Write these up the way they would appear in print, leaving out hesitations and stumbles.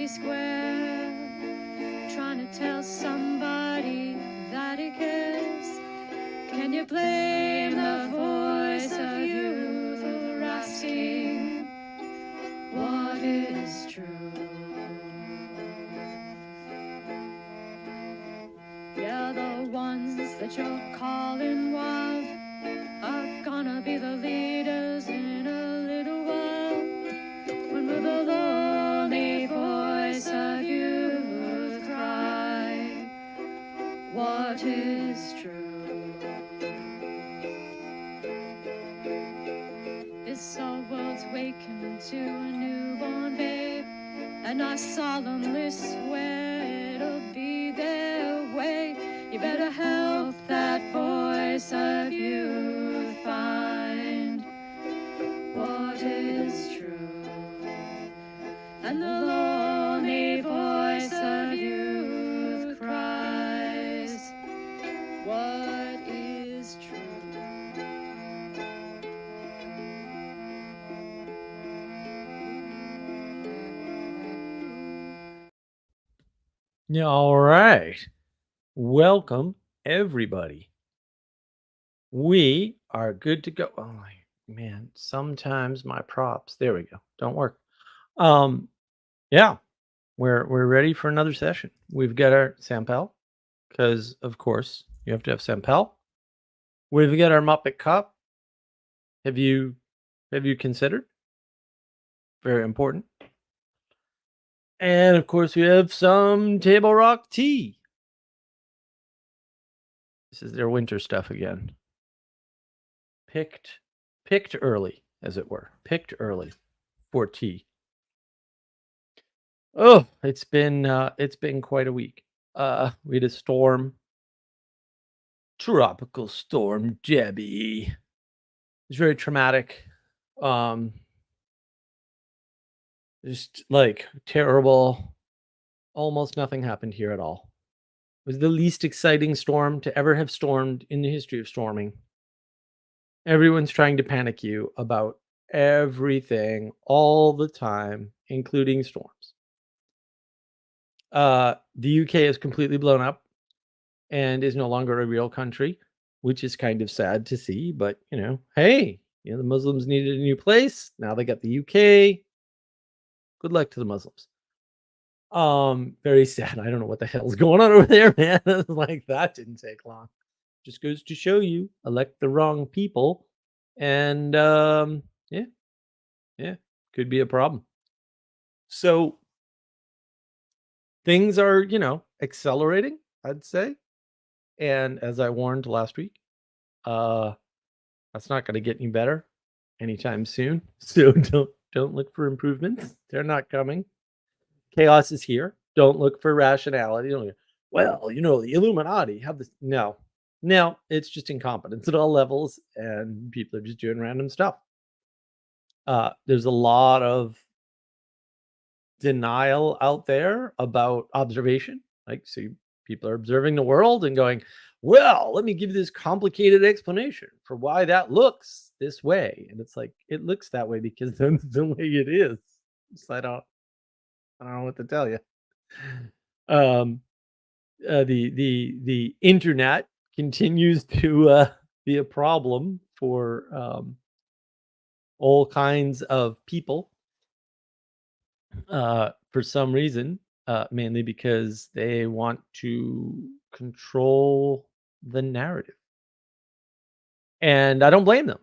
empty square, trying to tell somebody that he cares. Can you blame the voice of youth for asking what is true? Yeah, the ones that you're calling wild are gonna be the leaders in a little while, when will the lonely voice of youth cry what is true? This old world's waking to a newborn babe, and I solemnly swear it'll be their way. You better help that voice of youth find what is true. And the lonely voice of youth cries, what is true? Yeah, all right. Welcome, everybody. We are good to go. Oh man, sometimes my props. There we go. Don't work. Um, yeah, we're ready for another session. We've got our Sampel, because of course you have to have Sampel. We've got our Muppet Cup. Have you considered? Very important. And of course we have some Table Rock tea. This is their winter stuff again. Picked early, as it were. Picked early for tea. Oh, it's been quite a week. We had a storm, tropical storm Debbie. It was very traumatic. Just like terrible. Almost nothing happened here at all. It was the least exciting storm to ever have stormed in the history of storming. Everyone's trying to panic you about everything all the time, including storms. The UK is completely blown up and is no longer a real country, which is kind of sad to see. But hey, the Muslims needed a new place. Now they got the UK. Good luck to the Muslims. Very sad. I don't know what the hell's going on over there, man. Like, that didn't take long. Just goes to show you, elect the wrong people, and yeah, could be a problem. So things are, accelerating, I'd say. And as I warned last week, that's not going to get any better anytime soon. So don't look for improvements. They're not coming. Chaos is here. Don't look for rationality. Don't look, well, the Illuminati have this. No, it's just incompetence at all levels, and people are just doing random stuff. There's a lot of denial out there about observation. Like, so people are observing the world and going, well, let me give you this complicated explanation for why that looks this way. And it's like, it looks that way because that's the way it is. So I don't know what to tell you. The internet continues to be a problem for all kinds of people, for some reason, mainly because they want to control the narrative. And I don't blame them.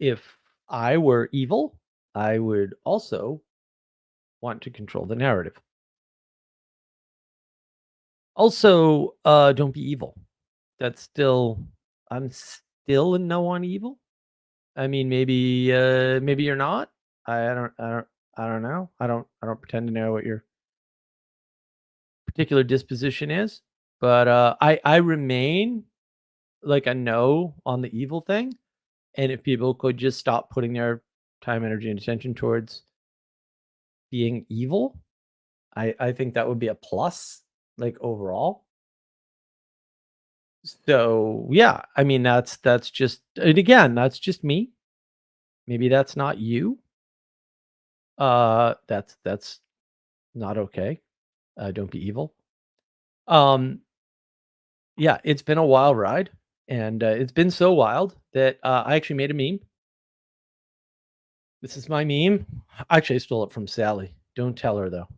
If I were evil, I would also want to control the narrative. Also, don't be evil. I'm still a no on evil. I mean, maybe you're not. I don't know. I don't pretend to know what your particular disposition is, but I remain like a no on the evil thing. And if people could just stop putting their time, energy, and attention towards being evil, I think that would be a plus, like, overall. So yeah, I mean, that's just, and again, that's just me. Maybe that's not you. That's Not okay. Don't be evil. Um, yeah, it's been a wild ride, and it's been so wild that I actually made a meme. This is my meme. Actually, I stole it from Sally. Don't tell her though.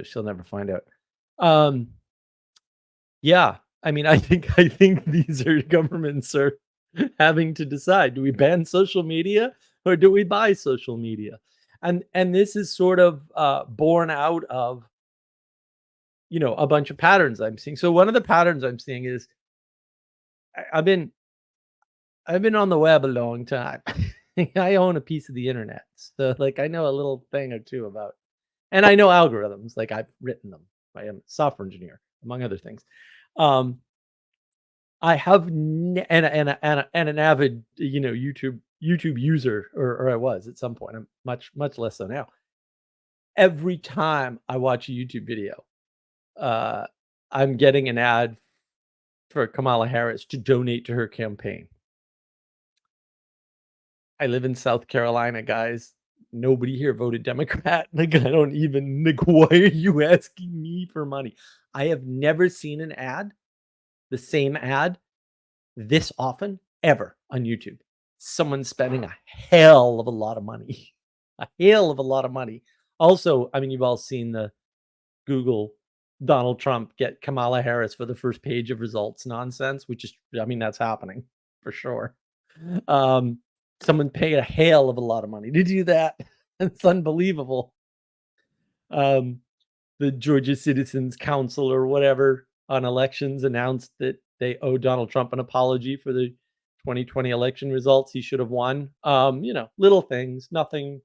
She'll never find out. Um, yeah, I mean, I think these are governments are having to decide: do we ban social media or do we buy social media? And this is sort of born out of a bunch of patterns I'm seeing. So one of the patterns I'm seeing is I, I've been I've been on the web a long time. I own a piece of the internet, so like I know a little thing or two about, and I know algorithms. Like I've written them. I am a software engineer, among other things. Um, I have and an avid YouTube user, or I was at some point. I'm much less so now. Every time I watch a YouTube video, uh, I'm getting an ad for Kamala Harris to donate to her campaign. I live in South Carolina, guys. Nobody here voted Democrat. Like, I don't even like, why are you asking me for money? I have never seen an ad, the same ad, this often ever on YouTube. Someone spending a hell of a lot of money. A hell of a lot of money. Also, I mean, you've all seen the Google Donald Trump get Kamala Harris for the first page of results nonsense, which is, I mean, that's happening for sure. Um, Someone paid a hell of a lot of money to do that. It's unbelievable. Um, the Georgia Citizens Council or whatever on elections announced that they owe Donald Trump an apology for the 2020 election results. He should have won. Little things, nothing.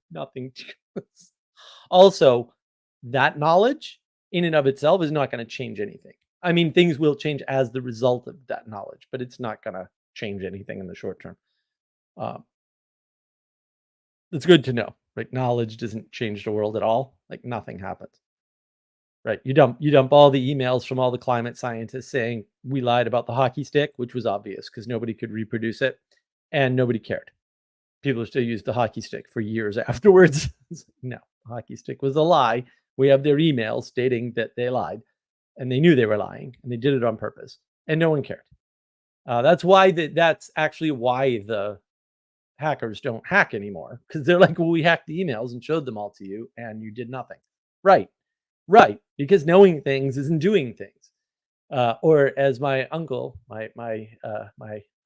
Also, that knowledge in and of itself is not going to change anything. I mean, things will change as the result of that knowledge, but it's not going to change anything in the short term. Um, it's good to know. Like knowledge doesn't change the world at all. Like nothing happens. Right. You dump all the emails from all the climate scientists saying we lied about the hockey stick, which was obvious because nobody could reproduce it and nobody cared. People still used the hockey stick for years afterwards. No, the hockey stick was a lie. We have their emails stating that they lied and they knew they were lying and they did it on purpose and no one cared. That's actually why the hackers don't hack anymore because they're like, well, we hacked the emails and showed them all to you and you did nothing. Right. Right, because knowing things isn't doing things. Or as my uncle, my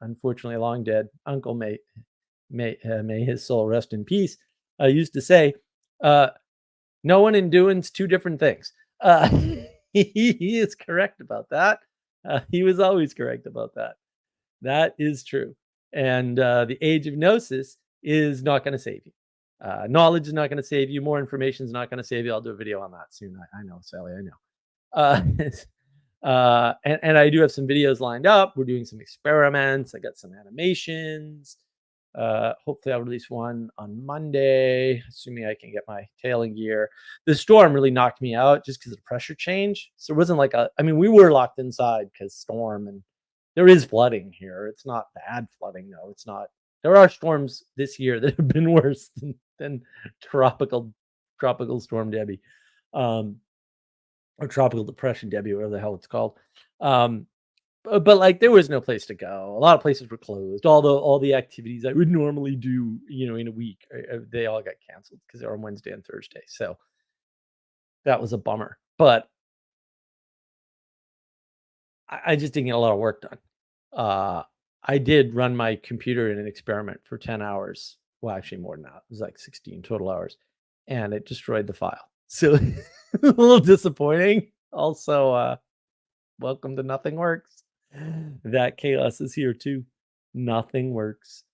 unfortunately long dead uncle, may his soul rest in peace, used to say, uh, "Knowing and doing's two different things." Uh, he is correct about that. He was always correct about that. That is true. And the age of gnosis is not going to save you. Knowledge is not going to save you. More information is not going to save you. I'll do a video on that soon. I know, Sally. I know. And I do have some videos lined up. We're doing some experiments. I got some animations. Hopefully, I'll release one on Monday, assuming I can get my tailing gear. The storm really knocked me out just because of the pressure change. So it wasn't like I mean, we were locked inside because storm and there is flooding here. It's not bad flooding, though. It's not. There are storms this year that have been worse than tropical storm Debbie. Um, or tropical depression Debbie, whatever the hell it's called. Um, but like there was no place to go. A lot of places were closed. All the activities I would normally do, in a week, they all got canceled because they're on Wednesday and Thursday. So that was a bummer. But I just didn't get a lot of work done. I did run my computer in an experiment for 10 hours. Well, actually more than that. It was like 16 total hours, and it destroyed the file. So a little disappointing. Also, welcome to nothing works. That chaos is here too. Nothing works.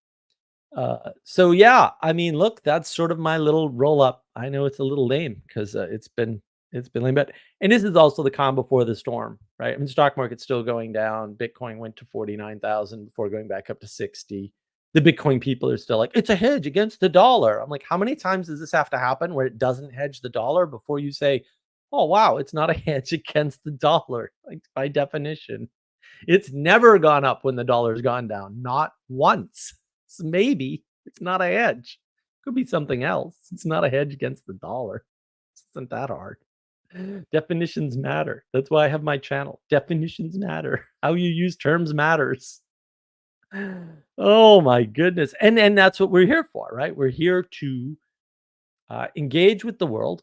So yeah, I mean, look, that's sort of my little roll up. I know it's a little lame because it's been lame, but and this is also the calm before the storm, right? I mean, stock market's still going down. Bitcoin went to 49,000 before going back up to 60. The Bitcoin people are still like, it's a hedge against the dollar. I'm like, how many times does this have to happen where it doesn't hedge the dollar before you say, oh wow, it's not a hedge against the dollar? Like by definition. It's never gone up when the dollar's gone down. Not once. So maybe it's not a hedge. Could be something else. It's not a hedge against the dollar. It isn't that hard. Definitions matter. That's why I have my channel. Definitions matter. How you use terms matters. Oh my goodness. And that's what we're here for, right? We're here to engage with the world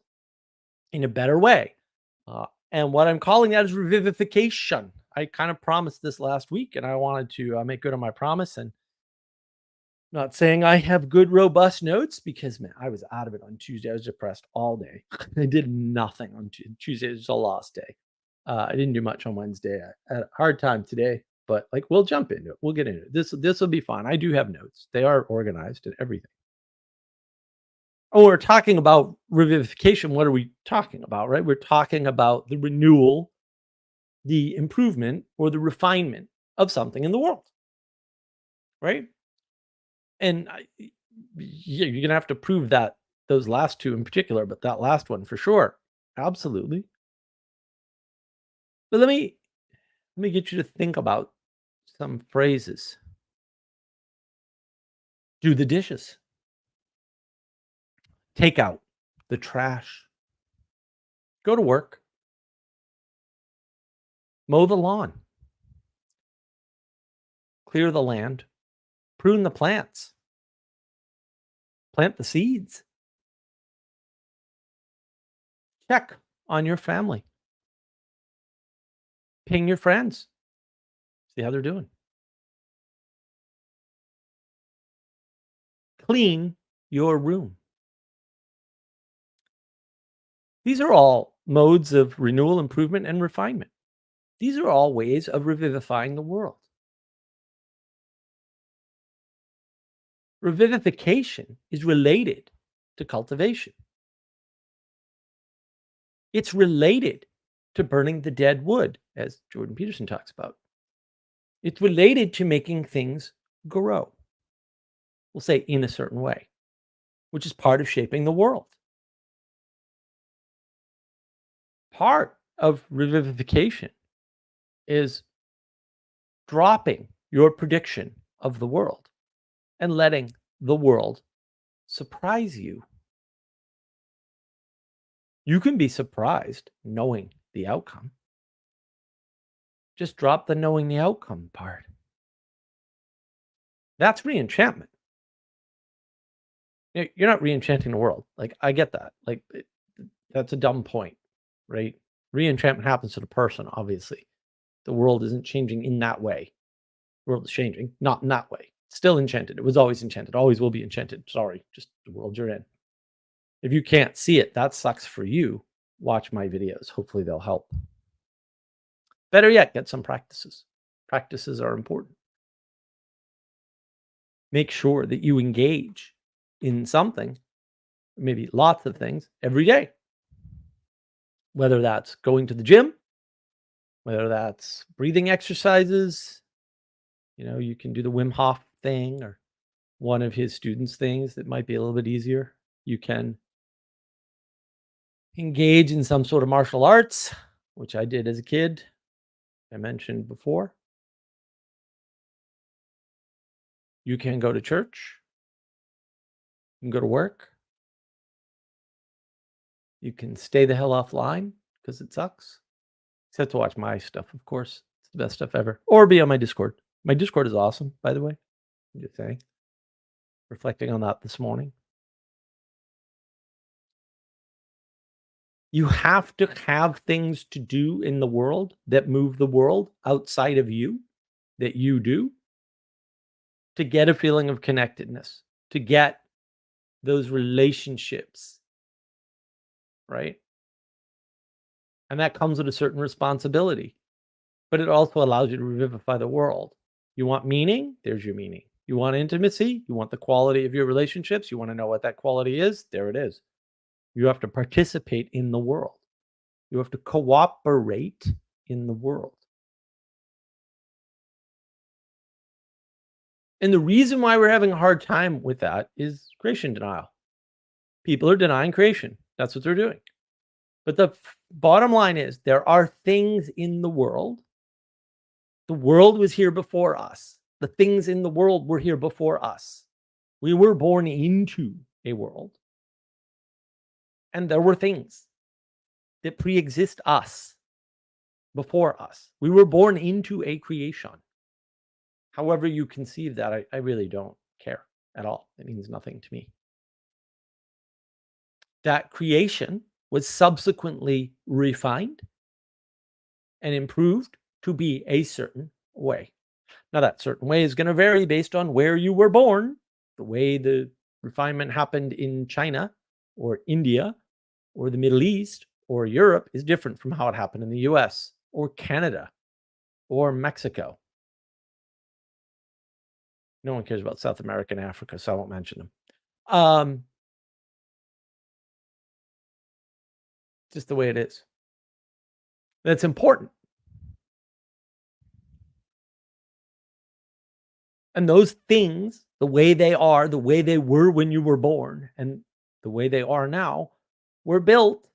in a better way. And what I'm calling that is revivification. I kind of promised this last week, and I wanted to make good on my promise. And not saying I have good, robust notes because, man, I was out of it on Tuesday. I was depressed all day. I did nothing on Tuesday. It was a lost day. I didn't do much on Wednesday. I had a hard time today, but like we'll jump into it. We'll get into it. This will be fun. I do have notes. They are organized and everything. Oh, we're talking about revivification. What are we talking about, right? We're talking about the renewal, the improvement, or the refinement of something in the world, right? And yeah, you're gonna have to prove that those last two in particular, but that last one for sure, absolutely. But let me get you to think about some phrases. Do the dishes, take out the trash, go to work, mow the lawn, clear the land, prune the plants, plant the seeds, check on your family, ping your friends, see how they're doing, clean your room. These are all modes of renewal, improvement, and refinement. These are all ways of revivifying the world. Revivification is related to cultivation. It's related to burning the dead wood, as Jordan Peterson talks about. It's related to making things grow. We'll say in a certain way, which is part of shaping the world. Part of revivification is dropping your prediction of the world and letting the world surprise you. You can be surprised knowing the outcome. Just drop the knowing the outcome part. That's re-enchantment. You're not re-enchanting the world. Like, I get that. Like, that's a dumb point, right? Re-enchantment happens to the person, obviously. The world isn't changing in that way. The world is changing, not in that way. Still enchanted. It was always enchanted, always will be enchanted. Sorry, just the world you're in. If you can't see it, that sucks for you. Watch my videos. Hopefully they'll help. Better yet, get some practices. Practices are important. Make sure that you engage in something, maybe lots of things, every day. Whether that's going to the gym, whether that's breathing exercises, you can do the Wim Hof thing or one of his students' things that might be a little bit easier. You can engage in some sort of martial arts, which I did as a kid. I mentioned before. You can go to church. You can go to work. You can stay the hell offline because it sucks. Except to watch my stuff, of course. It's the best stuff ever. Or be on my Discord. My Discord is awesome, by the way. I'm just saying. Reflecting on that this morning. You have to have things to do in the world that move the world outside of you, that you do, to get a feeling of connectedness, to get those relationships, right? And that comes with a certain responsibility, but it also allows you to revivify the world. You want meaning? There's your meaning. You want intimacy? You want the quality of your relationships? You want to know what that quality is? There it is. You have to participate in the world. You have to cooperate in the world. And the reason why we're having a hard time with that is creation denial. People are denying creation. That's what they're doing. But the bottom line is there are things in the world. The world was here before us. The things in the world were here before us. We were born into a world. And there were things. that pre-exist us, before us. We were born into a creation. However you conceive that, I really don't care at all. It means nothing to me. That creation was subsequently refined and improved to be a certain way. Now, that certain way is going to vary based on where you were born. The way the refinement happened in China or India or the Middle East or Europe is different from how it happened in the US or Canada or Mexico. No one cares about South America and Africa, so I won't mention them. Just the way it is. That's important. And those things, the way they are, the way they were when you were born, and the way they are now, were built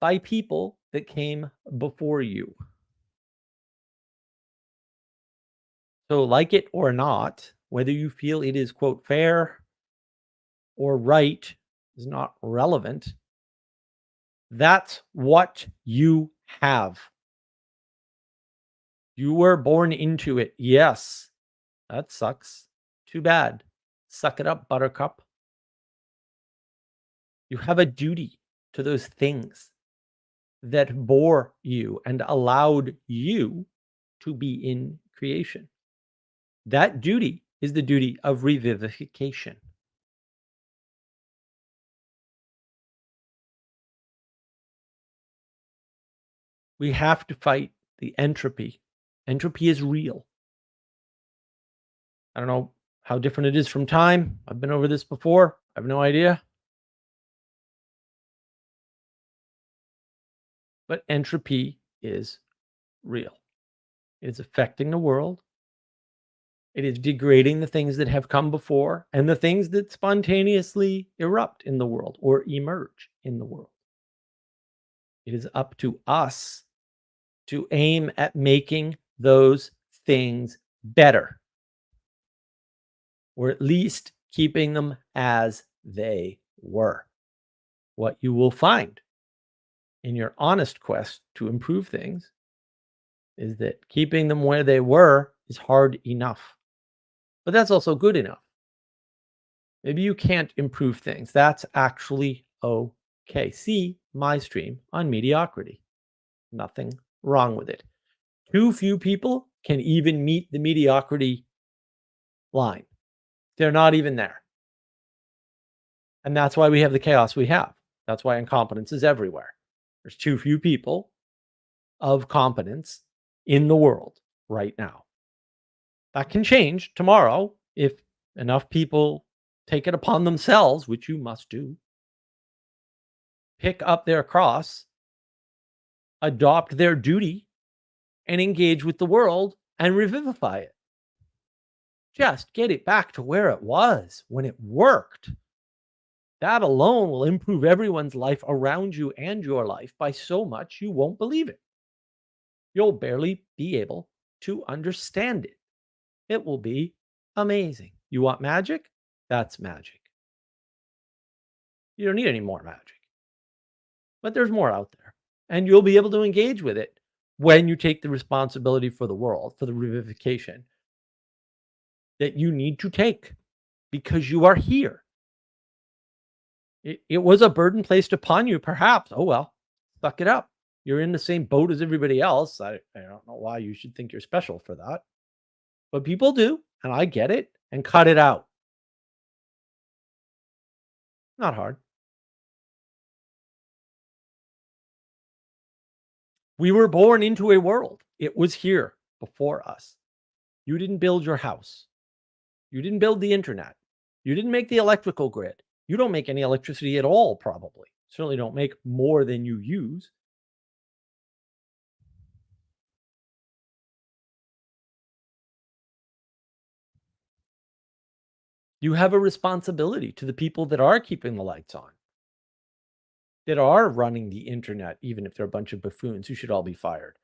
by people that came before you. So, like it or not, whether you feel it is, quote, fair or right is not relevant. That's what you have. You were born into it. Yes, that sucks. Too bad. Suck it up, buttercup. You have a duty to those things that bore you and allowed you to be in creation. That duty is the duty of revivification. We have to fight the entropy. Entropy is real. I don't know how different it is from time. I've been over this before. I have no idea. But entropy is real. It is affecting the world. It is degrading the things that have come before and the things that spontaneously erupt in the world or emerge in the world. It is up to us to aim at making those things better, or at least keeping them as they were. What you will find in your honest quest to improve things is that keeping them where they were is hard enough. But that's also good enough. Maybe you can't improve things. That's actually okay. See my stream on mediocrity. Nothing wrong with it. Too few people can even meet the mediocrity line. They're not even there. And that's why we have the chaos we have. That's why incompetence is everywhere. There's too few people of competence in the world right now. That can change tomorrow if enough people take it upon themselves, which you must do. Pick up their cross, adopt their duty, and engage with the world and revivify it. Just get it back to where it was when it worked. That alone will improve everyone's life around you and your life by so much you won't believe it. You'll barely be able to understand it. It will be amazing. You want magic? That's magic. You don't need any more magic. But there's more out there. And you'll be able to engage with it when you take the responsibility for the world, for the revivification that you need to take because you are here. It was a burden placed upon you, perhaps. Oh, well, suck it up. You're in the same boat as everybody else. I don't know why you should think you're special for that. But people do, and I get it, and cut it out. Not hard. We were born into a world. It was here before us. You didn't build your house. You didn't build the internet. You didn't make the electrical grid. You don't make any electricity at all, probably. Certainly don't make more than you use. You have a responsibility to the people that are keeping the lights on, that are running the internet, even if they're a bunch of buffoons who should all be fired.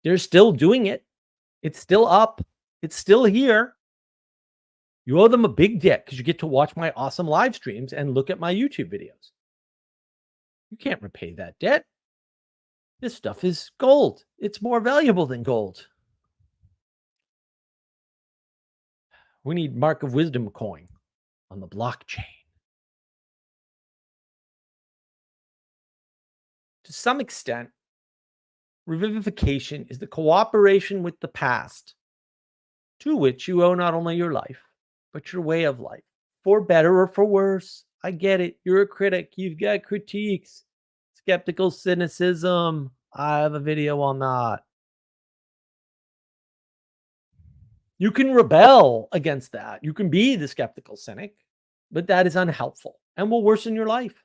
They're still doing it. It's still up. It's still here. You owe them a big debt because you get to watch my awesome live streams and look at my YouTube videos. You can't repay that debt. This stuff is gold. It's more valuable than gold. We need Mark of Wisdom coin on the blockchain. To some extent, revivification is the cooperation with the past, to which you owe not only your life, but your way of life, for better or for worse. I get it. You're a critic. You've got critiques, skeptical cynicism. I have a video on that. You can rebel against that. You can be the skeptical cynic, but that is unhelpful and will worsen your life.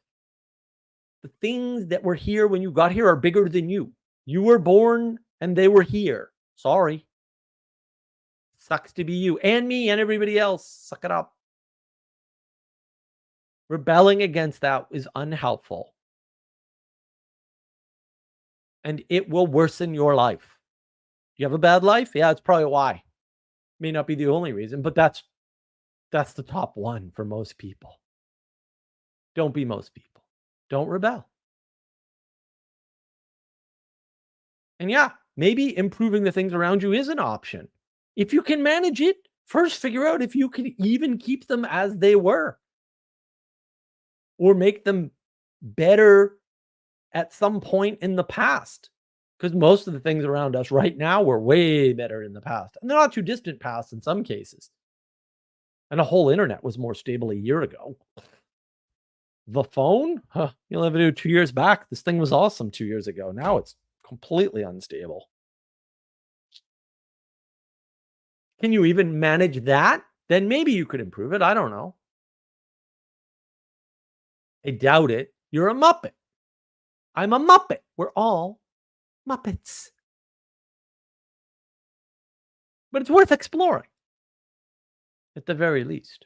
The things that were here when you got here are bigger than you. You were born and they were here. Sorry. Sucks to be you and me and everybody else. Suck it up. Rebelling against that is unhelpful. And it will worsen your life. You have a bad life? Yeah, it's probably why. May not be the only reason, but that's the top one for most people. Don't be most people. Don't rebel. And yeah, maybe improving the things around you is an option. If you can manage it, first figure out if you can even keep them as they were or make them better at some point in the past. Because most of the things around us right now were way better in the past. And they're not too distant past in some cases. And the whole internet was more stable a year ago. The phone? Huh, you'll have to do 2 years back. This thing was awesome 2 years ago. Now it's completely unstable. Can you even manage that? Then maybe you could improve it. I don't know. I doubt it. You're a Muppet. I'm a Muppet. We're all Muppets. But it's worth exploring, at the very least.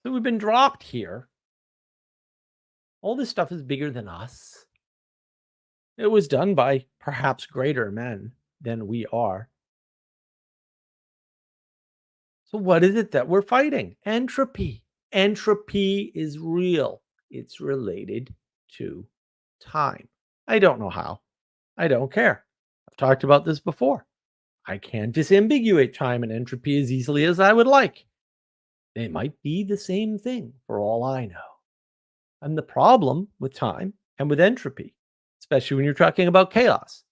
So we've been dropped here. All this stuff is bigger than us. It was done by perhaps greater men than we are. So what is it that we're fighting? Entropy. Entropy is real. It's related to time. I don't know how. I don't care. I've talked about this before. I can't disambiguate time and entropy as easily as I would like. They might be the same thing for all I know. And the problem with time and with entropy, especially when you're talking about chaos,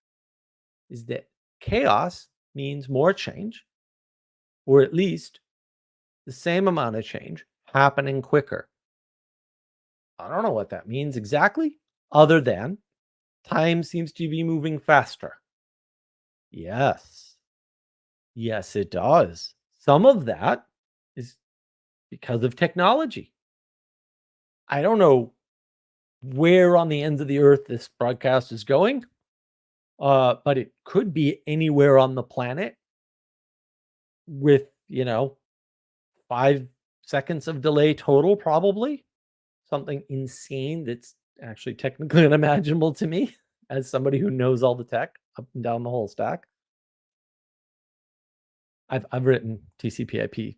is that chaos means more change, or at least the same amount of change happening quicker. I don't know what that means exactly, other than time seems to be moving faster. Yes. Yes, it does. Some of that is because of technology. I don't know where on the ends of the earth this broadcast is going, but it could be anywhere on the planet with, 5 seconds of delay total, probably. Something insane that's actually technically unimaginable to me as somebody who knows all the tech up and down the whole stack. I've written TCP/IP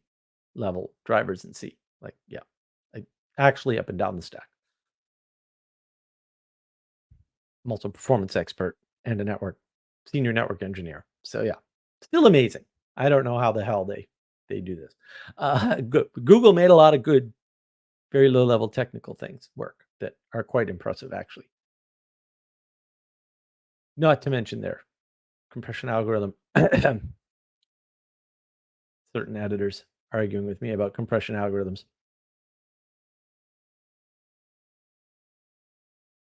level drivers in C. Actually up and down the stack. I'm also a performance expert and a senior network engineer. So yeah, still amazing. I don't know how the hell they do this. Google made a lot of good, very low level technical things work that are quite impressive, actually. Not to mention their compression algorithm. Certain editors arguing with me about compression algorithms.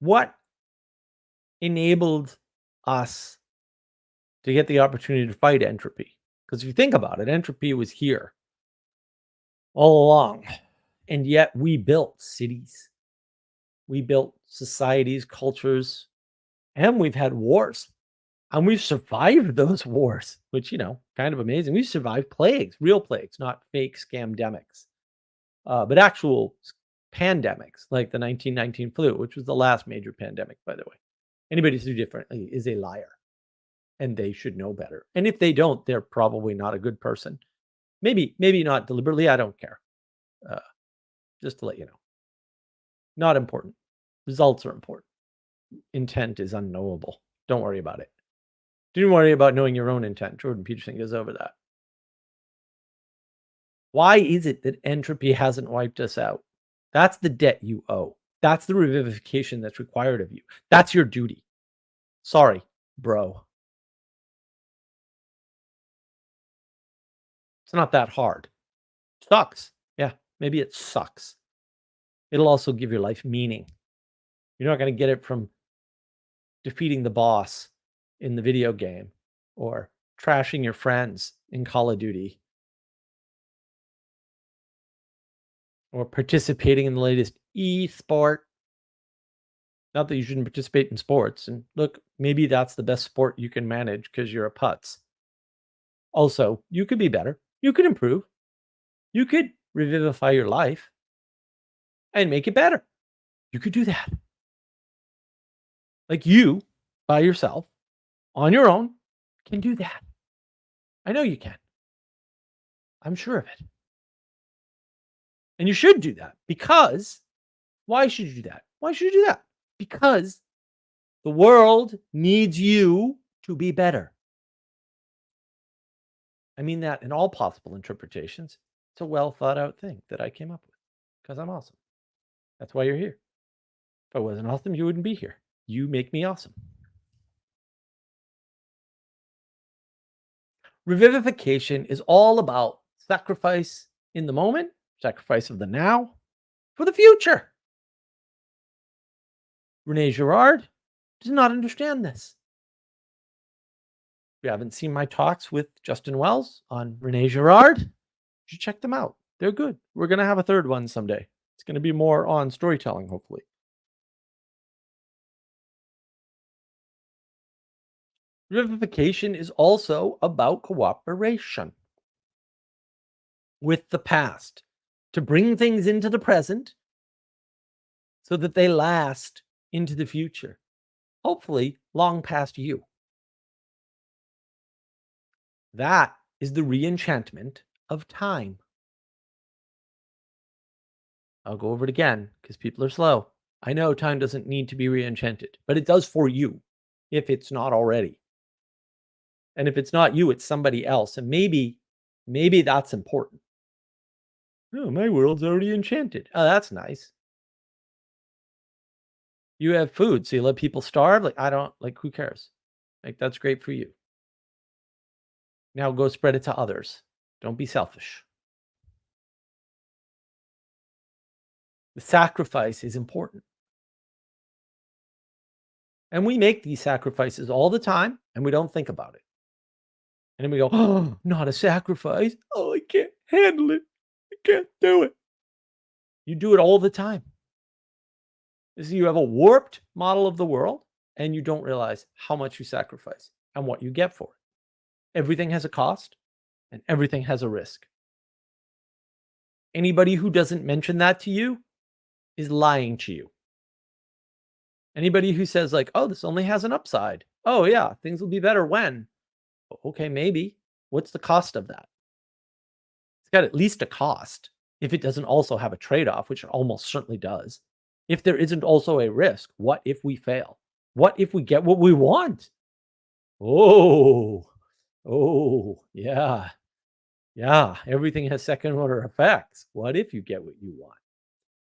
What enabled us to get the opportunity to fight entropy? Because if you think about it, entropy was here all along. And yet we built cities. We built societies, cultures, and we've had wars. And we've survived those wars, which, kind of amazing. We've survived plagues, real plagues, not fake scamdemics, but actual pandemics like the 1919 flu, which was the last major pandemic, by the way. Anybody who differently is a liar. and they should know better. And if they don't, they're probably not a good person. Maybe not deliberately. I don't care. Uh, just to let you know, not important. Results are important. Intent is unknowable. Don't worry about it. Don't worry about knowing your own intent. Jordan Peterson goes over that. Why is it that entropy hasn't wiped us out? That's the debt you owe. That's the revivification that's required of you. That's your duty. Sorry, bro. It's not that hard. Sucks. Yeah, maybe it sucks. It'll also give your life meaning. You're not going to get it from defeating the boss in the video game or trashing your friends in Call of Duty or participating in the latest e-sport. Not that you shouldn't participate in sports. And look, maybe that's the best sport you can manage because you're a putz. Also, you could be better. You could improve. You could revivify your life and make it better. You could do that. Like you, by yourself, on your own, can do that. I know you can. I'm sure of it. And you should do that because why should you do that? Why should you do that? Because the world needs you to be better. I mean that in all possible interpretations. It's a well thought out thing that I came up with because I'm awesome. That's why you're here. If I wasn't awesome, you wouldn't be here. You make me awesome. Revivification is all about sacrifice in the moment, sacrifice of the now for the future. Rene Girard does not understand this. If you haven't seen my talks with Justin Wells on Rene Girard, you should check them out. They're good. We're going to have a third one someday. It's going to be more on storytelling, hopefully. Revivification is also about cooperation with the past to bring things into the present so that they last into the future, hopefully long past you. That is the re-enchantment of time. I'll go over it again because people are slow. I know time doesn't need to be re-enchanted, but it does for you if it's not already. And if it's not you, it's somebody else. And maybe that's important. Oh, my world's already enchanted. Oh, that's nice. You have food, so you let people starve? Like, I don't, like, who cares? Like, that's great for you. Now go spread it to others. Don't be selfish. The sacrifice is important. And we make these sacrifices all the time, and we don't think about it. And then we go, oh, not a sacrifice. Oh, I can't handle it. I can't do it. You do it all the time. You have a warped model of the world, and you don't realize how much you sacrifice and what you get for it. Everything has a cost, and everything has a risk. Anybody who doesn't mention that to you is lying to you. Anybody who says like, oh, this only has an upside. Oh, yeah, things will be better when. Okay, maybe. What's the cost of that? It's got at least a cost if it doesn't also have a trade-off, which it almost certainly does. If there isn't also a risk, what if we fail? What if we get what we want? Oh, yeah. Yeah, everything has second order effects. What if you get what you want?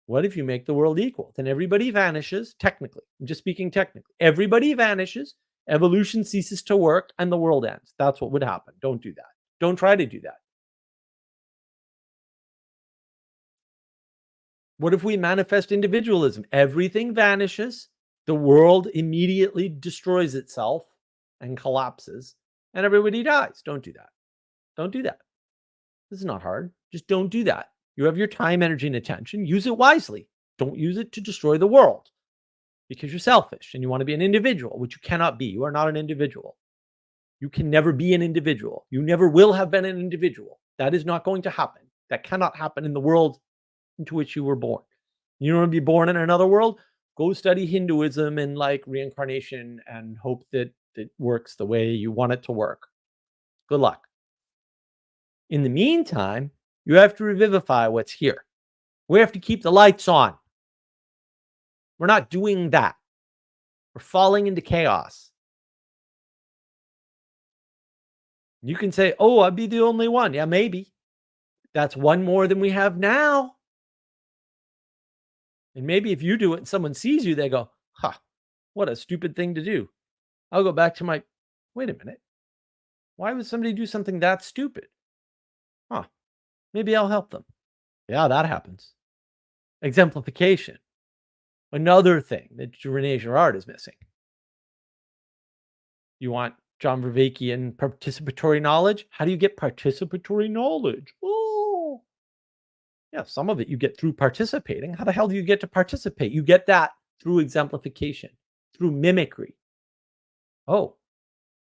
What if you make the world equal? Then everybody vanishes, technically. I'm just speaking technically. Everybody vanishes, evolution ceases to work, and the world ends. That's what would happen. Don't do that. Don't try to do that. What if we manifest individualism? Everything vanishes, the world immediately destroys itself and collapses, and everybody dies. Don't do that. Don't do that. This is not hard. Just don't do that. You have your time, energy, and attention. Use it wisely. Don't use it to destroy the world because you're selfish and you want to be an individual, which you cannot be. You are not an individual. You can never be an individual. You never will have been an individual. That is not going to happen. That cannot happen in the world into which you were born. You want to be born in another world? Go study Hinduism and like reincarnation and hope that that works the way you want it to work. Good luck. In the meantime, you have to revivify what's here. We have to keep the lights on. We're not doing that. We're falling into chaos. You can say, oh, I'd be the only one. Yeah, maybe. That's one more than we have now. And maybe if you do it and someone sees you, they go, what a stupid thing to do. I'll go back to my, wait a minute. Why would somebody do something that stupid? Maybe I'll help them. Yeah, that happens. Exemplification. Another thing that René Girard is missing. You want John Vervaekean participatory knowledge? How do you get participatory knowledge? Oh, yeah, some of it you get through participating. How the hell do you get to participate? You get that through exemplification, through mimicry. Oh,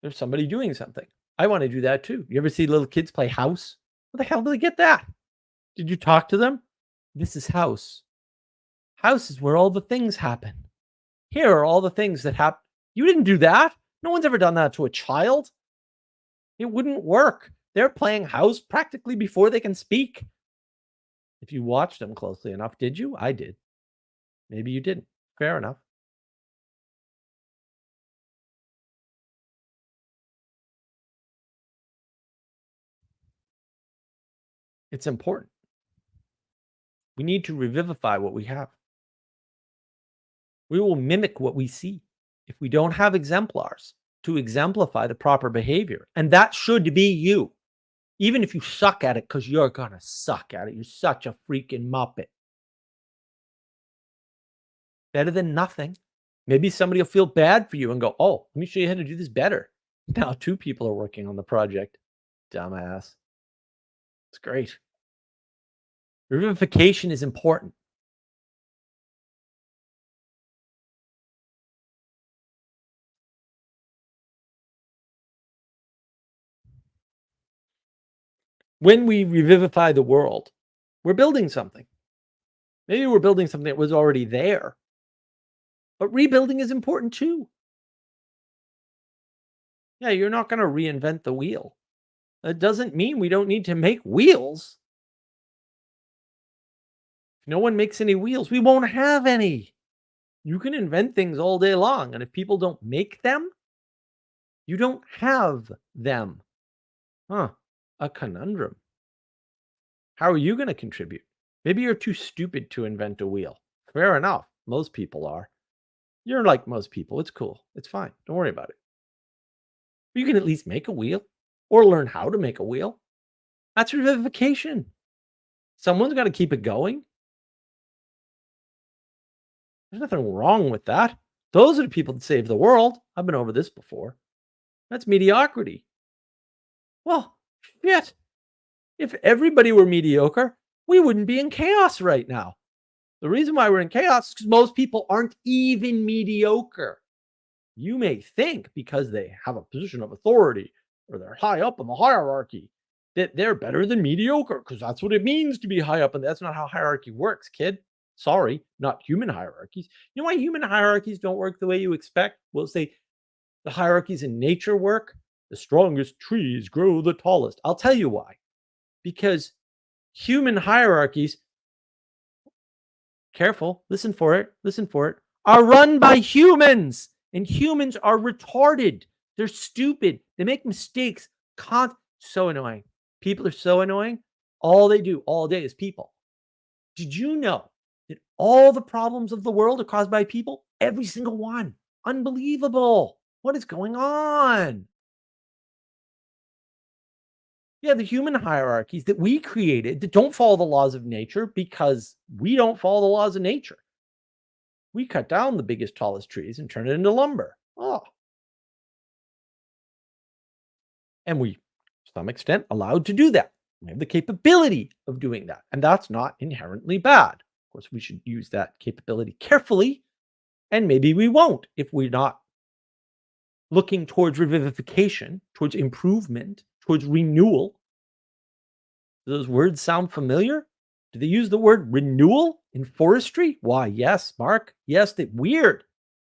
there's somebody doing something. I want to do that too. You ever see little kids play house? Where the hell do they get that? Did you talk to them? This is house. House is where all the things happen. Here are all the things that happen. You didn't do that. No one's ever done that to a child. It wouldn't work. They're playing house practically before they can speak. If you watched them closely enough, did you? I did. Maybe you didn't. Fair enough. It's important. We need to revivify what we have. We will mimic what we see if we don't have exemplars to exemplify the proper behavior. And that should be you. Even if you suck at it, because you're going to suck at it. You're such a freaking muppet. Better than nothing. Maybe somebody will feel bad for you and go, oh, let me show you how to do this better. Now 2 people are working on the project. Dumbass. It's great. Revivification is important. When we revivify the world, we're building something. Maybe we're building something that was already there. But rebuilding is important too. Yeah, you're not going to reinvent the wheel. That doesn't mean we don't need to make wheels. If no one makes any wheels, we won't have any. You can invent things all day long, and if people don't make them, you don't have them. A conundrum. How are you going to contribute? Maybe you're too stupid to invent a wheel. Fair enough. Most people are. You're like most people. It's cool. It's fine. Don't worry about it. You can at least make a wheel or learn how to make a wheel. That's revivification. Someone's got to keep it going. There's nothing wrong with that. Those are the people that save the world. I've been over this before. That's mediocrity. Well, shit. If everybody were mediocre, we wouldn't be in chaos right now. The reason why we're in chaos is because most people aren't even mediocre. You may think because they have a position of authority or they're high up in the hierarchy that they're better than mediocre because that's what it means to be high up. And that's not how hierarchy works, kid. Sorry, not human hierarchies. You know why human hierarchies don't work the way you expect? We'll say the hierarchies in nature work. The strongest trees grow the tallest. I'll tell you why. Because human hierarchies, careful, listen for it, are run by humans. And humans are retarded. They're stupid. They make mistakes. So annoying. People are so annoying. All they do all day is people. Did you know that all the problems of the world are caused by people? Every single one. Unbelievable. What is going on? Yeah, the human hierarchies that we created that don't follow the laws of nature because we don't follow the laws of nature. We cut down the biggest, tallest trees and turn it into lumber. And we, to some extent, allowed to do that. We have the capability of doing that. And that's not inherently bad. Of course, we should use that capability carefully. And maybe we won't if we're not looking towards revivification, towards improvement, towards renewal. Do those words sound familiar? Do they use the word renewal in forestry? Why, yes, Mark. Yes, weird.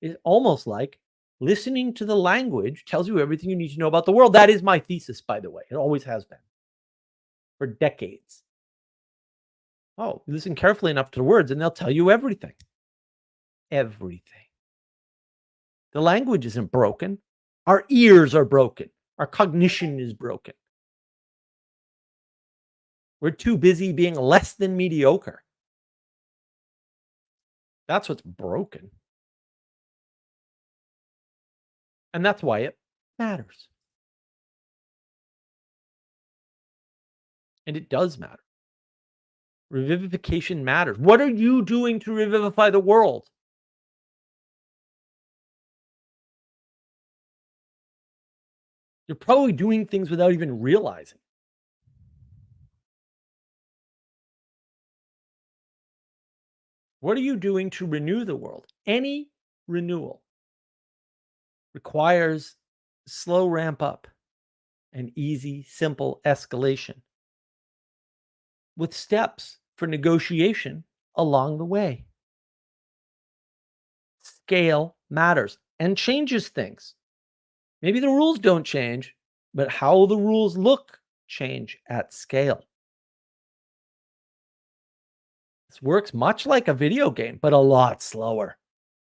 It's almost like Listening to the language tells you everything you need to know about the world. That is my thesis, by the way. It always has been for decades. Oh, listen carefully enough to the words, and they'll tell you everything. Everything. The language isn't broken. Our ears are broken. Our cognition is broken. We're too busy being less than mediocre. That's what's broken. And that's why it matters. And it does matter. Revivification matters. What are you doing to revivify the world? You're probably doing things without even realizing. What are you doing to renew the world? Any renewal requires slow ramp up and easy, simple escalation with steps for negotiation along the way. Scale matters and changes things. Maybe the rules don't change, but how the rules look change at scale. This works much like a video game, but a lot slower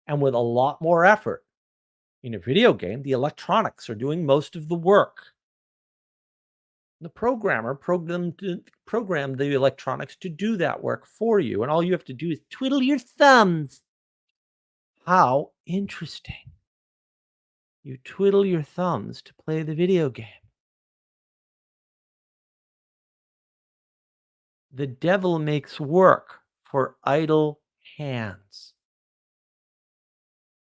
and with a lot more effort. In a video game, the electronics are doing most of the work. The programmer programmed the electronics to do that work for you, and all you have to do is twiddle your thumbs. How interesting. You twiddle your thumbs to play the video game. The devil makes work for idle hands.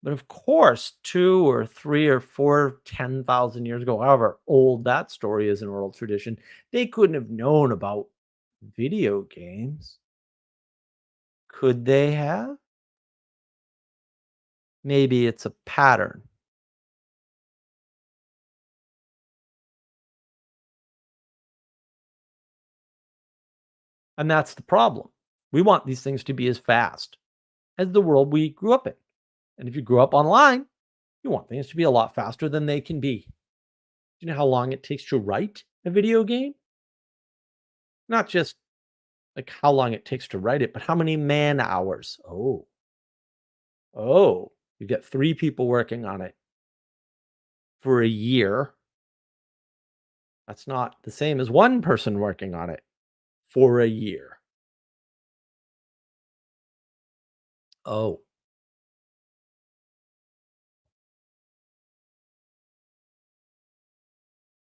But of course, 2 or 3 or 4, 10,000 years ago, however old that story is in oral tradition, they couldn't have known about video games. Could they have? Maybe it's a pattern. And that's the problem. We want these things to be as fast as the world we grew up in. And if you grew up online, you want things to be a lot faster than they can be. Do you know how long it takes to write a video game? Not just like how long it takes to write it, but how many man hours. You get 3 people working on it for a year. That's not the same as 1 person working on it for a year. Oh,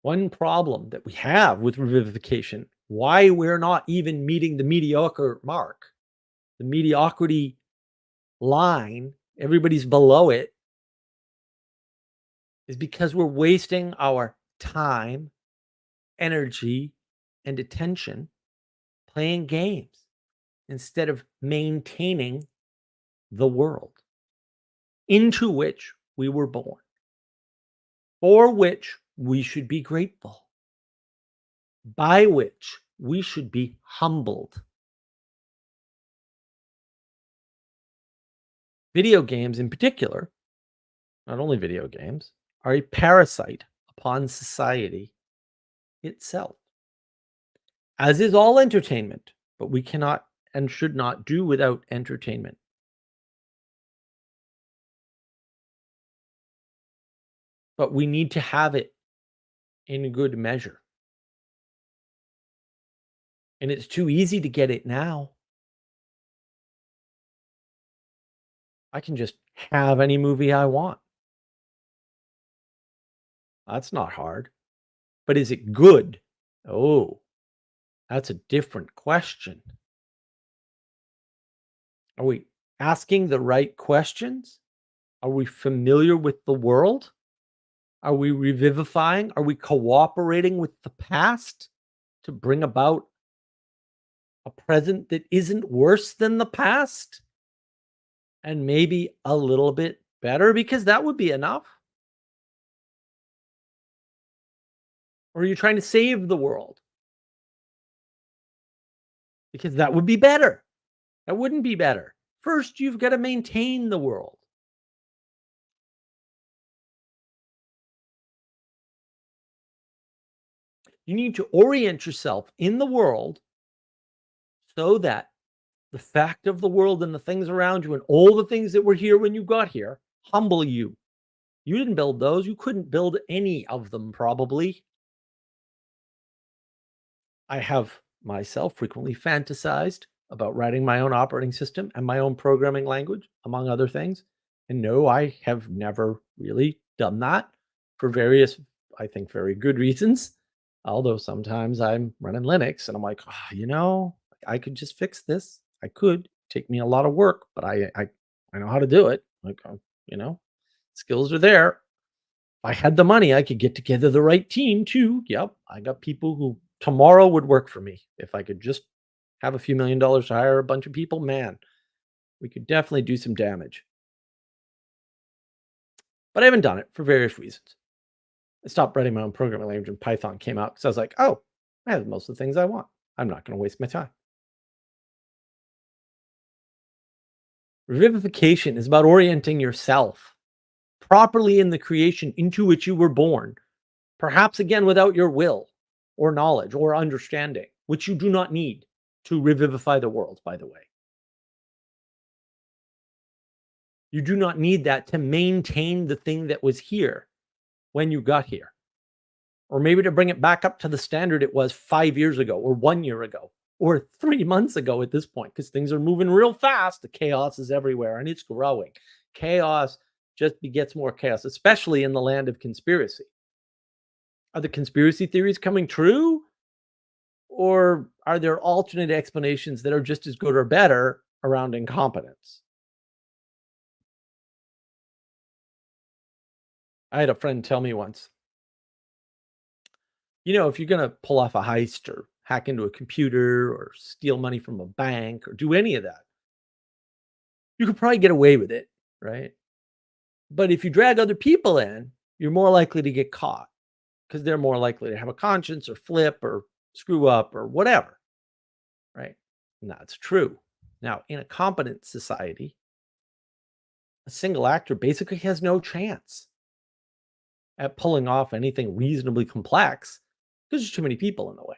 one problem that we have with revivification, why we're not even meeting the mediocre mark, the mediocrity line, everybody's below it, is because we're wasting our time, energy, and attention playing games instead of maintaining the world into which we were born, for which we should be grateful, by which we should be humbled. Video games, in particular, not only video games, are a parasite upon society itself, as is all entertainment, but we cannot and should not do without entertainment. But we need to have it in good measure. And it's too easy to get it now. I can just have any movie I want. That's not hard. But is it good? Oh, that's a different question. Are we asking the right questions? Are we familiar with the world? Are we revivifying? Are we cooperating with the past to bring about a present that isn't worse than the past? And maybe a little bit better, because that would be enough. Or are you trying to save the world? Because that would be better. That wouldn't be better. First, you've got to maintain the world. You need to orient yourself in the world so that the fact of the world and the things around you and all the things that were here when you got here humble you. You didn't build those. You couldn't build any of them, probably. I have myself frequently fantasized about writing my own operating system and my own programming language, among other things. And no, I have never really done that for various, I think, very good reasons. Although sometimes I'm running Linux and I'm like, "Ah, I could just fix this. I could take me a lot of work, but I know how to do it. Like, you know, skills are there. I had the money, I could get together the right team too. Yep, I got people who tomorrow would work for me. If I could just have a few $1,000,000 to hire a bunch of people, man, we could definitely do some damage. But I haven't done it for various reasons. I stopped writing my own programming language when Python came out because I was like, oh, I have most of the things I want. I'm not going to waste my time. Revivification is about orienting yourself properly in the creation into which you were born, perhaps again without your will or knowledge or understanding, which you do not need to revivify the world, by the way. You do not need that to maintain the thing that was here when you got here, or maybe to bring it back up to the standard it was 5 years ago, or 1 year ago, or 3 months ago at this point, because things are moving real fast. The chaos is everywhere and it's growing. Chaos just begets more chaos, especially in the land of conspiracy. Are the conspiracy theories coming true? Or are there alternate explanations that are just as good or better around incompetence? I had a friend tell me once, if you're going to pull off a heist or hack into a computer or steal money from a bank or do any of that, you could probably get away with it, right? But if you drag other people in, you're more likely to get caught because they're more likely to have a conscience or flip or screw up or whatever, right? And that's true. Now, in a competent society, a single actor basically has no chance at pulling off anything reasonably complex because there's too many people in the way.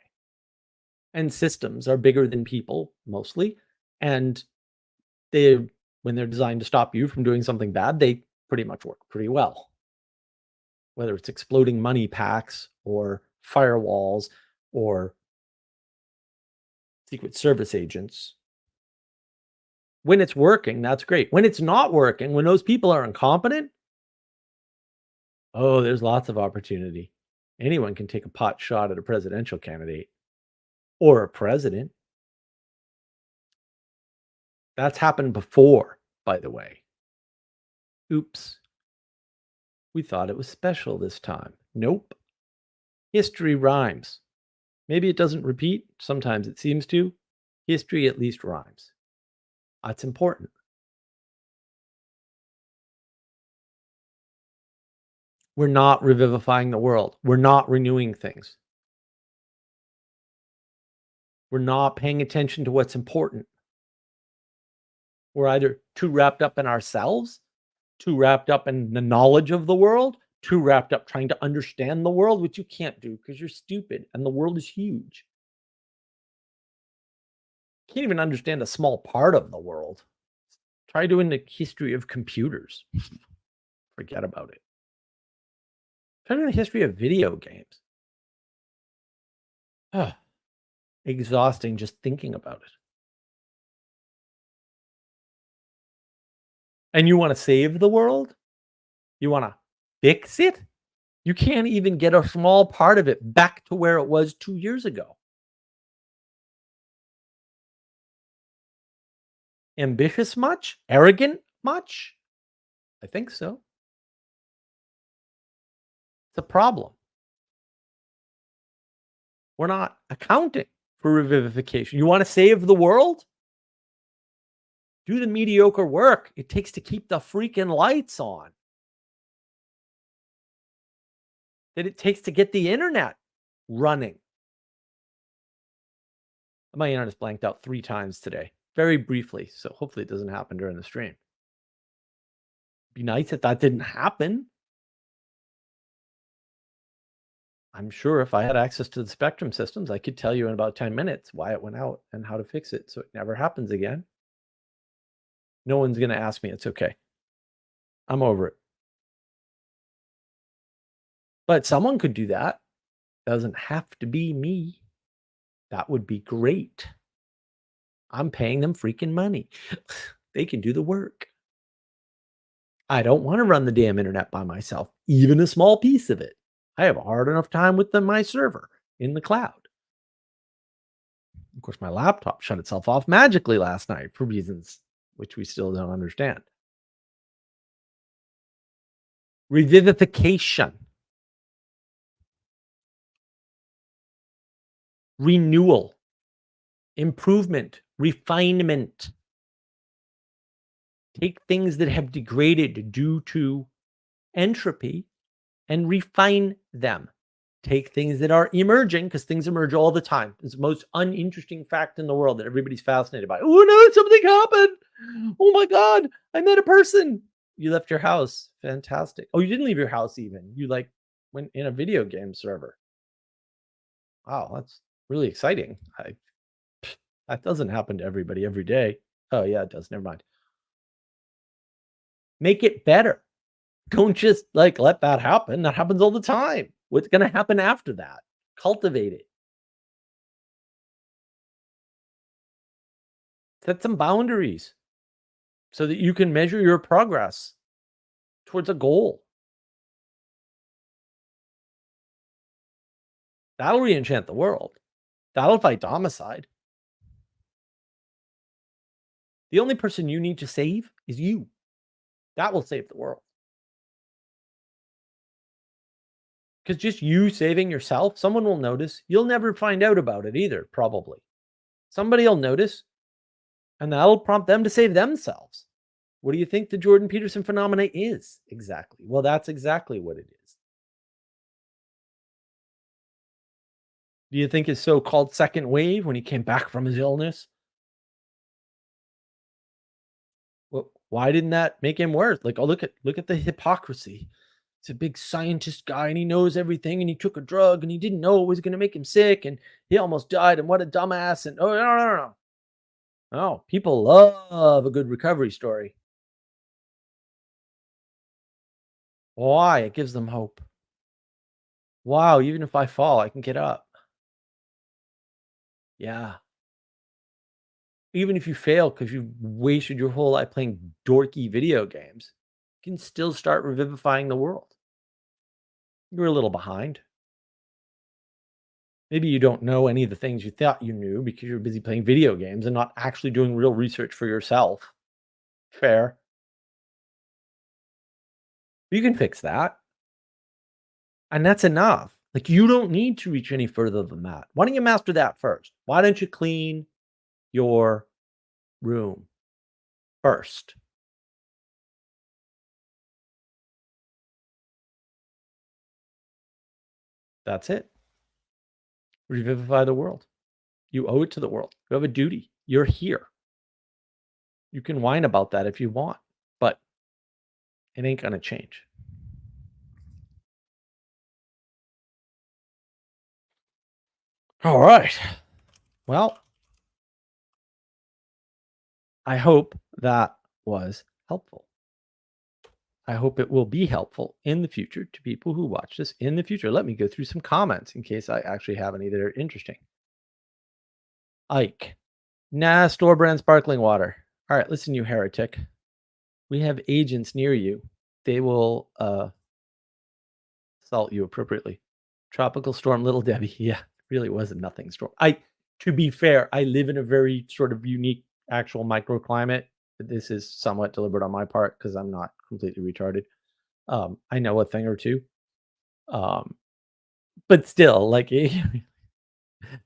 And systems are bigger than people mostly. And they, when they're designed to stop you from doing something bad, they pretty much work pretty well. Whether it's exploding money packs or firewalls or Secret Service agents. When it's working, that's great. When it's not working, when those people are incompetent, oh, there's lots of opportunity. Anyone can take a pot shot at a presidential candidate or a president. That's happened before, by the way. Oops. We thought it was special this time. Nope. History rhymes. Maybe it doesn't repeat. Sometimes it seems to. History at least rhymes. That's important. We're not revivifying the world. We're not renewing things. We're not paying attention to what's important. We're either too wrapped up in ourselves, too wrapped up in the knowledge of the world, too wrapped up trying to understand the world, which you can't do because you're stupid and the world is huge. Can't even understand a small part of the world. Try doing the history of computers. Forget about it. Try doing the history of video games. Ah, exhausting just thinking about it. And you want to save the world? You want to fix it? You can't even get a small part of it back to where it was 2 years ago. Ambitious much? Arrogant much? I think so. It's a problem. We're not accounting for revivification. You want to save the world? Do the mediocre work it takes to keep the freaking lights on, that it takes to get the internet running. My internet's blanked out 3 times today, very briefly, so hopefully it doesn't happen during the stream. Be nice if that didn't happen. I'm sure if I had access to the Spectrum systems, I could tell you in about 10 minutes why it went out and how to fix it so it never happens again. No one's going to ask me. It's okay. I'm over it. But someone could do that. Doesn't have to be me. That would be great. I'm paying them freaking money. They can do the work. I don't want to run the damn internet by myself, even a small piece of it. I have a hard enough time with my server in the cloud. Of course, my laptop shut itself off magically last night for reasons which we still don't understand. Revivification, renewal, improvement, refinement. Take things that have degraded due to entropy and refine them. Take things that are emerging, because things emerge all the time. It's the most uninteresting fact in the world that everybody's fascinated by. Oh no, something happened. Oh my God, I met a person. You left your house. Fantastic. Oh, you didn't leave your house even. You like went in a video game server. Wow, that's really exciting. That doesn't happen to everybody every day. Oh yeah, it does. Never mind. Make it better. Don't just like let that happen. That happens all the time. What's going to happen after that? Cultivate it. Set some boundaries so that you can measure your progress towards a goal. That'll re-enchant the world. That'll fight domicide. The only person you need to save is you. That will save the world. Because just you saving yourself, someone will notice. You'll never find out about it either, probably. Somebody will notice, and that'll prompt them to save themselves. What do you think the Jordan Peterson phenomena is exactly? Well, that's exactly what it is. Do you think his so-called second wave, when he came back from his illness, well, why didn't that make him worse? Like, oh, look at the hypocrisy. He's a big scientist guy and he knows everything and he took a drug and he didn't know it was going to make him sick and he almost died and what a dumbass. And oh, no. Oh, people love a good recovery story. Why? It gives them hope. Wow, even if I fall, I can get up. Yeah. Even if you fail because you've wasted your whole life playing dorky video games, you can still start revivifying the world. You're a little behind. Maybe you don't know any of the things you thought you knew because you're busy playing video games and not actually doing real research for yourself. Fair. You can fix that. And that's enough. Like, you don't need to reach any further than that. Why don't you master that first? Why don't you clean your room first? That's it. Revivify the world. You owe it to the world. You have a duty. You're here. You can whine about that if you want, but it ain't going to change. All right. Well, I hope that was helpful. I hope it will be helpful in the future to people who watch this in the future. Let me go through some comments in case I actually have any that are interesting. Ike. Nah, store brand sparkling water. All right, listen, you heretic. We have agents near you. They will assault you appropriately. Tropical storm Little Debbie. Yeah, really was a nothing storm. To be fair, I live in a very sort of unique actual microclimate. This is somewhat deliberate on my part because I'm not completely retarded. I know a thing or two. But still, like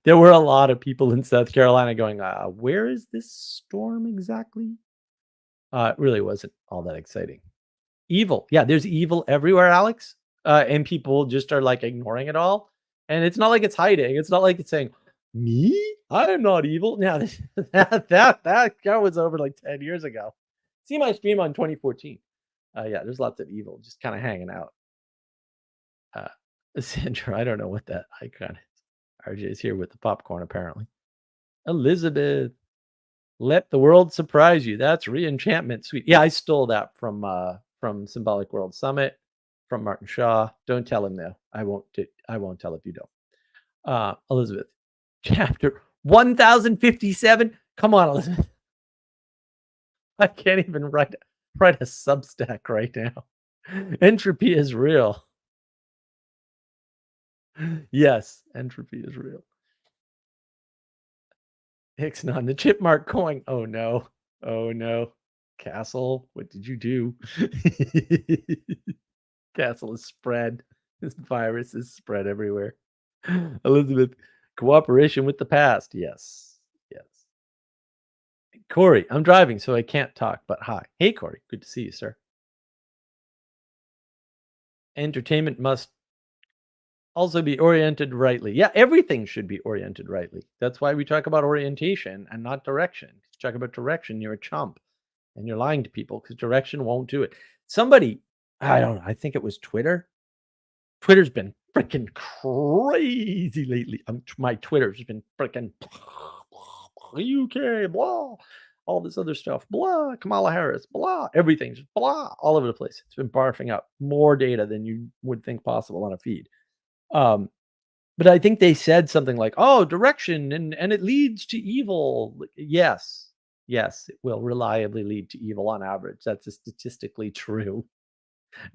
there were a lot of people in South Carolina going, where is this storm exactly? It really wasn't all that exciting. Evil. Yeah, there's evil everywhere, Alex. And people just are like ignoring it all. And it's not like it's hiding. It's not like it's saying, me? I am not evil. Now that was over like 10 years ago. See my stream on 2014. Yeah, there's lots of evil just kind of hanging out. Sandra, I don't know what that icon is. RJ's here with the popcorn, apparently. Elizabeth, let the world surprise you. That's re-enchantment. Sweet. Yeah, I stole that from Symbolic World Summit from Martin Shaw. Don't tell him though. I won't tell if you don't. Elizabeth, chapter 1057. Come on, Elizabeth. I can't even write a Substack right now. Entropy is real. Yes, entropy is real. Ixnon, the chip mark coin. Oh no. Oh no. Castle, what did you do? Castle is spread. This virus is spread everywhere. Elizabeth, cooperation with the past. Yes. Yes. Corey, I'm driving, so I can't talk, but hi. Hey, Corey. Good to see you, sir. Entertainment must also be oriented rightly. Yeah, everything should be oriented rightly. That's why we talk about orientation and not direction. If you talk about direction, you're a chump and you're lying to people because direction won't do it. Somebody, I don't know, I think it was Twitter. Twitter's been freaking crazy lately. My Twitter's been freaking UK, blah, all this other stuff, blah, Kamala Harris, blah, everything's blah, all over the place. It's been barfing up more data than you would think possible on a feed. Um, but I think they said something like, "Oh, direction and it leads to evil." Yes, yes, it will reliably lead to evil on average. That's statistically true.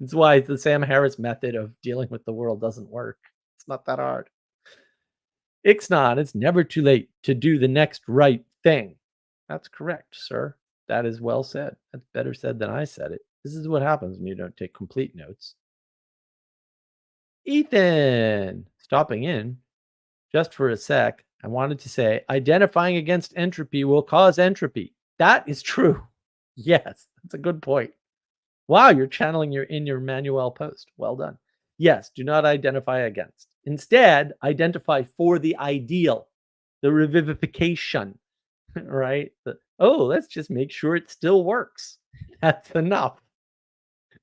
It's why the Sam Harris method of dealing with the world doesn't work. It's not that hard. Ixnon, it's never too late to do the next right thing. That's correct, sir. That is well said. That's better said than I said it. This is what happens when you don't take complete notes. Ethan, stopping in just for a sec. I wanted to say identifying against entropy will cause entropy. That is true. Yes, that's a good point. Wow, you're channeling your Manuel post. Well done. Yes, do not identify against. Instead, identify for the ideal, the revivification, right? Let's just make sure it still works. That's enough.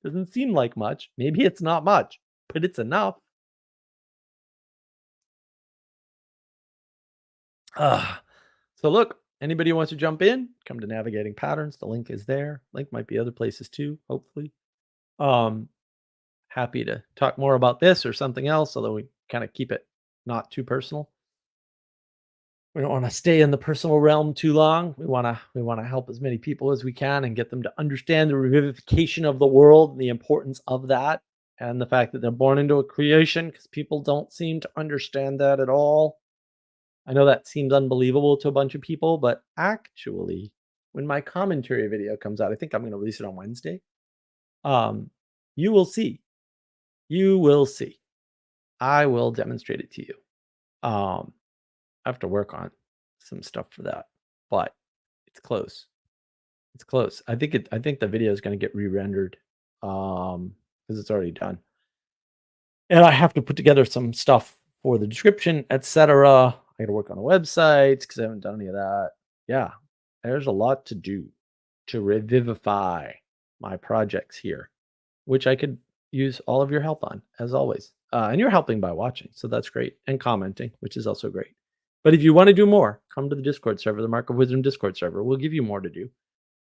Doesn't seem like much. Maybe it's not much, but it's enough. So look, anybody who wants to jump in, come to Navigating Patterns. The link is there. Link might be other places too, hopefully. Happy to talk more about this or something else, although we kind of keep it not too personal. We don't want to stay in the personal realm too long. We want to help as many people as we can and get them to understand the revivification of the world and the importance of that and the fact that they're born into a creation, because people don't seem to understand that at all. I know that seems unbelievable to a bunch of people, but actually, when my commentary video comes out, I think I'm going to release it on Wednesday. You will see. You will see. I will demonstrate it to you. I have to work on some stuff for that, but it's close. It's close. I think the video is going to get re-rendered because it's already done, and I have to put together some stuff for the description, etc. I got to work on a website because I haven't done any of that. Yeah, there's a lot to do to revivify my projects here, which I could use all of your help on, as always. And you're helping by watching, so that's great, and commenting, which is also great. But if you want to do more, come to the Discord server, the Mark of Wisdom Discord server. We'll give you more to do.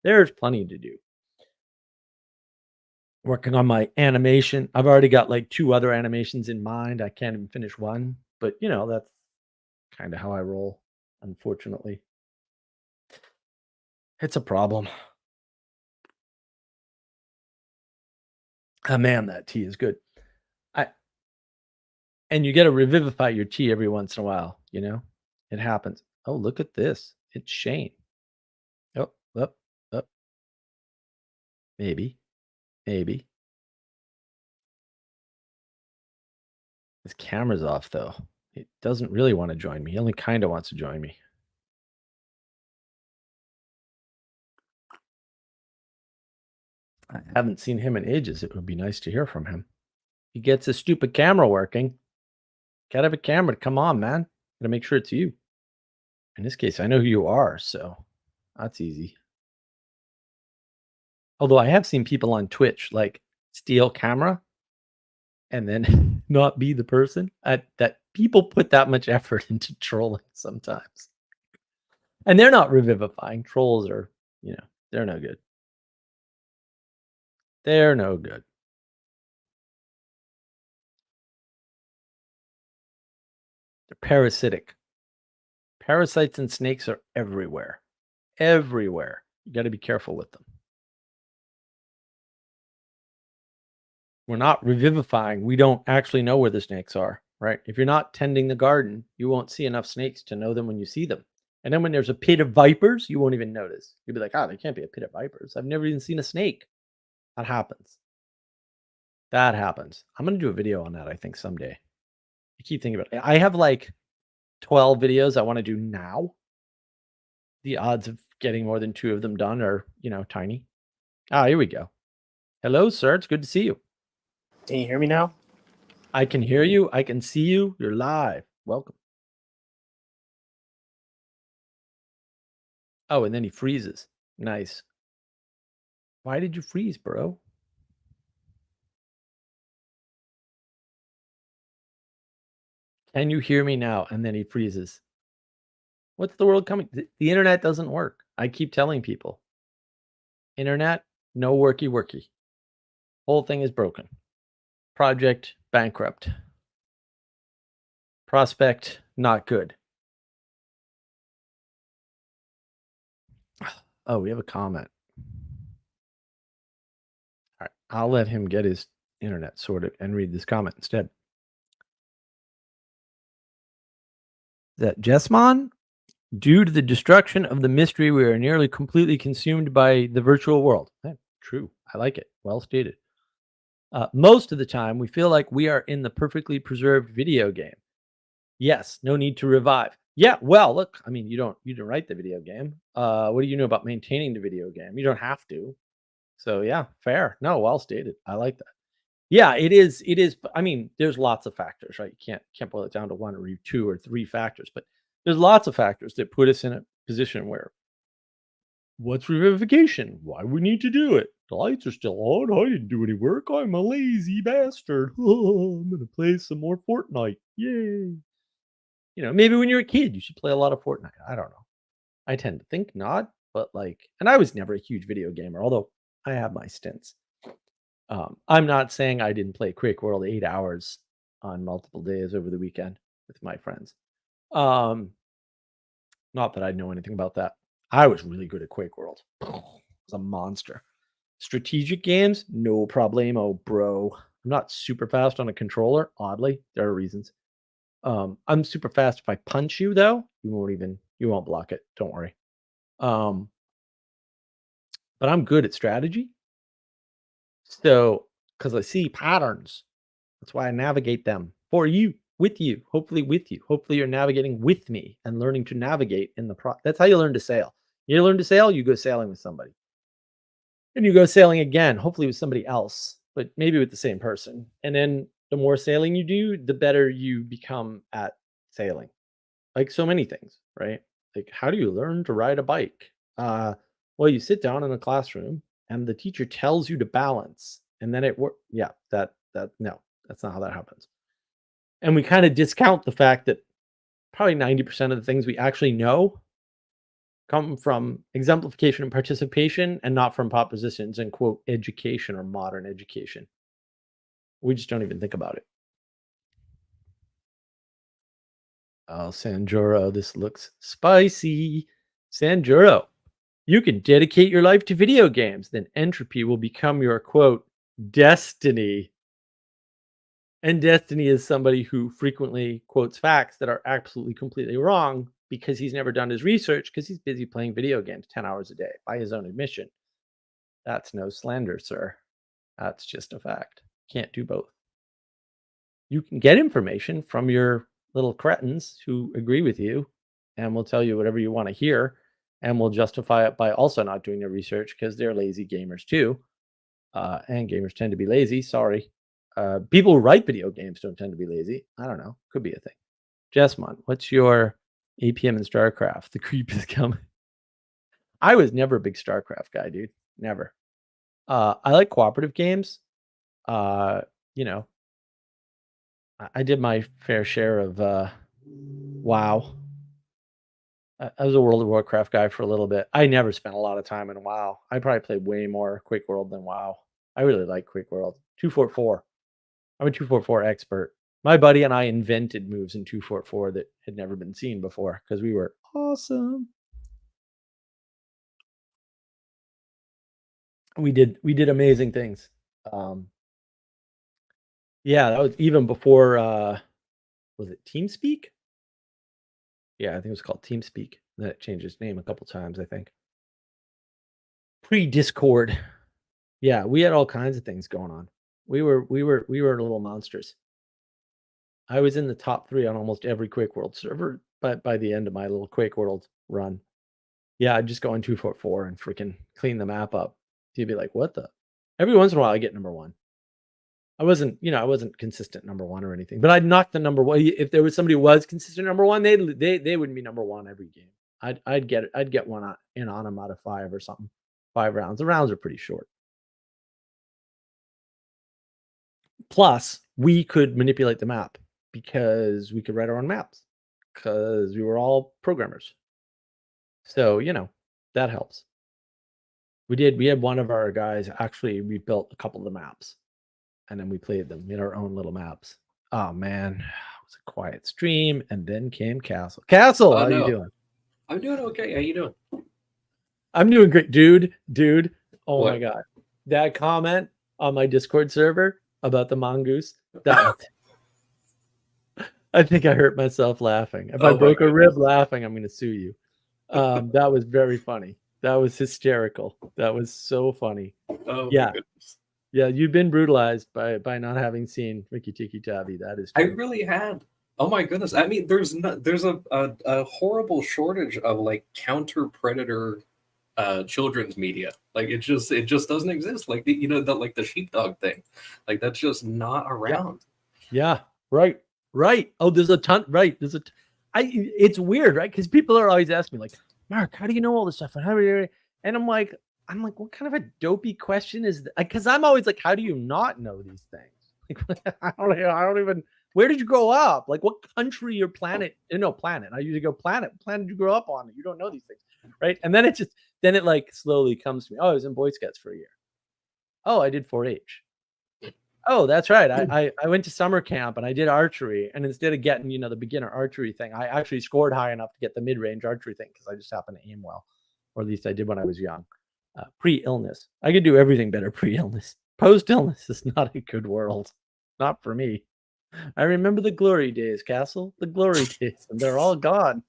There's plenty to do. Working on my animation. I've already got like 2 other animations in mind. I can't even finish one, but that's kind of how I roll, unfortunately. It's a problem. Oh man, that tea is good. And you got to revivify your tea every once in a while, It happens. Oh, look at this. It's Shane. Oh, up, up. Maybe. Maybe. His camera's off though. He doesn't really want to join me. He only kind of wants to join me. I haven't seen him in ages. It would be nice to hear from him. He gets his stupid camera working. Gotta have a camera to come on, man. Gotta make sure it's you. In this case, I know who you are, so that's easy. Although I have seen people on Twitch like steal camera and then not be the person. That people put that much effort into trolling sometimes. And they're not revivifying. Trolls are, they're no good. They're no good. They're parasitic. Parasites and snakes are everywhere. Everywhere. You got to be careful with them. We're not revivifying. We don't actually know where the snakes are, right? If you're not tending the garden, you won't see enough snakes to know them when you see them. And then when there's a pit of vipers, you won't even notice. You'll be like, oh, there can't be a pit of vipers. I've never even seen a snake. That happens. That happens. I'm going to do a video on that, I think, someday. I keep thinking about it. I have like 12 videos I want to do now. The odds of getting more than 2 of them done are, tiny. Ah, here we go. Hello, sir. It's good to see you. Can you hear me now? I can hear you. I can see you. You're live. Welcome. Oh, and then he freezes. Nice. Why did you freeze, bro? Can you hear me now? And then he freezes. What's the world coming? The internet doesn't work. I keep telling people. Internet, no worky. Whole thing is broken. Project bankrupt. Prospect not good. Oh, we have a comment. All right, I'll let him get his internet sorted and read this comment instead. That Jessmon, due to the destruction of the mystery, we are nearly completely consumed by the virtual world. True. I like it. Well stated. Most of the time, we feel like we are in the perfectly preserved video game. Yes, no need to revive. Yeah, well, look, I mean, you don't write the video game. What do you know about maintaining the video game? You don't have to. So yeah, fair. No, well stated. I like that. Yeah, it is. It is. I mean, there's lots of factors, right? You can't boil it down to 1 or 2 or 3 factors, but there's lots of factors that put us in a position where what's revivification? Why we need to do it? The lights are still on. I didn't do any work. I'm a lazy bastard. I'm gonna play some more Fortnite. Yay! Maybe when you're a kid, you should play a lot of Fortnite. I don't know. I tend to think not, but and I was never a huge video gamer, although I have my stints. I'm not saying I didn't play Quake World 8 hours on multiple days over the weekend with my friends. Not that I know anything about that. I was really good at Quake World. I was a monster. Strategic games, no problemo, bro. I'm not super fast on a controller. Oddly, there are reasons. I'm super fast if I punch you, though. You won't block it. Don't worry. But I'm good at strategy. So, because I see patterns, that's why I navigate them for you, with you, hopefully with you. Hopefully you're navigating with me and learning to navigate in the that's how you learn to sail. You learn to sail, you go sailing with somebody. And you go sailing again, hopefully with somebody else, but maybe with the same person. And then the more sailing you do, the better you become at sailing. Like so many things, right? Like how do you learn to ride a bike? Well, you sit down in a classroom and the teacher tells you to balance and then it works. Yeah, no, that's not how that happens. And we kind of discount the fact that probably 90% of the things we actually know come from exemplification and participation and not from propositions and quote education or modern education. We just don't even think about it. Oh, Sanjuro, this looks spicy. Sanjuro, you can dedicate your life to video games, then entropy will become your quote destiny. And destiny is somebody who frequently quotes facts that are absolutely completely wrong because he's never done his research because he's busy playing video games 10 hours a day by his own admission. That's no slander, sir. That's just a fact. Can't do both. You can get information from your little cretins who agree with you and will tell you whatever you want to hear and will justify it by also not doing their research because they're lazy gamers too. And gamers tend to be lazy. Sorry. People who write video games don't tend to be lazy. I don't know. Could be a thing. Jessmon, what's your APM in StarCraft? The creep is coming. I was never a big StarCraft guy, dude. Never. I like cooperative games. You know, I did my fair share of WoW. I was a World of Warcraft guy for a little bit. I never spent a lot of time in WoW. I probably played way more Quick World than WoW. I really like Quick World. 244. I'm a 244 expert. My buddy and I invented moves in 244 that had never been seen before because we were awesome. We did amazing things. Yeah, that was even before was it TeamSpeak? Yeah, I think it was called TeamSpeak. Then it changed its name a couple times, I think. Pre-Discord. Yeah, we had all kinds of things going on. We were little monsters. I was in the top 3 on almost every Quake World server by the end of my little Quake World run. Yeah, I'd just go on 244 and freaking clean the map up. You'd be like, "What the?" Every once in a while I get number 1. I wasn't consistent number 1 or anything, but I'd knock the number 1. If there was somebody who was consistent number 1, they wouldn't be number 1 every game. I'd get one in on them out of 5 or something. 5 rounds. The rounds are pretty short. Plus, we could manipulate the map because we could write our own maps because we were all programmers. So, that helps. We had one of our guys actually rebuilt a couple of the maps and then we played them in our own little maps. Oh man, it was a quiet stream and then came Castle. Castle, how you doing? I'm doing okay. How you doing? I'm doing great, dude. Oh What? my god. That comment on my Discord server about the mongoose, that I think I hurt myself laughing. If I broke a rib laughing, I'm going to sue you. That was very funny. That was hysterical. That was so funny. Oh Yeah. my goodness. Yeah, you've been brutalized by not having seen Rikki Tikki Tavi. That is I true. really had. Oh my goodness. I mean, there's a horrible shortage of like counter predator children's media. Like it just doesn't exist. Like the sheepdog thing. Like that's just not around. Yeah, right. Oh, there's a ton. Right, it's weird, right? Because people are always asking me, like, Mark, how do you know all this stuff? And and I'm like, what kind of a dopey question is that? Because I'm always like, how do you not know these things? Like, I don't even. Where did you grow up? Like, what country or planet? No, planet. I usually go planet. Planet you grew up on. You don't know these things, right? And then it like slowly comes to me. Oh, I was in Boy Scouts for a year. Oh, I did 4-H. Oh, that's right. I went to summer camp and I did archery. And instead of getting, the beginner archery thing, I actually scored high enough to get the mid-range archery thing because I just happened to aim well. Or at least I did when I was young. Pre-illness. I could do everything better pre-illness. Post-illness is not a good world. Not for me. I remember the glory days, Castle. The glory days. And they're all gone.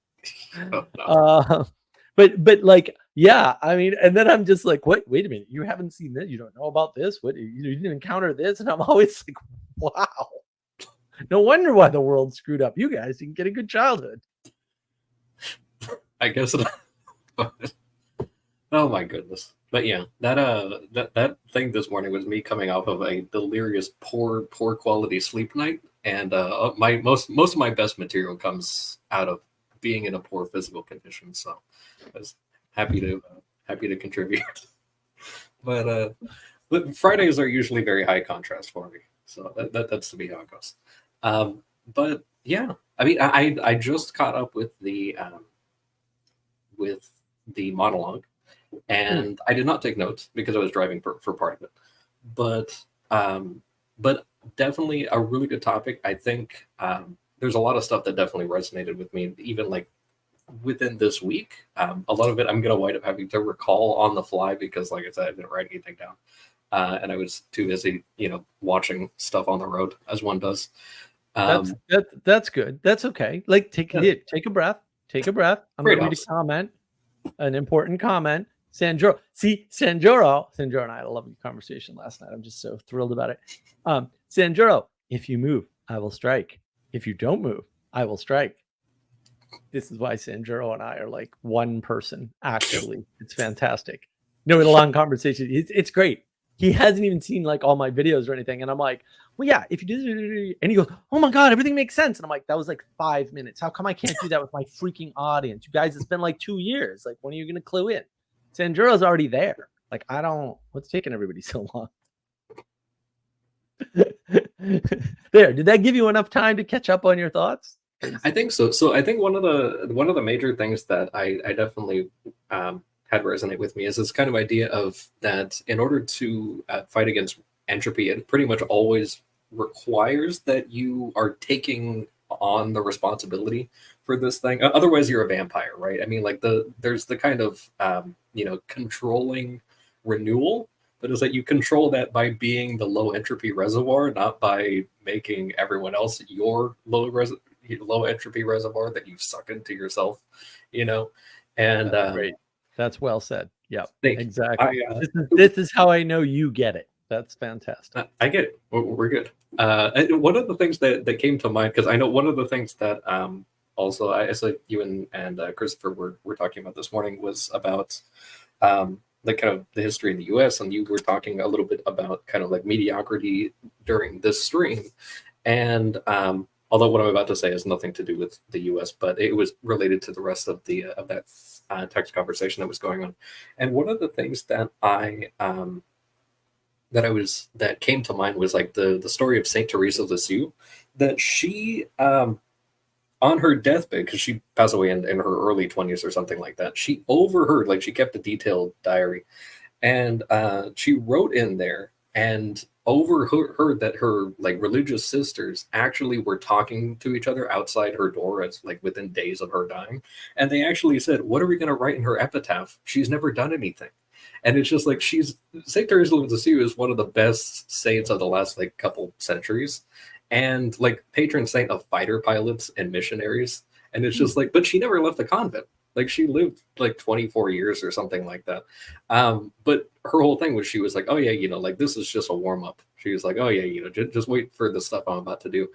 Oh, no. But like, yeah, I mean, and then I'm just like, wait a minute, you haven't seen this, you don't know about this, what, you didn't encounter this, and I'm always like, wow, no wonder why the world screwed up. You guys didn't get a good childhood. I guess. Oh my goodness. But yeah, that thing this morning was me coming off of a delirious poor quality sleep night, and most of my best material comes out of being in a poor physical condition. So I was happy to contribute. But Fridays are usually very high contrast for me, so that's to be how it goes. But yeah, I mean, I just caught up with the monologue, and I did not take notes because I was driving for part of it. But definitely a really good topic. I think there's a lot of stuff that definitely resonated with me, even like within this week. A lot of it I'm going to wind up having to recall on the fly because, like I said, I didn't write anything down. And I was too busy, watching stuff on the road, as one does. That's good. That's okay. Like, take a breath. Take a breath. I'm going to read a comment, an important comment. Sanjuro and I had a lovely conversation last night. I'm just so thrilled about it. Sanjuro, if you move, I will strike. If you don't move, I will strike. This is why Sanjuro and I are like one person. Actually, it's fantastic. We had a long conversation. It's great. He hasn't even seen like all my videos or anything, and I'm like, well, yeah, if you do, and he goes, oh my god, everything makes sense, and I'm like, that was like 5 minutes. How come I can't do that with my freaking audience? You guys, it's been like 2 years. Like, when are you going to clue in? Sanjuro's already there. Like, what's taking everybody so long? There, did that give you enough time to catch up on your thoughts? I think so. So I think one of the major things that I definitely had resonate with me is this kind of idea of that in order to fight against entropy, it pretty much always requires that you are taking on the responsibility for this thing. Otherwise, you're a vampire, right? I mean, like there's the kind of controlling renewal, but is that you control that by being the low entropy reservoir, not by making everyone else your low entropy reservoir that you suck into yourself, you know. And That's great. That's well said. Yep, think exactly. This is how I know you get it. That's fantastic. I get it. We're good. And one of the things that came to mind, because I know one of the things that also I said you and Christopher were talking about this morning was about like kind of the history in the U.S. and you were talking a little bit about kind of like mediocrity during this stream, and although what I'm about to say has nothing to do with the U.S., but it was related to the rest of the of that text conversation that was going on, and one of the things that that came to mind was like the story of Saint Teresa of Lisieux, that she on her deathbed, because she passed away in her early 20s or something like that, she overheard, like she kept a detailed diary, and she wrote in there and overheard that her like religious sisters actually were talking to each other outside her door as like within days of her dying, and they actually said, what are we going to write in her epitaph? She's never done anything. And it's just like Saint Teresa of Lisieux is one of the best saints of the last like couple centuries, and like patron saint of fighter pilots and missionaries. And it's just like, but she never left the convent. Like she lived like 24 years or something like that. But her whole thing was she was like, oh yeah, like this is just a warm up. She was like, oh yeah, just wait for the stuff I'm about to do.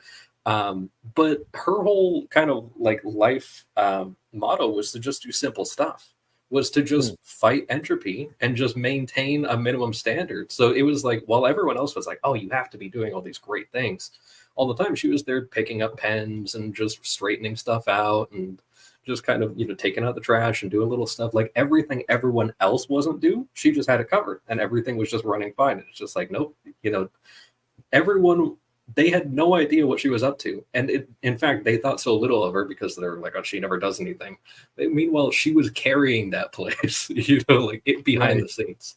But her whole kind of like life motto was to just do simple stuff, was to just fight entropy and just maintain a minimum standard. So it was like, while everyone else was like, oh, you have to be doing all these great things all the time, she was there picking up pens and just straightening stuff out and just kind of, taking out the trash and doing little stuff. Like everything everyone else wasn't doing, she just had it covered and everything was just running fine. It's just like, nope, everyone, they had no idea what she was up to. And in fact, they thought so little of her because they're like, oh, she never does anything. Meanwhile, she was carrying that place, like it behind the scenes,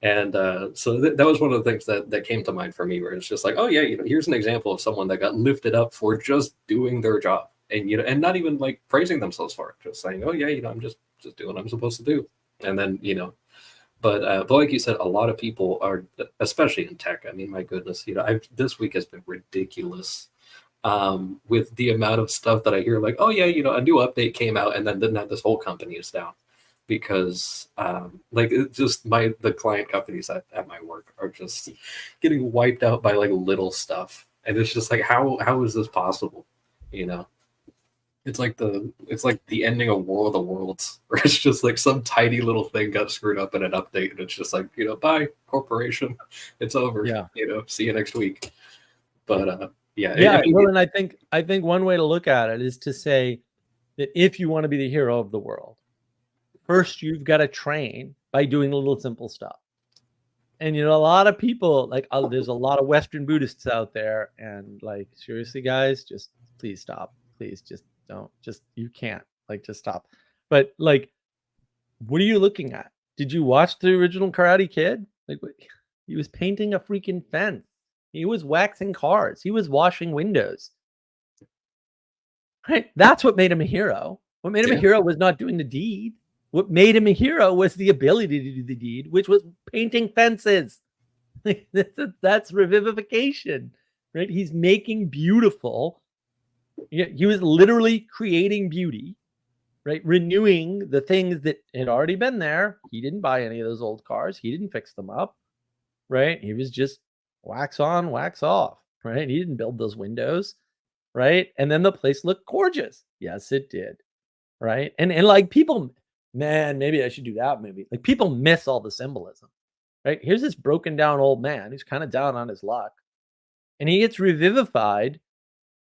And so that was one of the things that came to mind for me, where it's just like, oh yeah, here's an example of someone that got lifted up for just doing their job, and and not even like praising themselves for it, just saying, oh yeah, I'm just doing what I'm supposed to do, and then But like you said, a lot of people are, especially in tech. I mean, my goodness, this week has been ridiculous with the amount of stuff that I hear. Like, oh yeah, a new update came out, and then now this whole company is down because like it's just the client companies at my work are just getting wiped out by like little stuff, and it's just like how is this possible? It's like the ending of War of the Worlds, where it's just like some tiny little thing got screwed up in an update, and it's just like, bye corporation, it's over. Yeah. See you next week. But yeah. Well, and I think one way to look at it is to say that if you want to be the hero of the world, first you've got to train by doing a little simple stuff. And a lot of people like, there's a lot of Western Buddhists out there, and like, seriously, guys, just please stop. Please just don't. You can't. Like, just stop. But like, what are you looking at? Did you watch the original Karate Kid? Like, he was painting a freaking fence. He was waxing cars. He was washing windows. Right? That's what made him a hero. What made him a hero was not doing the deed. What made him a hero was the ability to do the deed, which was painting fences. That's revivification, right? He's making beautiful. He was literally creating beauty, right? Renewing the things that had already been there. He didn't buy any of those old cars. He didn't fix them up, right? He was just wax on, wax off, right? He didn't build those windows, right? And then the place looked gorgeous. Yes, it did, right? And like people, man, maybe I should do that movie. Like people miss all the symbolism, right? Here's this broken down old man who's kind of down on his luck, and he gets revivified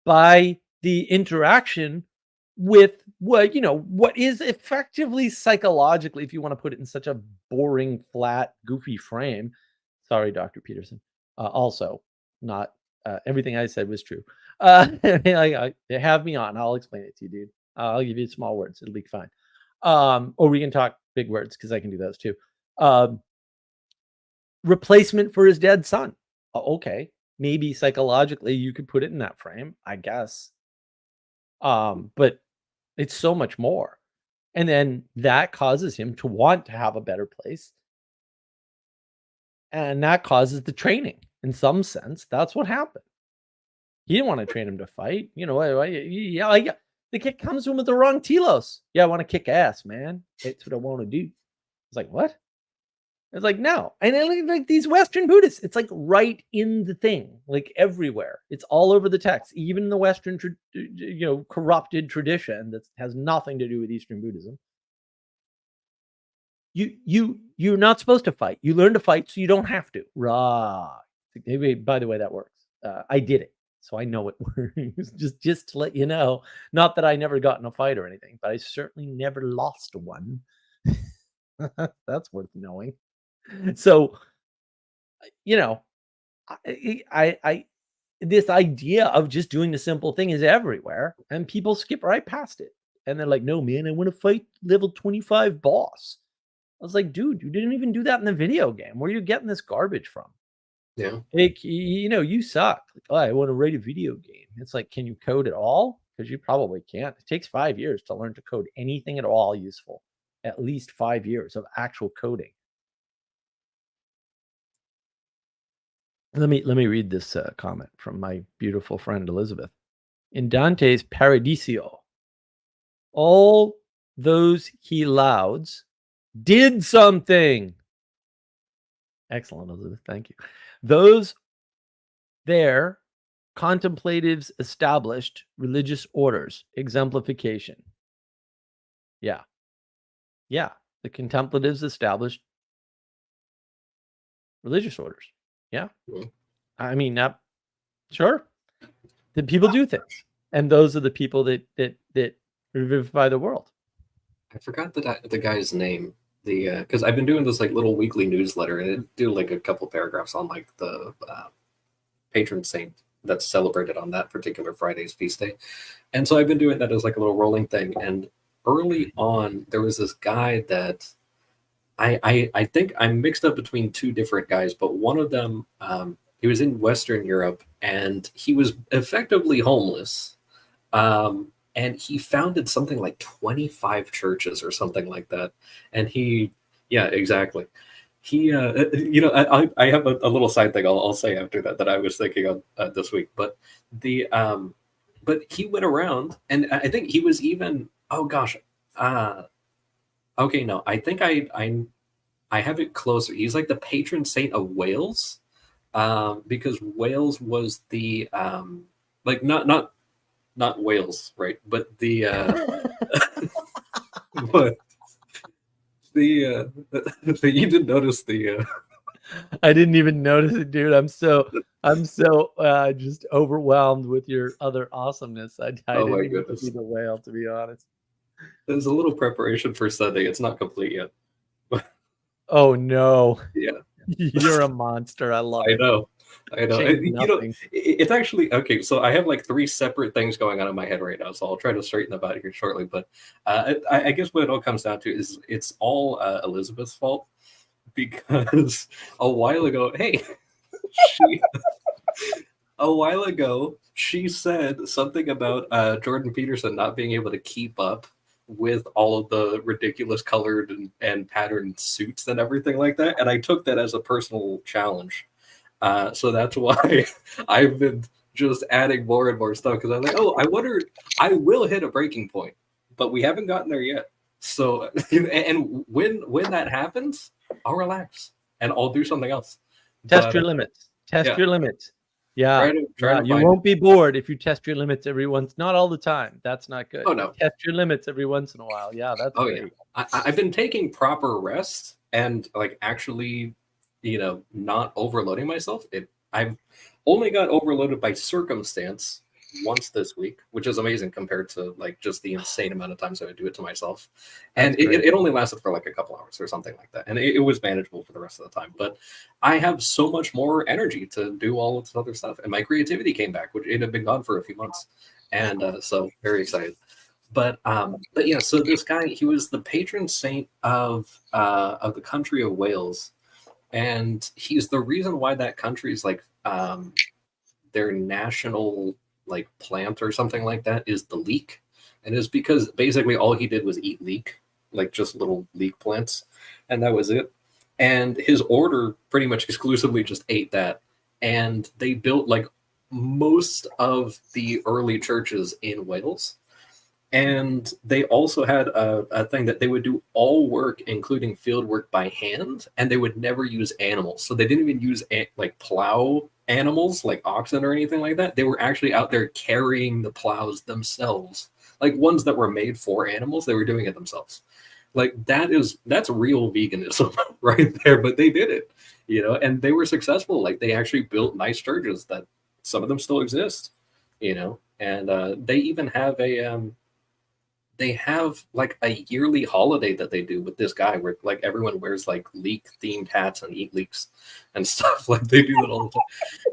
by the interaction with what is effectively psychologically, if you want to put it in such a boring, flat, goofy frame. Sorry, Dr. Peterson. Also, not everything I said was true. Have me on. I'll explain it to you, dude. I'll give you small words. It'll be fine. Or we can talk big words because I can do those too. Replacement for his dead son. Okay, maybe psychologically you could put it in that frame, I guess. But it's so much more. And then that causes him to want to have a better place. And that causes the training. In some sense, that's what happened. He didn't want to train him to fight. You know, the kid comes to him with the wrong telos. Yeah, I want to kick ass, man. That's what I want to do. It's like, what? It's like, no. And then, like these Western Buddhists, it's like right in the thing, like everywhere. It's all over the text, even the Western, corrupted tradition that has nothing to do with Eastern Buddhism. You're not supposed to fight. You learn to fight so you don't have to. Right. By the way, that works. I did it, so I know it works. just to let you know. Not that I never got in a fight or anything, but I certainly never lost one. That's worth knowing. So, I this idea of just doing the simple thing is everywhere, and people skip right past it. And they're like, "No, man, I want to fight level 25 boss." I was like, "Dude, you didn't even do that in the video game. Where are you getting this garbage from?" Yeah. Like, you suck. Like, oh, I want to write a video game. It's like, can you code at all? Because you probably can't. It takes 5 years to learn to code anything at all useful. At least 5 years of actual coding. Let me read this comment from my beautiful friend Elizabeth. In Dante's Paradiso, all those he lauds did something. Excellent, Elizabeth. Thank you. Those there contemplatives established religious orders. Exemplification. Yeah. The contemplatives established religious orders. Yeah. I mean, sure. The people do things. And those are the people that revivify the world. I forgot the guy's name. Because I've been doing this like little weekly newsletter, and it do like a couple paragraphs on like the patron saint that's celebrated on that particular Friday's feast day. And so I've been doing that as like a little rolling thing. And early on, there was this guy that I think I'm mixed up between two different guys, but one of them, he was in Western Europe, and he was effectively homeless. And he founded something like 25 churches or something like that. And yeah, exactly. He, I have a little side thing I'll say after that I was thinking of this week. But but he went around, and I think he was even, oh gosh, okay, no, I think I have it closer. He's like the patron saint of Wales, because Wales was the like not Wales, right? But the but the you didn't notice the I didn't even notice it, dude. I'm so just overwhelmed with your other awesomeness. I oh didn't my even goodness. see the whale, to be honest. There's a little preparation for Sunday. It's not complete yet. Oh no. Yeah. You're a monster. I love I it. know. Change nothing. It's actually okay. So I have like 3 separate things going on in my head right now. So I'll try to straighten them out here shortly. But I guess what it all comes down to is it's all Elizabeth's fault, because a while ago, she said something about Jordan Peterson not being able to keep up with all of the ridiculous colored and patterned suits and everything like that. And I took that as a personal challenge. So that's why I've been just adding more and more stuff, because I'm like, oh, I wonder, I will hit a breaking point, but we haven't gotten there yet. So, and when that happens, I'll relax and I'll do something else. Test your limits. Test your limits. Yeah. Try to you won't be bored if you test your limits every once. Not all the time. That's not good. Oh no. Test your limits every once in a while. Yeah, that's great. Yeah. I've been taking proper rest and like actually, not overloading myself. I've only got overloaded by circumstance once this week, which is amazing compared to like just the insane amount of times I would do it to myself. And it only lasted for like a couple hours or something like that. And it was manageable for the rest of the time. But I have so much more energy to do all of this other stuff. And my creativity came back, which it had been gone for a few months. And so very excited. But yeah, so this guy, he was the patron saint of the country of Wales. And he's the reason why that country is like their national like plant or something like that is the leek. And it's because basically all he did was eat leek, like just little leek plants, and that was it. And his order pretty much exclusively just ate that. And they built like most of the early churches in Wales. And they also had a thing that they would do all work, including field work, by hand, and they would never use animals. So they didn't even use like plow animals, like oxen or anything like that. They were actually out there carrying the plows themselves, like ones that were made for animals. They were doing it themselves. Like that's real veganism right there. But they did it, you know, and they were successful. Like they actually built nice churches that some of them still exist, you know, and they even have they have like a yearly holiday that they do with this guy where like everyone wears like leek themed hats and eat leeks and stuff. Like they do that all the time.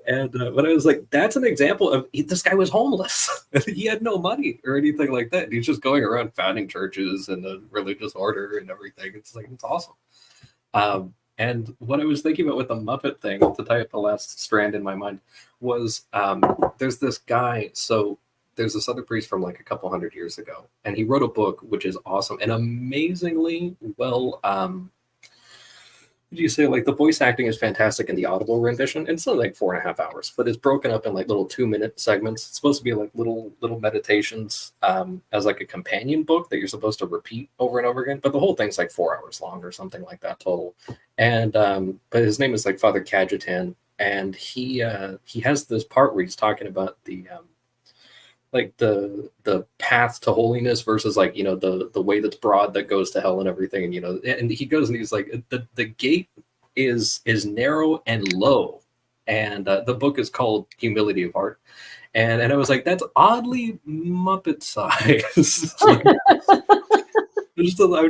And but I was like, that's an example of this guy was homeless. He had no money or anything like that. He's just going around founding churches and the religious order and everything. It's like, it's awesome. And what I was thinking about with the Muppet thing, to tie up the last strand in my mind, was there's this guy. So there's this other priest from like a couple hundred years ago, and he wrote a book which is awesome and amazingly well. Would you say like the voice acting is fantastic in the audible rendition? It's only like 4.5 hours, but it's broken up in like little 2-minute segments. It's supposed to be like little meditations as like a companion book that you're supposed to repeat over and over again. But the whole thing's like 4 hours long or something like that total. And but his name is like Father Cajetan, and he has this part where he's talking about the like the path to holiness versus like, you know, the way that's broad that goes to hell and everything. And, you know, and he goes and he's like, the gate is narrow and low. And the book is called Humility of Heart. And I was like, that's oddly Muppet size. I'm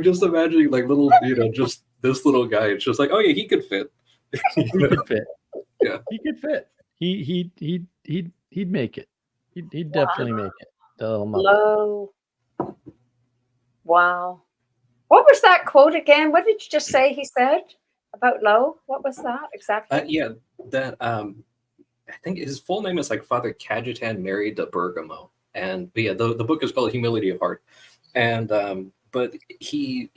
just imagining like little, you know, just this little guy. It's just like, oh yeah, he could fit. He could fit. Yeah, he could fit. He'd make it. He'd definitely make it. Low. Wow. What was that quote again? What did you just say he said about low? What was that exactly? Yeah, that I think his full name is like Father Cajetan Mary de Bergamo. And but yeah, the book is called Humility of Heart. And but he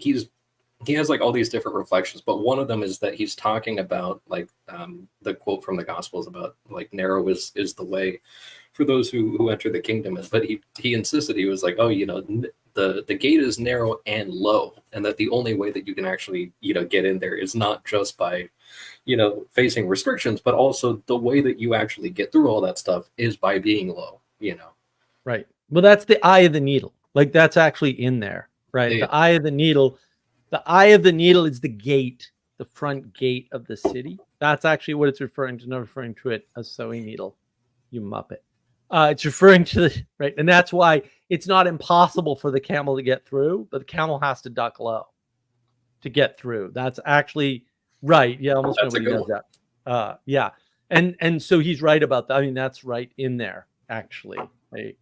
has like all these different reflections, but one of them is that he's talking about like the quote from the Gospels about like narrow is the way for those who enter the kingdom. But he insisted, he was like, oh, you know, the gate is narrow and low, and that the only way that you can actually, you know, get in there is not just by, you know, facing restrictions, but also the way that you actually get through all that stuff is by being low, you know. Right. Well, that's the eye of the needle. Like that's actually in there, right? Yeah. The eye of the needle. The eye of the needle is the gate, the front gate of the city. That's actually what it's referring to, not referring to it as sewing needle, you Muppet. It's referring to the, right? And that's why it's not impossible for the camel to get through, but the camel has to duck low to get through. That's actually right. Yeah, almost That's nobody does that. Yeah. And so he's right about that. I mean, that's right in there, actually.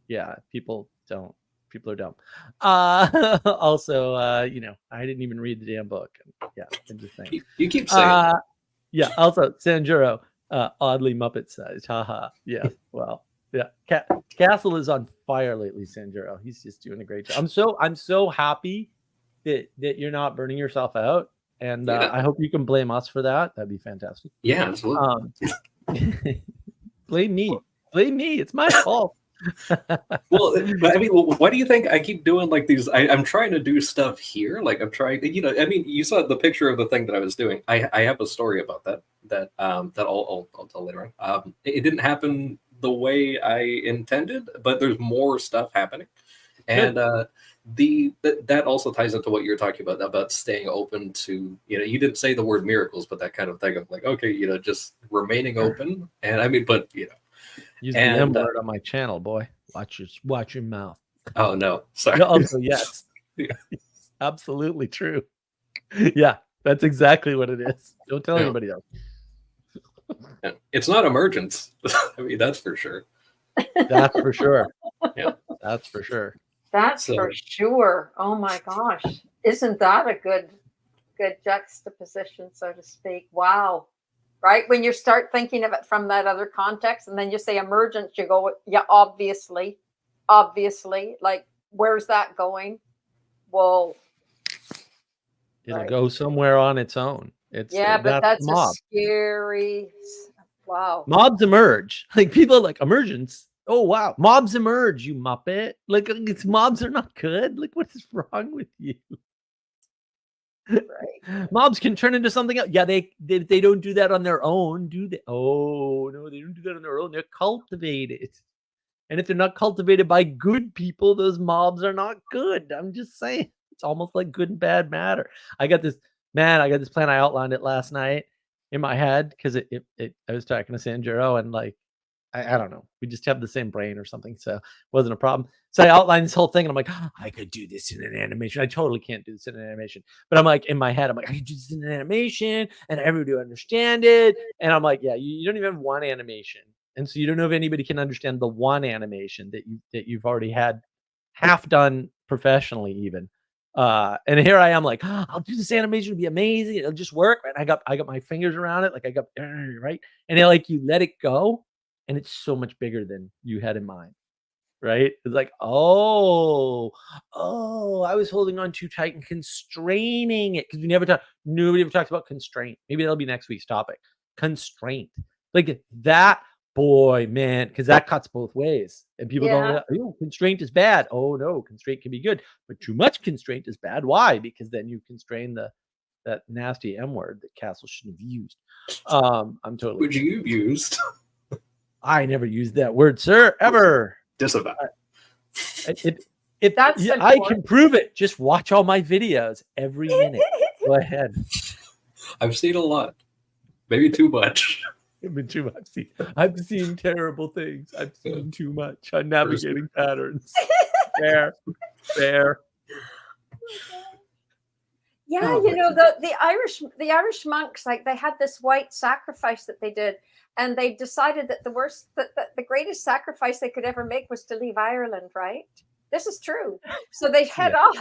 Yeah, people are dumb. Also, you know, I didn't even read the damn book. Yeah, I'm just saying. You keep saying yeah, also Sanjuro, oddly Muppet sized. Haha. Yeah. Well, yeah. Castle is on fire lately, Sanjuro. He's just doing a great job. I'm so happy that you're not burning yourself out. And Yeah. I hope you can blame us for that. That'd be fantastic. Yeah, absolutely. Blame me. Blame me. It's my fault. Well, I mean, why do you think I keep doing like these? I'm trying to do stuff here. Like I'm trying, you know, I mean, you saw the picture of the thing that I was doing. I have a story about that I'll tell later on. It didn't happen the way I intended, but there's more stuff happening. And that also ties into what you're talking about staying open to, you know, you didn't say the word miracles, but that kind of thing of like, okay, you know, just remaining open. And I mean, but you know, use the M word on my channel, boy. Watch your mouth. Oh no, sorry. No, also, yes. Yeah. Absolutely true. Yeah, that's exactly what it is. Don't tell Yeah. anybody else. Yeah. It's not emergence. I mean, that's for sure. That's for sure. Yeah. That's for sure. That's So- for sure. Oh my gosh. Isn't that a good juxtaposition, so to speak? Wow. Right? When you start thinking of it from that other context, and then you say emergence, you go, yeah, obviously. Like, where's that going? Well, It'll Right. go somewhere on its own. It's yeah, but that's the a mob. scary. Wow. Mobs emerge. Like people are like emergence. Oh wow, mobs emerge, you muppet. Like it's mobs are not good. Like what is wrong with you? Right. Mobs can turn into something else. Yeah, they don't do that on their own, do they? Oh no, they don't do that on their own. They're cultivated. And if they're not cultivated by good people, those mobs are not good. I'm just saying. It's almost like good and bad matter. I got this plan. I outlined it last night in my head because I was talking to Sanjuro and like, I don't know. We just have the same brain or something. So it wasn't a problem. So I outlined this whole thing and I'm like, I could do this in an animation. I totally can't do this in an animation. But I'm like, in my head, I'm like, I could do this in an animation and everybody would understand it. And I'm like, yeah, you don't even have one animation. And so you don't know if anybody can understand the one animation that you've already had half done professionally even. And here I am like, I'll do this animation, it'll be amazing, it'll just work. And I got my fingers around it, like I got right. And then like you let it go, and it's so much bigger than you had in mind. Right? It's like, oh, I was holding on too tight and constraining it because nobody ever talks about constraint. Maybe that'll be next week's topic. Constraint. Like that, boy, man, because that cuts both ways. And people don't, constraint is bad. Oh no, constraint can be good. But too much constraint is bad. Why? Because then you constrain that nasty M word that Castle shouldn't have used. I'm totally. Would you have used? I never used that word, sir, ever. Disavow. That's I can prove it. Just watch all my videos every minute. Go ahead. I've seen a lot. Maybe too much. It's been too much. I've seen terrible things. I've seen too much. I'm navigating patterns. Fair. Yeah, Oh, you know, the Irish monks, like they had this white sacrifice that they did, and they decided that the greatest sacrifice they could ever make was to leave Ireland, right? This is true. So they head off,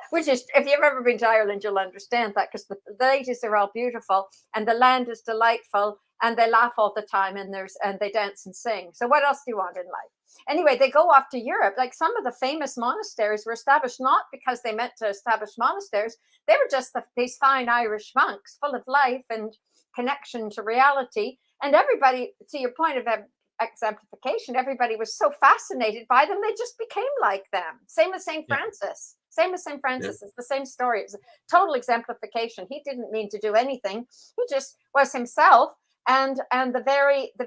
which is, if you've ever been to Ireland, you'll understand that, because the ladies are all beautiful and the land is delightful and they laugh all the time and they dance and sing. So what else do you want in life? Anyway, they go off to Europe. Like some of the famous monasteries were established not because they meant to establish monasteries. They were just these fine Irish monks full of life and connection to reality. And everybody, to your point of exemplification, everybody was so fascinated by them, they just became like them. Same as St. Francis. Same as St. Francis. It's the same story. It's a total exemplification. He didn't mean to do anything. He just was himself. And the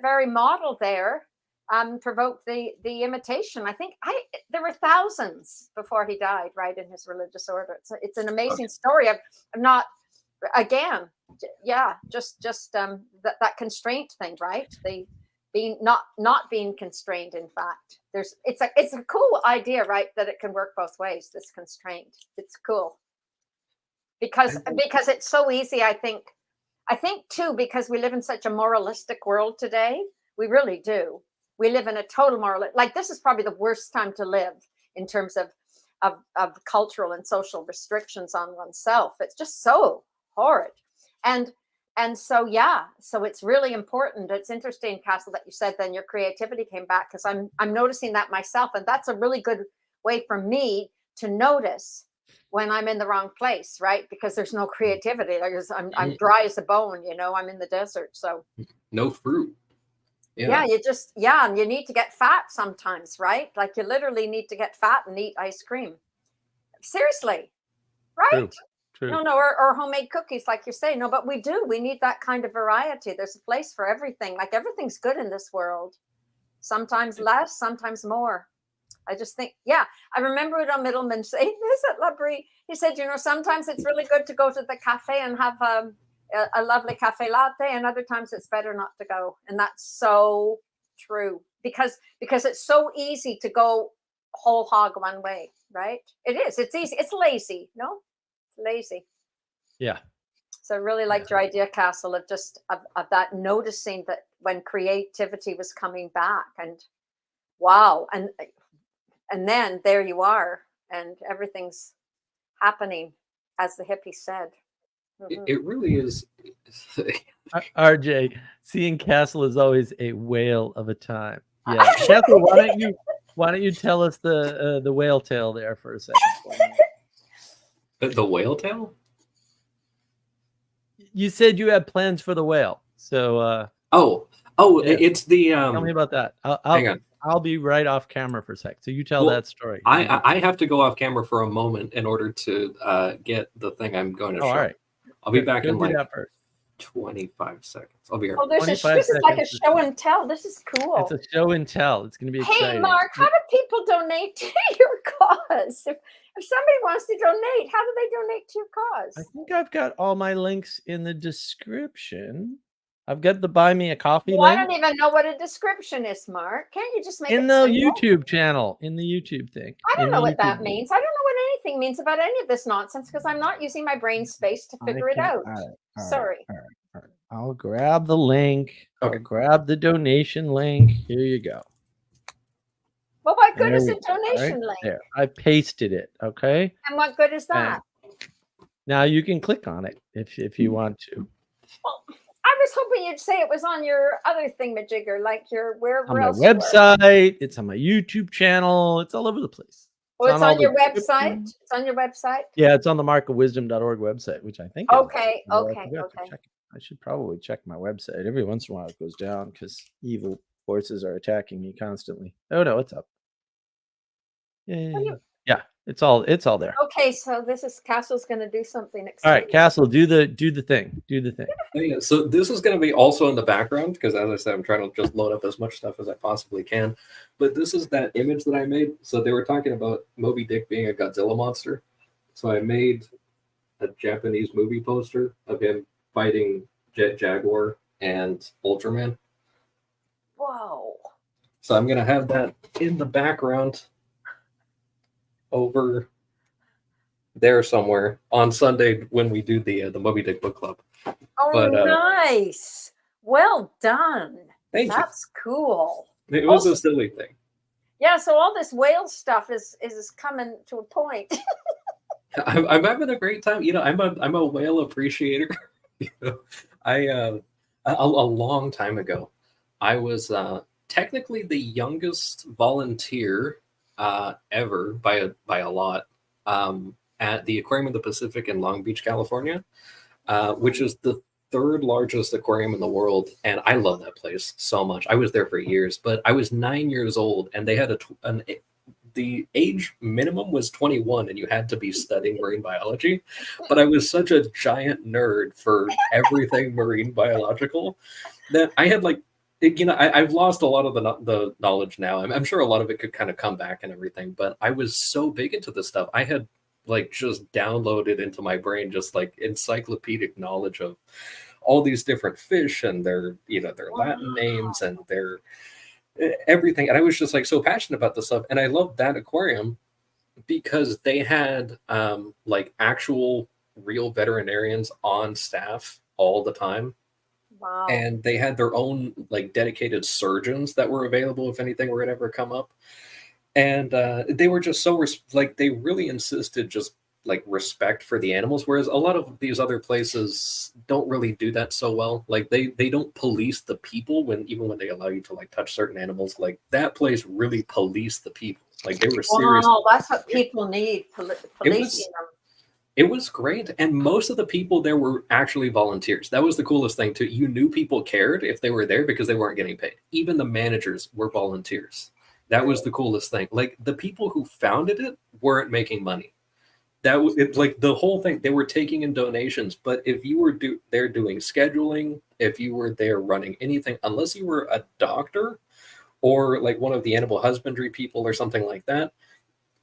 very model there provoked the imitation. I think there were thousands before he died, right, in his religious order. It's an amazing story. I'm not, again, just that constraint thing, right? The being not being constrained. In fact, it's a cool idea, right? That it can work both ways. This constraint, it's cool because it's so easy. I think too, because we live in such a moralistic world today. We really do. We live in a total moral. Like this is probably the worst time to live in terms of cultural and social restrictions on oneself. It's just so horrid. And so, so it's really important. It's interesting, Castle, that you said then your creativity came back, because I'm noticing that myself. And that's a really good way for me to notice when I'm in the wrong place, right? Because there's no creativity. I'm dry as a bone, I'm in the desert. So no fruit. Yeah, and you need to get fat sometimes, right? Like you literally need to get fat and eat ice cream. Seriously, right? True. No, or homemade cookies, like you say. No, but we need that kind of variety. There's a place for everything. Like everything's good in this world. Sometimes less, sometimes more. I just think, I remember Udo Middleman saying this at La Brie. He said, sometimes it's really good to go to the cafe and have a lovely cafe latte, and other times it's better not to go. And that's so true. because it's so easy to go whole hog one way, right? It is. It's easy. It's lazy. No, it's lazy. Yeah. So I really liked your idea, Castle, of just of that noticing that when creativity was coming back, and wow, and then there you are, and everything's happening as the hippie said. It really is. RJ, seeing Castle is always a whale of a time. Yeah, Castle, why don't you tell us the whale tale there for a second? The whale tail? You said you had plans for the whale, so yeah. It's the Tell me about that. hang on. I'll be right off camera for a sec. So you tell Well, that story. I have to go off camera for a moment in order to get the thing I'm going to show. All right. I'll be back in do like that first. 25 seconds. I'll be here. Oh, this is 25 like a seconds. show and tell. This is cool. It's a show and tell. It's going to be Hey, exciting. Mark, how do people donate to your cause? If somebody wants to donate, how do they donate to your cause? I think I've got all my links in the description. I've got the buy me a coffee Well, I link don't even know what a description is, Mark. Can't you just make in it the simple? YouTube channel, in the YouTube thing. I don't in know the what that YouTube means. I don't know what anything means about any of this nonsense because I'm not using my brain space to figure it out. Sorry. All right. I'll grab the link. Okay. I'll grab the donation link. Here you go. Well, what good There is we a go, donation right link? there. I pasted it. Okay. And what good is that? Now you can click on it if you want to. Well, I was hoping you'd say it was on your other thingamajigger, like your wherever On my else. you were. website. It's on my YouTube channel. It's all over the place. Oh, it's all on your the website. descriptions. It's on your website. Yeah, it's on the markofwisdom.org website, which I think. is- Okay, although I okay, forgot to okay. check it. I should probably check my website. Every once in a while it goes down because evil forces are attacking me constantly. Oh no, it's up. you- Yeah, it's all there. Okay, so this is Castle's going to do something All exciting. right, Castle, do the thing. Do the thing. Yeah, so this is going to be also in the background because, as I said, I'm trying to just load up as much stuff as I possibly can. But this is that image that I made. So they were talking about Moby Dick being a Godzilla monster. So I made a Japanese movie poster of him fighting Jet Jaguar and Ultraman. Whoa. So I'm going to have that in the background over there somewhere on Sunday when we do the Moby Dick book club. Oh, But, nice. Well done. Thank you. That's cool. It was a silly thing. Yeah, so all this whale stuff is coming to a point. I'm having a great time. You know, I'm a whale appreciator. You know, a long time ago, I was technically the youngest volunteer ever by a lot at the Aquarium of the Pacific in Long Beach, California, which is the third largest aquarium in the world, and I love that place so much. I was there for years, but I was 9 years old, and they had the age minimum was 21, and you had to be studying marine biology. But I was such a giant nerd for everything marine biological that I had I've lost a lot of the knowledge now. I'm sure a lot of it could kind of come back and everything, but I was so big into this stuff. I had just downloaded into my brain just encyclopedic knowledge of all these different fish and their Latin names and their everything. And I was just so passionate about this stuff. And I loved that aquarium because they had actual real veterinarians on staff all the time. Wow. And they had their own dedicated surgeons that were available if anything were to ever come up. And they were just so they really insisted just respect for the animals, whereas a lot of these other places don't really do that so well. They don't police the people even when they allow you to touch certain animals. That place really policed the people. They were serious. Wow, that's what people need. Policing them. It was great, and most of the people there were actually volunteers. That was the coolest thing too. You knew people cared if they were there because they weren't getting paid. Even the managers were volunteers. That was the coolest thing. The people who founded it weren't making money. That was the whole thing. They were taking in donations, but if you were there doing scheduling, if you were there running anything, unless you were a doctor or one of the animal husbandry people or something like that,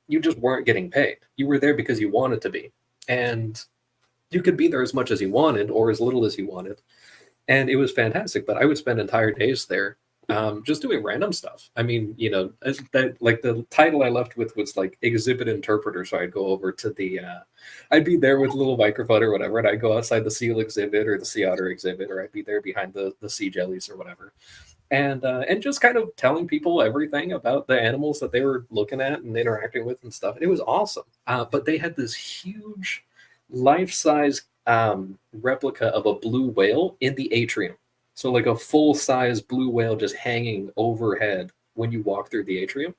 you just weren't getting paid. You were there because you wanted to be, and you could be there as much as you wanted or as little as you wanted, and it was fantastic. But I would spend entire days there. just doing random stuff. I mean, you know, that like the title I left with was like exhibit interpreter. So I'd go over to the, I'd be there with a little microphone or whatever, and I'd go outside the seal exhibit or the sea otter exhibit, or I'd be there behind the sea jellies or whatever, and just kind of telling people everything about the animals that they were looking at and interacting with and stuff. And it was awesome. But they had this huge life-size replica of a blue whale in the atrium. So like a full-size blue whale just hanging overhead when you walk through the atrium.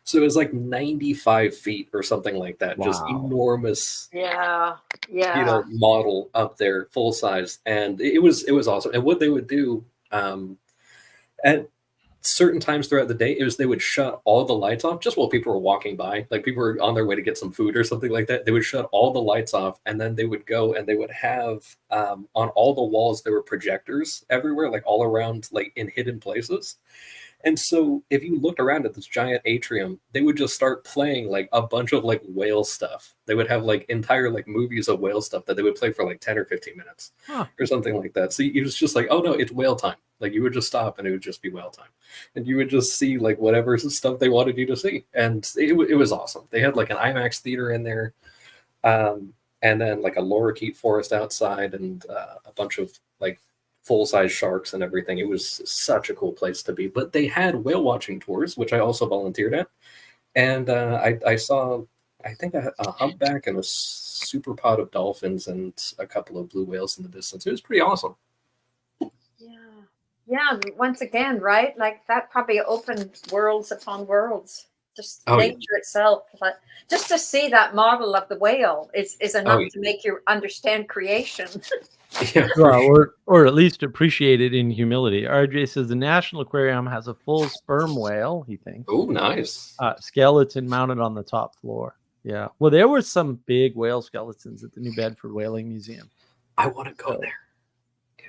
So it was like 95 feet or something like that. Just Wow. enormous, Yeah. model up there, full size, and it was awesome. And what they would do at certain times throughout the day, they would shut all the lights off just while people were walking by. Like people were on their way to get some food or something like that. They would shut all the lights off, and then they would go and they would have on all the walls there were projectors everywhere, like all around, like in hidden places. And so if you looked around at this giant atrium, they would just start playing like a bunch of like whale stuff. They would have like entire like movies of whale stuff that they would play for like 10 or 15 minutes or something like that. So it was just like, oh no, it's whale time. Like you would just stop and it would just be whale time. And you would just see like whatever stuff they wanted you to see. And it was awesome. They had like an IMAX theater in there. And then like a lorikeet forest outside and a bunch of like full-size sharks and everything. It was such a cool place to be. But they had whale watching tours, which I also volunteered at. And I saw, I think, a humpback and a super pod of dolphins and a couple of blue whales in the distance. It was pretty awesome. Yeah. Once again, right? Like that probably opened worlds upon worlds. Just nature itself. But just to see that model of the whale is enough to make you understand creation. Yeah. Well, or at least appreciate it in humility. RJ says the National Aquarium has a full sperm whale, he thinks. Oh, nice. Skeleton mounted on the top floor. Yeah. Well, there were some big whale skeletons at the New Bedford Whaling Museum. I want to go there.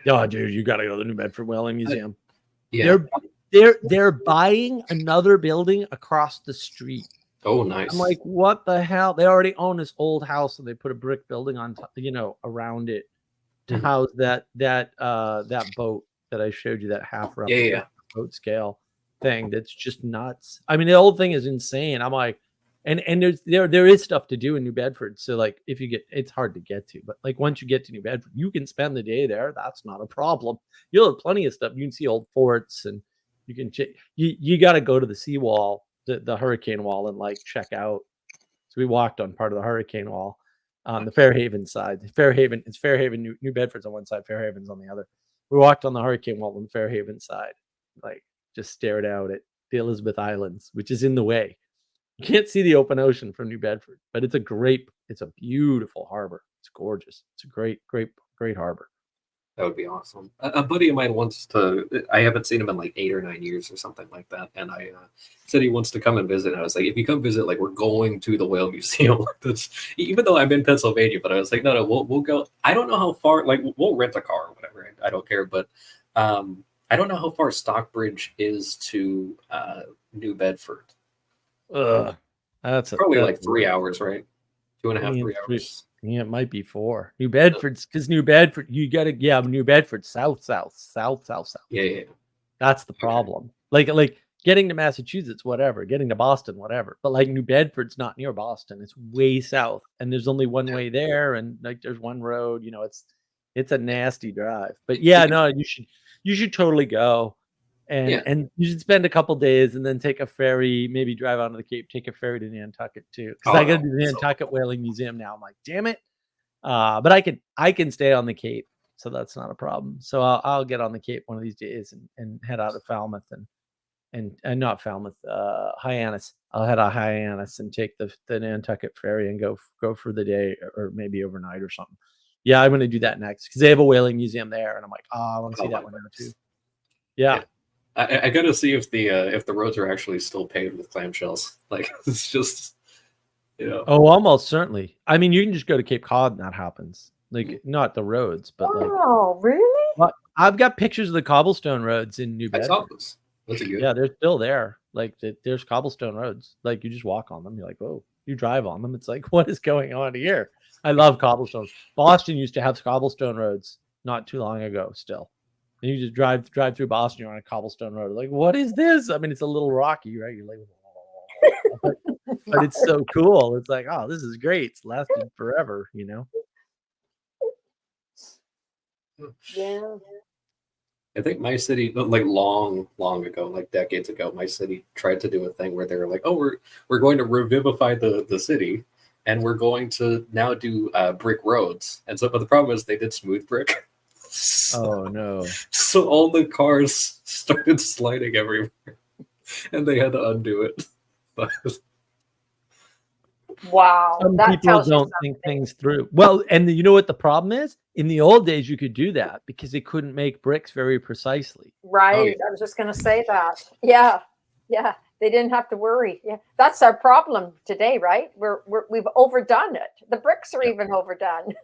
Oh, dude, you got to go to the New Bedford Whaling Museum. Yeah. They're buying another building across the street. Oh, nice. I'm like, what the hell? They already own this old house, and they put a brick building on top, around it to house that boat that I showed you, that half replica boat scale thing. That's just nuts. I mean, the whole thing is insane. I'm like, and there is stuff to do in New Bedford. So like, if you it's hard to get to, but like once you get to New Bedford, you can spend the day there. That's not a problem. You'll have plenty of stuff. You can see old forts, and you can you got to go to the seawall, the hurricane wall, and like check out. So we walked on part of the hurricane wall on the Fairhaven side. It's Fairhaven, New Bedford's on one side, Fairhaven's on the other. We walked on the hurricane wall on the Fairhaven side, like just stared out at the Elizabeth Islands, which is in the way. You can't see the open ocean from New Bedford, but it's a beautiful harbor. It's gorgeous. It's a great harbor. That would be awesome. A buddy of mine wants to, I haven't seen him in like 8 or 9 years or something like that. And I said he wants to come and visit. And I was like, if you come visit, like we're going to the Whale Museum. That's, even though I'm in Pennsylvania, but I was like, no, we'll go. I don't know how far, like we'll rent a car or whatever. I don't care. But I don't know how far Stockbridge is to New Bedford. That's probably like 3 hours, right? 2.5, 3 hours. Yeah, it might be 4. New Bedford's because New Bedford, you got to New Bedford, south. Yeah. That's the problem. Like getting to Massachusetts, whatever. Getting to Boston, whatever. But like New Bedford's not near Boston. It's way south, and there's only one way there, and like there's one road. It's a nasty drive. But yeah, no, you should totally go. And you should spend a couple days and then take a ferry, maybe drive out to the Cape, take a ferry to Nantucket too. Because I got to do the Nantucket Whaling Museum now. I'm like, damn it. But I can stay on the Cape, so that's not a problem. So I'll get on the Cape one of these days and head out to Falmouth and not Falmouth, Hyannis. I'll head out Hyannis and take the Nantucket ferry and go for the day or maybe overnight or something. Yeah, I'm going to do that next because they have a whaling museum there, and I'm like, I want to see that one now too. Yeah. I got to see if the roads are actually still paved with clamshells. Like it's just, Oh, almost certainly. I mean, you can just go to Cape Cod and that happens. Like not the roads, but really? Well, I've got pictures of the cobblestone roads in New Bedford. I saw those. That's a good. Yeah, they're still there. Like there's cobblestone roads. Like you just walk on them. You're like, whoa. You drive on them. It's like, what is going on here? I love cobblestones. Boston used to have cobblestone roads not too long ago. Still. And you just drive through Boston, you're on a cobblestone road. Like, what is this? I mean, it's a little rocky, right? You're like, but it's so cool. It's like, oh, this is great. It's lasted forever, you know? Yeah. I think my city, like long ago, like decades ago, my city tried to do a thing where they were like, "Oh, we're going to revivify the city, and we're going to now do brick roads." And so, but the problem is they did smooth brick. Oh no! So all the cars started sliding everywhere, and they had to undo it. But Wow. Some That people tells you don't think something. things through. Well, and you know what the problem is? In the old days, you could do that because they couldn't make bricks very precisely. Right. I was just going to say that. Yeah. Yeah. They didn't have to worry. Yeah. That's our problem today, right? We've overdone it. The bricks are even overdone.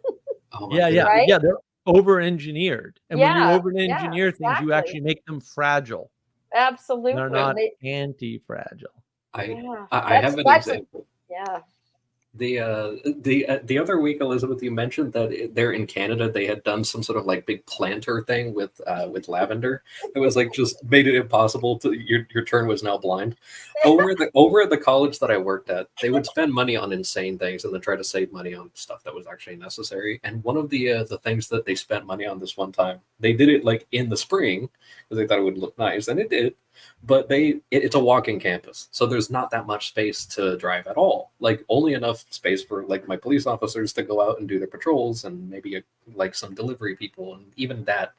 oh my Yeah, goodness. yeah, Right? yeah. They're over-engineered, and when you Yeah, over-engineer things, you exactly. actually make them fragile. Absolutely. They're not They- anti-fragile. yeah. I have an That's example. yeah. The other week, Elizabeth, you mentioned that there in Canada they had done some sort of like big planter thing with lavender. It was like just made it impossible to your turn was now blind. Over at the college that I worked at, they would spend money on insane things and then try to save money on stuff that was actually necessary. And one of the things that they spent money on this one time, they did it like in the spring because they thought it would look nice, and it did. But it's a walking campus, so there's not that much space to drive at all. Like only enough space for like my police officers to go out and do their patrols, and maybe like some delivery people, and even that,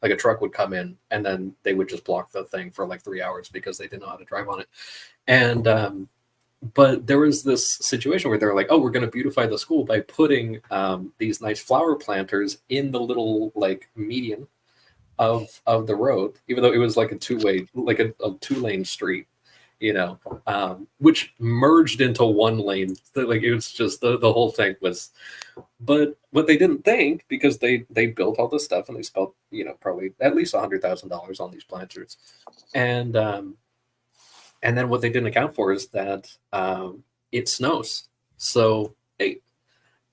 like a truck would come in, and then they would just block the thing for like 3 hours because they didn't know how to drive on it. And but there was this situation where they were like, "Oh, we're going to beautify the school by putting these nice flower planters in the little like median of the road," even though it was like a two-way, like a two-lane street, you know, which merged into one lane. Like it was just the whole thing was. But what they didn't think, because they built all this stuff and they spent, you know, probably at least $100,000 on these planters, and then what they didn't account for is that it snows. So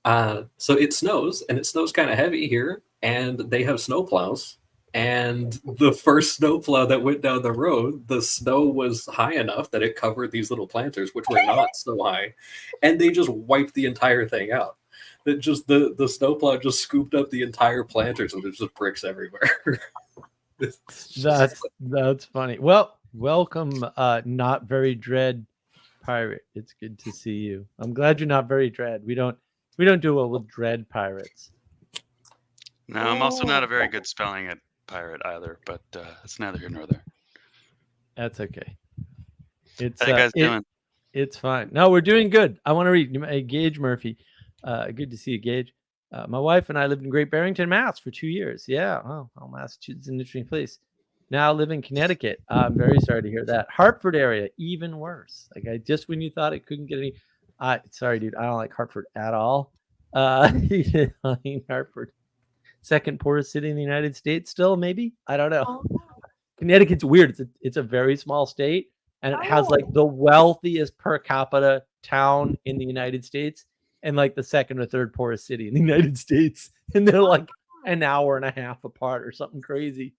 so it snows, and it snows kind of heavy here, and they have snow plows. And the first snowplow that went down the road, the snow was high enough that it covered these little planters, which were not so high, and they just wiped the entire thing out. That just the snowplow just scooped up the entire planters, and there's just bricks everywhere. That's funny. Well, welcome, not very dread pirate. It's good to see you. I'm glad you're not very dread. We don't do well with dread pirates. No, I'm also not a very good spelling at pirate either, but it's neither here nor there. That's okay. It's How you guys doing? It's fine. No, we're doing good. I want to read Gage Murphy. Good to see you, Gage. My wife and I lived in Great Barrington, Mass for 2 years. Yeah, well, Massachusetts is an interesting place. Now live in Connecticut. I'm very sorry to hear that. Hartford area, even worse. Like just when you thought it couldn't get any. Sorry, dude. I don't like Hartford at all. I mean, Hartford, second poorest city in the United States. Still, maybe. I don't know. Oh, Connecticut's weird. It's a very small state, and it has like the wealthiest per capita town in the United States, and like the second or third poorest city in the United States, and they're like an hour and a half apart or something crazy.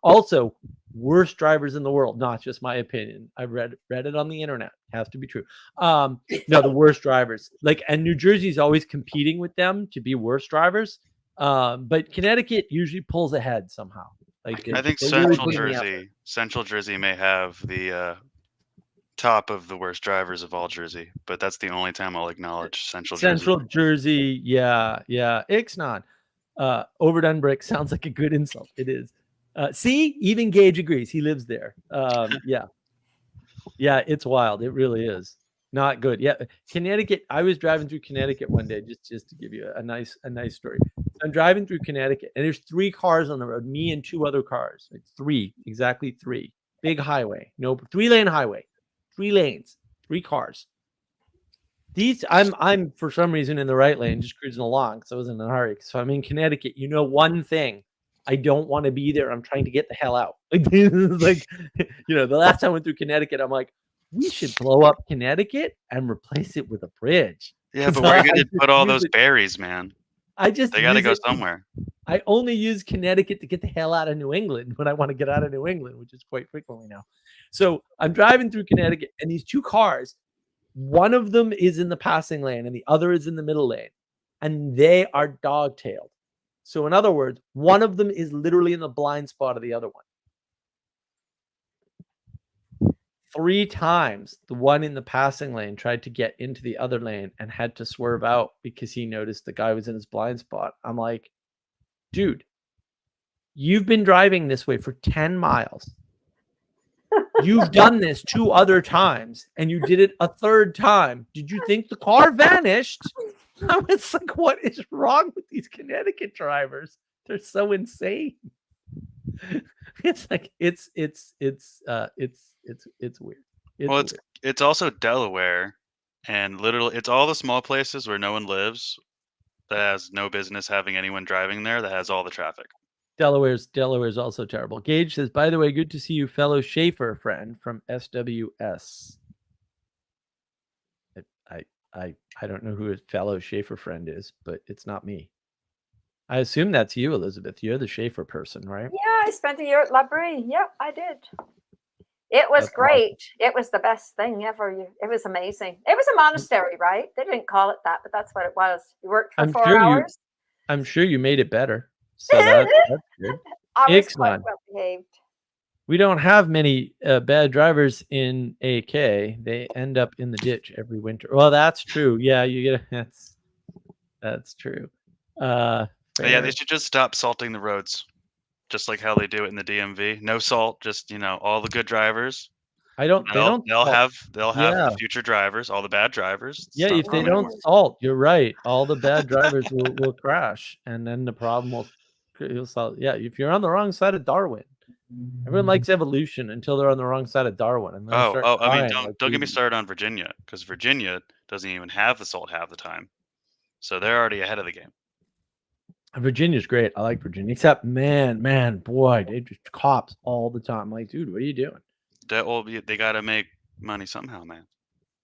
Also, worst drivers in the world. Not just my opinion. I read it on the internet. Has to be true. No, the worst drivers. Like, and New Jersey's always competing with them to be worst drivers. But Connecticut usually pulls ahead somehow. Like I think they really Central put in the effort. Jersey, Central Jersey may have the top of the worst drivers of all Jersey, but that's the only time I'll acknowledge Central Jersey. Yeah. Ixnay. Overdone brick sounds like a good insult. It is. See, even Gage agrees. He lives there. Yeah, it's wild. It really is not good. Yeah, Connecticut. I was driving through Connecticut one day, just to give you a nice story. I'm driving through Connecticut, and there's 3 cars on the road. Me and 2 other cars. Like exactly 3. Big highway. No, 3-lane highway. 3 lanes. 3 cars. I'm for some reason in the right lane, just cruising along because I was in a hurry. So I'm in Connecticut. You know one thing. I don't want to be there. I'm trying to get the hell out. Like, the last time I went through Connecticut, I'm like, we should blow up Connecticut and replace it with a bridge. Yeah, but where are you going to put all those berries, man? They got to go somewhere. I only use Connecticut to get the hell out of New England when I want to get out of New England, which is quite frequently now. So I'm driving through Connecticut, and these two cars, one of them is in the passing lane and the other is in the middle lane, and they are dog-tailed. So in other words, one of them is literally in the blind spot of the other one. 3 times the one in the passing lane tried to get into the other lane and had to swerve out because he noticed the guy was in his blind spot. I'm like, dude, you've been driving this way for 10 miles. You've done this 2 other times and you did it a 3rd time. Did you think the car vanished? I was like, what is wrong with these Connecticut drivers? They're so insane. It's like it's weird. It's Well, weird. it's also Delaware, and literally, it's all the small places where no one lives that has no business having anyone driving there that has all the traffic. Delaware's also terrible. Gage says, by the way, good to see you, fellow Schaefer friend from SWS. I don't know who his fellow Schaefer friend is, but it's not me. I assume that's you, Elizabeth. You're the Schaefer person, right? Yeah, I spent a year at L'Abri. Yep, I did. It was That's great. awesome. It was the best thing ever. It was amazing. It was a monastery, right? They didn't call it that, but that's what it was. You worked for I'm 4 sure hours. I'm sure you made it better. So that's good. I was quite Excellent. well behaved. We don't have many bad drivers in AK. They end up in the ditch every winter. Well, that's true. Yeah, you get that's true. Yeah, fair. they should just stop salting the roads, just like how they do it in the DMV. No salt, just all the good drivers. I don't. They don't. They'll salt. have Yeah. the future drivers, all the bad drivers. Yeah, stop if they coming don't anymore. salt, you're right. All the bad drivers will crash, and then the problem will solve. Yeah, if you're on the wrong side of Darwin, everyone likes evolution until they're on the wrong side of Darwin, and then they start I mean, crying like don't get me babies. started on Virginia, because Virginia doesn't even have the salt half the time, so they're already ahead of the game. Virginia's great. I like Virginia, except man, boy, they just cops all the time. I'm like, dude, what are you doing? They got to make money somehow, man.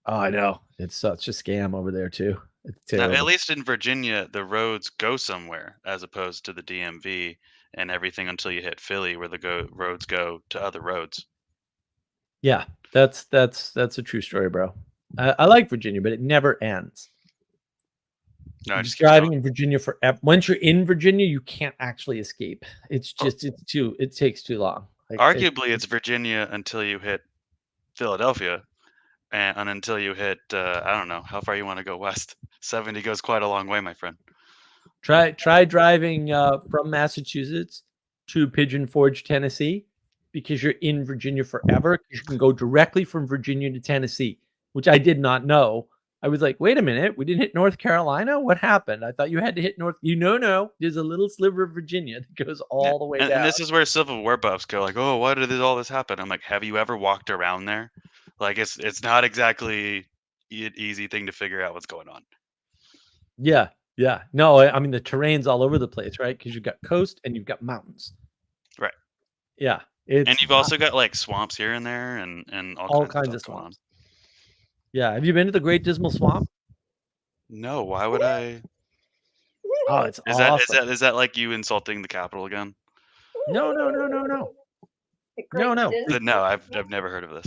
Oh, I know. It's such a scam over there too. It's Now, terrible. at least in Virginia, the roads go somewhere, as opposed to the DMV and everything until you hit Philly, where the roads go to other roads. Yeah, that's a true story, bro. I like Virginia, but it never ends. No, You're just just keeps driving going. in Virginia forever. Once you're in Virginia, you can't actually escape. It takes too long. Like, Arguably, it's Virginia until you hit Philadelphia, and until you hit I don't know how far you want to go west. 70 goes quite a long way, my friend. try driving from Massachusetts to Pigeon Forge, Tennessee, because you're in Virginia forever. You can go directly from Virginia to Tennessee, which I did not know. I was like, wait a minute, we didn't hit North Carolina? What happened? I thought you had to hit North. No, there's a little sliver of Virginia that goes all the way down. And this is where Civil War buffs go like, oh, why did all this happen? I'm like, have you ever walked around there? Like, it's not exactly an easy thing to figure out what's going on. Yeah. No, I mean, the terrain's all over the place, right? Because you've got coast and you've got mountains. Right. Yeah. And you've also got like swamps here and there and all kinds of stuff going on. Yeah. Have you been to the Great Dismal Swamp? No, why would I? Oh, it's Is awesome. is that like you insulting the Capitol again? No. The great No. Disney. No, I've never heard of this.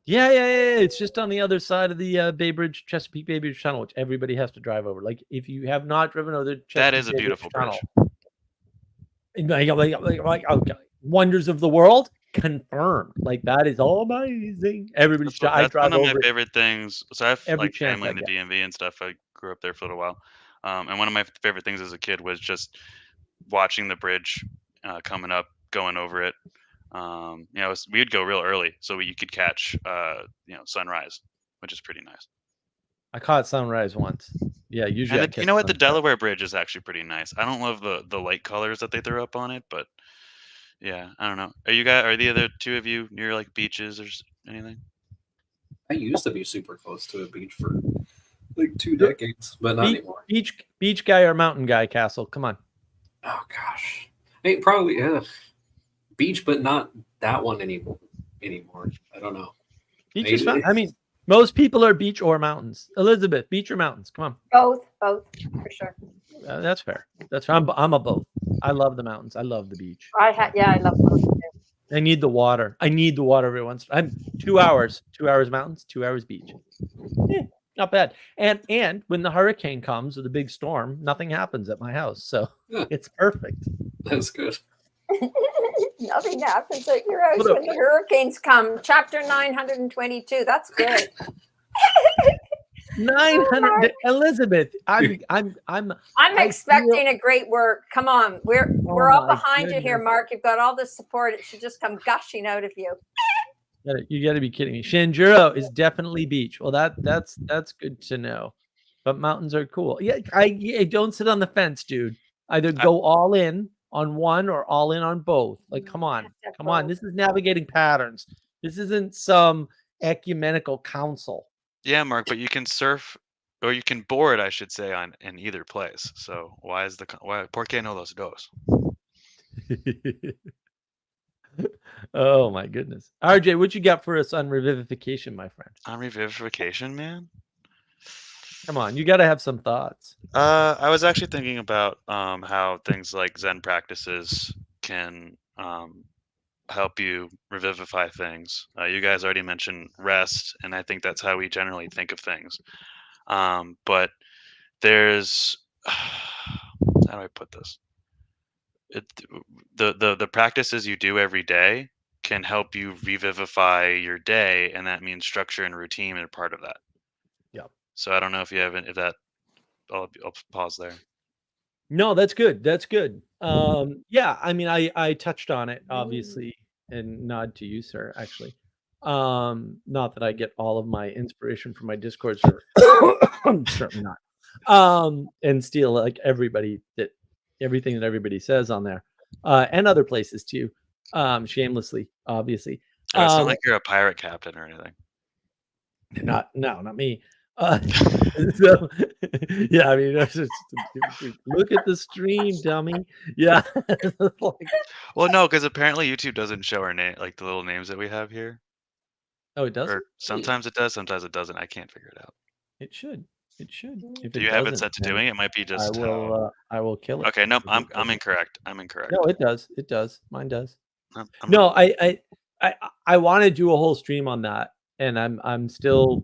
Yeah. It's just on the other side of the Chesapeake Bay Bridge Tunnel, which everybody has to drive over. Like, if you have not driven over the Chesapeake That is a Bay beautiful Tunnel, bridge. like wonders of the world confirmed. Like, that is amazing. Everybody, I drive one of over my it favorite things. So I have every like chance family I in the get. DMV and stuff. I grew up there for a little while, and one of my favorite things as a kid was just watching the bridge coming up, going over it. We'd go real early so you could catch sunrise, which is pretty nice. I caught sunrise once. Yeah, usually. And you know what? The Delaware Bridge is actually pretty nice. I don't love the light colors that they throw up on it, but yeah, I don't know. Are the other two of you near like beaches or anything? I used to be super close to a beach for like 2 decades, but not anymore. Beach guy or mountain guy, Castle? Come on. Oh gosh, probably beach, but not that one anymore. I don't know. Beach is fun. I mean, most people are beach or mountains. Elizabeth, beach or mountains? Come on. Both, for sure. That's fair. I'm a both. I love the mountains. I love the beach. Yeah, I love those too. I need the water. I need the water every once. I'm 2 hours. 2 hours mountains. 2 hours beach. Not bad. And when the hurricane comes or the big storm, nothing happens at my house, so Yeah. it's perfect. That's good. Nothing happens at your house Well, when the hurricanes come. Chapter 922. That's good. 900 Elizabeth. I'm I'm I expecting a great work. Come on, we're all my behind you here, goodness. Mark. You've got all this support. It should just come gushing out of you. You got to be kidding me. Shanjuro is definitely beach. Well, that's good to know. But mountains are cool. Yeah, I don't sit on the fence, dude. Either go all in on one or all in on both. Like, come on. Come on. This is navigating patterns. This isn't some ecumenical council. Yeah, Mark, but you can surf or you can board, I should say, in either place. So why por qué no los dos? Oh my goodness. RJ, what you got for us on revivification, my friend? On revivification, man? Come on, you got to have some thoughts. I was actually thinking about how things like Zen practices can help you revivify things. You guys already mentioned rest, and I think that's how we generally think of things. But there's how do I put this? The practices you do every day can help you revivify your day, and that means structure and routine are part of that. Yep. So I don't know if you have if that. I'll pause there. No, that's good. That's good. Yeah, I mean, I touched on it obviously, and nod to you, sir. Actually, not that I get all of my inspiration from my discords, or certainly not. And steal like everything that everybody says on there, and other places too. Shamelessly, obviously. Oh, it's not like you're a pirate captain or anything. Not me. So yeah, I mean, that's just, look at the stream, dummy. Yeah. Like, Well, no, because apparently YouTube doesn't show our name, like the little names that we have here. oh, it does. Or sometimes it does, sometimes it doesn't. I can't figure it out. It should. It should. If Do it you have it doesn't, set to then doing? It might be I just. will kill it. Okay, nope. If it I'm doesn't. incorrect. I'm incorrect. No, it does. It does. Mine does. I'm No, wrong. I want to do a whole stream on that, and I'm still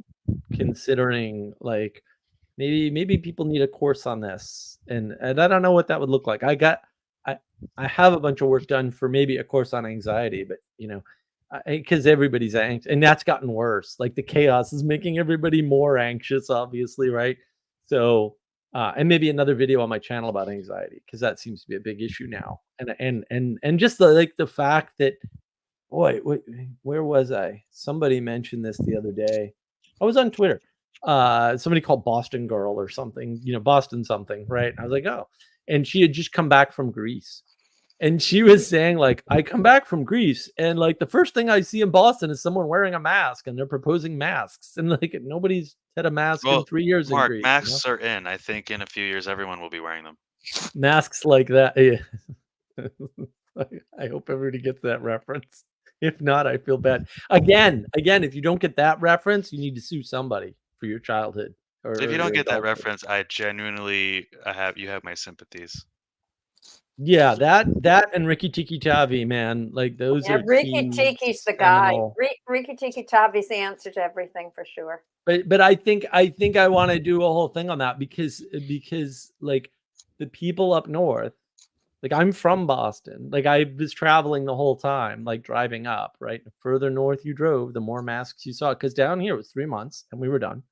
considering, like, maybe people need a course on this, and I don't know what that would look like. I have a bunch of work done for maybe a course on anxiety, but because everybody's anxious, and that's gotten worse. Like, the chaos is making everybody more anxious, obviously, right? So and maybe another video on my channel about anxiety, because that seems to be a big issue now. And just the fact that, boy, where was I? Somebody mentioned this the other day. I was on Twitter. Somebody called Boston Girl or something, Boston something, right? I was like, oh, and she had just come back from Greece, and she was saying, like, I come back from Greece, and like the first thing I see in Boston is someone wearing a mask, and they're proposing masks, and like nobody's had a mask in 3 years in Mark, Greece. masks are in. I think in a few years, everyone will be wearing them. Masks like that. Yeah. I hope everybody gets that reference. If not, I feel bad. Again, if you don't get that reference, you need to sue somebody for your childhood. If you don't get that reference, I genuinely you have my sympathies. Yeah, that and Ricky Tiki Tavi, man, like those are. Ricky Tiki's the guy. Ricky Tiki Tavi's the answer to everything for sure. But I think I want to do a whole thing on that because like the people up north, like I'm from Boston, like I was traveling the whole time, like driving up, right? The further north you drove, the more masks you saw. Because down here it was 3 months and we were done.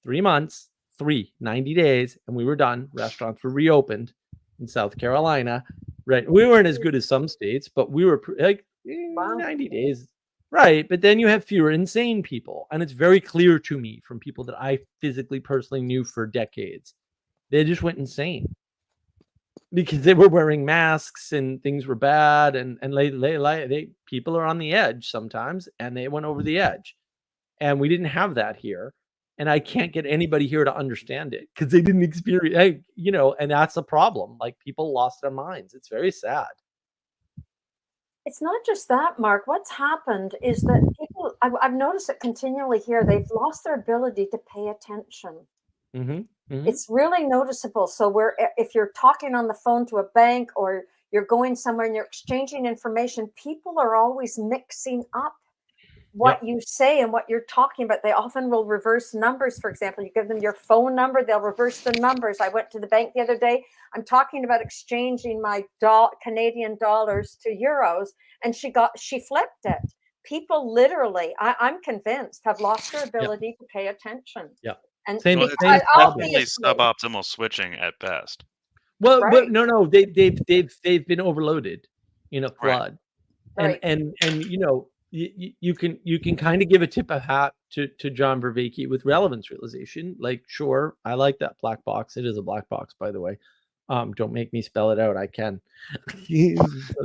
3 months, 90 days, and we were done. Restaurants were reopened in South Carolina, right? We weren't as good as some states, but we were like 90 days. Right, but then you have fewer insane people, and it's very clear to me from people that I physically, personally knew for decades, they just went insane because they were wearing masks and things were bad, and they people are on the edge sometimes, and they went over the edge, and we didn't have that here, and I can't get anybody here to understand it because they didn't experience, and that's a problem. Like, people lost their minds. It's very sad. It's not just that, Mark. What's happened is that people, I've noticed it continually here, they've lost their ability to pay attention. It's really noticeable. So if you're talking on the phone to a bank or you're going somewhere and you're exchanging information, people are always mixing up what you say and what you're talking about. They often will reverse numbers. For example, you give them your phone number, they'll reverse the numbers. I went to the bank the other day. I'm talking about exchanging my Canadian dollars to euros, and she flipped it. People literally, I'm convinced, have lost their ability to pay attention. Yeah. And Well, because it's definitely obviously, suboptimal switching at best. Well, Right. but no, they've been overloaded in a flood, Right. and you know, you can kind of give a tip of hat to John Vervaeke with relevance realization. Like, sure, I like that black box. It is a black box, by the way. Don't make me spell it out. I can.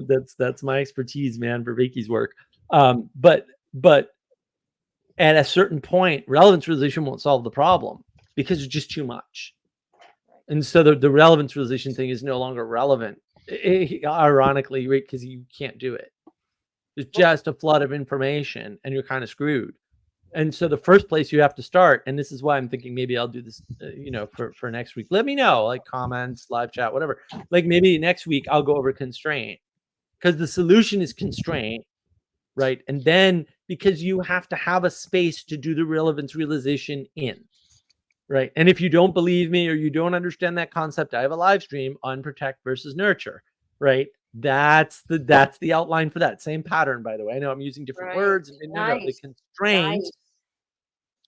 that's my expertise, man. Vervaeke's work. But at a certain point, relevance realization won't solve the problem because it's just too much. And so the relevance realization thing is no longer relevant, ironically, right? Because you can't do it. It's just a flood of information and you're kind of screwed. And so the first place you have to start, and this is why I'm thinking maybe I'll do this, for next week. Let me know, like comments, live chat, whatever. Like maybe next week I'll go over constraint, because the solution is constraint, right? And then because you have to have a space to do the relevance realization in, right? And if you don't believe me or you don't understand that concept, I have a live stream on protect versus nurture, right? That's the outline for that same pattern, by the way. I know I'm using different words, and no, the constraint.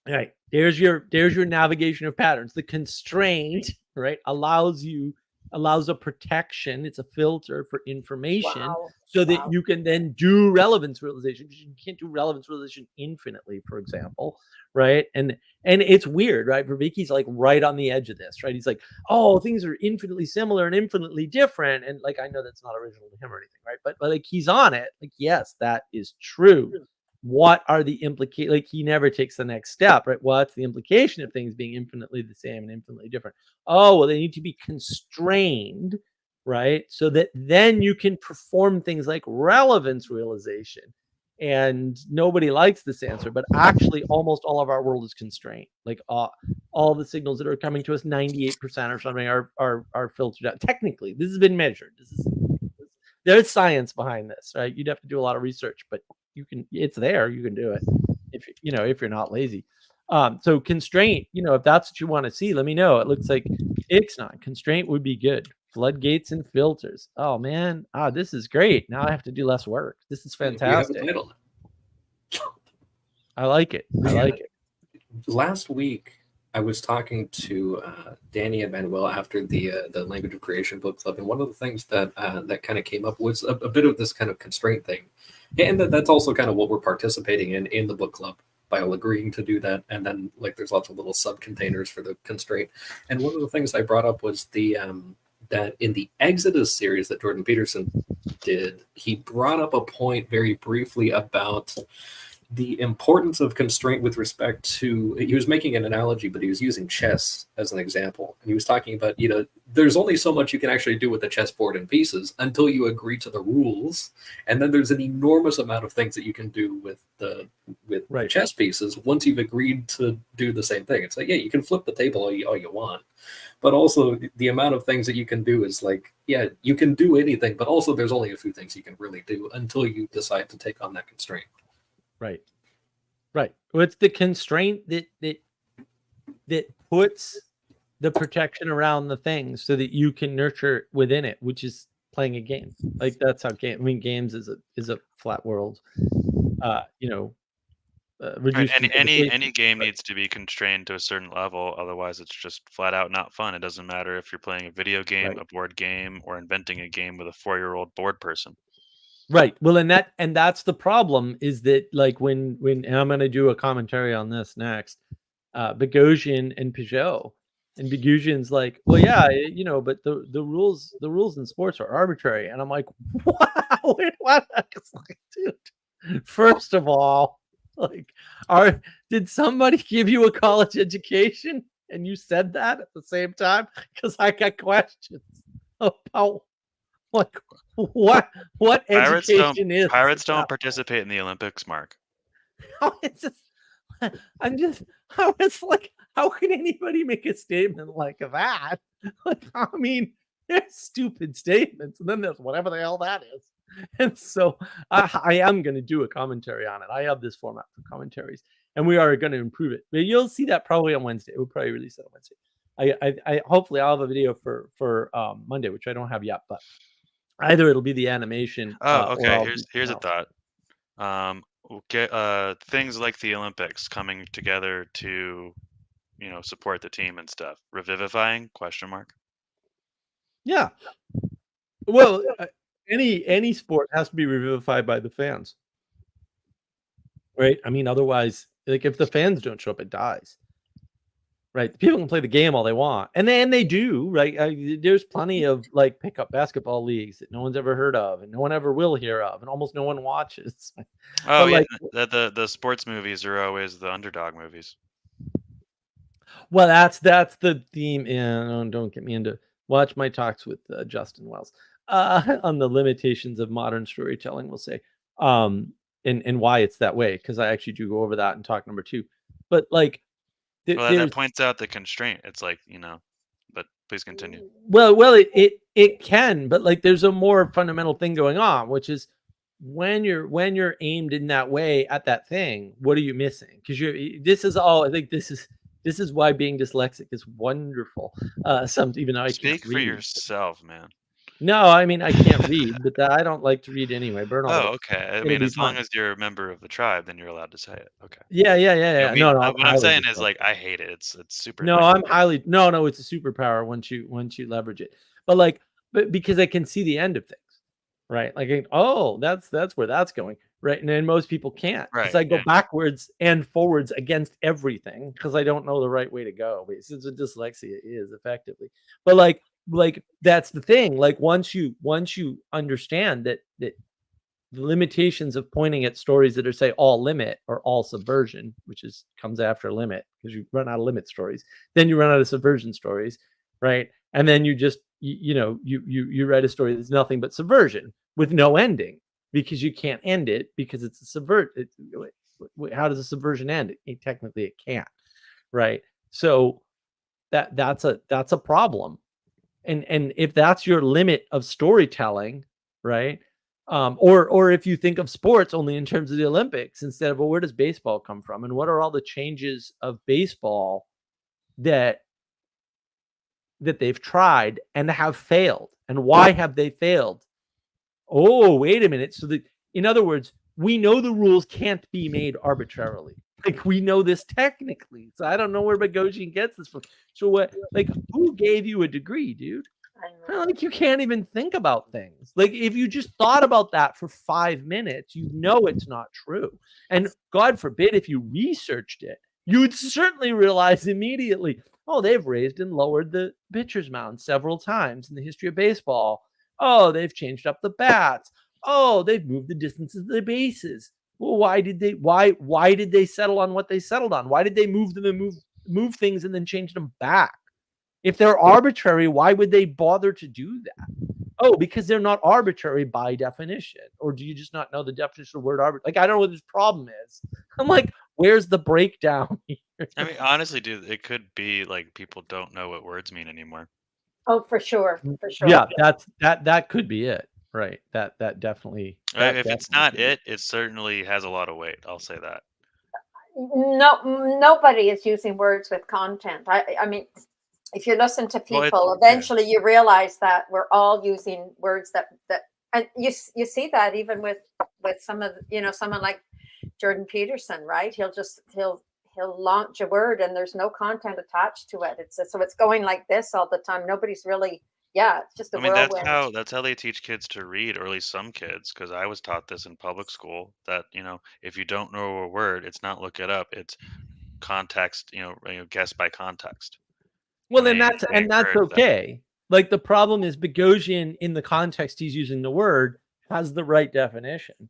Right. There's your navigation of patterns. The constraint, right, allows a protection. It's a filter for information so that you can then do relevance realization. You can't do relevance realization infinitely, for example, right? And it's weird, right? Vervaeke's like right on the edge of this, right? He's like, oh, things are infinitely similar and infinitely different. And like, I know that's not original to him or anything, right? But like, he's on it. Like, yes, that is true. What are the implications? Like, he never takes the next step, right? What's the implication of things being infinitely the same and infinitely different? Oh, well, they need to be constrained, right? So that then you can perform things like relevance realization. And nobody likes this answer, but actually almost all of our world is constrained. Like all the signals that are coming to us, 98% or something are filtered out. Technically, this has been measured. There's science behind this, right? You'd have to do a lot of research, but it's there. You can do it if you're not lazy. So constraint, if that's what you want to see, let me know. It looks like Ixnay constraint would be good. Floodgates and filters. Oh man, this is great. Now I have to do less work. This is fantastic. I like it. I like it. Last week, I was talking to Danny and Manuel after the Language of Creation book club, and one of the things that kind of came up was a bit of this kind of constraint thing, and that's also kind of what we're participating in the book club by all agreeing to do that. And then like there's lots of little subcontainers for the constraint. And one of the things I brought up was that in the Exodus series that Jordan Peterson did, he brought up a point very briefly about the importance of constraint with respect to, he was making an analogy, but he was using chess as an example. And he was talking about, there's only so much you can actually do with the chessboard and pieces until you agree to the rules. And then there's an enormous amount of things that you can do with the chess pieces once you've agreed to do the same thing. It's like, yeah, you can flip the table all you want. But also the amount of things that you can do is like, yeah, you can do anything, but also there's only a few things you can really do until you decide to take on that constraint. Right. Well, it's the constraint that puts the protection around the thing so that you can nurture within it, which is playing a game. Like that's how games is a flat world. Any game needs to be constrained to a certain level, otherwise it's just flat out not fun. It doesn't matter if you're playing a video game, a board game, or inventing a game with a 4-year-old board person. Right. Well, and that's the problem is that like when and I'm going to do a commentary on this next, Boghossian and Peugeot, and Boghossian's like, well, yeah, but the rules in sports are arbitrary, and I'm like, wow, what? It's like, dude, first of all, like, did somebody give you a college education and you said that at the same time? Because I got questions about. Like what education is? Pirates don't participate in the Olympics, Mark. I was like, How can anybody make a statement like that? Like, I mean, there's stupid statements, and then there's whatever the hell that is. And so I am going to do a commentary on it. I have this format for commentaries, and we are going to improve it. But you'll see that probably on Wednesday. We'll probably release it on Wednesday. I hopefully I'll have a video for Monday, which I don't have yet, but either it'll be the animation. Oh, Or okay. I'll Here's a thought. We'll get things like the Olympics coming together to, support the team and stuff. Revivifying? Question mark. Yeah. Well, any sport has to be revivified by the fans, right? I mean, otherwise, like if the fans don't show up, it dies. Right? People can play the game all they want, and they do, right? There's plenty of like pickup basketball leagues that no one's ever heard of, and no one ever will hear of, and almost no one watches. Oh But yeah, like, the sports movies are always the underdog movies. well, that's the theme, and don't get me into watch my talks with Justin Wells on the limitations of modern storytelling. We'll say, and why it's that way, because I actually do go over that in talk number 2. But like, Well, there's that points out the constraint. It's like, but please continue. well, it can, but like, there's a more fundamental thing going on, which is when you're aimed in that way at that thing, what are you missing? Because this is all. I think this is why being dyslexic is wonderful. Even though I can't Speak for read. yourself, man. No, I mean I can't read, but I don't like to read anyway. Burn all. Oh, okay. I It'll mean, be as long fun. as you're a member of the tribe, then you're allowed to say it. Okay. Yeah. No, I'm What I'm highly saying is dyslexic. like I hate it. It's super. No, annoying. I'm highly no. It's a superpower once you leverage it. But because I can see the end of things, right? Like, oh, that's where that's going, right? And then most people can't, because Right, I go yeah. backwards and forwards against everything because I don't know the right way to go. Since dyslexia is effectively, but like that's the thing. Like once you understand that the limitations of pointing at stories that are say all limit or all subversion, which comes after limit because you run out of limit stories, then you run out of subversion stories, right? And then you just you write a story that's nothing but subversion with no ending because you can't end it because it's a subvert. How does a subversion end? Technically, it can't, right? So that's a problem, and if that's your limit of storytelling, right? Or if you think of sports only in terms of the Olympics instead of, well, where does baseball come from, and what are all the changes of baseball that they've tried and have failed, and why have they failed? Oh, wait a minute. So in other words, we know the rules can't be made arbitrarily. Like, we know this technically. So I don't know where Bogosian gets this from. So what? Like, who gave you a degree, dude? Like, you can't even think about things. Like, if you just thought about that for 5 minutes, you know it's not true. And God forbid if you researched it, you'd certainly realize immediately, oh, they've raised and lowered the pitcher's mound several times in the history of baseball. Oh, they've changed up the bats. Oh, they've moved the distances of the bases. Well, why did they settle on what they settled on? Why did they move them and move things and then change them back? If they're arbitrary, why would they bother to do that? Oh, because they're not arbitrary by definition. Or do you just not know the definition of the word arbitrary? Like, I don't know what this problem is. I'm like, where's the breakdown here? I mean, honestly, dude, it could be like people don't know what words mean anymore. Oh, for sure. Yeah, that could be it. Right. That definitely. If it's not it certainly has a lot of weight. I'll say that. No, nobody is using words with content. I mean, if you listen to people, eventually you realize that we're all using words that and you see that even with some of someone like Jordan Peterson, right? He'll launch a word and there's no content attached to it. So it's going like this all the time. Nobody's really it's just a whirlwind. That's how they teach kids to read, or at least some kids, because I was taught this in public school, that if you don't know a word, it's not look it up, it's context, guess by context. Well, then that's okay. Like, the problem is Bogosian, in the context he's using the word, has the right definition,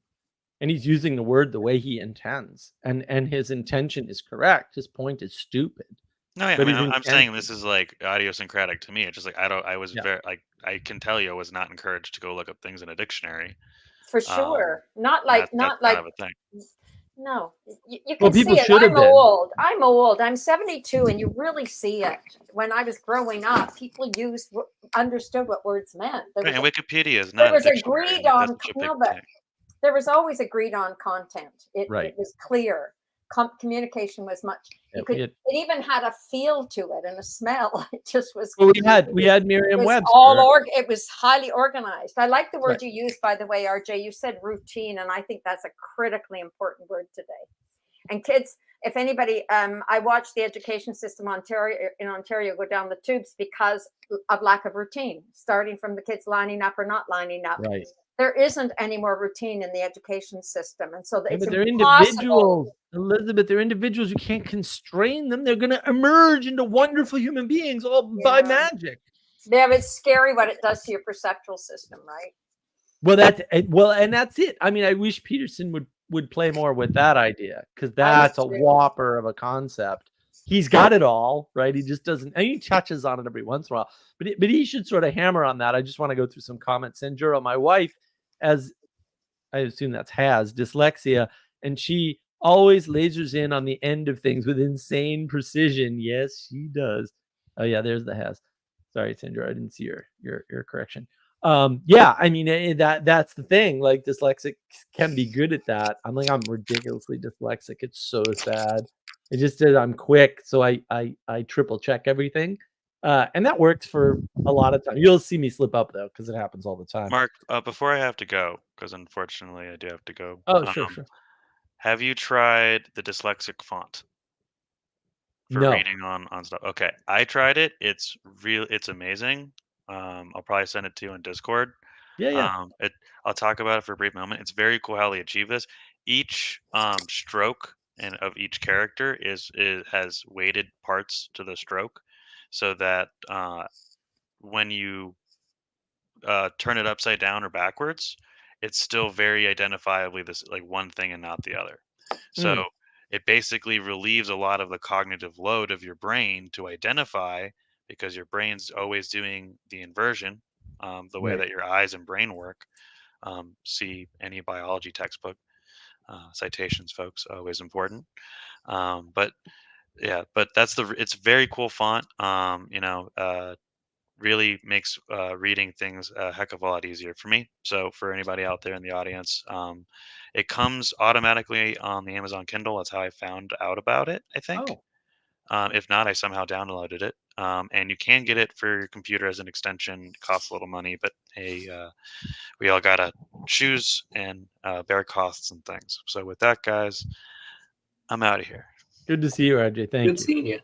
and he's using the word the way he intends, and his intention is correct. His point is stupid. No, yeah, I mean, I'm saying this is like idiosyncratic to me. It's just like I can tell you I was not encouraged to go look up things in a dictionary. For sure, not like kind of a thing. No, you Well, can see people it. should have I'm been. old. I'm old. I'm 72, and you really see it. When I was growing up, people understood what words meant. Right, and Wikipedia is There not a was dictionary. agreed Like, on that's such a big no, but thing. there was always agreed on content. It Right. was clear. Communication was much. Yeah, You could. It even had a feel to it and a smell. It just was. Well, we had It Merriam-Webster. was it was highly organized. I like the word Right. you used, by the way, RJ. You said routine, and I think that's a critically important word today. And kids, if anybody, I watched the education system in Ontario go down the tubes because of lack of routine, starting from the kids lining up or not lining up. Right. There isn't any more routine in the education system, and so Yeah, it's but they're impossible. individuals, Elizabeth. They're individuals. You can't constrain them. They're going to emerge into wonderful human beings all by Yeah. magic. Yeah, but it's scary what it does to your perceptual system, right? Well, and that's it. I mean, I wish Peterson would play more with that idea, because that's a whopper of a concept. He's got it all, right? He just doesn't, and he touches on it every once in a while. But he should sort of hammer on that. I just want to go through some comments. Sanjuro, my wife, as I assume has dyslexia, and she always lasers in on the end of things with insane precision. Yes, she does. Oh yeah, there's the has. Sorry, Sandra, I didn't see your correction. Yeah, I mean that's the thing. Like, dyslexics can be good at that. I'm ridiculously dyslexic. It's so sad. It just is. I'm quick, so I triple check everything, and that works for a lot of time. You'll see me slip up though, because it happens all the time. Mark, before I have to go, because unfortunately I do have to go. Oh, sure. Have you tried the dyslexic font for No. reading on stuff? Okay, I tried it. It's amazing. I'll probably send it to you in Discord. Yeah. I'll talk about it for a brief moment. It's very cool how they achieve this. Each stroke and of each character has weighted parts to the stroke, so that when you turn it upside down or backwards, it's still very identifiably this like one thing and not the other. So it basically relieves a lot of the cognitive load of your brain to identify, because your brain's always doing the inversion, the way that your eyes and brain work. See any biology textbook. Citations, folks, always important. But it's a very cool font. Really makes reading things a heck of a lot easier for me. So for anybody out there in the audience, it comes automatically on the Amazon Kindle. That's how I found out about it, I think. If not, I somehow downloaded it. And you can get it for your computer as an extension. It costs a little money, but hey, we all gotta choose and bear costs and things. So with that, guys, I'm out of here. Good to see you, RJ. Thank you. Good seeing you.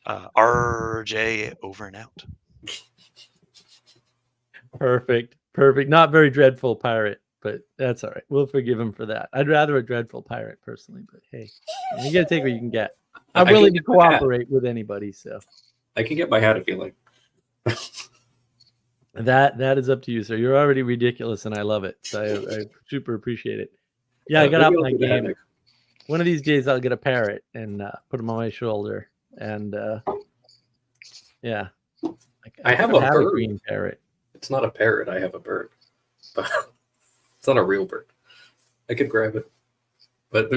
RJ over and out. Perfect. Not very dreadful pirate, but that's all right. We'll forgive him for that. I'd rather a dreadful pirate personally, but hey, you gotta take what you can get. I'm willing to cooperate with anybody, so I can get my hat if you like. that is up to you, sir. You're already ridiculous, and I love it. So I super appreciate it. Yeah, I got up my game. One of these days, I'll get a parrot and put him on my shoulder, and yeah, I have a bird. A green parrot. It's not a parrot. I have a bird, but it's not a real bird. I could grab it, but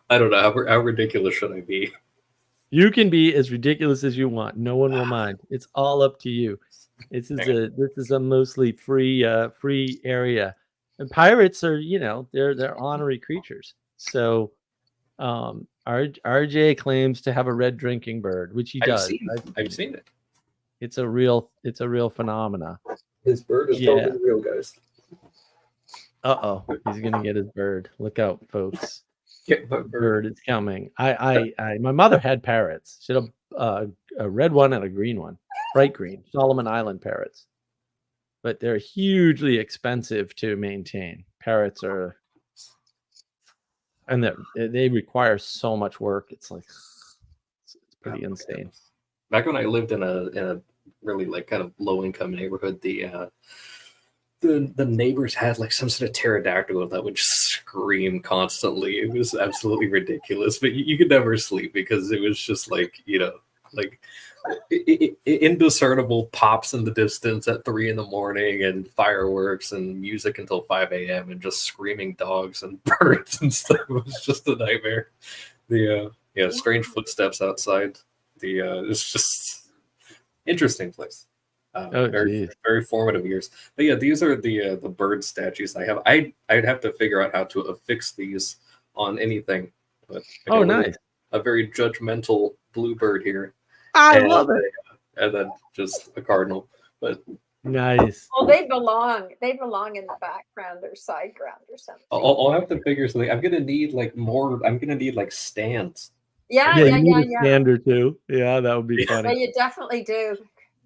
I don't know how ridiculous should I be? You can be as ridiculous as you want. No one will mind. It's all up to you. This is a mostly free area, and pirates are they're honorary creatures. So, RJ claims to have a red drinking bird, which he does. I've seen it. It's a real phenomena. His bird is totally real, guys. He's gonna get his bird. Look out, folks. Get my bird. Is coming. My mother had parrots. She had a red one and a green one, bright green, Solomon Island parrots. But they're hugely expensive to maintain. Parrots are, and they require so much work. It's pretty insane. Back when I lived in a really kind of low income neighborhood, the neighbors had some sort of pterodactyl that would just scream constantly. It was absolutely ridiculous, but you could never sleep because it was just like indiscernible pops in the distance at 3 a.m. and fireworks and music until 5 a.m. and just screaming dogs and birds and stuff. It was just a nightmare. The strange footsteps outside. It's just interesting place. Very very formative years. But yeah, these are the bird statues I have. I'd have to figure out how to affix these on anything. But I got nice. a very judgmental bluebird here. I love it. And then just a cardinal. But nice. Well, they belong in the background or sideground or something. I'll have to figure something. I'm gonna need like more. I'm gonna need like stands. Yeah. Stand or two. Yeah, that would be funny. Yeah, you definitely do.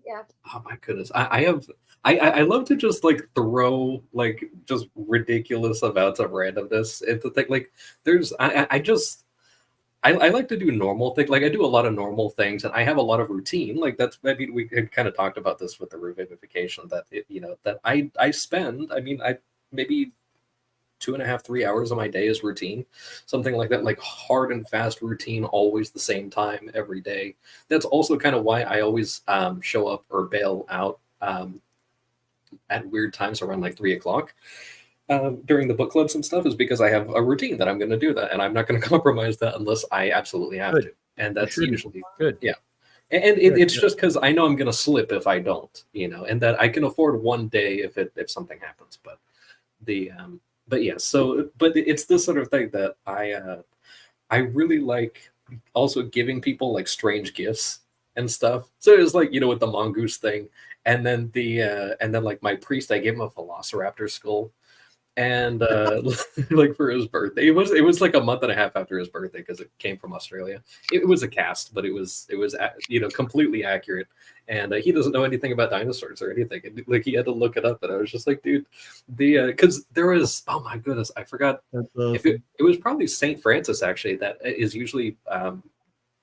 Yeah. Oh my goodness. I love to just like throw like just ridiculous amounts of randomness into things. Like there's I like to do normal things. Like I do a lot of normal things and I have a lot of routine. Like we had kind of talked about this with the revivification that that I spend, I maybe 2.5, 3 hours of my day is routine, something like that, like hard and fast routine, always the same time every day. That's also kind of why I always show up or bail out at weird times around like 3 o'clock during the book clubs and stuff, is because I have a routine that I'm going to do that, and I'm not going to compromise that unless I absolutely have to. And that's usually good. Yeah. And it's just because I know I'm going to slip if I don't, and that I can afford one day if something happens. But but it's this sort of thing that I really like also giving people like strange gifts and stuff. So it was like, with the mongoose thing, and then like my priest, I gave him a velociraptor skull. And like for his birthday, it was like a month and a half after his birthday because it came from Australia. It was a cast, but it was completely accurate. And he doesn't know anything about dinosaurs or anything. And, like he had to look it up, and I was just like, dude, because there was, oh my goodness, I forgot. If it was probably Saint Francis actually that is usually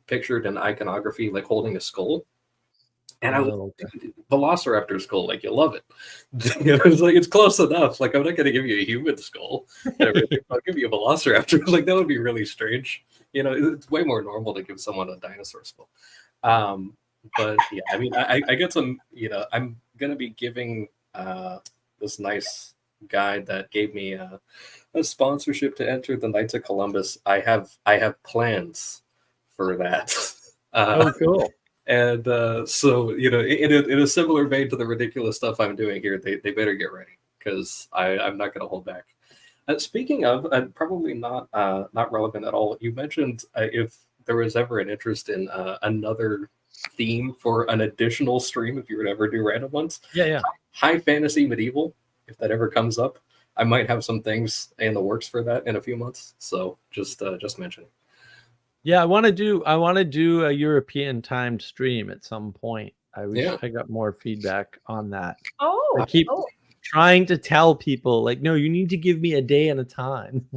pictured in iconography like holding a skull. And I was velociraptor skull, like you love it. It's like it's close enough. Like I'm not gonna give you a human skull. I'll give you a velociraptor. Like that would be really strange. It's way more normal to give someone a dinosaur skull. But yeah, I get some. I'm gonna be giving this nice guy that gave me a sponsorship to enter the Knights of Columbus. I have plans for that. Cool. And so, in a similar vein to the ridiculous stuff I'm doing here, they better get ready because I'm not going to hold back. Speaking of, probably not relevant at all, you mentioned if there was ever an interest in another theme for an additional stream, if you would ever do random ones. Yeah. High fantasy medieval, if that ever comes up, I might have some things in the works for that in a few months. So just mentioning. Yeah, I want to do a European timed stream at some point. I wish I got more feedback on that. I keep trying to tell people like, no, you need to give me a day and a time.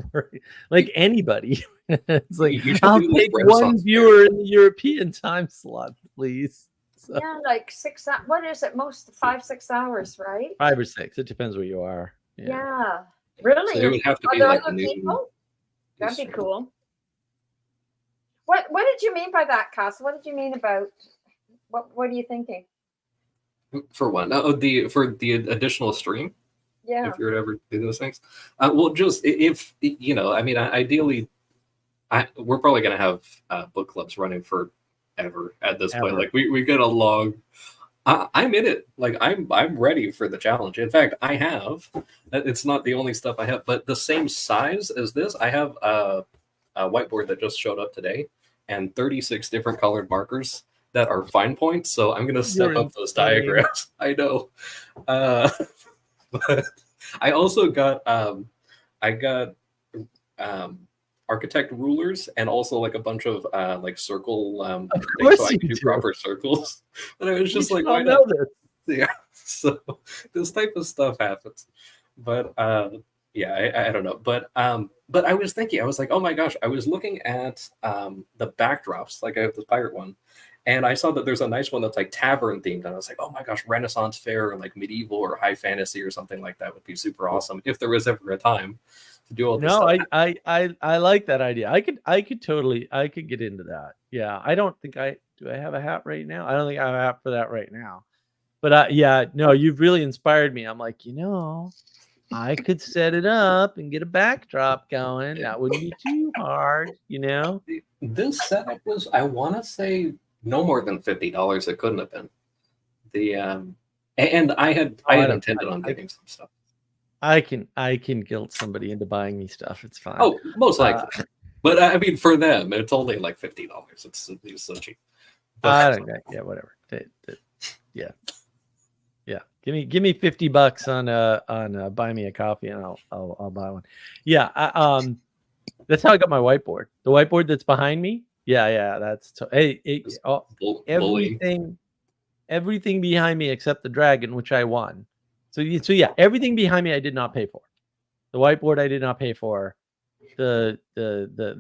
Like anybody. It's like I'll take one viewer in the European time slot, please. So, yeah, like 6. What is it? Most 5-6 hours, right? 5 or 6. It depends where you are. Yeah. Really? So it would have to are be there like other people? That'd be cool. What did you mean by that, Cass? What did you mean about what are you thinking? For what? For the additional stream? Yeah. If you were to ever do those things. Well, just if ideally, we're probably gonna have book clubs running forever at this point. Like we get a long. I'm in it. Like I'm ready for the challenge. In fact, I have. It's not the only stuff I have, but the same size as this. I have a whiteboard that just showed up today, and 36 different colored markers that are fine points. So I'm gonna step up those diagrams. I know. But I also got architect rulers and also like a bunch of like circle things so I can do proper circles. And I was just like, why not? Yeah. So this type of stuff happens. But yeah, I don't know. But I was thinking, I was like, oh my gosh, I was looking at the backdrops, like I have this pirate one, and I saw that there's a nice one that's like tavern themed, and I was like, oh my gosh, Renaissance fair or like medieval or high fantasy or something like that would be super awesome if there was ever a time to do all this stuff. I like that idea. I could get into that. Yeah, I don't think Do I have a hat right now? I don't think I have a hat for that right now. But yeah, no, you've really inspired me. I'm like, I could set it up and get a backdrop going. That wouldn't be too hard, This setup was, I want to say, no more than $50. It couldn't have been. And I had intended on getting some stuff. I can guilt somebody into buying me stuff. It's fine. Oh, most likely. But I mean, for them, it's only like $50. It's so cheap. I don't know. Yeah, whatever. Yeah. Give me $50 on buy me a coffee and I'll buy one. Yeah. That's how I got my whiteboard. The whiteboard that's behind me. Yeah. That's everything behind me except the dragon, which I won. So yeah, everything behind me I did not pay for. The whiteboard I did not pay for. The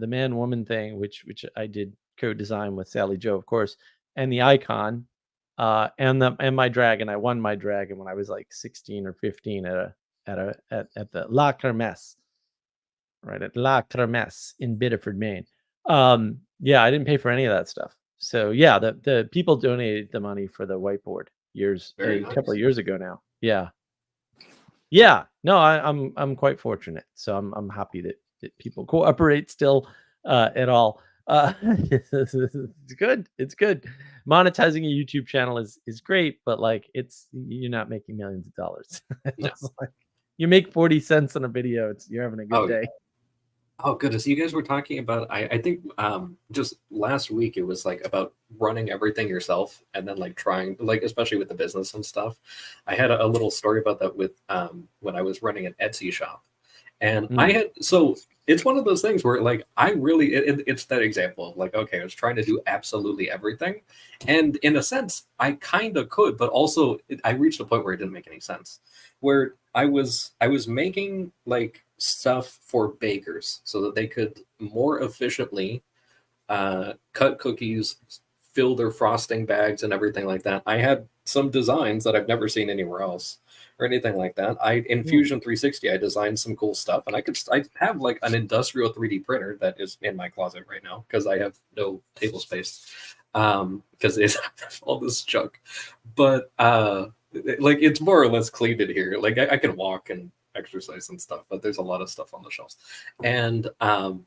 man woman thing, which I did co-design with Sally Joe, of course, and the icon, and my dragon. I won my dragon when I was like 16 or 15 at the La Kermesse, right at La Kermesse in Biddeford, Maine. Yeah, I didn't pay for any of that stuff. So yeah, the people donated the money for the whiteboard a couple of years ago now. Yeah. No, I'm quite fortunate. So I'm happy that people cooperate still at all. It's good. It's good. Monetizing a YouTube channel is great, but like you're not making millions of dollars. Like, you make 40 cents on a video. You're having a good day. Oh, goodness. You guys were talking about, I think just last week, it was like about running everything yourself and then like trying, like, especially with the business and stuff. I had a little story about that with when I was running an Etsy shop. And so it's one of those things where like, it's that example of like, okay, I was trying to do absolutely everything. And in a sense, I kind of could, but also I reached a point where it didn't make any sense, where I was making like stuff for bakers so that they could more efficiently cut cookies, fill their frosting bags and everything like that. I had some designs that I've never seen anywhere else or anything like that. In Fusion 360, I designed some cool stuff, and I have like an industrial 3D printer that is in my closet right now because I have no table space because it's all this junk. But like it's more or less cleaned in here. Like I can walk and exercise and stuff, but there's a lot of stuff on the shelves. And and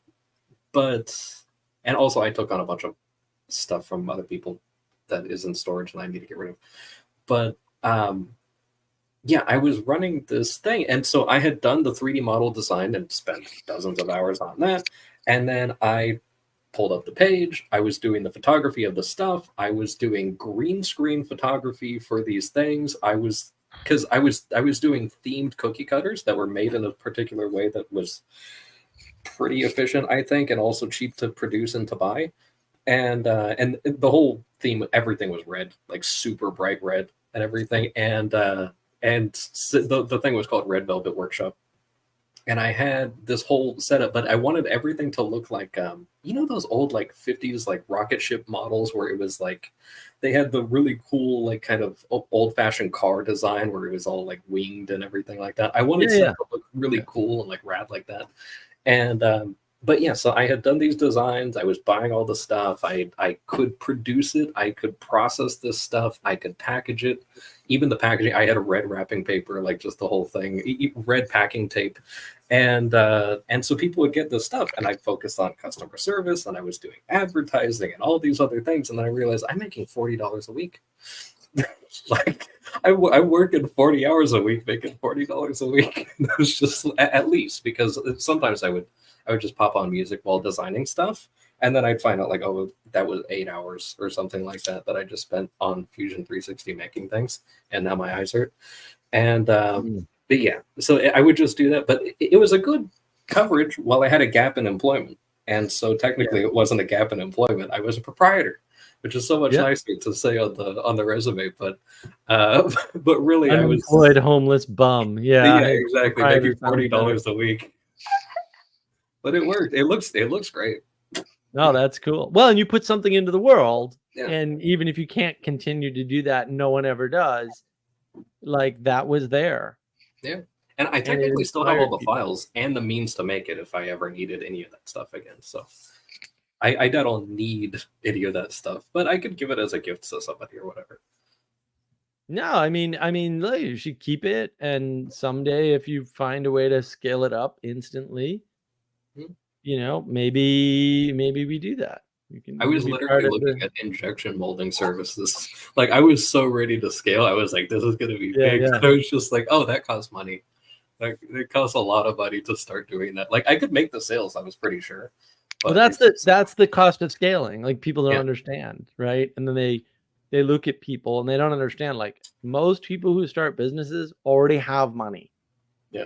also I took on a bunch of stuff from other people that is in storage and I need to get rid of. But yeah, I was running this thing, and so I had done the 3D model design and spent dozens of hours on that. And then I pulled up the page. I was doing the photography of the stuff. I was doing green screen photography for these things. I was doing themed cookie cutters that were made in a particular way that was pretty efficient, I think, and also cheap to produce and to buy. And the whole theme, everything was red, like super bright red and everything. And the thing was called Red Velvet Workshop. And I had this whole setup, but I wanted everything to look like, those old like 50s like rocket ship models where it was like, they had the really cool like kind of old fashioned car design where it was all like winged and everything like that. I wanted stuff to look really cool and like rad like that. And but yeah, so I had done these designs. I was buying all the stuff. I could produce it. I could process this stuff. I could package it. Even the packaging, I had a red wrapping paper, like just the whole thing, red packing tape. And so people would get this stuff, and I focused on customer service, and I was doing advertising and all these other things. And then I realized I'm making $40 a week. Like I'm working 40 hours a week, making $40 a week. It was just at least, because sometimes I would just pop on music while designing stuff. And then I'd find out like, oh, that was 8 hours or something like that I just spent on Fusion 360 making things. And now my eyes hurt. And, but yeah, so I would just do that. But it was a good coverage while I had a gap in employment. And so technically it wasn't a gap in employment. I was a proprietor, which is so much nicer to say on the resume. But really unemployed homeless bum. Yeah, exactly. Making $40 a week. But it worked. It looks great. No, that's cool. Well, and you put something into the world, and even if you can't continue to do that, no one ever does. Like that was there. Yeah, and I technically still have all the files and the means to make it if I ever needed any of that stuff again. So I don't need any of that stuff, but I could give it as a gift to somebody or whatever. No, I mean, look, you should keep it, and someday if you find a way to scale it up instantly, Mhm. you know, maybe we do that. You can I was be literally part of looking the at injection molding services. Like I was so ready to scale. I was like, this is gonna be big. yeah. And I was just like, oh, that costs money. Like it costs a lot of money to start doing that. Like I could make the sales, I was pretty sure. Well, But it's just, that's the cost of scaling. Like people don't Yeah. understand, right? And then they look at people and they don't understand. Like most people who start businesses already have money. Yeah.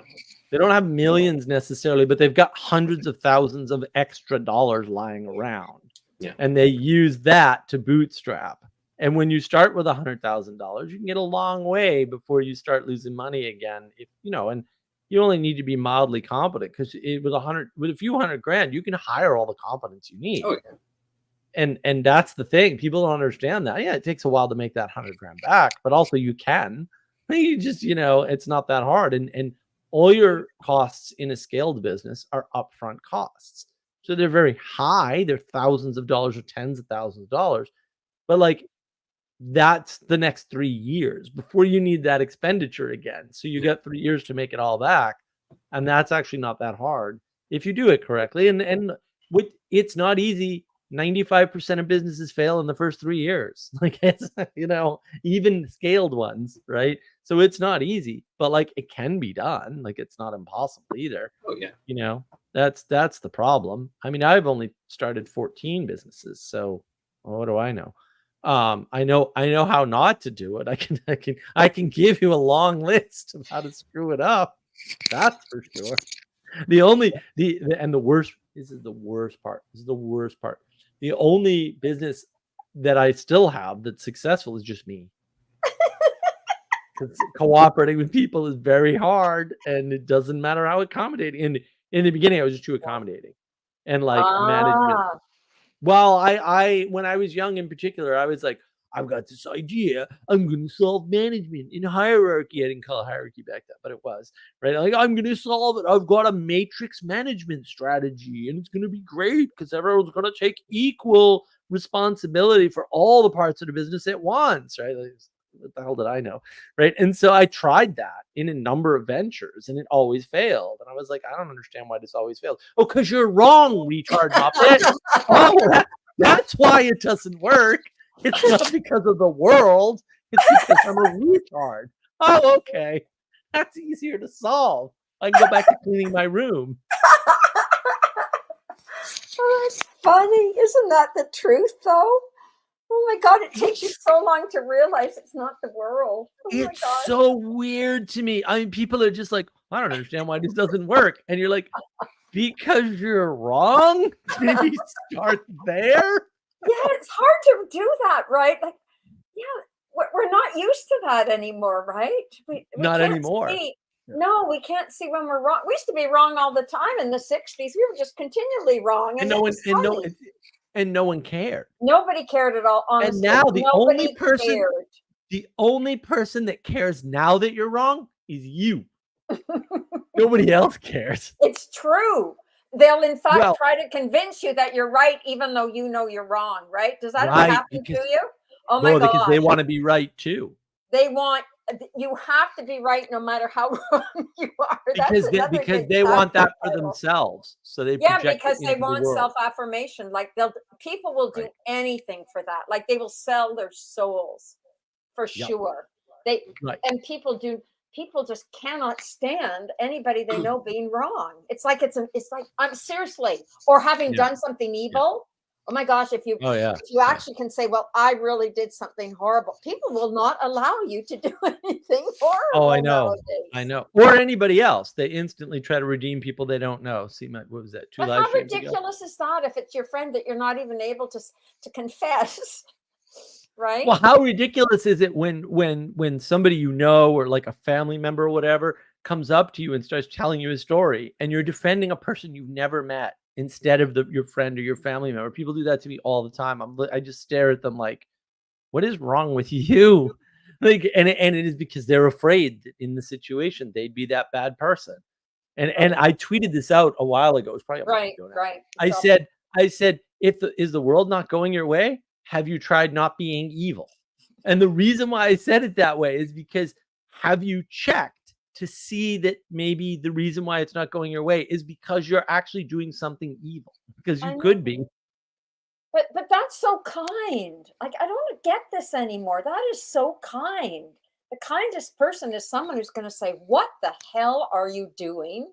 They don't have millions necessarily, but they've got hundreds of thousands of extra dollars lying around. Yeah. And they use that to bootstrap. And when you start with $100,000, you can get a long way before you start losing money again. If you know, and you only need to be mildly competent, because with a few hundred grand, you can hire all the competence you need. Oh, yeah. And that's the thing. People don't understand that. Yeah, it takes a while to make that 100 grand back, but also you can. You just, you know, it's not that hard. And all your costs in a scaled business are upfront costs. So they're very high. They're thousands of dollars or tens of thousands of dollars. But like that's the next 3 years before you need that expenditure again. So you got 3 years to make it all back. And that's actually not that hard if you do it correctly. And it's not easy. 95% of businesses fail in the first 3 years. Like it's, you know, even scaled ones, right? So it's not easy, but like it can be done. Like it's not impossible either. Oh yeah. You know, that's the problem. I mean, I've only started 14 businesses, so what do I know? I know how not to do it. I can give you a long list of how to screw it up. That's for sure. The worst, this is the worst part. This is the worst part. The only business that I still have that's successful is just me. Because cooperating with people is very hard, and it doesn't matter how accommodating. And in the beginning, I was just too accommodating, and like management. Well, I when I was young in particular, I was like, I've got this idea. I'm going to solve management in hierarchy. I didn't call it hierarchy back then, but it was, right? Like, I'm going to solve it. I've got a matrix management strategy, and it's going to be great because everyone's going to take equal responsibility for all the parts of the business at once, right? Like, what the hell did I know, right? And so I tried that in a number of ventures, and it always failed. And I was like, I don't understand why this always fails. Oh, because you're wrong, retard muppet. Oh, that's why it doesn't work. It's not because of the world. It's because I'm a retard. Oh, okay. That's easier to solve. I can go back to cleaning my room. Oh, that's funny. Isn't that the truth, though? Oh my God, it takes you so long to realize it's not the world. Oh my It's God. so weird to me. I mean, people are just like, I don't understand why this doesn't work. And you're like, because you're wrong? Maybe start there? Yeah, it's hard to do that, right? Like, yeah, we're not used to that anymore, right? We Not can't anymore. see. No, we can't see when we're wrong. We used to be wrong all the time in the 60s. We were just continually wrong. And no one cared. Nobody cared at all, honestly. And now the Nobody only person that cares now that you're wrong is you. Nobody else cares. It's true. They'll in fact Well, try to convince you that you're right, even though you know you're wrong, right? Does that ever right, happen to because you? Oh my God. because they want to be right too. You have to be right no matter how wrong you are. Because they want that for themselves. So they project because it they into the want world. self-affirmation. Like people will do anything for that. Like they will sell their souls for sure. And people just cannot stand anybody they know being wrong. It's like I'm seriously, or having done something evil. Oh my gosh, if you actually can say, well, I really did something horrible, people will not allow you to do anything horrible. Oh, I know. Nowadays. I know. Or anybody else. They instantly try to redeem people they don't know. See, what was that? But how ridiculous is that if it's your friend that you're not even able to confess? Right? Well, how ridiculous is it when somebody you know, or like a family member or whatever, comes up to you and starts telling you a story, and you're defending a person you've never met instead of your friend or your family member? People do that to me all the time. I just stare at them like, what is wrong with you? Like, and it is because they're afraid that in the situation they'd be that bad person. And I tweeted this out a while ago. It's probably a month ago now. Right. I said, is the world not going your way? Have you tried not being evil? And the reason why I said it that way is because have you checked to see that maybe the reason why it's not going your way is because you're actually doing something evil? Because you could be. But that's so kind. Like, I don't get this anymore. That is so kind. The kindest person is someone who's going to say, what the hell are you doing?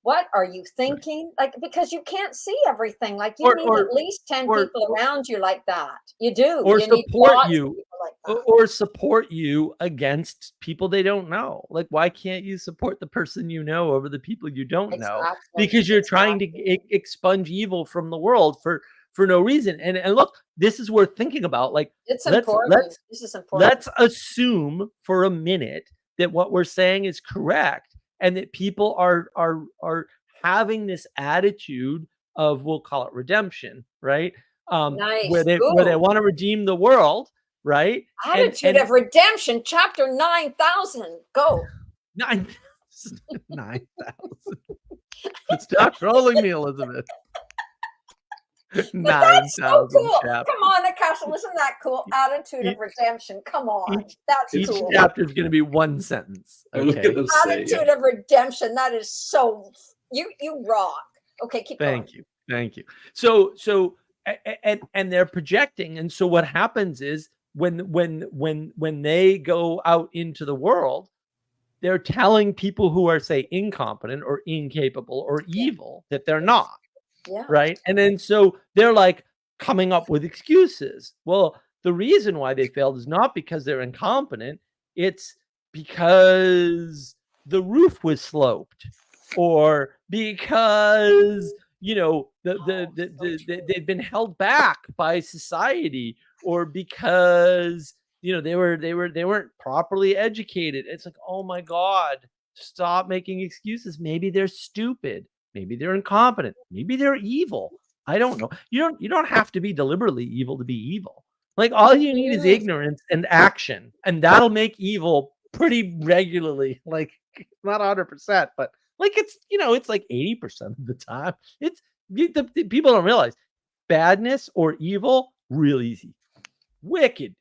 What are you thinking? Like, because you can't see everything. Like, you need at least 10 people around you like that. You do. Or you need support lots you. of people like that. Or support you against people they don't know. Like, why can't you support the person you know over the people you don't know? Because you're trying to expunge evil from the world for no reason. And look, this is worth thinking about. Like, it's important. This is important. Let's assume for a minute that what we're saying is correct, and that people are having this attitude of, we'll call it redemption, right? Nice. Where they want to redeem the world, right? Attitude of redemption, chapter 9,000. Go. 9,000. Stop trolling me, Elizabeth. 9,000 so cool. chapters. Come on, Natasha, isn't that cool? Attitude of redemption. Come on. That's each cool. chapter is going to be one sentence. Okay. Attitude of redemption. That is so, you rock. Okay, keep going. Thank you. So and they're projecting, and so what happens is when they go out into the world, they're telling people who are, say, incompetent or incapable or evil that they're not. Yeah. Right. And then so they're like coming up with excuses. Well, the reason why they failed is not because they're incompetent. It's because the roof was sloped, or because, you know, they've been held back by society, or because, you know, they weren't properly educated. It's like, oh my God, stop making excuses. Maybe they're stupid. Maybe they're incompetent. Maybe they're evil. I don't know. You don't have to be deliberately evil to be evil. Like, all you need is ignorance and action, and that'll make evil pretty regularly. Like, not 100%, but like, it's, you know, it's like 80% of the time. It's the people don't realize badness or evil real easy, wicked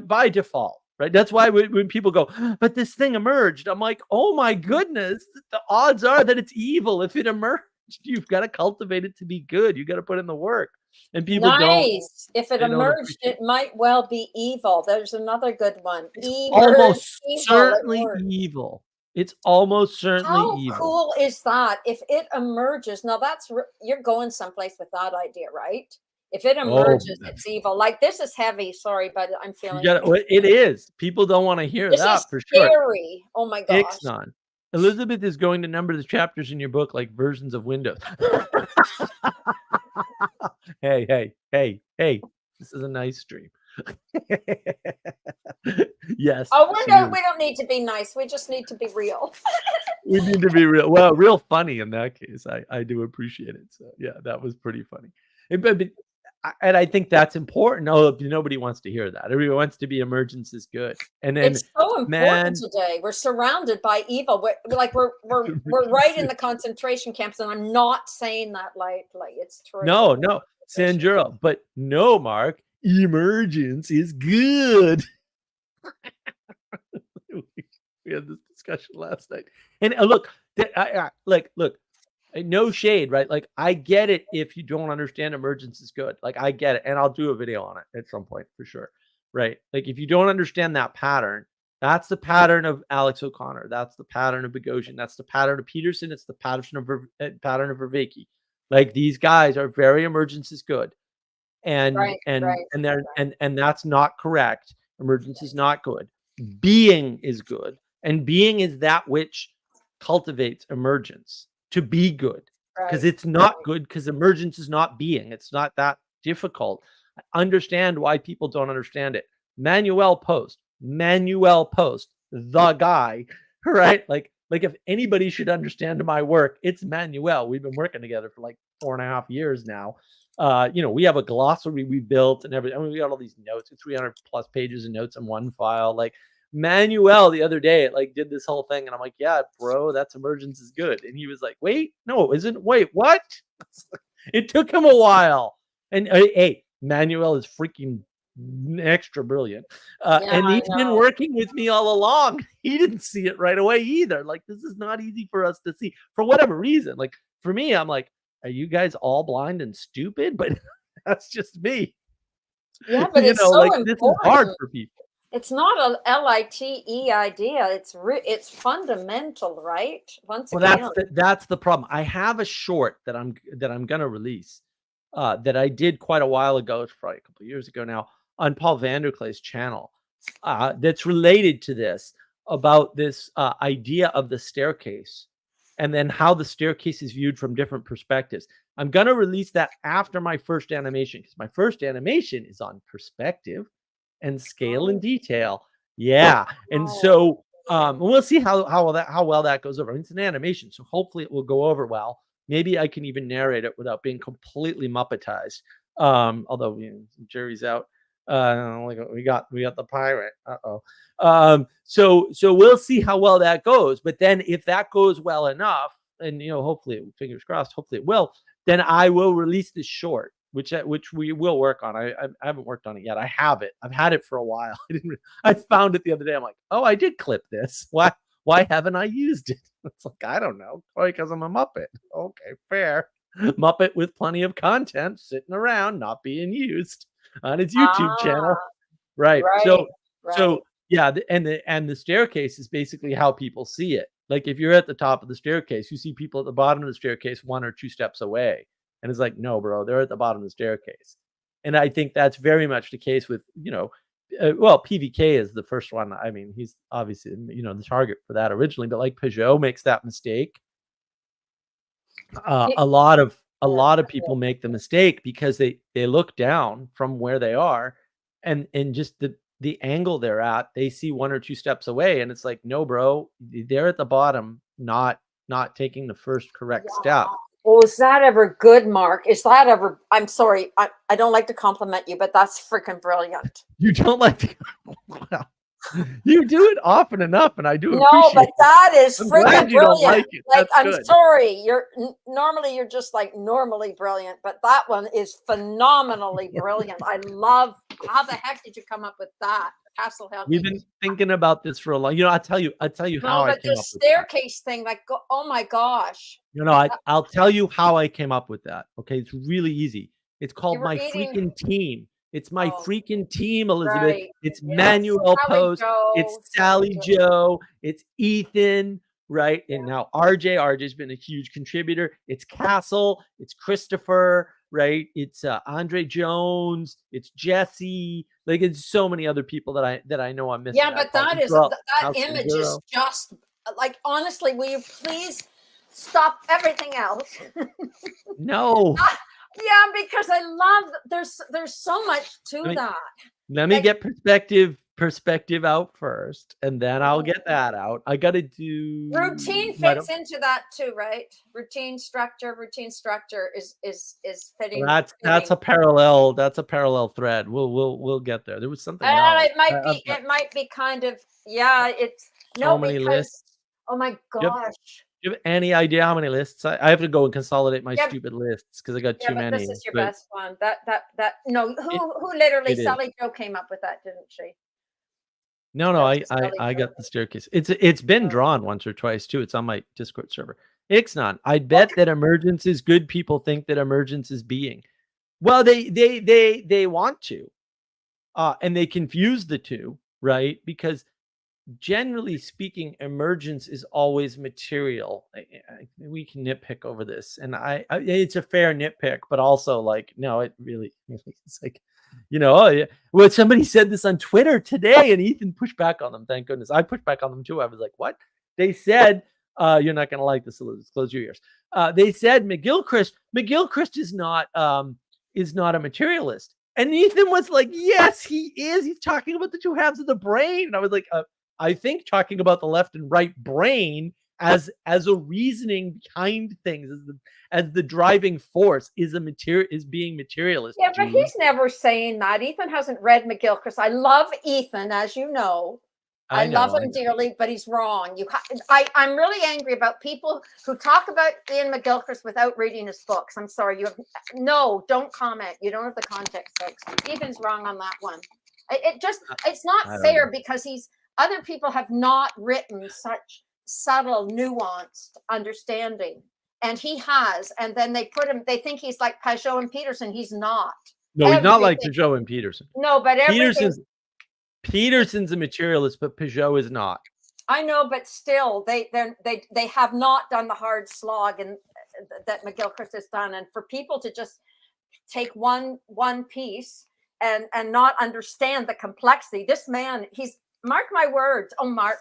by default. Right. That's why when people go, but this thing emerged, I'm like, oh my goodness, the odds are that it's evil. If it emerged, you've got to cultivate it to be good. You got to put in the work. And people don't. If it emerged, it might well be evil. There's another good one. Almost certainly evil. It's almost certainly evil. How cool is that? If it emerges, now that's, you're going someplace with that idea, right? If it emerges, it's evil. Like, this is heavy. Sorry, but I'm feeling it is. People don't want to hear that for sure. Scary. Oh my gosh. Ixnay. Elizabeth is going to number the chapters in your book like versions of Windows. Hey. This is a nice stream. Yes. Oh, we don't need to be nice. We just need to be real. We need to be real. Well, real funny in that case. I do appreciate it. So yeah, that was pretty funny. And I think that's important. No, nobody wants to hear that. Everyone wants to be emergence is good. And then it's so important today. We're surrounded by evil. We're right in the concentration camps, and I'm not saying that lightly. It's true. No, Sandra, but no, Mark. Emergence is good. We had this discussion last night, and look, no shade, right? Like, I get it if you don't understand emergence is good. Like, I get it, and I'll do a video on it at some point for sure, right? Like, if you don't understand that pattern, that's the pattern of Alex O'Connor. That's the pattern of Bogosian. That's the pattern of Peterson. It's the pattern of Vervaeke. Like, these guys are very emergence is good, and that's not correct. Emergence is not good. Being is good, and being is that which cultivates emergence to be good, because it's not good, because emergence is not being. It's not that difficult. I understand why people don't understand it. Manuel Post, the guy, right? Like if anybody should understand my work, it's Manuel. We've been working together for like 4.5 years now. We have a glossary we built and everything. I mean, we got all these notes, 300 plus pages of notes in one file. Like, Manuel the other day, like, did this whole thing, and I'm like, yeah, bro, that's emergence is good. And he was like, wait, no, it isn't. Wait, what? It took him a while. And hey, Manuel is freaking extra brilliant. And I he's been know. working with me all along. He didn't see it right away either. Like, this is not easy for us to see for whatever reason. Like, for me, I'm like, are you guys all blind and stupid? But that's just me. Yeah, but You it's know, so like, this is hard important. for people. It's not a LITE idea. It's fundamental, right? Once Well, again. that's the problem. I have a short that I'm gonna release that I did quite a while ago. It's probably a couple of years ago now on Paul Vanderklay's channel. That's related to this, about this idea of the staircase, and then how the staircase is viewed from different perspectives. I'm gonna release that after my first animation, because my first animation is on perspective and scale and detail. Yeah, and so we'll see how well that goes over. I mean, it's an animation, so hopefully it will go over well. Maybe I can even narrate it without being completely Muppetized. Although, you know, jury's out. Like, we got the pirate. So we'll see how well that goes. But then if that goes well enough, and, you know, hopefully, fingers crossed, hopefully it will, then I will release this short, which we will work on. I haven't worked on it yet. I have it. I've had it for a while. I found it the other day. I'm like, oh, I did clip this. Why haven't I used it? It's like, I don't know. Probably because I'm a Muppet. Okay, fair. Muppet with plenty of content sitting around, not being used on his YouTube channel. Right. So yeah, and the staircase is basically how people see it. Like, if you're at the top of the staircase, you see people at the bottom of the staircase 1 or 2 steps away. And it's like, no, bro, they're at the bottom of the staircase. And I think that's very much the case with, you know, well, PVK is the first one. I mean, he's obviously, you know, the target for that originally, but like Peugeot makes that mistake. A lot of people make the mistake because they look down from where they are, and just the angle they're at, they see 1 or 2 steps away, and it's like, no, bro, they're at the bottom, not taking the first correct step. Oh, is that ever good, Mark? Is that ever? I'm sorry, I don't like to compliment you, but that's freaking brilliant. You don't like to? Well, you do it often enough, and I do No, appreciate but it. that is I'm glad freaking you don't brilliant. like it. Like, That's I'm good. sorry, normally you're just like normally brilliant, but that one is phenomenally brilliant. I love. How the heck did you come up with that, Castle Hill? We've been thinking about this for a long. You know, I'll tell you how I but came the up with that. staircase thing, like, oh my gosh. You know, I'll tell you how I came up with that. Okay, it's really easy. It's called My Freaking Team. It's My Freaking Team, Elizabeth. Right. It's Yes. Manuel Sally Post. Joe, It's Sally Joe. It's Ethan, right? And now RJ's been a huge contributor. It's Castle. It's Christopher, right? It's Andre Jones. It's Jesse. Like, it's so many other people that I know I'm missing. Yeah, but that image is just like, honestly, will you please stop everything else? No. Yeah, because I love there's so much to that. Let me get perspective out first, and then I'll get that out. I got to do routine fits into that too, right? Routine structure is fitting. Well, that's a parallel. That's a parallel thread. We'll get there. There was something else. It might be kind of, yeah. It's so many lists. Oh my gosh. Do you have any idea how many lists? I have to go and consolidate my stupid lists because I got too many. This is your best one. No, who literally Sally Joe came up with that, didn't she? No, I got the staircase. It's been drawn once or twice too. It's on my Discord server. Ixnon, I bet that emergence is good. People think that emergence is being. Well, they want to, and they confuse the two, right? Because generally speaking, emergence is always material. We can nitpick over this, and it's a fair nitpick, but also, like, no, it really it's like, you know, well, somebody said this on Twitter today, and Ethan pushed back on them. Thank goodness. I pushed back on them too. I was like, what? They said, you're not gonna like this, Elizabeth. Close your ears. They said McGilchrist is not a materialist. And Ethan was like, yes, he is. He's talking about the two halves of the brain. And I was like, I think talking about the left and right brain as a reasoning behind things, as the driving force is being materialist. Yeah, but he's never saying that. Ethan hasn't read McGilchrist. I love Ethan, as you know. I love him know. dearly, but he's wrong. I'm really angry about people who talk about Ian McGilchrist without reading his books. I'm sorry. Don't comment. You don't have the context, folks. Ethan's wrong on that one. It's not I don't fair know. because other people have not written such subtle, nuanced understanding. And he has, and then they think he's like Pajot and Peterson. He's not. No, he's not like Everything- Pajot and Peterson. No, but everything. Peterson's a materialist, but Pajot is not. I know, but still, they have not done the hard slog and that McGilchrist has done. And for people to just take one piece and not understand the complexity, this man, he's, mark my words. Oh, Mark.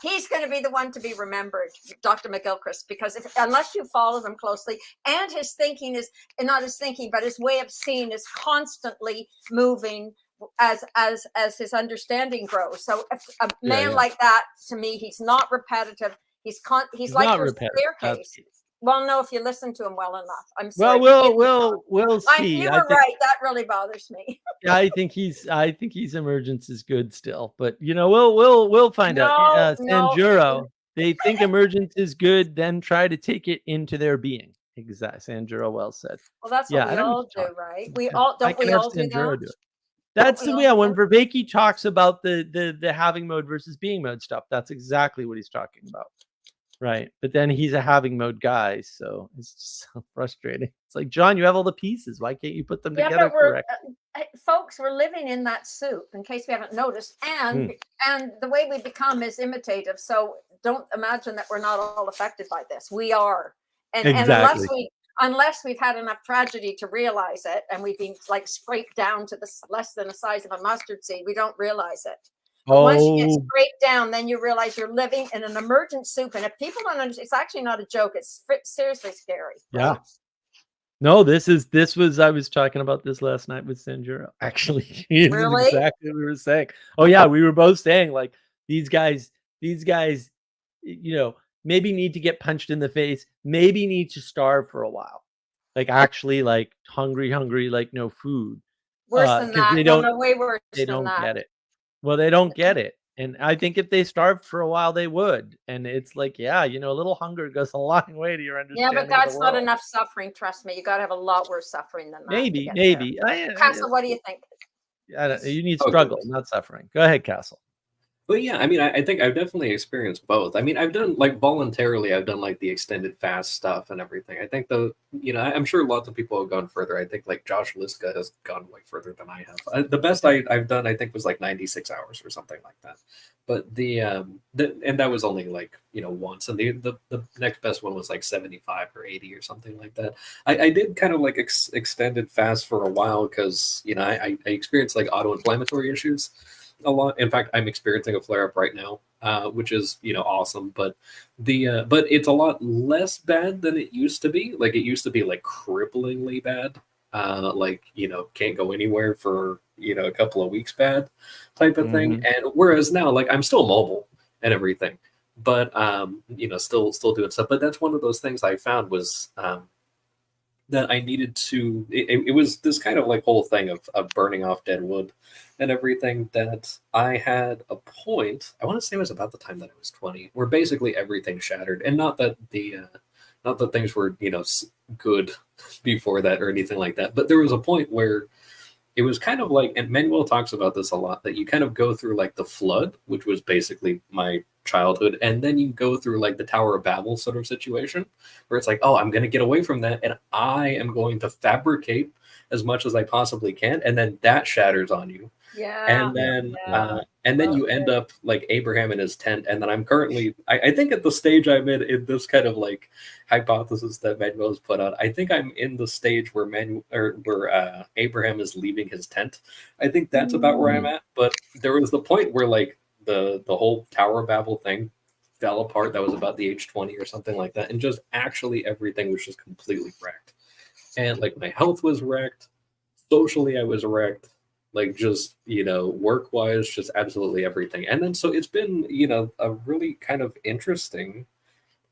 He's going to be the one to be remembered, Dr. McGilchrist, because unless you follow him closely, and his thinking is, and not his thinking, but his way of seeing is constantly moving as his understanding grows. So a man like that, to me, he's not repetitive. He's like not your repetitive. staircase. Well, no, if you listen to him well enough. I'm sorry. Well, we'll see. You were right. That really bothers me. Yeah, I think he's emergence is good still, but we'll find out. Sanjuro, they think emergence is good, then try to take it into their being. Exactly, Sanjuro well said. Well, that's what we all do, right? We all do that. That's when Vervaeke talks about the having mode versus being mode stuff. That's exactly what he's talking about. Right. But then he's a having mode guy. So it's just so frustrating. It's like, John, you have all the pieces. Why can't you put them together correctly? Folks, we're living in that soup, in case we haven't noticed. And the way we become is imitative. So don't imagine that we're not all affected by this. We are. And unless we've had enough tragedy to realize it, and we've been like scraped down to less than the size of a mustard seed, we don't realize it. Once you get scraped down, then you realize you're living in an emergent soup. And if people don't understand, it's actually not a joke. It's seriously scary. Yeah. No, this was, I was talking about this last night with Sanjuro. Actually, really? Exactly what we were saying. Oh yeah, we were both saying like these guys, maybe need to get punched in the face, maybe need to starve for a while. Like actually like hungry, like no food. Worse than that. Way worse they than don't that. get it. Well, they don't get it. And I think if they starved for a while, they would. And it's like, a little hunger goes a long way to your understanding. Yeah, but that's not enough suffering. Trust me. You got to have a lot worse suffering than that. Maybe. Castle, what do you think? You need struggle, not suffering. Go ahead, Castle. But yeah, I mean, I think I've definitely experienced both. I mean, I've done like voluntarily, I've done like the extended fast stuff and everything. I think I'm sure lots of people have gone further. I think like Josh Liska has gone like further than I have. The best I've done, I think, was like 96 hours or something like that. But and that was only like, once. And the next best one was like 75 or 80 or something like that. I did kind of like extended fast for a while because, I experienced like autoinflammatory issues a lot. In fact, I'm experiencing a flare up right now, which is awesome. But but it's a lot less bad than it used to be. Like it used to be like cripplingly bad. Like can't go anywhere for a couple of weeks bad type of thing. And whereas now, like I'm still mobile and everything, but still doing stuff. But that's one of those things I found was that I needed to. It was this kind of like whole thing of burning off dead wood and everything, that I had a point, I want to say it was about the time that I was 20, where basically everything shattered. And not that things were, good before that or anything like that, but there was a point where it was kind of like, and Manuel talks about this a lot, that you kind of go through like the flood, which was basically my childhood, and then you go through like the Tower of Babel sort of situation, where it's like, oh, I'm going to get away from that, and I am going to fabricate as much as I possibly can, and then that shatters on you. Yeah. And then you end up like Abraham in his tent. And then I'm currently, I think at the stage I'm in this kind of like hypothesis that Manuel has put out, I think I'm in the stage where Abraham is leaving his tent. I think that's about where I'm at. But there was the point where like the whole Tower of Babel thing fell apart. That was about the age 20 or something like that. And just actually everything was just completely wrecked. And like my health was wrecked. Socially, I was wrecked. Like just, work-wise, just absolutely everything. And then so it's been, a really kind of interesting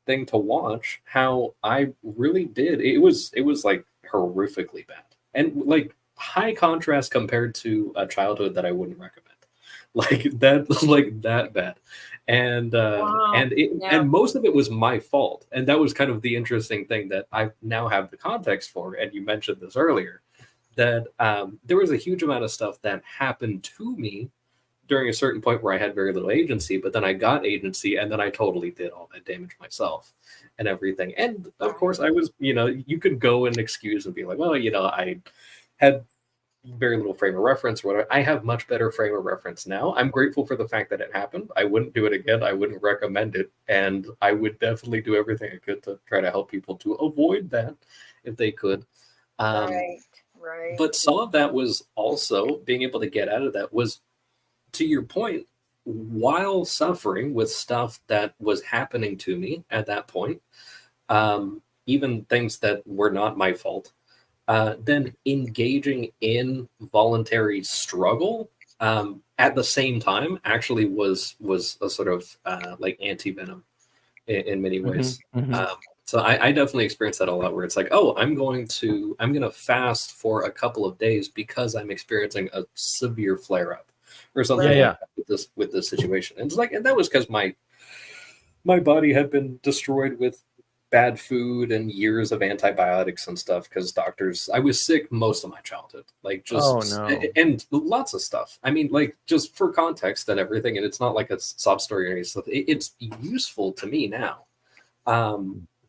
thing to watch how I really did. It was like horrifically bad. And like high contrast compared to a childhood that I wouldn't recommend. Like that bad. And Wow. Yeah. and most of it was my fault. And that was kind of the interesting thing that I now have the context for. And you mentioned this earlier, that there was a huge amount of stuff that happened to me during a certain point where I had very little agency, but then I got agency and then I totally did all that damage myself and everything. And of course I was, you could go and excuse and be like, well, I had very little frame of reference or whatever. I have much better frame of reference now. I'm grateful for the fact that it happened. I wouldn't do it again. I wouldn't recommend it. And I would definitely do everything I could to try to help people to avoid that if they could. Right. But some of that was also being able to get out of that was, to your point, while suffering with stuff that was happening to me at that point, even things that were not my fault, then engaging in voluntary struggle at the same time actually was a sort of like anti-venom in many ways. So I definitely experienced that a lot, where it's like, oh, I'm gonna fast for a couple of days because I'm experiencing a severe flare up or something like that with this situation. And it's like, and that was because my body had been destroyed with bad food and years of antibiotics and stuff, because I was sick most of my childhood, like just and lots of stuff. I mean, like, just for context and everything, and it's not like a sob story or any stuff. It's useful to me now.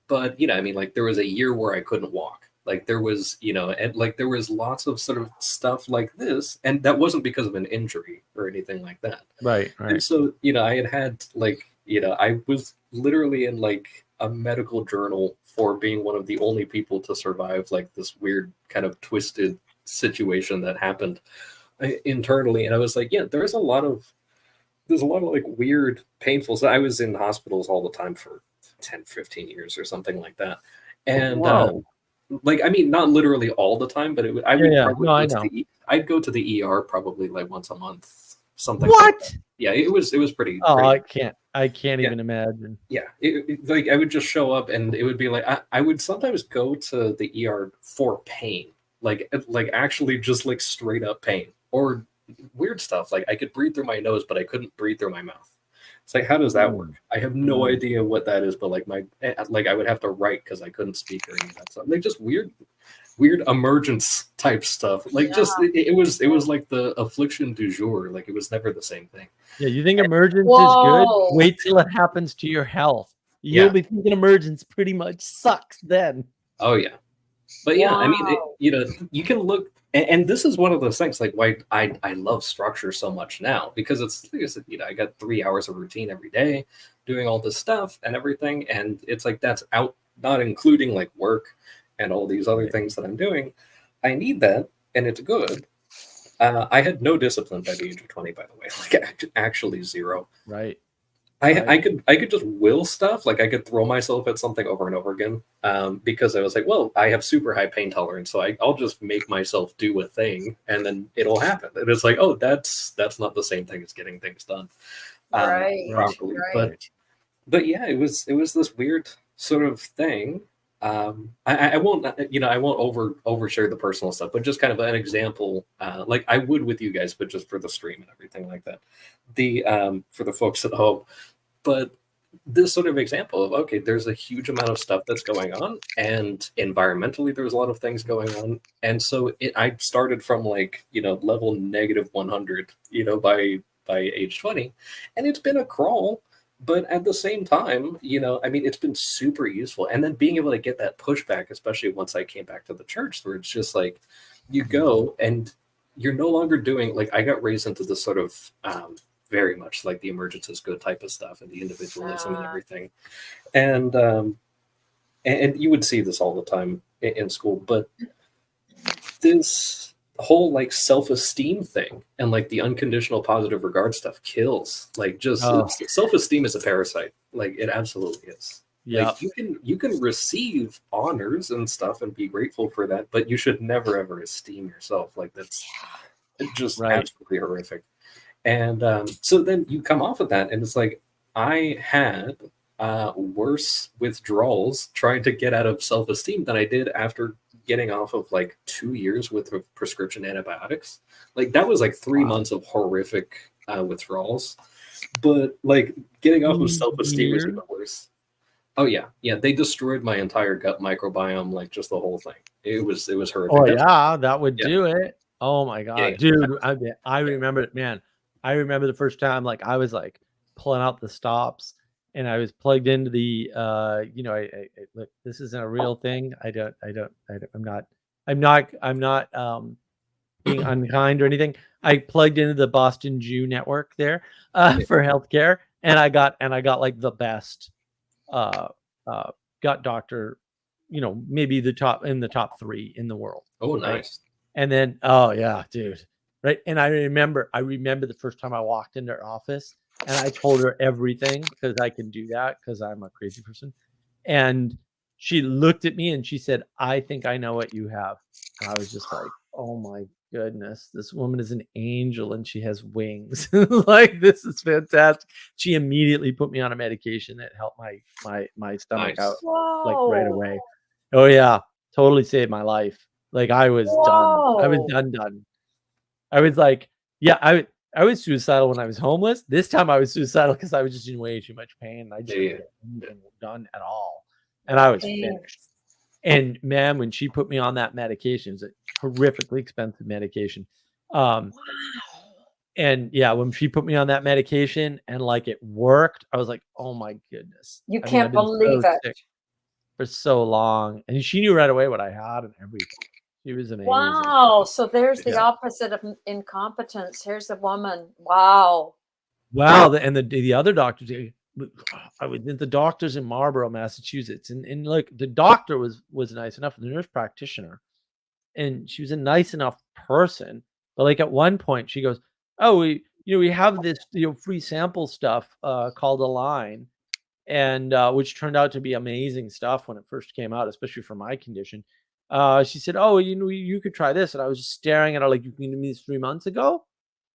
But I mean, like, there was a year where I couldn't walk. Like, there was, and like there was lots of sort of stuff like this, and that wasn't because of an injury or anything like that. Right. And so, I had like, I was literally in like a medical journal for being one of the only people to survive like this weird kind of twisted situation that happened internally. And I was like, yeah, there's a lot of like weird, painful. So I was in hospitals all the time for 10, 15 years or something like that. And like, I mean, not literally all the time, but I'd go to the ER probably like once a month, something. What? Like that. Yeah, it was pretty. Oh, pretty, I can't even imagine. Yeah, like I would just show up, and it would be like I would sometimes go to the ER for pain, like actually just like straight up pain, or weird stuff. Like, I could breathe through my nose, but I couldn't breathe through my mouth. It's like, how does that work? I have no idea what that is, but like I would have to write because I couldn't speak or any of that stuff. Like, just weird emergence type stuff. Like, just it was like the affliction du jour. Like, it was never the same thing. Yeah, you think emergence is good? Wait till it happens to your health. You'll be thinking emergence pretty much sucks then. Oh yeah, but yeah, I mean, you can look, and this is one of those things, like, why I love structure so much now, because it's, like I said, I got 3 hours of routine every day, doing all this stuff and everything, and it's like that's out, not including like work and all these other things that I'm doing. I need that, and it's good. I had no discipline by the age of 20, by the way, like actually zero. Right. I could just will stuff. Like, I could throw myself at something over and over again because I was like, well, I have super high pain tolerance, so I'll just make myself do a thing, and then it'll happen. And it's like, oh, that's not the same thing as getting things done properly. Right. But yeah, it was this weird sort of thing. I won't overshare the personal stuff, but just kind of an example, like I would with you guys, but just for the stream and everything like that. For the folks at home, but this sort of example of, okay, there's a huge amount of stuff that's going on, and environmentally there's a lot of things going on, and so I started from like level -100 by age 20, and it's been a crawl. But at the same time, I mean, it's been super useful. And then being able to get that pushback, especially once I came back to the church, where it's just like, you go and you're no longer doing, like, I got raised into this sort of very much like the emergence is good type of stuff, and the individualism and everything. And you would see this all the time in school, but this whole like self-esteem thing and like the unconditional positive regard stuff kills. Like, just self-esteem is a parasite. Like, it absolutely is. Yeah, like, you can receive honors and stuff and be grateful for that, but you should never ever esteem yourself. Like, that's just absolutely horrific. And so then you come off of that, and it's like, I had worse withdrawals trying to get out of self-esteem than I did after getting off of like 2 years worth of prescription antibiotics. Like that was like 3 months of horrific withdrawals. But like getting off of self-esteem was even worse. Oh yeah, they destroyed my entire gut microbiome, like just the whole thing. It was horrific. Oh That's- yeah, that would yeah. do it. Oh my god, Yeah. dude! I remember it, man. I remember the first time, like I was like pulling out the stops, and I was plugged into the, you know, look, this isn't a real thing. I'm not being unkind or anything. I plugged into the Boston Jew network there for healthcare, and I got like the best gut doctor, you know, maybe the top 3 in the world. Oh, right? nice. And then, oh yeah, dude, right? And I remember the first time I walked into her office, and I told her everything because I can do that because I'm a crazy person. And she looked at me and she said, "I think I know what you have." And I was just like, "Oh my goodness, this woman is an angel and she has wings." Like, this is fantastic. She immediately put me on a medication that helped my stomach Nice. out Whoa. like right away. Oh yeah, totally saved my life. Like I was done. I was Whoa. done. I was like, yeah, I was suicidal when I was homeless. This time I was suicidal because I was just in way too much pain. I just Yeah. couldn't get anything done at all. And I was Dang. finished. And man, when she put me on that medication, it's a horrifically expensive medication. And yeah, when she put me on that medication and like it worked, I was like, oh my goodness. You I mean, can't I've been believe so it. sick for so long. And she knew right away what I had and everything. She was amazing. Wow. So there's the Yeah. opposite of incompetence. Here's a woman. Wow. Wow. And the other doctors, I was at the doctors in Marlborough, Massachusetts. And look, the doctor was nice enough, the nurse practitioner. And she was a nice enough person. But like at one point she goes, "Oh, we have this, free sample stuff called Align." And which turned out to be amazing stuff when it first came out, especially for my condition. She said, "Oh, you could try this." And I was just staring at her like, "You came to me this 3 months ago?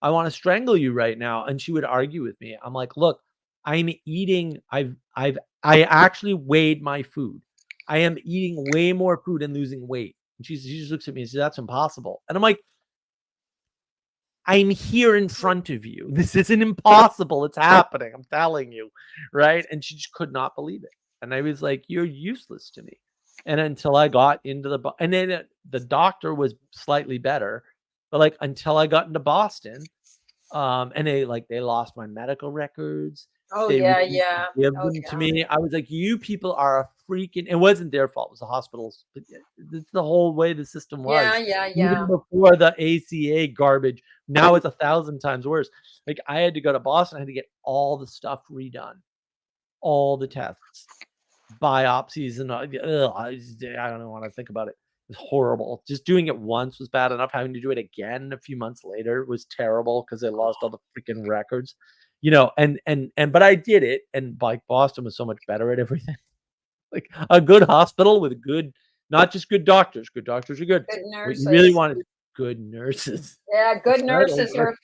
I want to strangle you right now." And she would argue with me. I'm like, "Look, I'm eating. I actually weighed my food. I am eating way more food and losing weight." And she just looks at me and says, "That's impossible." And I'm like, "I'm here in front of you. This isn't impossible. It's happening. I'm telling you." Right? And she just could not believe it. And I was like, "You're useless to me." And until I got into and then the doctor was slightly better, but like until I got into Boston, and they lost my medical records. Oh They yeah, wouldn't yeah. give Oh them to yeah. me. I was like, "You people are a freaking." It wasn't their fault. It was the hospitals. But it's the whole way the system was. Yeah, yeah, yeah. Even before the ACA garbage, now it's 1,000 times worse. Like I had to go to Boston. I had to get all the stuff redone, all the tests, biopsies, and I don't even want to think about it. It was horrible. Just doing it once was bad enough. Having to do it again a few months later was terrible because they lost all the freaking records. But I did it, and like Boston was so much better at everything. Like a good hospital with not just good doctors. Good doctors are good. Good What you really nurses. want is good nurses. Yeah, good That's nurses right. are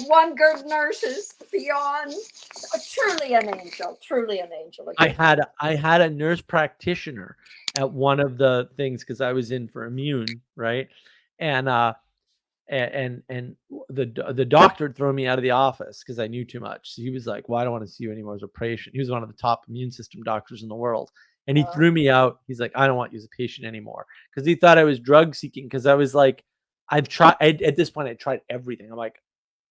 one good nurse is beyond truly an angel. Truly an angel. I had a nurse practitioner at one of the things because I was in for immune, right? And the doctor had thrown me out of the office because I knew too much. So he was like, "Well, I don't want to see you anymore as a patient." He was one of the top immune system doctors in the world. And he threw me out. He's like, "I don't want you as a patient anymore." Because he thought I was drug seeking. Because I was like, at this point, I tried everything. I'm like,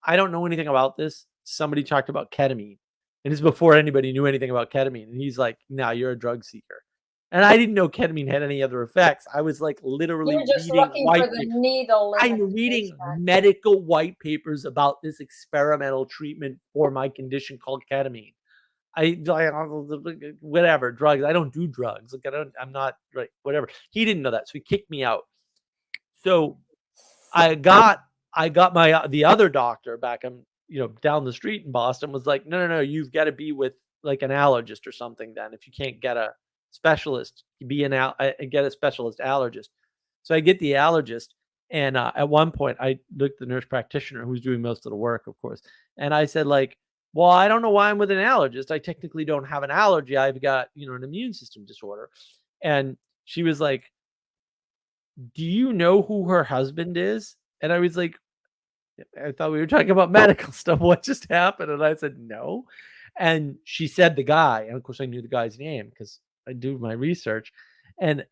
I don't know anything about this. Somebody talked about ketamine. And it's before anybody knew anything about ketamine. And he's like, "No, you're a drug seeker." And I didn't know ketamine had any other effects. I was like literally You're just reading looking for the needle. In I'm the reading haystack. medical white papers about this experimental treatment for my condition called ketamine. Whatever drugs. I don't do drugs. Like I'm not right. Whatever. He didn't know that, so he kicked me out. So I got the other doctor back down the street in Boston was like, no, you've got to be with like an allergist or something. Then if you can't get a specialist, get a specialist allergist. So I get the allergist, and at one point I looked at the nurse practitioner who's doing most of the work, of course, and I said like, "Well, I don't know why I'm with an allergist. I technically don't have an allergy. I've got an immune system disorder." And she was like, do you know who her husband is? And I was like, I thought we were talking about medical stuff. What just happened? And I said, no. And she said the guy. And of course, I knew the guy's name because I do my research. And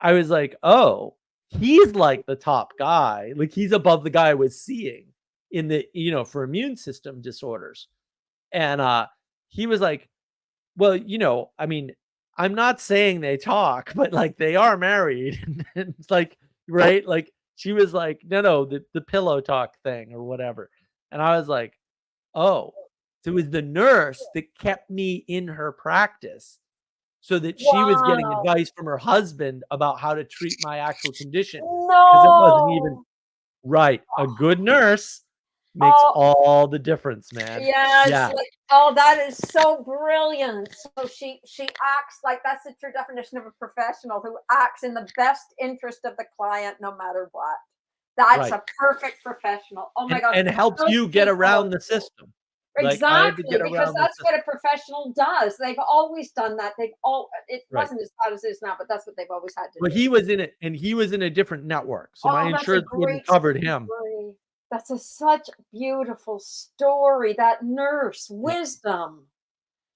I was like, oh, he's like the top guy. Like he's above the guy I was seeing in the, for immune system disorders. And he was like, well, I mean, I'm not saying they talk, but like they are married. And it's like, right? Like she was like, no, the pillow talk thing or whatever. And I was like, oh, so it was the nurse that kept me in her practice so that she was getting Wow. advice from her husband about how to treat my actual condition. Because it wasn't even No. right. A good nurse makes Oh. all the difference, man. Yes. Yeah. Like, oh, that is so brilliant. So she acts like that's the true definition of a professional who acts in the best interest of the client no matter what. That's Right. a perfect professional. Oh my God. And helps Those you get people- around the system. Like, I had to Exactly, get because around the that's what system. a professional does. They've always done that. It Right. wasn't as bad as it is now, but that's what they've always had to But do. he was in it, and he was in a different network, so my Oh, that's a insurance wouldn't great covered him. story. That's such a beautiful story. That nurse, wisdom.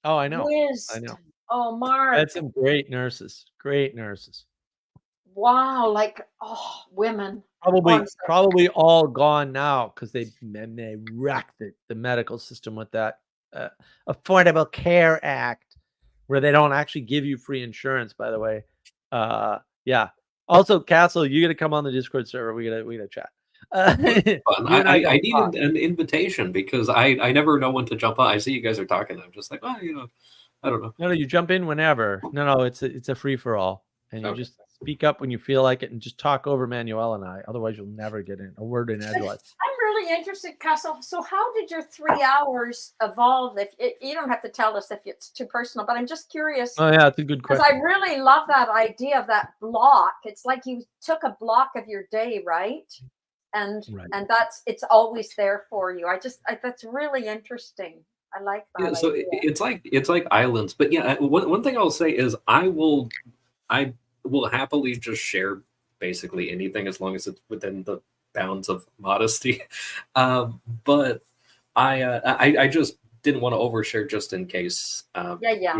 Oh, I know. Wisdom. Oh, Mark. I had some great nurses. Great nurses. Wow, like women. I'm sorry. Probably all gone now because they wrecked the medical system with that Affordable Care Act, where they don't actually give you free insurance. By the way, yeah. Also, Castle, you got to come on the Discord server. We gotta chat. Fun. You and I gotta need talk. an invitation because I never know when to jump on. I see you guys are talking. I'm just like, oh, I don't know. No, you jump in whenever. No, it's a free for all, and you Okay. just speak up when you feel like it, and just talk over Manuel and I. Otherwise, you'll never get in a word in edgewise. I'm really interested, Castle. So, how did your 3 hours evolve? If you don't have to tell us if it's too personal, but I'm just curious. Oh yeah, it's a good Because question. I really love that idea of that block. It's like you took a block of your day, right? And Right. and it's always there for you. That's really interesting. I like that. Yeah, so idea. it's like islands, but yeah, one thing I'll say is I will happily just share basically anything as long as it's within the bounds of modesty. But I just didn't want to overshare just in case. Yeah.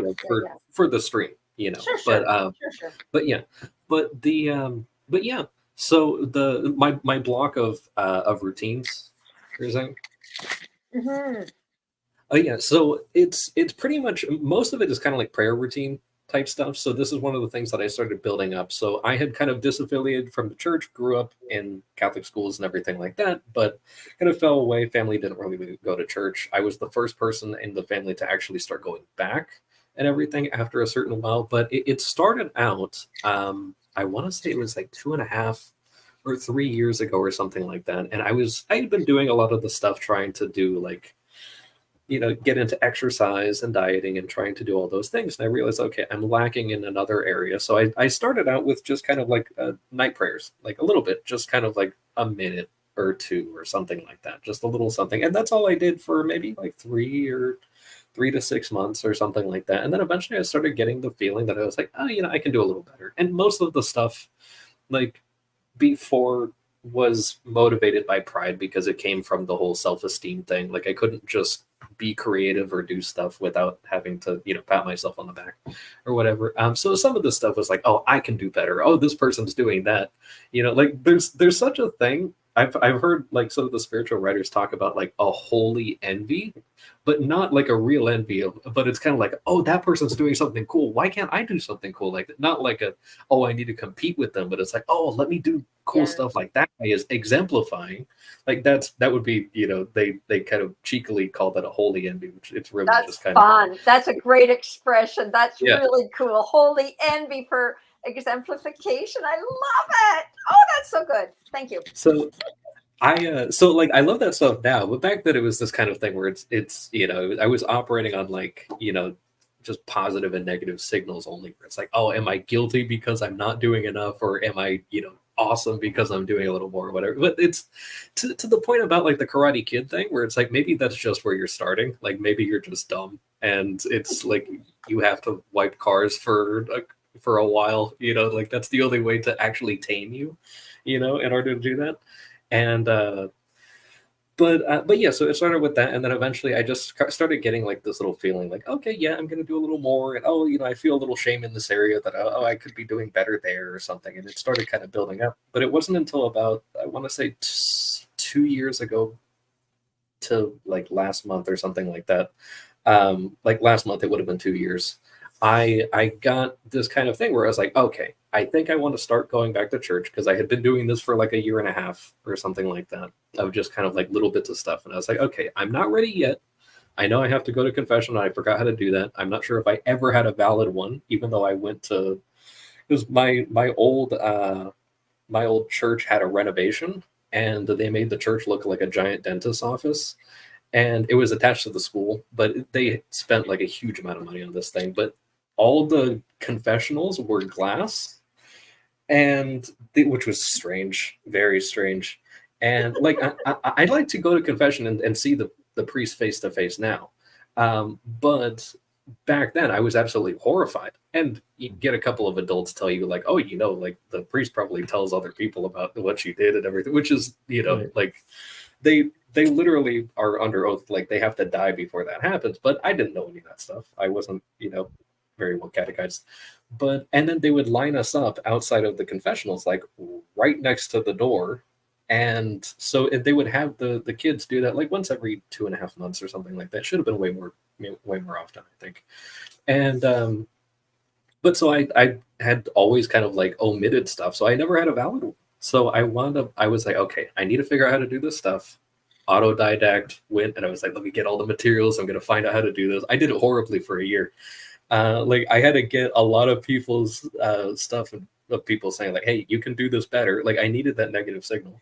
For the stream, Sure. Sure. But yeah, but yeah. So my block of routines, you're saying? Mm-hmm. Oh yeah, so it's pretty much most of it is kind of like prayer routine type stuff. So this is one of the things that I started building up. So I had kind of disaffiliated from the church, grew up in Catholic schools and everything like that, but kind of fell away. Family didn't really go to church. I was the first person in the family to actually start going back and everything after a certain while. But it started out, I want to say it was like 2.5 or 3 years ago or something like that. And I had been doing a lot of the stuff trying to do like, get into exercise and dieting and trying to do all those things. And I realized, okay, I'm lacking in another area. So I started out with just kind of like night prayers, like a little bit, just kind of like a minute or two or something like that, just a little something. And that's all I did for maybe like 3 to 6 months or something like that. And then eventually I started getting the feeling that I was like, oh, I can do a little better. And most of the stuff like before was motivated by pride because it came from the whole self-esteem thing. Like I couldn't just be creative or do stuff without having to, pat myself on the back or whatever. So some of the stuff was like, oh, I can do better. Oh, this person's doing that. Like there's such a thing. I've heard like some of the spiritual writers talk about like a holy envy, but not like a real envy but it's kind of like, oh, that person's doing something cool. Why can't I do something cool like that? Not like oh, I need to compete with them, but it's like, oh, let me do cool stuff like that is exemplifying. Like that would be, they kind of cheekily call that a holy envy, which it's really just kind fun. That's a great expression. That's Yeah. really cool. Holy envy for exemplification. I love it. Oh, that's so good. Thank you. So I love that stuff now, but back then it was this kind of thing where it's I was operating on like, just positive and negative signals only. Where it's like, oh, am I guilty because I'm not doing enough, or am I, awesome because I'm doing a little more or whatever. But it's to the point about like the Karate Kid thing where it's like, maybe that's just where you're starting. Like maybe you're just dumb and it's like you have to wipe cars for for a while, you know, like that's the only way to actually tame you, you know, in order to do that. And but yeah, so it started with that, and then eventually I just started getting like this little feeling like, okay, yeah, I'm gonna do a little more, and oh, you know, I feel a little shame in this area that oh, I could be doing better there or something, and it started kind of building up. But it wasn't until about, I want to say 2 years ago to like last month or something like that. Like last month, it would have been 2 years. I got this kind of thing where I was like, okay, I think I want to start going back to church, because I had been doing this for like a year and a half or something like that, of just kind of like little bits of stuff. And I was like, okay, I'm not ready yet. I know I have to go to confession. I forgot how to do that. I'm not sure if I ever had a valid one, even though I went to, it was my old church had a renovation, and they made the church look like a giant dentist's office, and it was attached to the school, but they spent like a huge amount of money on this thing. But all the confessionals were glass, and which was strange, very strange. And like I'd like to go to confession and see the priest face to face now, but back then I was absolutely horrified. And you get a couple of adults tell you like, oh, you know, like the priest probably tells other people about what you did and everything, which is, you know, Right. like they literally are under oath, like they have to die before that happens. But I didn't know any of that stuff. I wasn't, you know, very well catechized. But and then they would line us up outside of the confessionals, like right next to the door. And so they would have the kids do that like once every 2.5 months or something like that. Should have been way more often, I think. And but so I had always kind of like omitted stuff, so I never had a valid one. So I wound up, I was like, okay, I need to figure out how to do this stuff. Autodidact went, and I was like, let me get all the materials. I'm going to find out how to do this. I did it horribly for a year. Like I had to get a lot of people's stuff, of people saying like, hey, you can do this better. Like I needed that negative signal.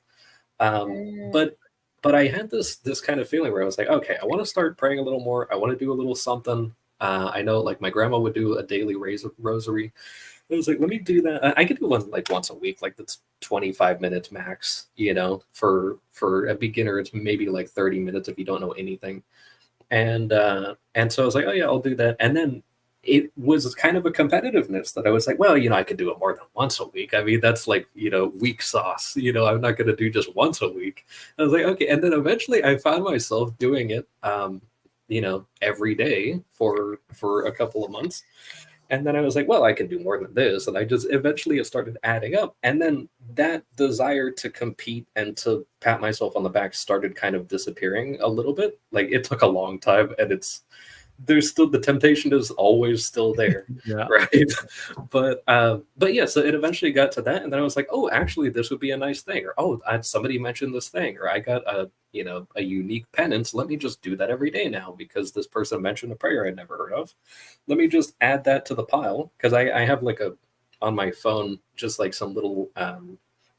But I had this kind of feeling where I was like, okay, I want to start praying a little more. I want to do a little something. I know like my grandma would do a daily rosary. I was like, let me do that. I could do one like once a week, like that's 25 minutes max, you know, for a beginner, it's maybe like 30 minutes if you don't know anything. And so I was like, oh yeah, I'll do that. And then it was kind of a competitiveness that I was like, well, you know, I could do it more than once a week. I mean, that's like, you know, weak sauce. You know, I'm not going to do just once a week. I was like, okay. And then eventually I found myself doing it, you know, every day for a couple of months. And then I was like, well, I can do more than this. And I just eventually it started adding up. And then that desire to compete and to pat myself on the back started kind of disappearing a little bit. Like it took a long time, and there's still, the temptation is always still there. Yeah. Right. But yeah, so it eventually got to that. And then I was like, oh, actually this would be a nice thing. Or, oh, somebody mentioned this thing, or I got a unique penance. Let me just do that every day now because this person mentioned a prayer I'd never heard of. Let me just add that to the pile, because I have like on my phone, just like some little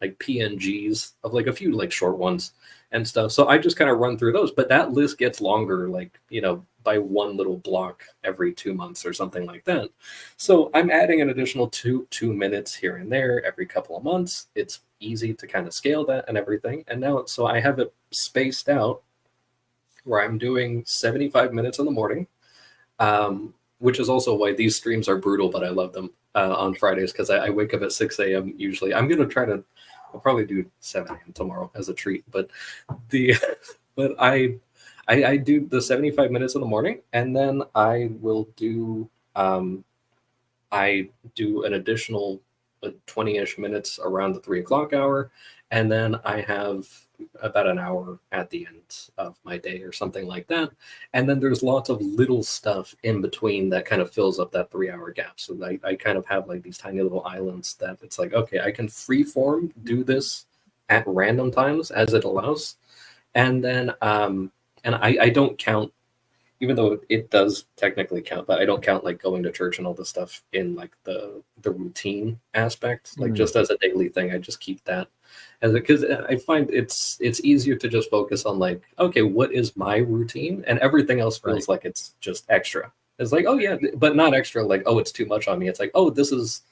like PNGs of like a few like short ones and stuff. So I just kind of run through those, but that list gets longer, like, you know, by one little block every 2 months or something like that. So I'm adding an additional two minutes here and there every couple of months. It's easy to kind of scale that and everything. And now, so I have it spaced out where I'm doing 75 minutes in the morning, which is also why these streams are brutal, but I love them on Fridays, because I wake up at 6 a.m. usually. I'm going to try to, I'll probably do 7 a.m. tomorrow as a treat, but but I do the 75 minutes in the morning, and then I will do, I do an additional 20-ish minutes around the 3 o'clock hour. And then I have about an hour at the end of my day or something like that. And then there's lots of little stuff in between that kind of fills up that 3-hour gap. So I kind of have like these tiny little islands that it's like, okay, I can freeform do this at random times as it allows. And then, and I don't count, even though it does technically count, but I don't count like going to church and all this stuff in like the routine aspect, like just as a daily thing. I just keep that as because I find it's easier to just focus on like, okay, what is my routine, and everything else feels like it's just extra. It's like, oh yeah, but not extra like, oh, it's too much on me. It's like, oh, this is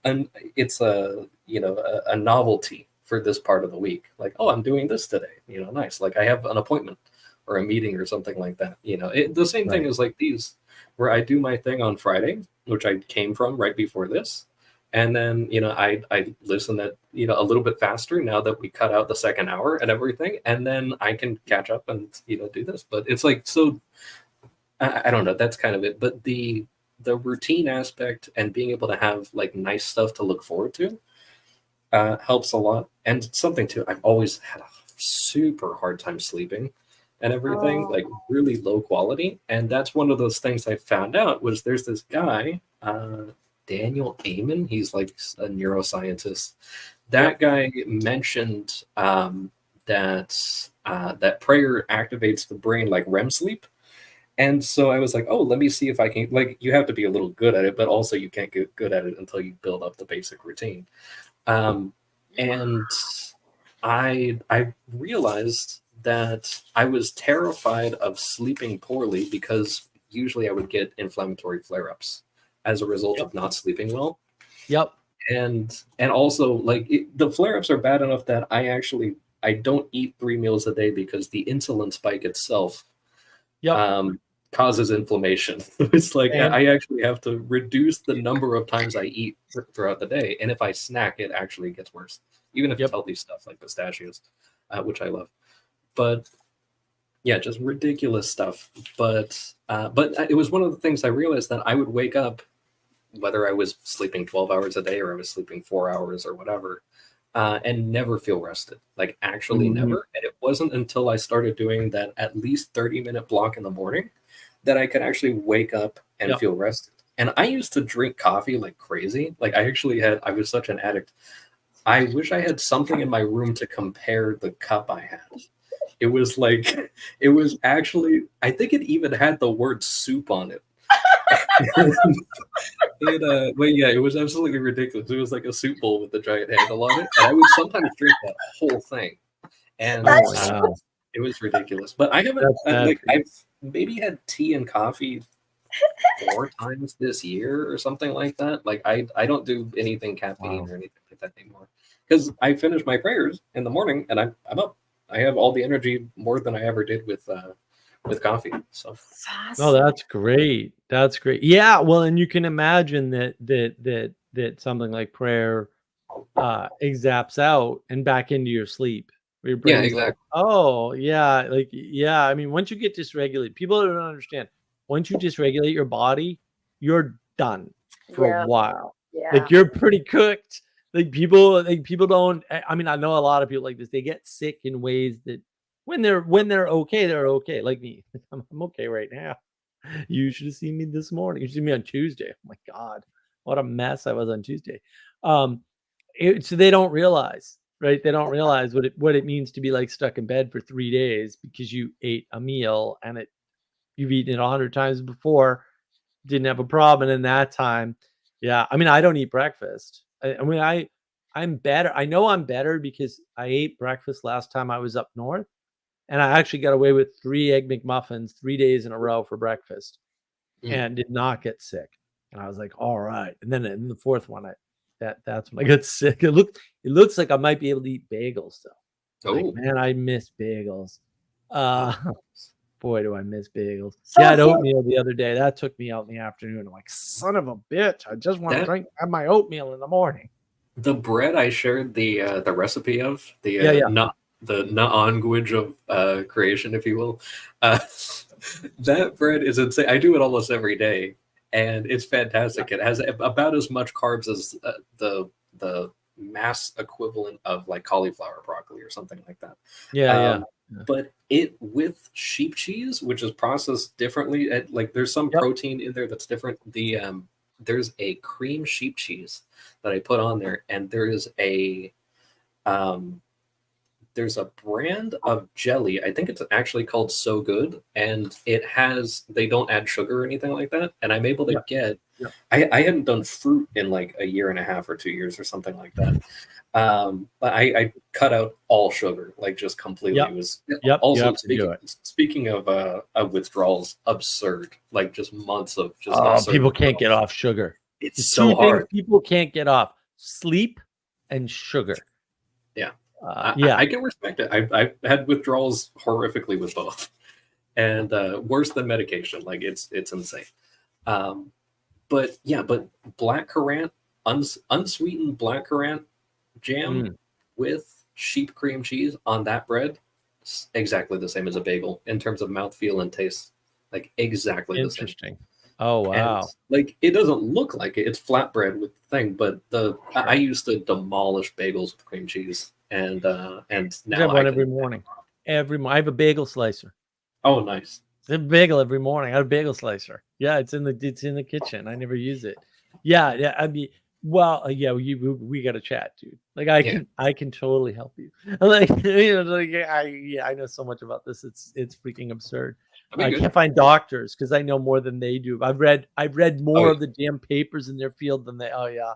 it's a, you know, a novelty for this part of the week. Like, oh, I'm doing this today, you know, nice. Like I have an appointment or a meeting or something like that. You know, the same thing is like these where I do my thing on Friday, which I came from right before this. And then, I listen that, a little bit faster now that we cut out the second hour and everything. And then I can catch up and, do this. But it's like, so I don't know. That's kind of it. But the routine aspect and being able to have like nice stuff to look forward to helps a lot. And something too, I've always had a super hard time sleeping and everything, like really low quality. And that's one of those things I found out was there's this guy, Daniel Amen. He's like a neuroscientist. That guy mentioned that prayer activates the brain like REM sleep. And so I was like, oh, let me see if I can, like, you have to be a little good at it, but also you can't get good at it until you build up the basic routine. And I realized that I was terrified of sleeping poorly because usually I would get inflammatory flare-ups as a result of not sleeping well. Yep. And also like the flare-ups are bad enough that I don't eat 3 meals a day because the insulin spike itself causes inflammation. It's like I actually have to reduce the number of times I eat throughout the day. And if I snack, it actually gets worse, even if it's healthy stuff like pistachios, which I love. But yeah, just ridiculous stuff. But it was one of the things I realized that I would wake up, whether I was sleeping 12 hours a day or I was sleeping 4 hours or whatever, and never feel rested, like actually never. And it wasn't until I started doing that at least 30-minute block in the morning that I could actually wake up and feel rested. And I used to drink coffee like crazy. Like I was such an addict. I wish I had something in my room to compare the cup I had. It was actually, I think it even had the word soup on it. It was absolutely ridiculous. It was like a soup bowl with a giant handle on it, and I would sometimes drink that whole thing, and it was ridiculous. But I haven't I've maybe had tea and coffee 4 times this year or something like that. Like I don't do anything caffeine or anything like that anymore because I finish my prayers in the morning and I'm up. I have all the energy more than I ever did with coffee. So that's great. That's great. Yeah, well, and you can imagine that something like prayer zaps out and back into your sleep. Your brain's exactly. like, oh yeah, I mean, once you get dysregulated, people don't understand. Once you dysregulate your body, you're done for a while. Yeah. Like you're pretty cooked. Like people don't. I mean, I know a lot of people like this. They get sick in ways that when they're okay, they're okay. Like me, I'm okay right now. You should have seen me this morning. You should see me on Tuesday. Oh my God, what a mess I was on Tuesday. So they don't realize, right? They don't realize what it means to be like stuck in bed for 3 days because you ate a meal and you've eaten it 100 times before, didn't have a problem, and in that time, I mean, I don't eat breakfast. I'm better. I know I'm better because I ate breakfast last time I was up north, and I actually got away with 3 egg McMuffins 3 days in a row for breakfast, and did not get sick. And I was like, all right. And then in the 4th one, that's when I got sick. It looks like I might be able to eat bagels though. Like, man, I miss bagels. Boy, do I miss bagels. I had oatmeal the other day. That took me out in the afternoon. I'm like, son of a bitch. I just want to have my oatmeal in the morning. The bread I shared the recipe of, the language of creation, if you will. That bread is insane. I do it almost every day, and it's fantastic. It has about as much carbs as the mass equivalent of like cauliflower broccoli or something like that. But it with sheep cheese, which is processed differently. Like there's some protein in there that's different. There's a cream sheep cheese that I put on there, and there's a brand of jelly. I think it's actually called So Good, and they don't add sugar or anything like that. And I'm able to get. I hadn't done fruit in like a year and a half or 2 years or something like that. But I cut out all sugar, like just completely. It was also speaking of withdrawals, absurd. Like just months of just. People can't get off sugar. It's so hard. People can't get off: sleep and sugar. Yeah. I can respect it. I've had withdrawals horrifically with both, and worse than medication. Like it's insane. But yeah, but black currant, unsweetened black currant jam with sheep cream cheese on that bread, exactly the same as a bagel in terms of mouthfeel and taste. Like exactly the same. Interesting. Oh And wow. like it doesn't look like it. It's flatbread with the thing, but I used to demolish bagels with cream cheese, and I now have I one can. every morning. I have a bagel slicer. Oh, nice. It's a bagel every morning. I have a bagel slicer. Yeah, it's in the kitchen. I never use it. Yeah. I mean, well, yeah, we got to chat, dude. Like I can totally help you. Like I know so much about this. It's freaking absurd. That'd I be good. can't find doctors because I know more than they do. I've read more yeah. of the damn papers in their field than they. Oh yeah.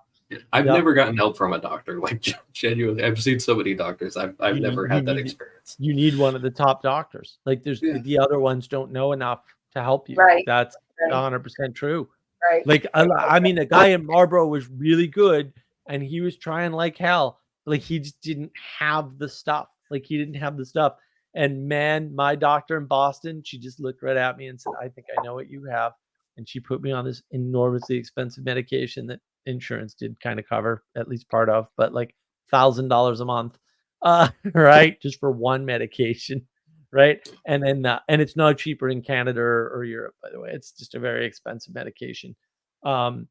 I've Yeah. never gotten help from a doctor. Like genuinely, I've seen so many doctors. I've You never need- had you that need- experience. You need one of the top doctors. Like there's Yeah. the other ones don't know enough to help you. Right. That's Right. 100% true. Right. Like I mean, a guy in Marlboro was really good, and he was trying like hell. Like he just didn't have the stuff. Like he didn't have the stuff. And man, my doctor in Boston, she just looked right at me and said, "I think I know what you have." And she put me on this enormously expensive medication that insurance did kind of cover, at least part of, but like $1,000 a month, right, just for one medication. Right. And then and it's not cheaper in Canada or Europe, by the way. It's just a very expensive medication. Um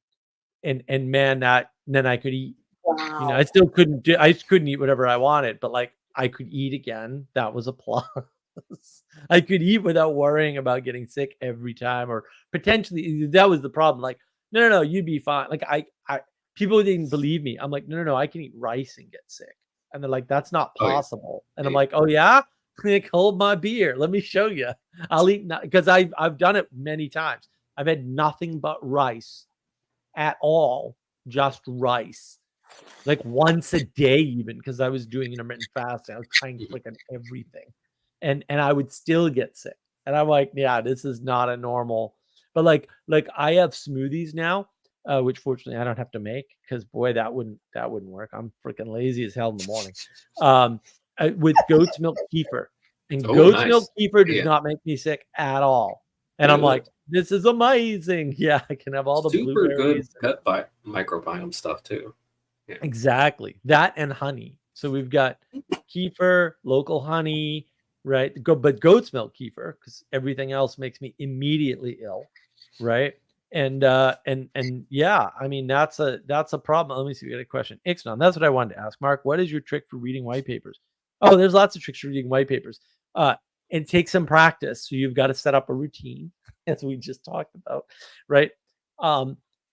and man, that then I could eat. Wow. I just couldn't eat whatever I wanted, but like I could eat again. That was a plus. I could eat without worrying about getting sick every time, or potentially that was the problem. Like, no, you'd be fine. Like I people didn't believe me. I'm like, no, I can eat rice and get sick. And they're like, that's not Oh, yeah. possible. And I'm like, oh yeah? Like, hold my beer. Let me show you. I'll eat because I've done it many times. I've had nothing but rice at all, just rice. Like once a day, even because I was doing intermittent fasting. I was trying freaking everything. And I would still get sick. And I'm like, yeah, this is not a normal. But like I have smoothies now, which fortunately I don't have to make because boy, that wouldn't work. I'm freaking lazy as hell in the morning. With goat's milk kefir. And goat's nice. milk kefir does Yeah. not make me sick at all. And I'm like, this is amazing. Yeah, I can have all the super blueberries. good gut microbiome stuff too. Yeah. Exactly. That and honey. So we've got kefir, local honey, right? But goat's milk kefir, because everything else makes me immediately ill, right? And yeah, I mean that's a problem. Let me see. We got a question. Ixnon, that's what I wanted to ask. Mark, what is your trick for reading white papers? Oh, there's lots of tricks for reading white papers. It takes some practice. So you've got to set up a routine, as we just talked about, right?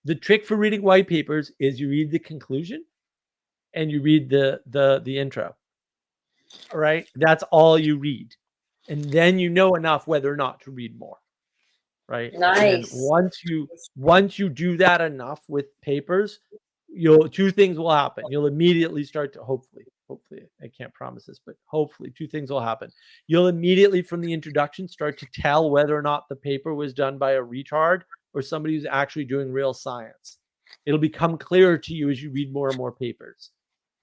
The trick for reading white papers is you read the conclusion and you read the intro. All right, that's all you read, and then you know enough whether or not to read more. Right. Nice. And once you do that enough with papers, two things will happen. You'll immediately start to hopefully I can't promise this, but hopefully two things will happen. You'll immediately from the introduction start to tell whether or not the paper was done by a retard or somebody who's actually doing real science. It'll become clearer to you as you read more and more papers,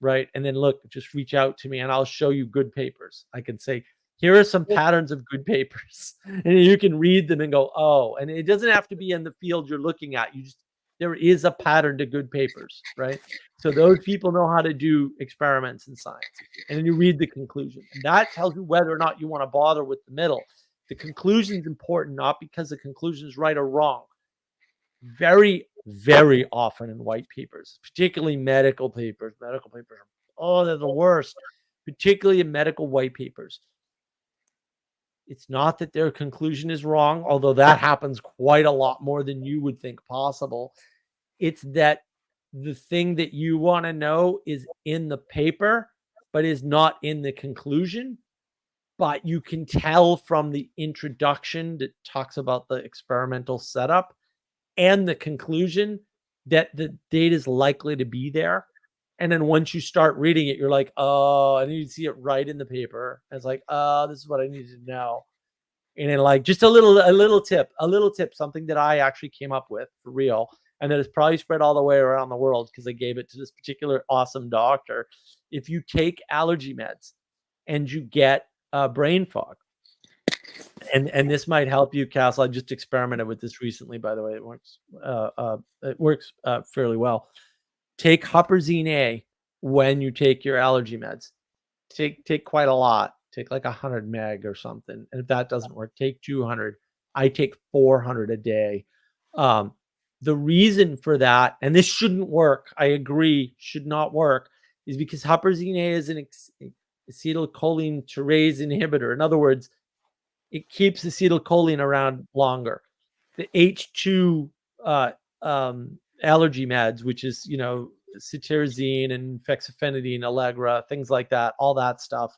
right? And then look, just reach out to me and I'll show you good papers. I can say, here are some patterns of good papers, and you can read them and go, oh, and it doesn't have to be in the field you're looking at. There is a pattern to good papers, right? So those people know how to do experiments in science, and then you read the conclusion, and that tells you whether or not you want to bother with the middle. The conclusion is important, not because the conclusion is right or wrong. Very, very often in white papers, particularly medical papers, they're the worst, particularly in medical white papers. It's not that their conclusion is wrong, although that happens quite a lot more than you would think possible. It's that the thing that you want to know is in the paper, but is not in the conclusion. But you can tell from the introduction that talks about the experimental setup and the conclusion that the data is likely to be there. And then once you start reading it, you're like, oh, and you see it right in the paper. And it's like, oh, this is what I need to know. And then like just a little tip, something that I actually came up with for real. And that is probably spread all the way around the world because I gave it to this particular awesome doctor. If you take allergy meds and you get brain fog, and this might help you, Castle. I just experimented with this recently, by the way. It works fairly well. Take huperzine A when you take your allergy meds. Take quite a lot. Take like 100 meg or something. And if that doesn't work, take 200. I take 400 a day. The reason for that, and this shouldn't work, I agree, should not work, is because huperzine A is an acetylcholine terase inhibitor. In other words, it keeps acetylcholine around longer. The H2 allergy meds, which is, cetirizine and fexofenadine, Allegra, things like that, all that stuff.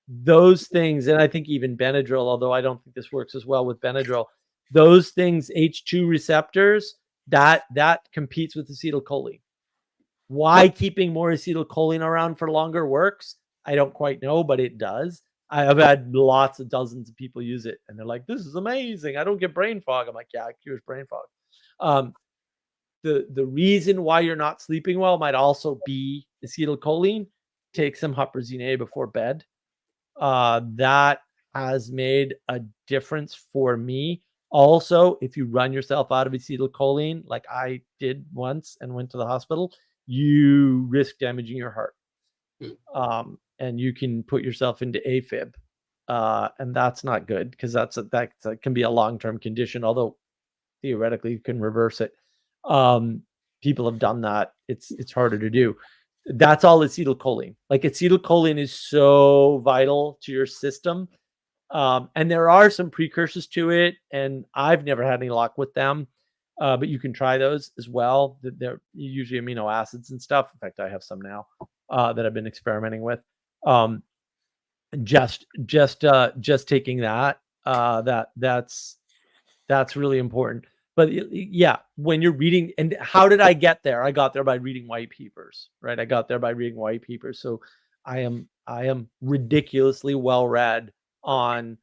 Those things, and I think even Benadryl, although I don't think this works as well with Benadryl, those things, H2 receptors, that competes with acetylcholine. Why keeping more acetylcholine around for longer works, I don't quite know, but it does. I've had lots of dozens of people use it, and they're like, "This is amazing. I don't get brain fog." I'm like, "Yeah, it cures brain fog." The reason why you're not sleeping well might also be acetylcholine. Take some huperzine A before bed. That has made a difference for me. Also, if you run yourself out of acetylcholine, like I did once and went to the hospital, you risk damaging your heart. And you can put yourself into AFib. And that's not good because that can be a long-term condition, although theoretically you can reverse it. People have done that. It's harder to do. That's all acetylcholine. Like acetylcholine is so vital to your system. And there are some precursors to it, and I've never had any luck with them. But you can try those as well. They're usually amino acids and stuff. In fact, I have some now that I've been experimenting with. Just taking that. That's really important. But yeah, when you're reading, and how did I get there? I got there by reading white papers, right? I got there by reading white papers. So I am ridiculously well read on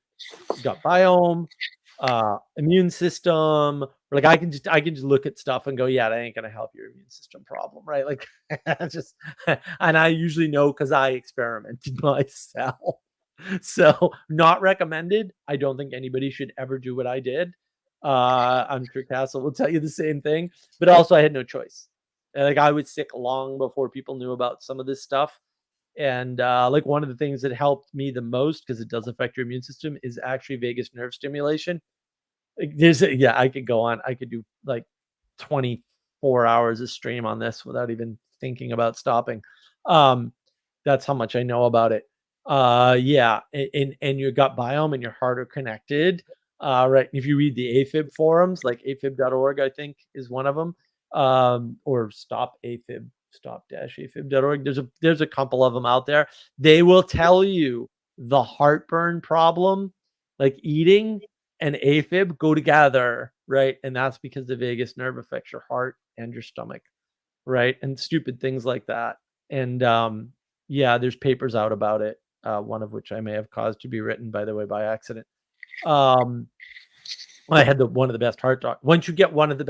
gut biome, immune system. Like I can just look at stuff and go, yeah, that ain't gonna help your immune system problem, right? Like just, and I usually know because I experimented myself. So not recommended. I don't think anybody should ever do what I did. I'm sure Castle will tell you the same thing, but also I had no choice. Like I was sick long before people knew about some of this stuff. And like one of the things that helped me the most, because it does affect your immune system, is actually vagus nerve stimulation. Like, I could go on. I could do like 24 hours of stream on this without even thinking about stopping. That's how much I know about it. Yeah, and your gut biome and your heart are connected. Right. If you read the AFib forums, like afib.org, I think is one of them, or stop-afib.org. There's a couple of them out there. They will tell you the heartburn problem, like eating and AFib go together, right? And that's because the vagus nerve affects your heart and your stomach, right? And stupid things like that. And yeah, there's papers out about it. One of which I may have caused to be written, by the way, by accident. I had one of the best heart doctors. Once you get one of the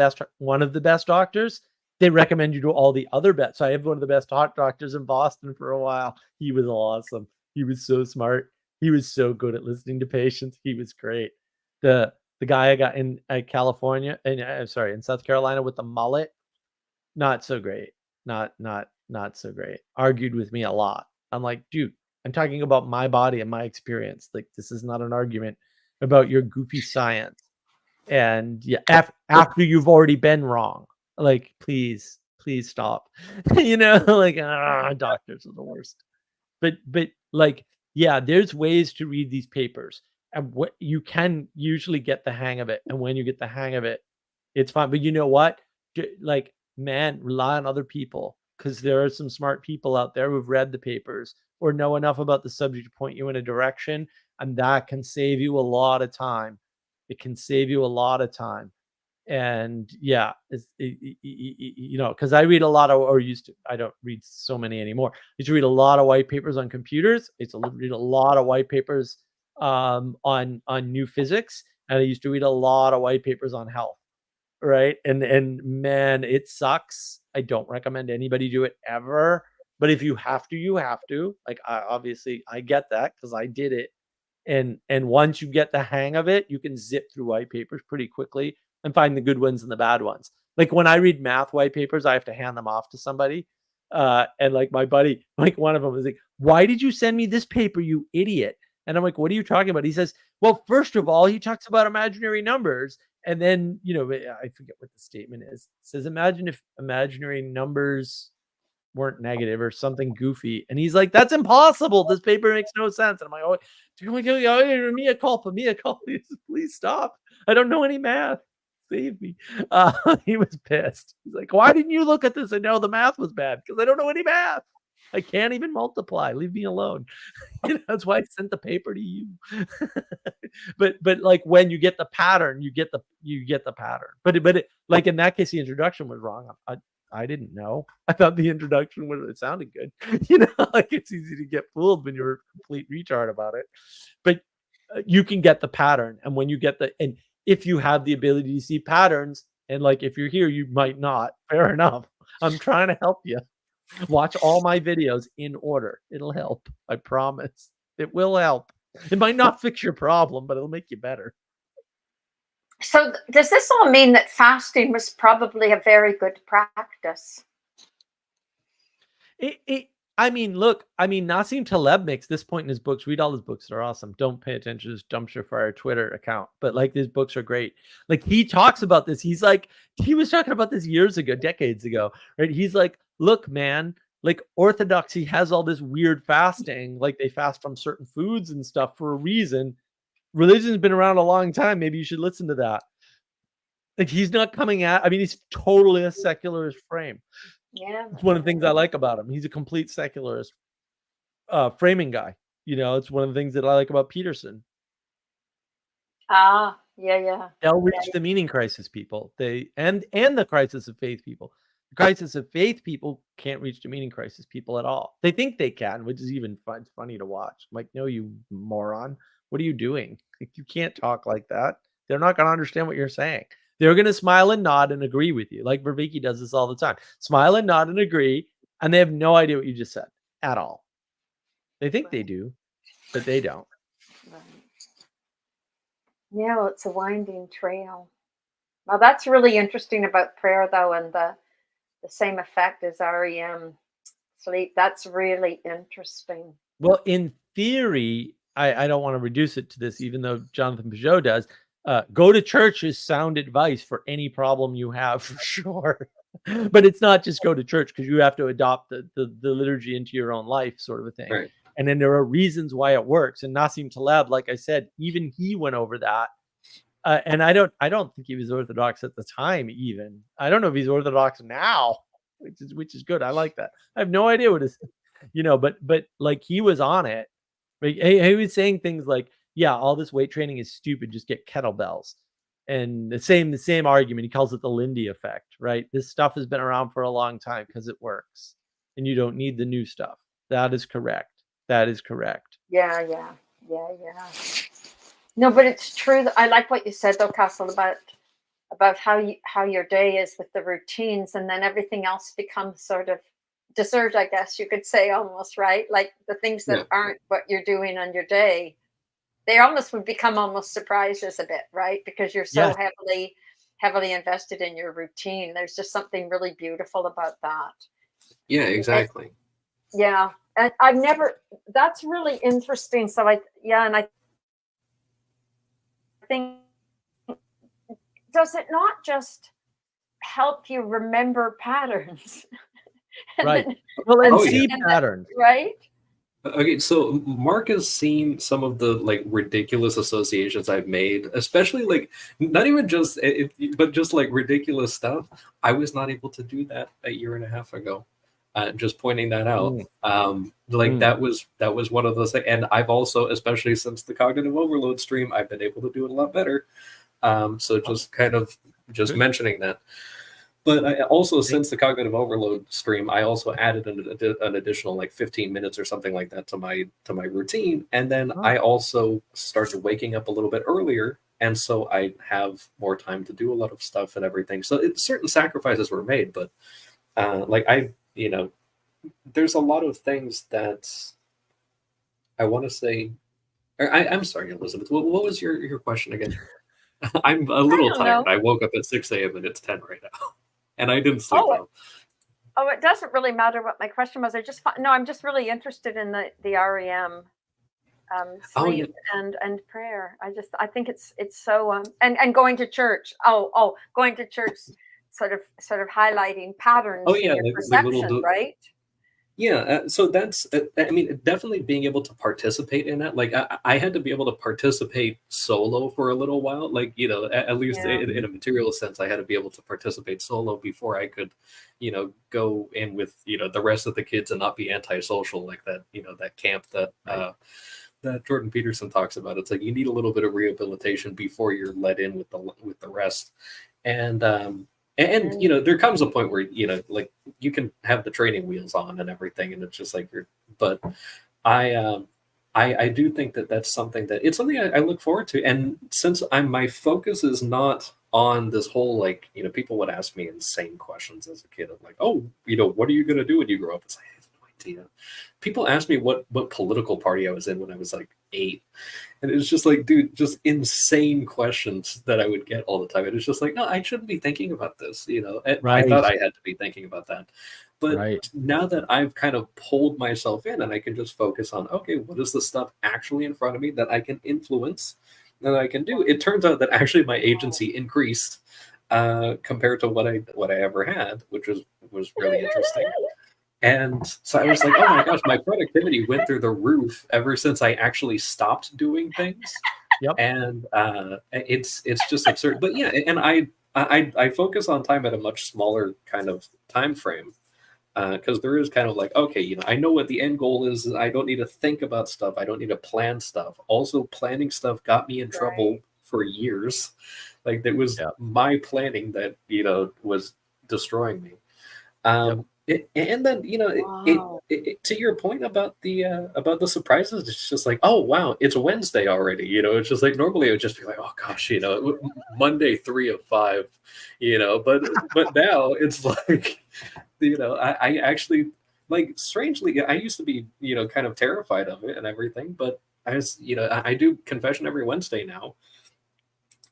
best doctors, they recommend you to all the other best. So I have one of the best heart doctors in Boston for a while. He was awesome. He was so smart. He was so good at listening to patients. He was great. The guy I got in California, and in South Carolina with the mullet, not so great. Not so great. Argued with me a lot. I'm like, dude, I'm talking about my body and my experience. Like, this is not an argument about your goofy science. And yeah, after you've already been wrong, like, please stop. Like, doctors are the worst. But like, yeah, there's ways to read these papers, and what you can usually get the hang of it. And when you get the hang of it, it's fine. But you know what? Like, man, rely on other people, because there are some smart people out there who've read the papers or know enough about the subject to point you in a direction, and that can save you a lot of time. It can save you a lot of time. And yeah, because I read a lot of, or used to, I don't read so many anymore. I used to read a lot of white papers on computers. I used to read a lot of white papers on new physics, and I used to read a lot of white papers on health. Right. And man, it sucks. I don't recommend anybody do it ever. But if you have to, you have to. Like, obviously, I get that because I did it. And once you get the hang of it, you can zip through white papers pretty quickly and find the good ones and the bad ones. Like when I read math white papers, I have to hand them off to somebody. And like my buddy, like one of them was like, "Why did you send me this paper, you idiot?" And I'm like, "What are you talking about?" He says, "Well, first of all, he talks about imaginary numbers. And then, I forget what the statement is. It says, imagine if imaginary numbers weren't negative or something goofy." And he's like, "That's impossible. This paper makes no sense." And I'm like, "Oh, mea culpa, mea culpa. Please stop. I don't know any math. Save me." He was pissed. He's like, "Why didn't you look at this and know the math was bad?" "Because I don't know any math. I can't even multiply. Leave me alone." That's why I sent the paper to you. but like when you get the pattern, you get the pattern. But like in that case, the introduction was wrong. I didn't know. I thought the introduction it sounded good. Like it's easy to get fooled when you're a complete retard about it. But you can get the pattern, and when you get and if you have the ability to see patterns, and like if you're here, you might not. Fair enough. I'm trying to help you. Watch all my videos in order. It'll help. I promise. It will help. It might not fix your problem, but it'll make you better. So does this all mean that fasting was probably a very good practice? I mean, look, Nassim Taleb makes this point in his books. Read all his books. They're awesome. Don't pay attention to his Dumpster Fire Twitter account. But like these books are great. Like he talks about this. He's like, he was talking about this years ago, decades ago, right? He's like, "Look, man, like orthodoxy has all this weird fasting. Like they fast from certain foods and stuff for a reason. Religion's been around a long time. Maybe you should listen to that." Like he's not coming at, he's totally a secularist frame. Yeah. It's one of the things I like about him. He's a complete secularist framing guy. It's one of the things that I like about Peterson. Yeah. They'll reach the meaning crisis people. And the crisis of faith people. The crisis of faith people can't reach the meaning crisis people at all. They think they can, which is even funny to watch. I'm like, no, you moron. What are you doing? Like, you can't talk like that. They're not going to understand what you're saying. They're going to smile and nod and agree with you. Like Vervaeke does this all the time. Smile and nod and agree. And they have no idea what you just said at all. They think they do, but they don't. Right. Yeah, well, it's a winding trail. Well, that's really interesting about prayer, though, and the same effect as REM sleep. That's really interesting. Well, in theory, I don't want to reduce it to this, even though Jonathan Peugeot does. Go to church is sound advice for any problem you have, for sure. But it's not just go to church, because you have to adopt the liturgy into your own life, sort of a thing. Right. And then there are reasons why it works. And Nassim Taleb, like I said, even he went over that. And I don't think he was Orthodox at the time. Even I don't know if he's Orthodox now, which is good. I like that. I have no idea what is, but like he was on it. Like, he was saying things like, "Yeah, all this weight training is stupid. Just get kettlebells." And the same argument. He calls it the Lindy effect, right? This stuff has been around for a long time because it works, and you don't need the new stuff. That is correct. That is correct. Yeah. No, but it's true. I like what you said, though, Castle, about how your day is with the routines, and then everything else becomes sort of deserved, I guess you could say, almost, right? Like the things that aren't what you're doing on your day, they almost would become almost surprises a bit, right? Because you're so heavily invested in your routine. There's just something really beautiful about that. Yeah, exactly. And that's really interesting. So and I think, does it not just help you remember patterns? Right. And see patterns. Right. Okay, so Mark has seen some of the like ridiculous associations I've made, especially like not even just but just like ridiculous stuff. I was not able to do that a year and a half ago. Just pointing that out. That was one of those things. And I've also, especially since the cognitive overload stream, I've been able to do it a lot better. So just kind of mentioning that. But I also, since the cognitive overload stream, I also added an additional like 15 minutes or something like that to my routine. And then I also started waking up a little bit earlier. And so I have more time to do a lot of stuff and everything. So certain sacrifices were made, but there's a lot of things that I want to say I'm sorry, Elizabeth. What was your question again? I'm a I little don't tired. know. I woke up at 6 a.m. and it's 10 right now, and I didn't sleep Oh, well. oh, it doesn't really matter what my question was. No, I'm just really interested in the REM Oh yeah, sleep and prayer. I think it's so and going to church. Going to church sort of highlighting patterns oh in yeah, your like little. perception, right? Yeah, so that's, I mean, definitely being able to participate in that. Like, I had to be able to participate solo for a little while. Like, at least Yeah. in a material sense, I had to be able to participate solo before I could, go in with, the rest of the kids and not be antisocial like that, that camp that, that Jordan Peterson talks about. It's like you need a little bit of rehabilitation before you're let in with the rest. And there comes a point where like you can have the training wheels on and everything, and it's just like but I I do think that that's something that it's something I look forward to. And since my focus is not on this whole, like, people would ask me insane questions as a kid of like, oh, what are you going to do when you grow up? It's like, I have no idea. People ask me what political party I was in when I was like 8. And it's just like, dude, just insane questions that I would get all the time. And it's just like, no, I shouldn't be thinking about this. I thought I had to be thinking about that. But now that I've kind of pulled myself in and I can just focus on, okay, what is the stuff actually in front of me that I can influence, that I can do? It turns out that actually my agency increased compared to what I ever had, which was really interesting. And so I was like, oh my gosh, my productivity went through the roof ever since I actually stopped doing things. Yep. And it's just absurd. But yeah, and I focus on time at a much smaller kind of time frame. Because there is kind of like, okay, I know what the end goal is. I don't need to think about stuff. I don't need to plan stuff. Also, planning stuff got me in trouble for years. Like, that was my planning that, was destroying me. And then, to your point about the surprises, it's just like, oh wow, it's Wednesday already. It's just like normally it would just be like, oh gosh, Monday 3 of 5, but now it's like, I actually, like, strangely, I used to be, kind of terrified of it and everything, but I was, I do confession every Wednesday now.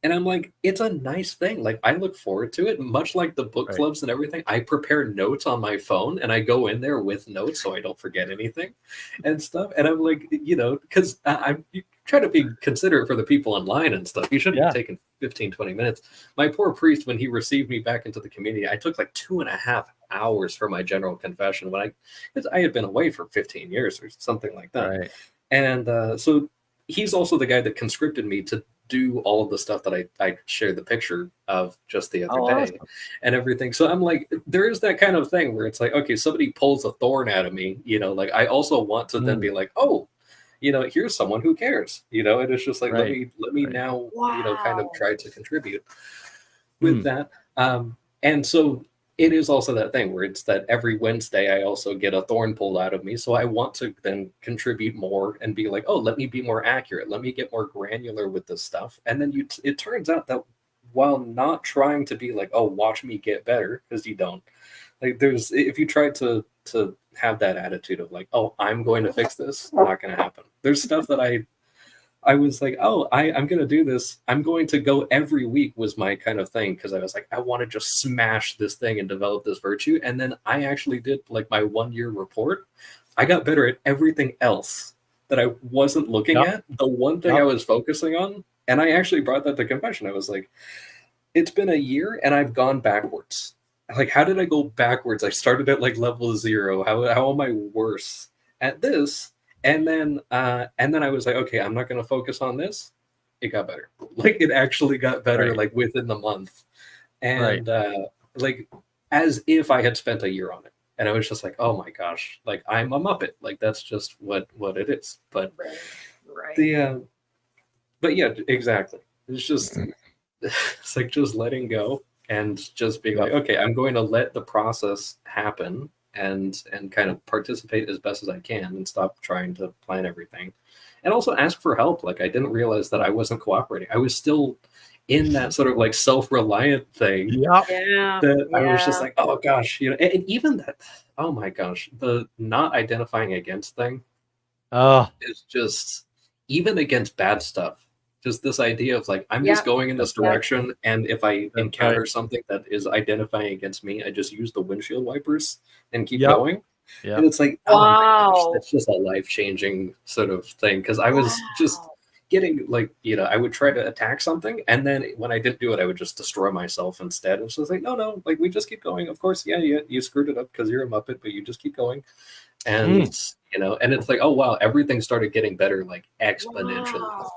And I'm like, it's a nice thing. Like, I look forward to it, much like the book clubs and everything. I prepare notes on my phone and I go in there with notes so I don't forget anything and stuff. And I'm like, because I'm trying to be considerate for the people online and stuff. You shouldn't be taking 15, 20 minutes. My poor priest, when he received me back into the community, I took like 2.5 hours for my general confession when I had been away for 15 years or something like that. Right. And so he's also the guy that conscripted me to do all of the stuff that I shared the picture of just the other day and everything. So I'm like, there is that kind of thing where it's like, okay, somebody pulls a thorn out of me, like I also want to then be like, oh, here's someone who cares, and it's just like, let me now, kind of try to contribute with that. And so it is also that thing where it's that every Wednesday I also get a thorn pulled out of me. So I want to then contribute more and be like, oh, let me be more accurate. Let me get more granular with this stuff. And then it turns out that while not trying to be like, oh, watch me get better, because you don't. Like, if you try to have that attitude of like, oh, I'm going to fix this, not going to happen. There's stuff that I was like, oh, I'm going to do this. I'm going to go every week was my kind of thing, because I was like, I want to just smash this thing and develop this virtue. And then I actually did like my 1-year report. I got better at everything else that I wasn't looking at. The one thing I was focusing on, and I actually brought that to confession. I was like, it's been a year and I've gone backwards. Like, how did I go backwards? I started at like level 0. How am I worse at this? And then I was like, okay, I'm not going to focus on this. It got better. Like, it actually got better, like within the month. And like, as if I had spent a year on it. And I was just like, oh my gosh, like, I'm a Muppet. Like, that's just what it is. But but yeah, exactly. It's just, it's like just letting go and just being like, okay, I'm going to let the process happen and kind of participate as best as I can and stop trying to plan everything. And also ask for help. Like, I didn't realize that I wasn't cooperating. I was still in that sort of like self-reliant thing. That I was just like, oh gosh, and even that, oh my gosh, the not identifying against thing is just, even against bad stuff. Just this idea of like, I'm Yeah, just going in this that's right. direction, and if I That's encounter right. something that is identifying against me, I just use the windshield wipers and keep Yep. going. Yeah. And it's like, oh my gosh, Wow. that's just a life-changing sort of thing. Because I was just Wow. getting like, I would try to attack something, and then when I didn't do it, I would just destroy myself instead. And so it's like, no, like we just keep going. Of course, yeah, you screwed it up because you're a Muppet, but you just keep going. And and it's like, oh wow, everything started getting better like exponentially. Wow.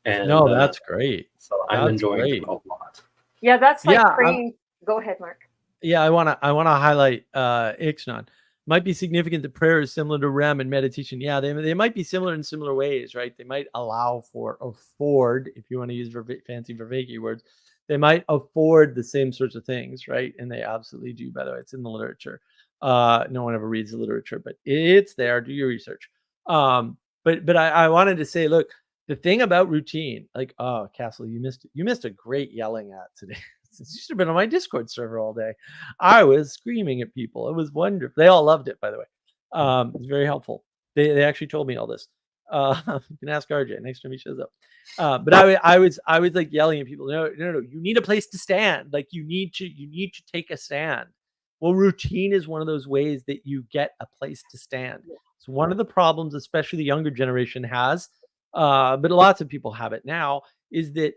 And No, that's great. so I'm That's enjoying great. it a lot. Yeah, that's like Yeah, Go ahead, Mark. Yeah, I wanna highlight Ixnaan. Might be significant that prayer is similar to REM and meditation. Yeah, they might be similar in similar ways, right? They might allow for afford, if you want to use fancy Vervaeke words, they might afford the same sorts of things, right? And they absolutely do. By the way, it's in the literature. No one ever reads the literature, but it's there. Do your research. But I wanted to say, look, the thing about routine, like, oh, Castle, you missed a great yelling at today. You should have been on my Discord server all day. I was screaming at people. It was wonderful. They all loved it, by the way. It was very helpful. They actually told me all this. You can ask RJ next time he shows up. But I was like yelling at people. No. You need a place to stand. Like you need to take a stand. Well, routine is one of those ways that you get a place to stand. It's one of the problems, especially the younger generation has, but lots of people have it now, is that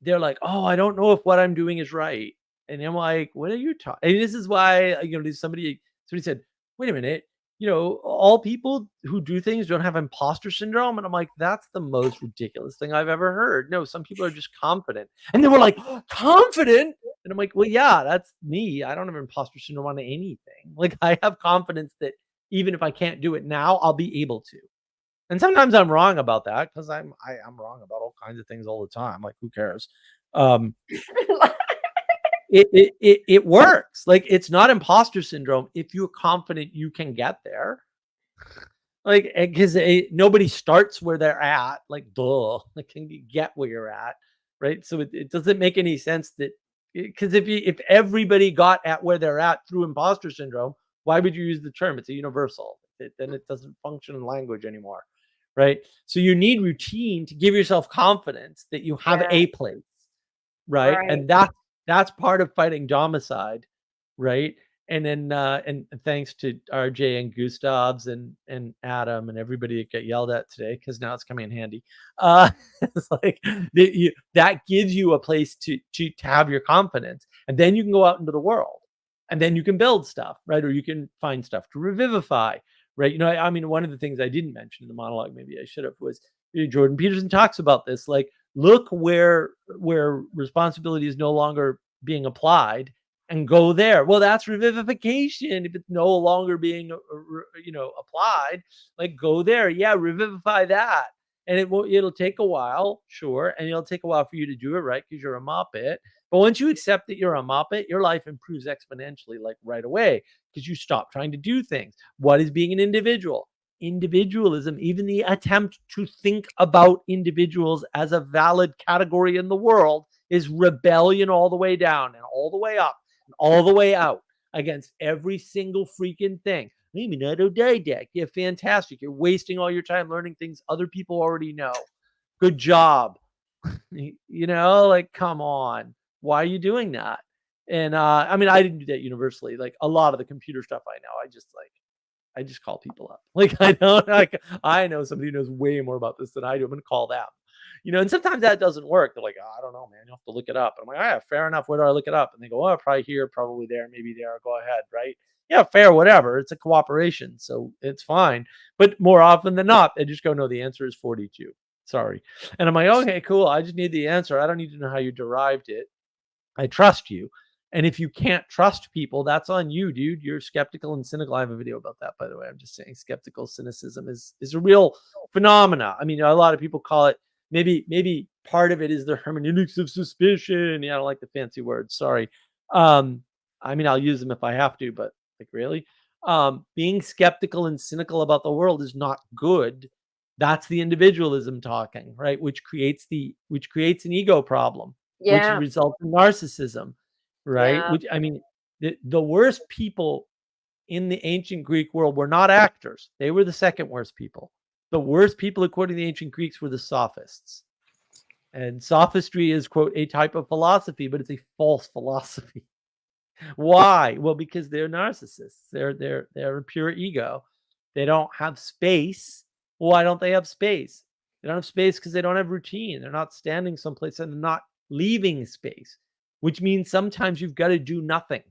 they're like, oh, I don't know if what I'm doing is right. And I'm like, what are you talking? And this is why, somebody said, wait a minute, all people who do things don't have imposter syndrome. And I'm like, that's the most ridiculous thing I've ever heard. No, some people are just confident. And they were like, oh, confident? And I'm like, well, yeah, that's me. I don't have imposter syndrome on anything. Like I have confidence that even if I can't do it now, I'll be able to. And sometimes I'm wrong about that because I'm wrong about all kinds of things all the time. Like, who cares? It works. Like, it's not imposter syndrome if you're confident you can get there. Like, because nobody starts where they're at. Like, duh, like, can you get where you're at, right? So it doesn't make any sense that because if everybody got at where they're at through imposter syndrome, why would you use the term? It's a universal. Then it doesn't function in language anymore. Right. So you need routine to give yourself confidence that you have a place. Right. And that's part of fighting domicide. Right. And then and thanks to RJ and Gustavs and Adam and everybody that got yelled at today, because now it's coming in handy. It's like that gives you a place to have your confidence. And then you can go out into the world and then you can build stuff, right? Or you can find stuff to revivify. Right. I mean, one of the things I didn't mention in the monologue, maybe I should have, was Jordan Peterson talks about this. Like, look where responsibility is no longer being applied and go there. Well, that's revivification. If it's no longer being, applied, like go there. Yeah. Revivify that. And it'll take a while. Sure. And it'll take a while for you to do it right because you're a Muppet. But once you accept that you're a Muppet, your life improves exponentially, like right away, because you stop trying to do things. What is being an individual? Individualism, even the attempt to think about individuals as a valid category in the world, is rebellion all the way down and all the way up and all the way out against every single freaking thing. Maybe not a day deck. Yeah, fantastic. You're wasting all your time learning things other people already know. Good job. Like, come on. Why are you doing that? And I mean, I didn't do that universally. Like a lot of the computer stuff I know, I just call people up. Like I know somebody who knows way more about this than I do. I'm gonna call them. And sometimes that doesn't work. They're like, oh, I don't know, man. You have to look it up. And I'm like, yeah, fair enough. Where do I look it up? And they go, oh, probably here, probably there, maybe there. Go ahead, right? Yeah, fair, whatever. It's a cooperation, so it's fine. But more often than not, they just go, no, the answer is 42. Sorry. And I'm like, okay, cool. I just need the answer. I don't need to know how you derived it. I trust you. And if you can't trust people, that's on you, dude. You're skeptical and cynical. I have a video about that, by the way. I'm just saying skeptical cynicism is a real phenomena. I mean, a lot of people call it, maybe part of it is the hermeneutics of suspicion. Yeah, I don't like the fancy words. Sorry. I mean, I'll use them if I have to, but like really, being skeptical and cynical about the world is not good. That's the individualism talking, right? Which creates an ego problem, which results in narcissism, right? Yeah. Which, I mean, the worst people in the ancient Greek world were not actors. They were the second worst people. The worst people, according to the ancient Greeks, were the sophists. And sophistry is, quote, a type of philosophy, but it's a false philosophy. Why? Well, because they're narcissists. They're a pure ego. They don't have space. Why don't they have space? They don't have space because they don't have routine. They're not standing someplace and they're not leaving space, which means sometimes you've got to do nothing.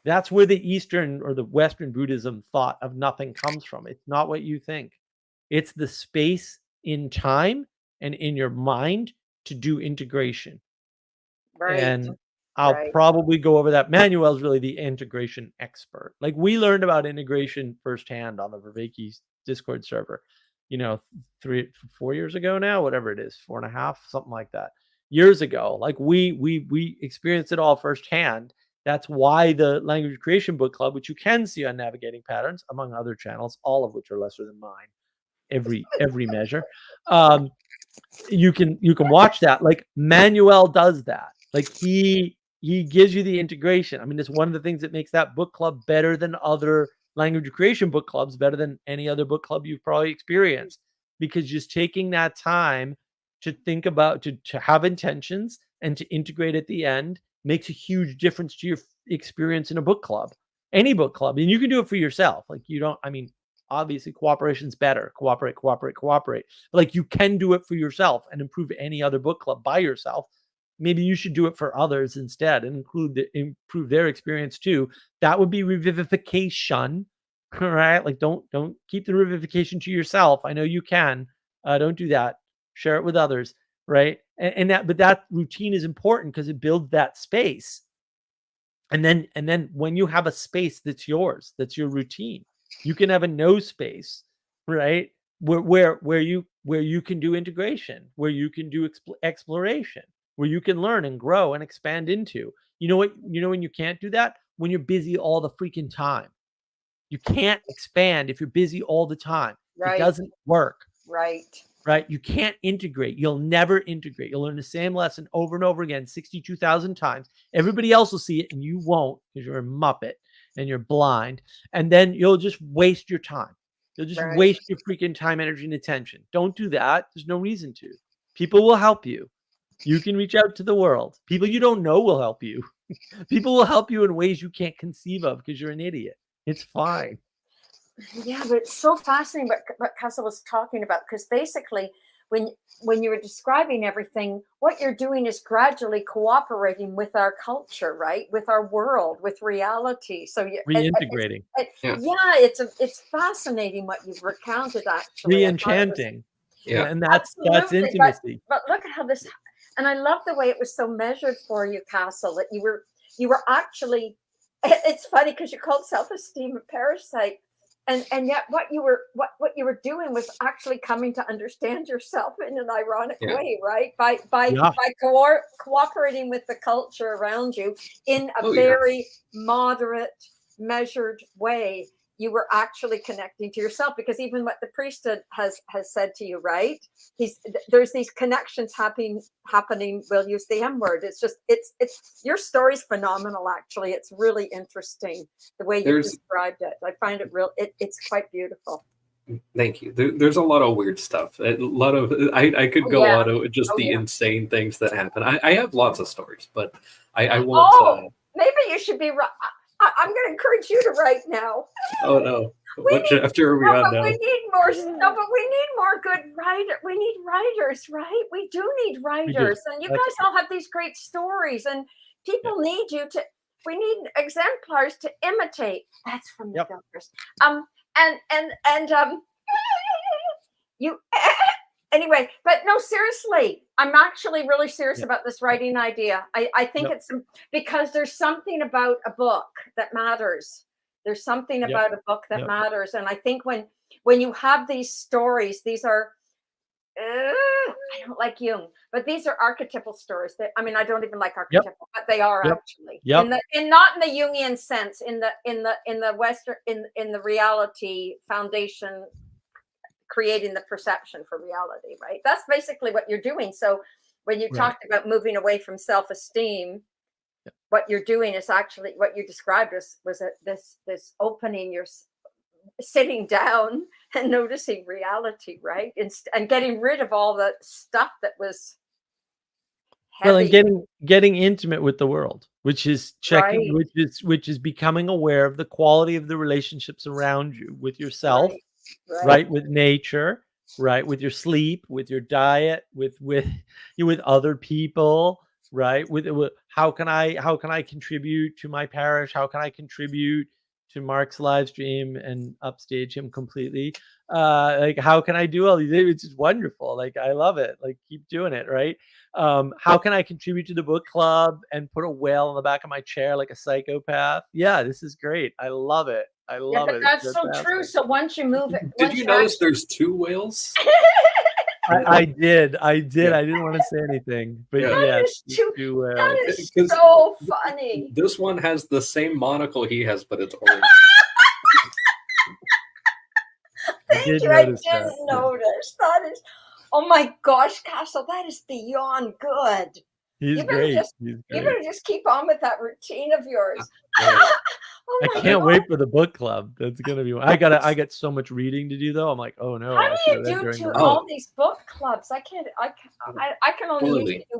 That's where the Eastern or the Western Buddhism thought of nothing comes from. It's not what you think. It's the space in time and in your mind to do integration. Right. And I'll Right. probably go over that. Manuel's really the integration expert. Like, we learned about integration firsthand on the Vervaeke Discord server, 4 years ago now, whatever it is, 4.5, something like that. Years ago, like we experienced it all firsthand. That's why the Language Creation Book Club, which you can see on Navigating Patterns, among other channels, all of which are lesser than mine, every measure. You can watch that. Like, Manuel does that. Like, he gives you the integration. I mean, it's one of the things that makes that book club better than other language creation book clubs, better than any other book club you've probably experienced, because just taking that time to think about, to have intentions and to integrate at the end makes a huge difference to your experience in a book club, any book club. And you can do it for yourself. Like, obviously cooperation's better. Cooperate. Like, you can do it for yourself and improve any other book club by yourself. Maybe you should do it for others instead and improve their experience too. That would be revivification. All right. Like, don't keep the revivification to yourself. I know you can. Don't do that. Share it with others. Right. But that routine is important because it builds that space. And then when you have a space that's yours, that's your routine, you can have a no space, right? Where you can do integration, where you can do exploration, where you can learn and grow and expand into. You know when you can't do that? When you're busy all the freaking time. You can't expand if you're busy all the time. Right. It doesn't work. Right. You can't integrate. You'll never integrate. You'll learn the same lesson over and over again, 62,000 times. Everybody else will see it and you won't, because you're a muppet and you're blind. And then you'll just waste your time. You'll just waste your freaking time, energy, and attention. Don't do that. There's no reason to. People will help you. You can reach out to the world. People you don't know will help you. People will help you in ways you can't conceive of because you're an idiot. It's fine. Yeah, but it's so fascinating what Castle was talking about, because basically when you were describing everything, what you're doing is gradually cooperating with our culture, right? With our world, with reality. So you Reintegrating. It's fascinating what you've recounted, actually. Re-enchanting. Yeah. And that's intimacy. But look at how this, and I love the way it was so measured for you, Castle, that you were actually, it's funny because you called self-esteem a parasite. And yet what you were doing was actually coming to understand yourself in an ironic way, right? By cooperating with the culture around you in a very moderate, measured way. You were actually connecting to yourself, because even what the priesthood has said to you, right? There's these connections happening. We'll use the M word. It's just it's your story's phenomenal. Actually, it's really interesting the way you described it. I find it it's quite beautiful. Thank you. There's a lot of weird stuff. A lot of I could go on to just the insane things that happen. I have lots of stories, but I won't. Maybe you should be. I'm going to encourage you to write now. Oh no! What chapter are we on now? We need more. No, but we need more good writers. We need writers, right? We do need writers, and you guys all have these great stories, and people need you to. We need exemplars to imitate. That's from the filters. You. Anyway, but no, seriously, I'm actually really serious about this writing idea. I think it's because there's something about a book that matters. There's something about a book that matters. And I think when you have these stories, these are, I don't like Jung, but these are archetypal stories. I don't even like archetypal, but they are actually not in the Jungian sense, in the Western, in the reality foundation, creating the perception for reality, right? That's basically what you're doing. So when you talked about moving away from self-esteem, what you're doing is actually what you described was this opening sitting down and noticing reality, right? And getting rid of all the stuff that was Well, heavy. and getting intimate with the world, which is checking, Right. which is becoming aware of the quality of the relationships around you, with yourself, right, with nature, right, with your sleep, with your diet, with with other people, right, with how can I contribute to my parish? How can I contribute to Mark's live stream and upstage him completely? Like, how can I do all these things? It's just wonderful. Like, I love it. Like, keep doing it, right? How can I contribute to the book club and put a whale on the back of my chair like a psychopath? Yeah, this is great. I love it. I Yeah, love but it. that's It's so true. fantastic. So once you move it, Did once you you notice actually, there's 2 whales? I did. I did. Yeah. I didn't want to say anything, but Yeah. that yes, is too. That is 'Cause so funny. This one has the same monocle he has, but it's orange. Thank did you. I notice didn't that, yeah. notice. That is. Oh my gosh, Castle, that is beyond good. He's You better great. just He's you great. better just keep on with that routine of yours. Yeah. Oh I my can't God. wait for the book club. That's gonna be. I got so much reading to do though. I'm like, oh no. How I do should you have been do during to the all week. these book clubs? I can only Poorly. usually do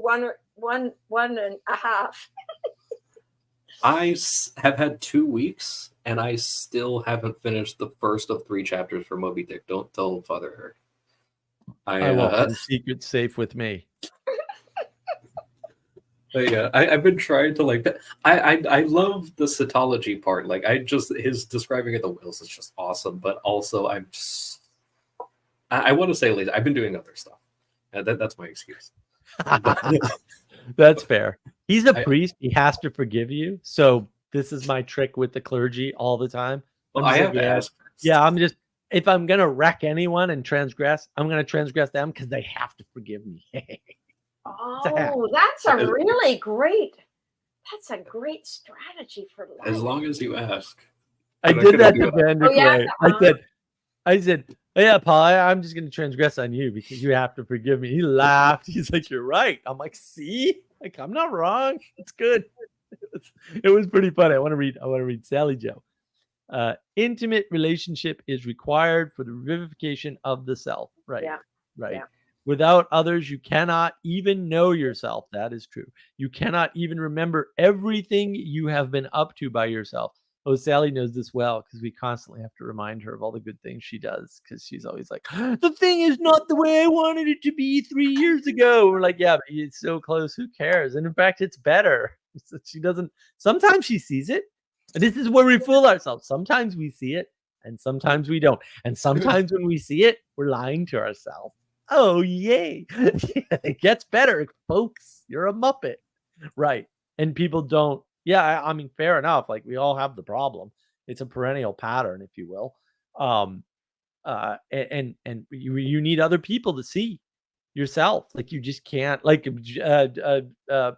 one and a half. I have had 2 weeks, and I still haven't finished the first of 3 chapters for Moby Dick. Don't tell Father Eric. I won't. The secret's safe with me. Yeah, I've been trying to like. I love the cetology part. Like, his describing of the whales is just awesome. But also, I want to say lazy. I've been doing other stuff. That's my excuse. That's fair. He's a I- priest. He has to forgive you. So this is my trick with the clergy all the time. Well, I'm I just have like, to yeah, ask. yeah, I'm just, if I'm gonna wreck anyone and transgress, I'm gonna transgress them because they have to forgive me. Oh, that's a really great. That's a great strategy for life. As long as you ask. I But I did couldn't that do to it. Vander Oh, yeah? Clay. I said, oh, yeah, Paul, I'm just gonna transgress on you because you have to forgive me. He laughed. He's like, you're right. I'm like, see, like, I'm not wrong. It's good. It was pretty funny. I want to read Sally Joe. Intimate relationship is required for the revivification of the self. Right. Yeah. Right. Yeah. Without others, you cannot even know yourself. That is true. You cannot even remember everything you have been up to by yourself. Oh, Sally knows this well because we constantly have to remind her of all the good things she does because she's always like, the thing is not the way I wanted it to be 3 years ago. We're like, yeah, but it's so close. Who cares? And in fact, it's better. So she doesn't. Sometimes she sees it. And this is where we fool ourselves. Sometimes we see it and sometimes we don't. And sometimes when we see it, we're lying to ourselves. Oh, yay. It gets better, folks. You're a Muppet. Right. And people don't. Yeah, I mean, fair enough. Like, we all have the problem. It's a perennial pattern, if you will. And you need other people to see yourself. Like, you just can't, like,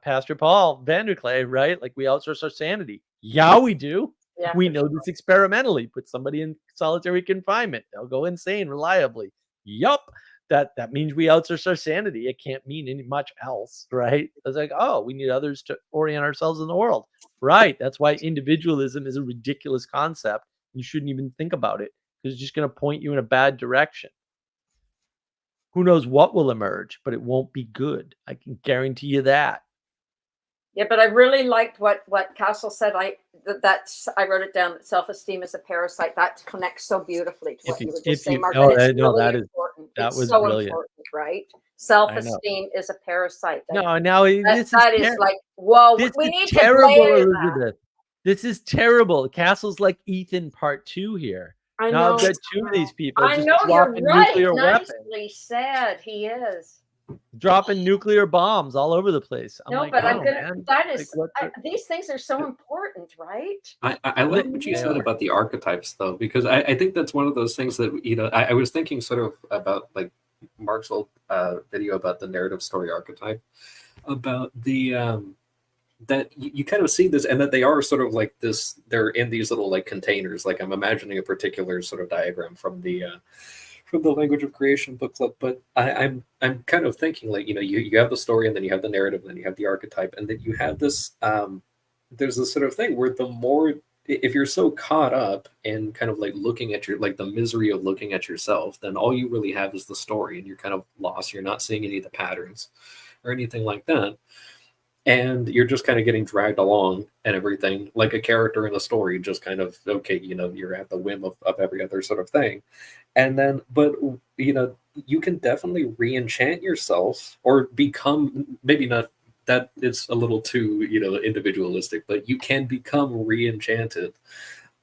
Pastor Paul Vanderclay, right? Like, we outsource our sanity. Yeah, we do. Yeah, We for know this experimentally. Put somebody in solitary confinement. They'll go insane reliably. Yup. That means we outsource our sanity. It can't mean any much else, right? It's like, oh, we need others to orient ourselves in the world. Right. That's why individualism is a ridiculous concept. You shouldn't even think about it because it's just going to point you in a bad direction. Who knows what will emerge, but it won't be good. I can guarantee you that. Yeah, but I really liked what Castle said. I wrote it down. That self-esteem is a parasite. That connects so beautifully to what you were just saying, Mark. Oh, It's no, really that is important. that It's was so brilliant. important, right? Self-esteem is a parasite. No, now this that is like, whoa. This we is need terrible, to blare Elizabeth. This is terrible. Castle's like Ethan Part 2 here. I Now know. I've got 2 of these people. I just know you're dropping right. nuclear weapons. Nicely said. He is. Dropping nuclear bombs all over the place. I'm No, like, but oh, I'm gonna. man. That is. Like, these things are so important, right? I like what you said about the archetypes, though, because I think that's one of those things that, you know, I was thinking sort of about, like, Mark's old video about the narrative story archetype, about the that you kind of see this, and that they are sort of like this, they're in these little, like, containers. Like, I'm imagining a particular sort of diagram from the Language of Creation book club, but I'm kind of thinking, like, you know, you have the story, and then you have the narrative, and then you have the archetype, and then you have this there's this sort of thing where the more if you're so caught up in kind of like looking at your, like the misery of looking at yourself, then all you really have is the story, and you're kind of lost. You're not seeing any of the patterns or anything like that. And you're just kind of getting dragged along and everything, like a character in a story, just kind of, okay, you're at the whim of every other sort of thing. And then, but, you can definitely re-enchant yourself or become, maybe not, that it's a little too, individualistic, but you can become re-enchanted,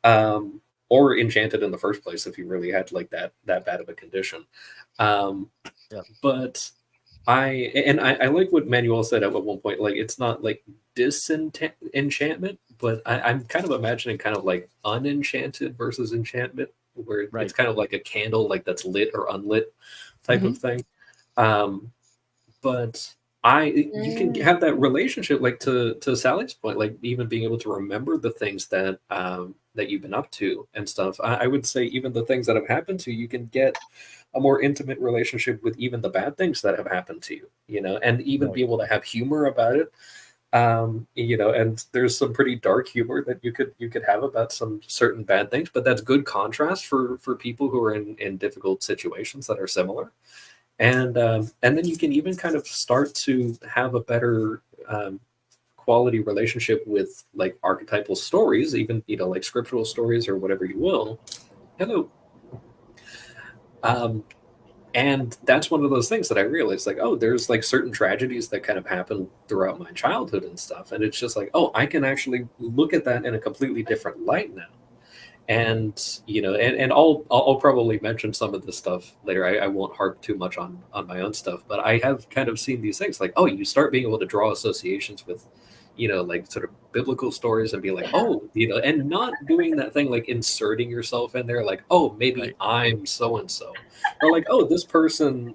or enchanted in the first place if you really had like that bad of a condition. Yeah. But I like what Manuel said at one point. Like, it's not like disenchantment, but I'm kind of imagining kind of like unenchanted versus enchantment, where Right. it's kind of like a candle, like that's lit or unlit type of thing. But you can have that relationship, like to Sally's point, like even being able to remember the things that that you've been up to and stuff. I would say even the things that have happened to you, you can get a more intimate relationship with even the bad things that have happened to you, and even be able to have humor about it. And there's some pretty dark humor that you could have about some certain bad things, but that's good contrast for people who are in difficult situations that are similar. And then you can even kind of start to have a better quality relationship with like archetypal stories, even like scriptural stories or whatever you will. Hello. And that's one of those things that I realized, like, oh, there's like certain tragedies that kind of happen throughout my childhood and stuff, and it's just like, oh, I can actually look at that in a completely different light now. And and I'll probably mention some of this stuff later. I won't harp too much on my own stuff, but I have kind of seen these things like, oh, you start being able to draw associations with like sort of biblical stories and be like, oh, and not doing that thing like inserting yourself in there, like, oh, maybe I'm so and so, or like, oh, this person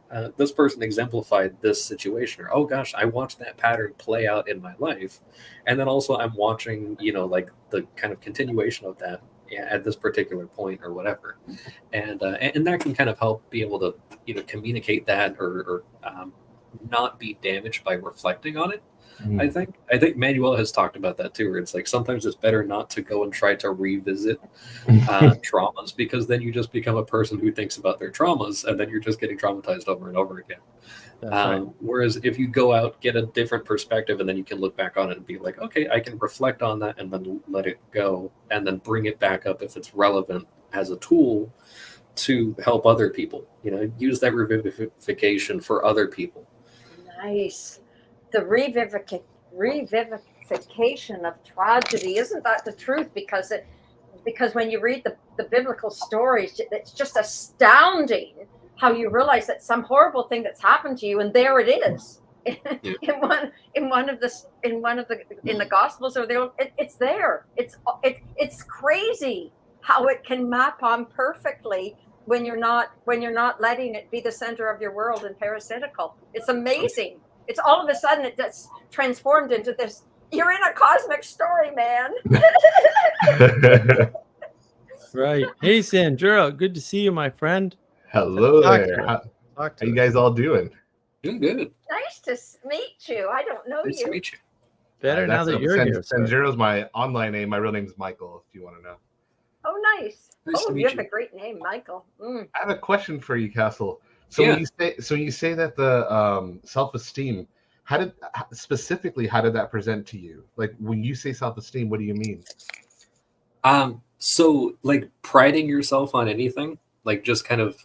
exemplified this situation, or oh gosh, I watched that pattern play out in my life. And then also I'm watching like the kind of continuation of that at this particular point or whatever, and that can kind of help be able to communicate that or not be damaged by reflecting on it. I think Manuel has talked about that too, where it's like sometimes it's better not to go and try to revisit traumas, because then you just become a person who thinks about their traumas, and then you're just getting traumatized over and over again. Whereas if you go out, get a different perspective, and then you can look back on it and be like, okay, I can reflect on that and then let it go, and then bring it back up if it's relevant as a tool to help other people. Use that revivification for other people. Nice. The revivification of tragedy, isn't that the truth? Because when you read the biblical stories, it's just astounding how you realize that some horrible thing that's happened to you, and there it is in the Gospels, or it's there. It's crazy how it can map on perfectly when you're not letting it be the center of your world and parasitical. It's amazing. It's all of a sudden it gets transformed into this. You're in a cosmic story, man. Right. Hey, Sandra, good to see you, my friend. Hello there. How you guys all doing? Doing good. Nice to meet you. I don't know Nice you. to meet you. Better now that you're here. Sanjiro's my online name. My real name is Michael, if you want to know. Oh, nice. Nice to meet you have you. a great name, Michael. I have a question for you, Castle. So Yeah. when you say that the self-esteem, how did that present to you? Like when you say self-esteem, what do you mean? So like priding yourself on anything, like just kind of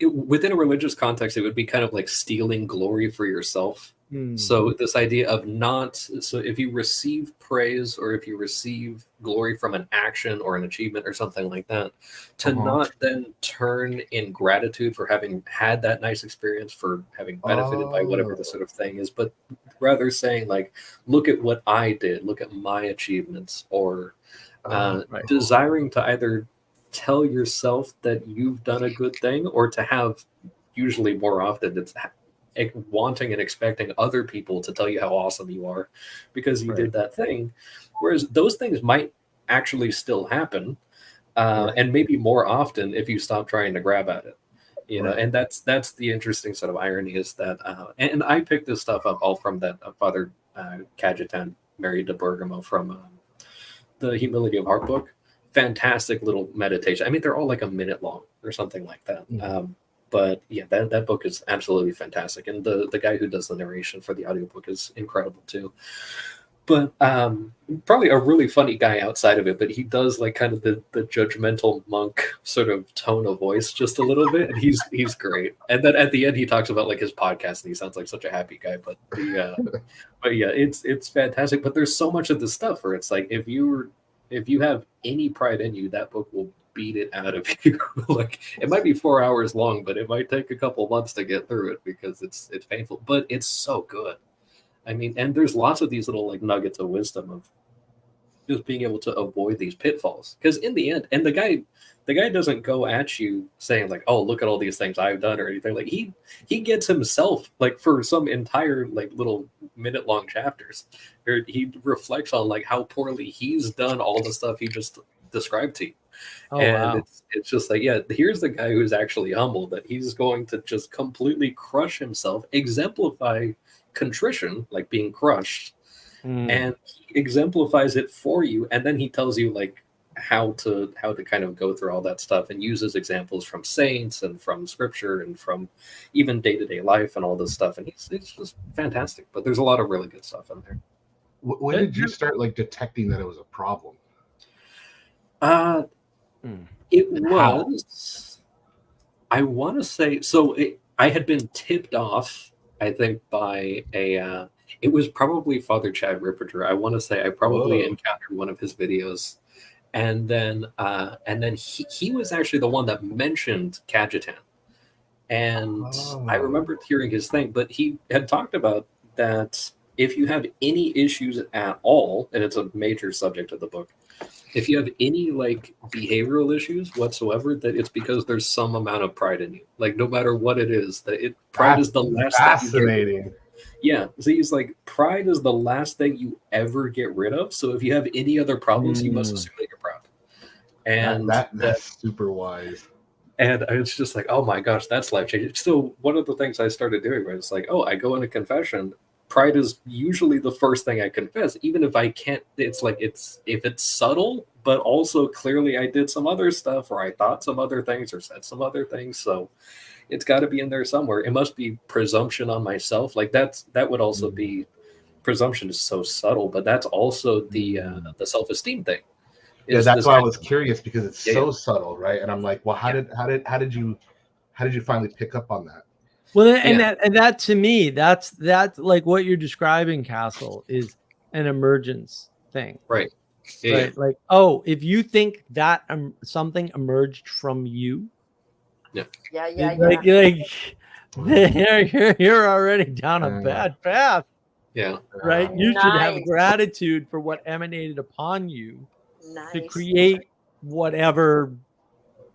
within a religious context, it would be kind of like stealing glory for yourself. So this idea of so if you receive praise or if you receive glory from an action or an achievement or something like that, to not then turn in gratitude for having had that nice experience, for having benefited by whatever the sort of thing is, but rather saying like, look at what I did, look at my achievements, or desiring to either tell yourself that you've done a good thing, or to have, usually more often, it's wanting and expecting other people to tell you how awesome you are because you did that thing. Whereas those things might actually still happen, and maybe more often if you stop trying to grab at it. And that's the interesting sort of irony is that, and I picked this stuff up all from that Father Kajetan Mary de Bergamo from the Humility of Heart book. Fantastic little meditation. I mean, they're all like a minute long or something like that. But yeah, that book is absolutely fantastic. And the guy who does the narration for the audiobook is incredible too. But probably a really funny guy outside of it, but he does like kind of the judgmental monk sort of tone of voice just a little bit, and he's great. And then at the end he talks about like his podcast, and he sounds like such a happy guy. But but yeah, it's fantastic. But there's so much of this stuff where it's like if you have any pride in you, that book will beat it out of you. Like it might be 4 hours long, but it might take a couple months to get through it because it's painful. But it's so good. I mean, and there's lots of these little like nuggets of wisdom of just being able to avoid these pitfalls. Because in the end, and the guy doesn't go at you saying like, "Oh, look at all these things I've done" or anything. Like he gets himself like for some entire like little minute-long chapters, where he reflects on like how poorly he's done all the stuff he just described to you. Oh, And wow. it's just like, yeah, here's the guy who's actually humble, that he's going to just completely crush himself, exemplify contrition, like being crushed, and he exemplifies it for you, and then he tells you like how to kind of go through all that stuff, and uses examples from saints and from scripture and from even day-to-day life and all this stuff, and it's just fantastic. But there's a lot of really good stuff in there. When did you start like detecting that it was a problem? It was, I want to say, so I had been tipped off, I think, by it was probably Father Chad Ripperger. I want to say I probably encountered one of his videos, and then he was actually the one that mentioned Cajetan, and I remembered hearing his thing, but he had talked about that if you have any issues at all, and it's a major subject of the book, if you have any like behavioral issues whatsoever, that it's because there's some amount of pride in you. Like no matter what it is, pride is the last fascinating. thing you get. Yeah. So he's like, pride is the last thing you ever get rid of. So if you have any other problems, you must assume that you're proud. And that's super wise. And it's just like, oh my gosh, that's life changing. So one of the things I started doing was like, oh, I go into confession. Pride is usually the first thing I confess, even if I can't. It's like if it's subtle, but also clearly I did some other stuff, or I thought some other things, or said some other things. So it's got to be in there somewhere. It must be presumption on myself. Like that would also be, presumption is so subtle, but that's also the self-esteem thing. Yeah, that's why I was curious, because it's so subtle, right? And I'm like, well, how did you finally pick up on that? Well, and that to me, that's like what you're describing, Castle, is an emergence thing, right? Right, like, oh, if you think that something emerged from you, like you're already down a bad path. Yeah, right. You should have gratitude for what emanated upon you to create whatever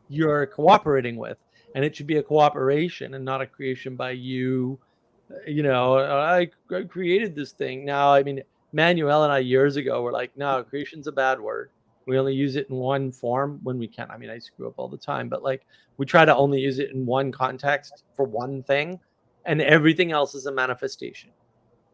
you're cooperating with. And it should be a cooperation and not a creation by you. You know, I created this thing. Now, I mean, Manuel and I years ago were like, no, creation's a bad word. We only use it in one form when we can. I mean, I screw up all the time, but like we try to only use it in one context for one thing, and everything else is a manifestation,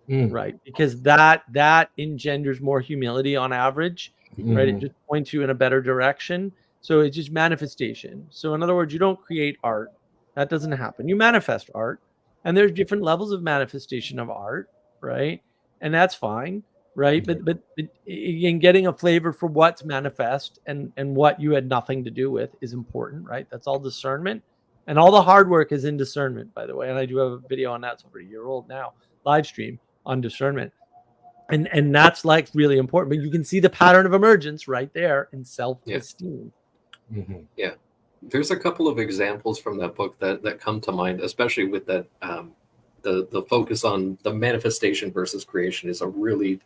right? Because that engenders more humility on average, right? It just points you in a better direction. So it's just manifestation. So in other words, you don't create art. That doesn't happen. You manifest art. And there's different levels of manifestation of art, right? And that's fine, right? But in getting a flavor for what's manifest and what you had nothing to do with is important, right? That's all discernment. And all the hard work is in discernment, by the way. And I do have a video on that. It's over a year old now, live stream on discernment. And that's like really important. But you can see the pattern of emergence right there in self-esteem. Yeah, there's a couple of examples from that book that come to mind, especially with that the focus on the manifestation versus creation is a really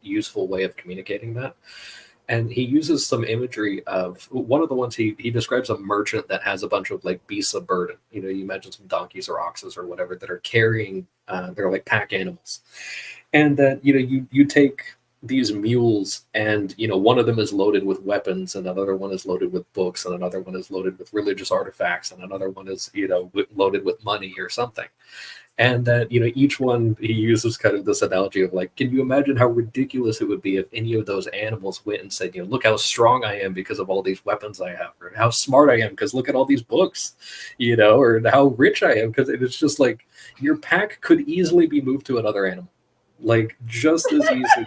useful way of communicating that. And he uses some imagery of one of the ones he describes a merchant that has a bunch of like beasts of burden. You know, you imagine some donkeys or oxes or whatever that are carrying, they're like pack animals. And that, you know, you take these mules and, you know, one of them is loaded with weapons and another one is loaded with books and another one is loaded with religious artifacts and another one is, you know, loaded with money or something. And that, each one, he uses kind of this analogy of like, can you imagine how ridiculous it would be if any of those animals went and said, look how strong I am because of all these weapons I have, or how smart I am because look at all these books, or how rich I am, because it's just like your pack could easily be moved to another animal, like just as easily.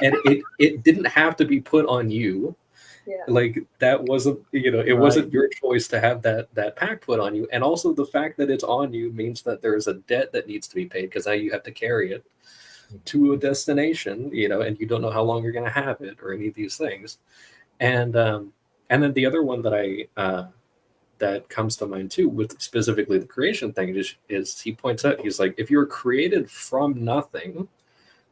And it didn't have to be put on you. Yeah. Like that wasn't, it wasn't your choice to have that pack put on you. And also the fact that it's on you means that there's a debt that needs to be paid, because now you have to carry it to a destination, and you don't know how long you're going to have it or any of these things. And then the other one that that comes to mind too, with specifically the creation thing, is he points out, he's like, if you're created from nothing,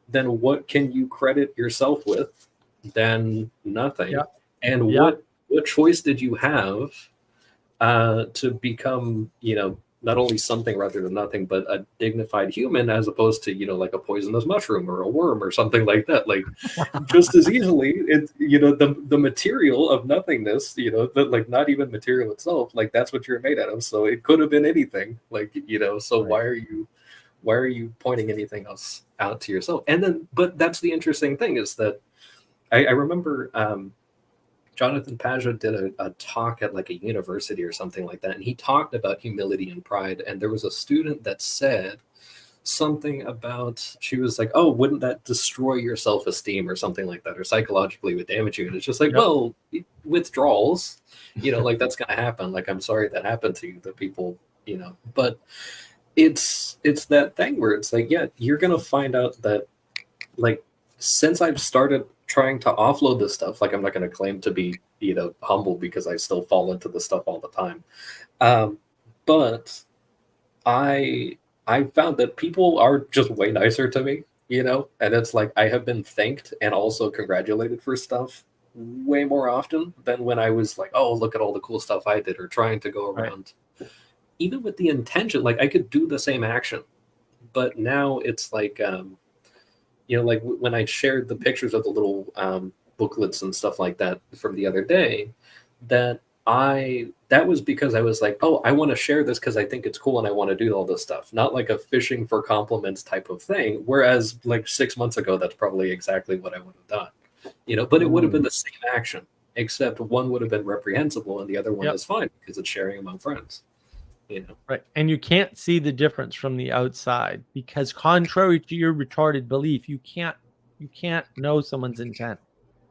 then what can you credit yourself with? Then nothing. Yeah. And Yeah. what choice did you have to become, not only something rather than nothing, but a dignified human, as opposed to, like a poisonous mushroom or a worm or something like that? Like just as easily, the material of nothingness, like not even material itself, like that's what you're made out of. So it could have been anything, like, so Right. why are you pointing anything else out to yourself? And then, but that's the interesting thing, is that I remember Jonathan Pajot did a talk at like a university or something like that, and he talked about humility and pride. And there was a student that said something about, she was like, oh, wouldn't that destroy your self-esteem or something like that, or psychologically would damage you? And it's just like, Yep. well, withdrawals, like that's going to happen. Like, I'm sorry that happened to you, that people, but it's that thing where it's like, yeah, you're going to find out that, like, since I've started trying to offload this stuff, like I'm not going to claim to be, humble, because I still fall into this stuff all the time. But I found that people are just way nicer to me, and it's like I have been thanked and also congratulated for stuff way more often than when I was like, oh, look at all the cool stuff I did, or trying to go around, even with the intention, like I could do the same action. But now it's like, like when I shared the pictures of the little booklets and stuff like that from the other day, that was because I was like, oh, I want to share this because I think it's cool and I want to do all this stuff, not like a fishing for compliments type of thing. Whereas like 6 months ago, that's probably exactly what I would have done, but it would have been the same action, except one would have been reprehensible and the other one is fine because it's sharing among friends. Right. And you can't see the difference from the outside, because contrary to your retarded belief, you can't know someone's intent.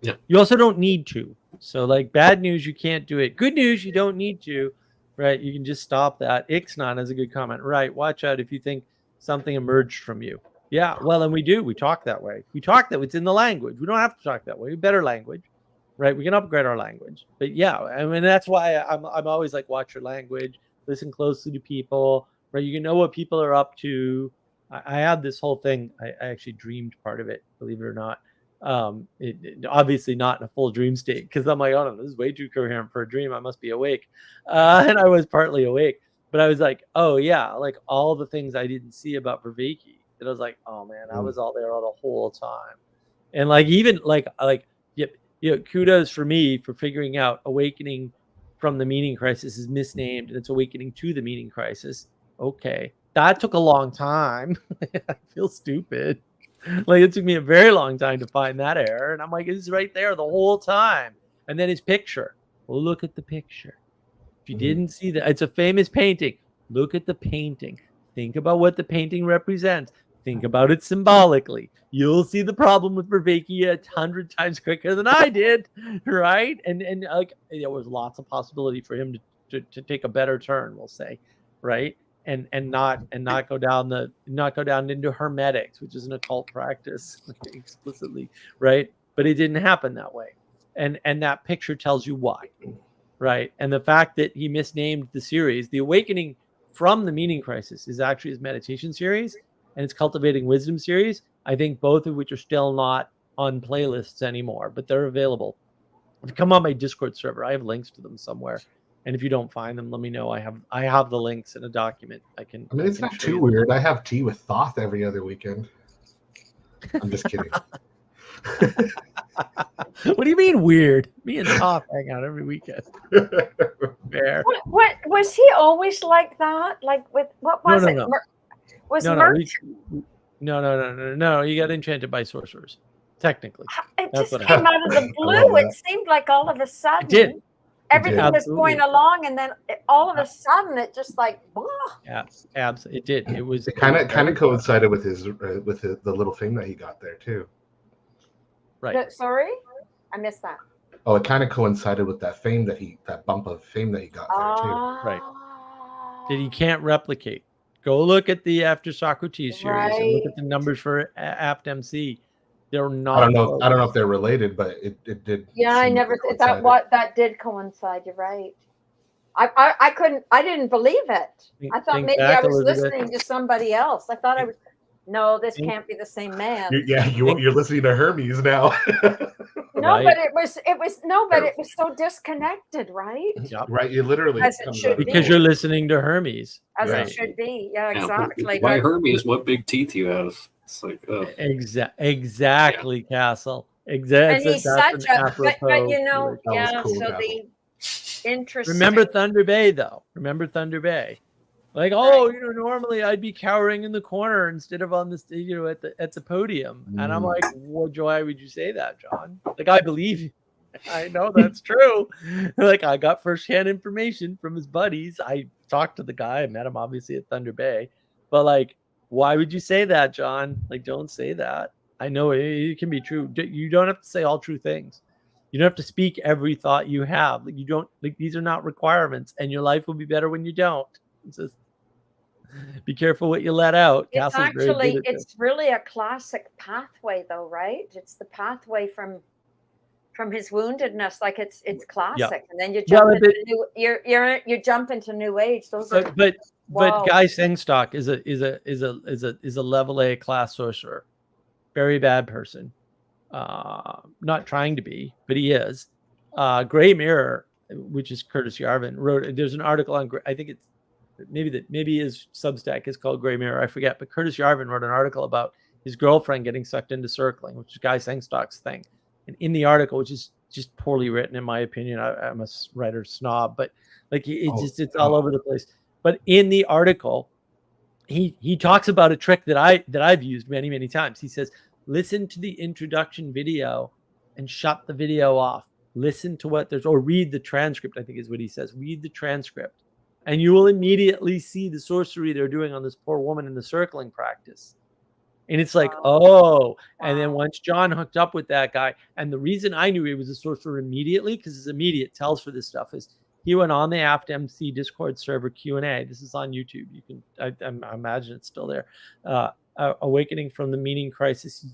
Yeah. You also don't need to. So like, bad news, you can't do it. Good news, you don't need to. Right. You can just stop that. Ixnon has a good comment. Right. Watch out if you think something emerged from you. Yeah. Well, and we do. We talk that way. We talk that it's in the language. We don't have to talk that way. Better language. Right. We can upgrade our language. But yeah, I mean, that's why I'm always like, watch your language. Listen closely to people, right? You can know what people are up to. I had this whole thing. I actually dreamed part of it, believe it or not. It obviously not in a full dream state, because I'm like, oh no, this is way too coherent for a dream. I must be awake. And I was partly awake, but I was like, oh yeah, like all the things I didn't see about Vervaeke. And I was like, oh man, I was all there all the whole time. And like, even like, kudos for me for figuring out Awakening from the Meaning Crisis is misnamed, and it's Awakening to the Meaning Crisis. Okay. That took a long time. I feel stupid. Like, it took me a very long time to find that error. And I'm like, it's right there the whole time. And then his picture. Well, look at the picture. If you didn't see that, it's a famous painting. Look at the painting. Think about what the painting represents. Think about it symbolically. You'll see the problem with Vervaeke 100 times quicker than I did, right? And like, there was lots of possibility for him to take a better turn, we'll say, right? And not go down into hermetics, which is an occult practice explicitly, right? But it didn't happen that way, and that picture tells you why, right? And the fact that he misnamed the series, the Awakening from the Meaning Crisis, is actually his meditation series, and it's Cultivating Wisdom series. I think both of which are still not on playlists anymore, but they're available. If you come on my Discord server, I have links to them somewhere. And if you don't find them, let me know. I have the links in a document. I mean, it's not too weird. I have tea with Thoth every other weekend. I'm just kidding. What do you mean weird? Me and Thoth hang out every weekend. Fair. What was he always like that? Like with what was it? No. Was No, Merch? no. You got enchanted by sorcerers. Technically, It that's just what came out of the I love blue. It that. seemed like all of a sudden did. everything was Absolutely. going along, and then all of a sudden it just like, blah. It did. It was. It kind of coincided with the little thing that he got there too. Right. Sorry, I missed that. Oh, it kind of coincided with that fame that bump of fame that he got there too. Right. That he can't replicate. Go look at the After Socrates series and look at the numbers for Apt MC. They're not. I don't know if they're related, but it did. Yeah, I never that did coincide. You're right. I didn't believe it. I thought maybe I was listening to somebody else. I thought I was. No, this can't be the same man. You're listening to Hermes now. No, right. But it was so disconnected, right? Yep. Right, you literally as it should be. Because you're listening to Hermes. As right. it should be. Yeah, exactly. Why Hermes? What big teeth you have? It's like exactly, yeah. Castle. Exactly. And he's such a but you know, yeah. Cool, so Castle. the interesting. Remember Thunder Bay though. Remember Thunder Bay. Like, oh, you know, normally I'd be cowering in the corner instead of on the stage, you know, at the podium. And I'm like, why would you say that, John? Like, I believe you. I know that's true. Like, I got firsthand information from his buddies. I talked to the guy. I met him obviously at Thunder Bay. But like, why would you say that, John? Like, don't say that. I know it can be true. You don't have to say all true things. You don't have to speak every thought you have. Like, you don't. Like, these are not requirements, and your life will be better when you don't. It's just, be careful what you let out. It's actually, it's really a classic pathway, though, right? It's the pathway from his woundedness. Like it's classic, yeah. And then you jump into you jump into New Age. Those are but Guy Sengstock is a level A class sorcerer, very bad person. Not trying to be, but he is. Gray Mirror, which is Curtis Yarvin, wrote. There's an article on. I think it's. Maybe his Substack is called Gray Mirror. I forget, but Curtis Yarvin wrote an article about his girlfriend getting sucked into circling, which is Guy Sengstock's thing. And in the article, which is just poorly written in my opinion, I'm a writer snob, but like it's all over the place. But in the article, he talks about a trick that I've used many times. He says, listen to the introduction video and shut the video off. Listen to what there's, or read the transcript. I think is what he says. Read the transcript. And you will immediately see the sorcery they're doing on this poor woman in the circling practice. And it's like, And then once John hooked up with that guy, and the reason I knew he was a sorcerer immediately, because his immediate tells for this stuff, is he went on the Aft MC Discord server Q&A. This is on YouTube. You can, I imagine it's still there. Awakening from the Meaning Crisis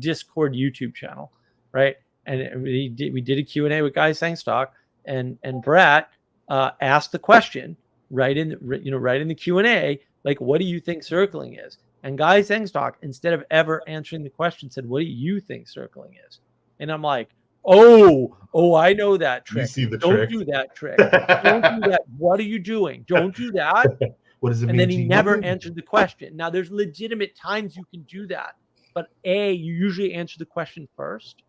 Discord YouTube channel, right? And we did a Q&A with Guy Sengstock, and Brett asked the question right in the Q&A, like, what do you think circling is? And Guy Sengstock, instead of ever answering the question, said, what do you think circling is? And I'm like, oh, I know that trick. You see the Don't trick. do that trick. Don't do that. What are you doing? Don't do that. What does it mean? And then he never answered the question. Now, there's legitimate times you can do that. But you usually answer the question first,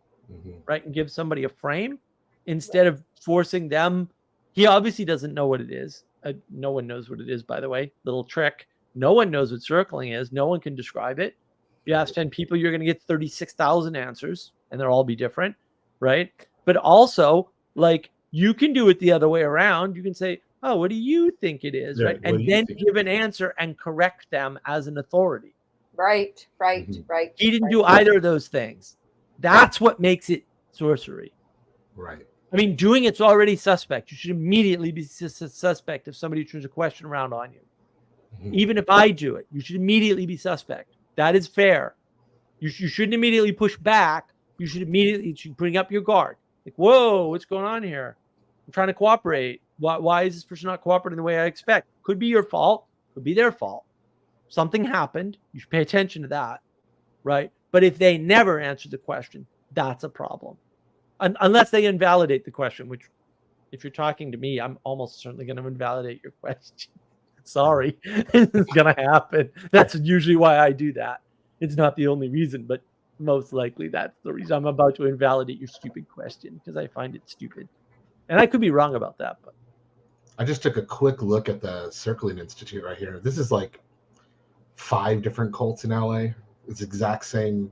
right? And give somebody a frame instead of forcing them. He obviously doesn't know what it is. No one knows what it is, by the way. Little trick. No one knows what circling is. No one can describe it. You ask 10 people, you're going to get 36,000 answers, and they'll all be different, right? But also, like, you can do it the other way around. You can say, oh, what do you think it is, right? And then give an answer and correct them as an authority. Right. He didn't do either of those things. That's what makes it sorcery. Right. I mean, doing it's already suspect. You should immediately be suspect if somebody turns a question around on you. Even if I do it, you should immediately be suspect. That is fair. You shouldn't immediately push back. You should bring up your guard. Like, whoa, what's going on here? I'm trying to cooperate. Why is this person not cooperating the way I expect? Could be your fault. Could be their fault. Something happened. You should pay attention to that, right? But if they never answer the question, that's a problem. Unless they invalidate the question, which, if you're talking to me, I'm almost certainly going to invalidate your question. Sorry, it's going to happen. That's usually why I do that. It's not the only reason, but most likely that's the reason. I'm about to invalidate your stupid question because I find it stupid. And I could be wrong about that. But I just took a quick look at the Circling Institute right here. This is like 5 different cults in LA. It's exact same.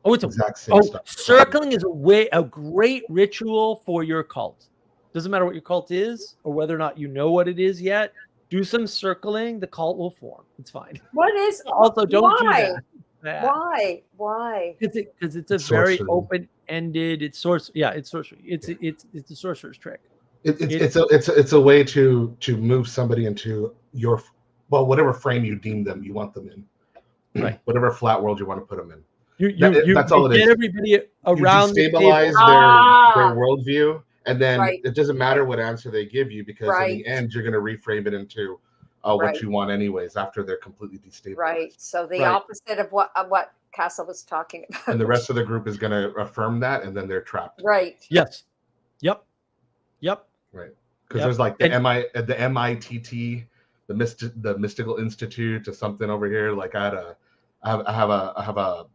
Oh, it's exact same stuff. circling is a great ritual for your cult. Doesn't matter what your cult is or whether or not you know what it is yet. Do some circling, the cult will form. It's fine. What is Also, don't why? do that. Why? Because it's a It's very sorcery. open-ended. It's sorcery. Yeah, it's sorcery. It's a sorcerer's trick. It's a way to move somebody into your whatever frame you deem them, you want them in, right? Whatever flat world you want to put them in. That's all it is. Get everybody around you destabilize their worldview, and then it doesn't matter what answer they give you, because in the end you're going to reframe it into what you want anyways after they're completely destabilized. Right. So the opposite of what Castle was talking about. And the rest of the group is going to affirm that, and then they're trapped. Right. Yes. Yep. Right. Because there's like the MITT, the Mystical Institute, or something over here. Like I have a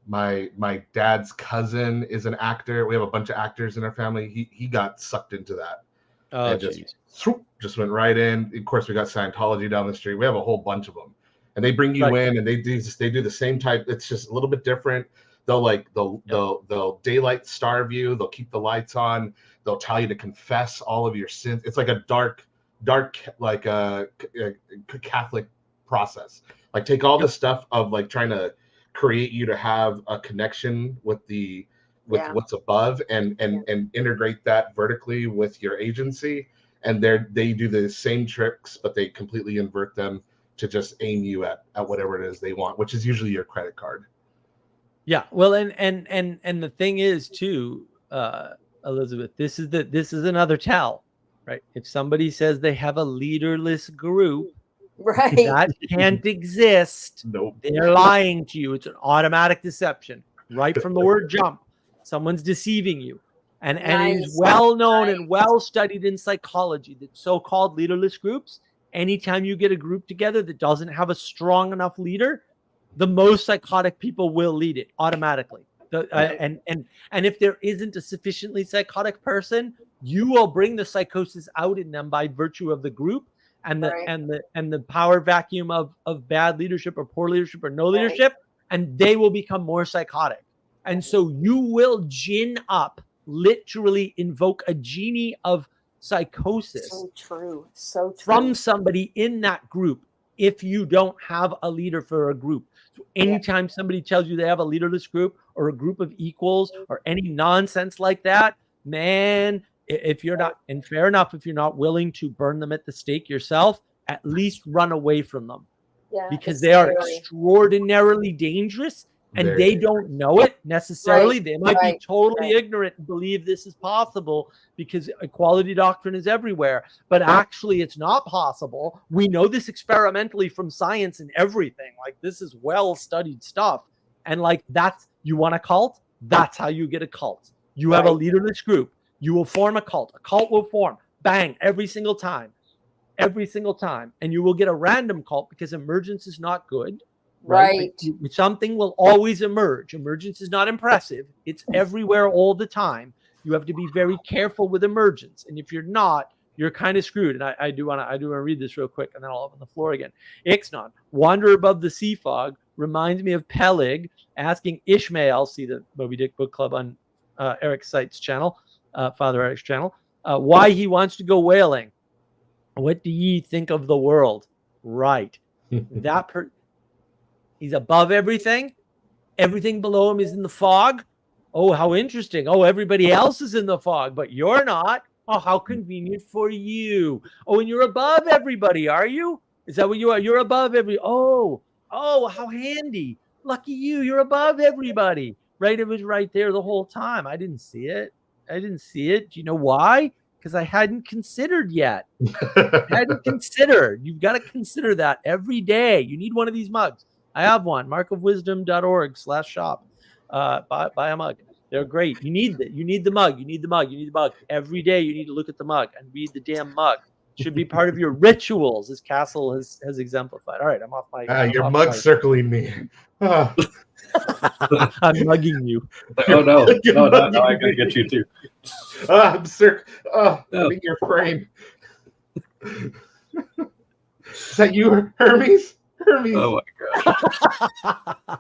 my dad's cousin is an actor. We have a bunch of actors in our family. He got sucked into that. Oh, just went right in. Of course, we got Scientology down the street. We have a whole bunch of them, and they bring you in, and they do the same type. It's just a little bit different. They'll daylight starve you. They'll keep the lights on. They'll tell you to confess all of your sins. It's like a dark like a Catholic process. Like take all the stuff of like trying to create you to have a connection with what's above, and integrate that vertically with your agency. And they do the same tricks, but they completely invert them to just aim you at whatever it is they want, which is usually your credit card. Yeah. Well, and the thing is too, Elizabeth, this is another tell, right? If somebody says they have a leaderless group, right, that can't exist. Nope. They're lying to you. It's an automatic deception right from the word jump. Someone's deceiving you. And it is well known and well studied in psychology that so-called leaderless groups, anytime you get a group together that doesn't have a strong enough leader, the most psychotic people will lead it automatically. And if there isn't a sufficiently psychotic person, you will bring the psychosis out in them by virtue of the group and the power vacuum of bad leadership or poor leadership or no leadership, and they will become more psychotic. And so you will gin up, literally invoke a genie of psychosis. So true. So true. From somebody in that group if you don't have a leader for a group. So anytime somebody tells you they have a leaderless group or a group of equals or any nonsense like that, man, if you're not, and fair enough, if you're not willing to burn them at the stake yourself, at least run away from them. Yeah, because they are extraordinarily dangerous. And they don't know it necessarily. They might be totally ignorant and believe this is possible because equality doctrine is everywhere. But actually, it's not possible. We know this experimentally from science and everything. Like, this is well-studied stuff. And like, you want a cult? That's how you get a cult. You have a leaderless group. You will form a cult. A cult will form. Bang, every single time. Every single time. And you will get a random cult because emergence is not good. Right. Like, something will always emerge. Emergence is not impressive. It's everywhere all the time. You have to be very careful with emergence. And if you're not, you're kind of screwed. And I do want to read this real quick, and then I'll open the floor again. Ixnon, wander above the sea fog, reminds me of Peleg asking Ishmael, see the Moby Dick Book Club on Eric Seitz channel, Father Eric's channel, why he wants to go whaling. What do ye think of the world? Right. He's above everything. Everything below him is in the fog. Oh, how interesting. Oh, everybody else is in the fog, but you're not. Oh, how convenient for you. Oh, and you're above everybody, are you? Is that what you are? You're above Oh, how handy. Lucky you. You're above everybody. Right? It was right there the whole time. I didn't see it. Do you know why? Because I hadn't considered yet. You've got to consider that every day. You need one of these mugs. I have one, markofwisdom.org/shop. Buy a mug. They're great. You need the mug. You need the mug. Every day you need to look at the mug and read the damn mug. It should be part of your rituals, as Castle has exemplified. All right, I'm off my your mug's circling me. I'm mugging you. Oh no, no, I gotta get you too. I'm in your frame. Is that you, Hermes? Hermes, Oh my gosh.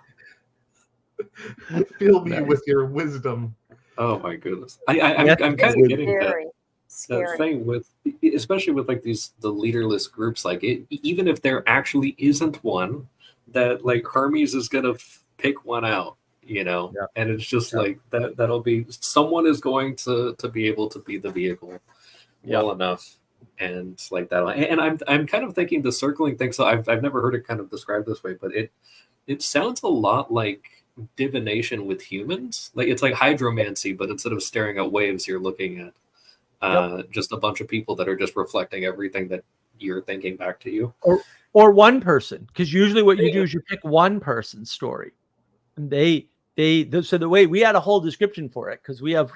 fill me Nice. with your wisdom. Oh my goodness. Yes, I'm it's kind of weird. getting that. Scary. That Scary. thing with, especially with like the leaderless groups, like it, even if there actually isn't one, that like Hermes is gonna pick one out, you know, Yeah. and it's just Yeah. like that'll be, someone is going to be able to be the vehicle well enough, and like that. And I'm kind of thinking the circling thing. So I've never heard it kind of described this way, but it sounds a lot like divination with humans. Like it's like hydromancy, but instead of staring at waves, you're looking at just a bunch of people that are just reflecting everything that you're thinking back to you. Or one person, because usually what you do is you pick one person's story, and so the way we had a whole description for it, because we have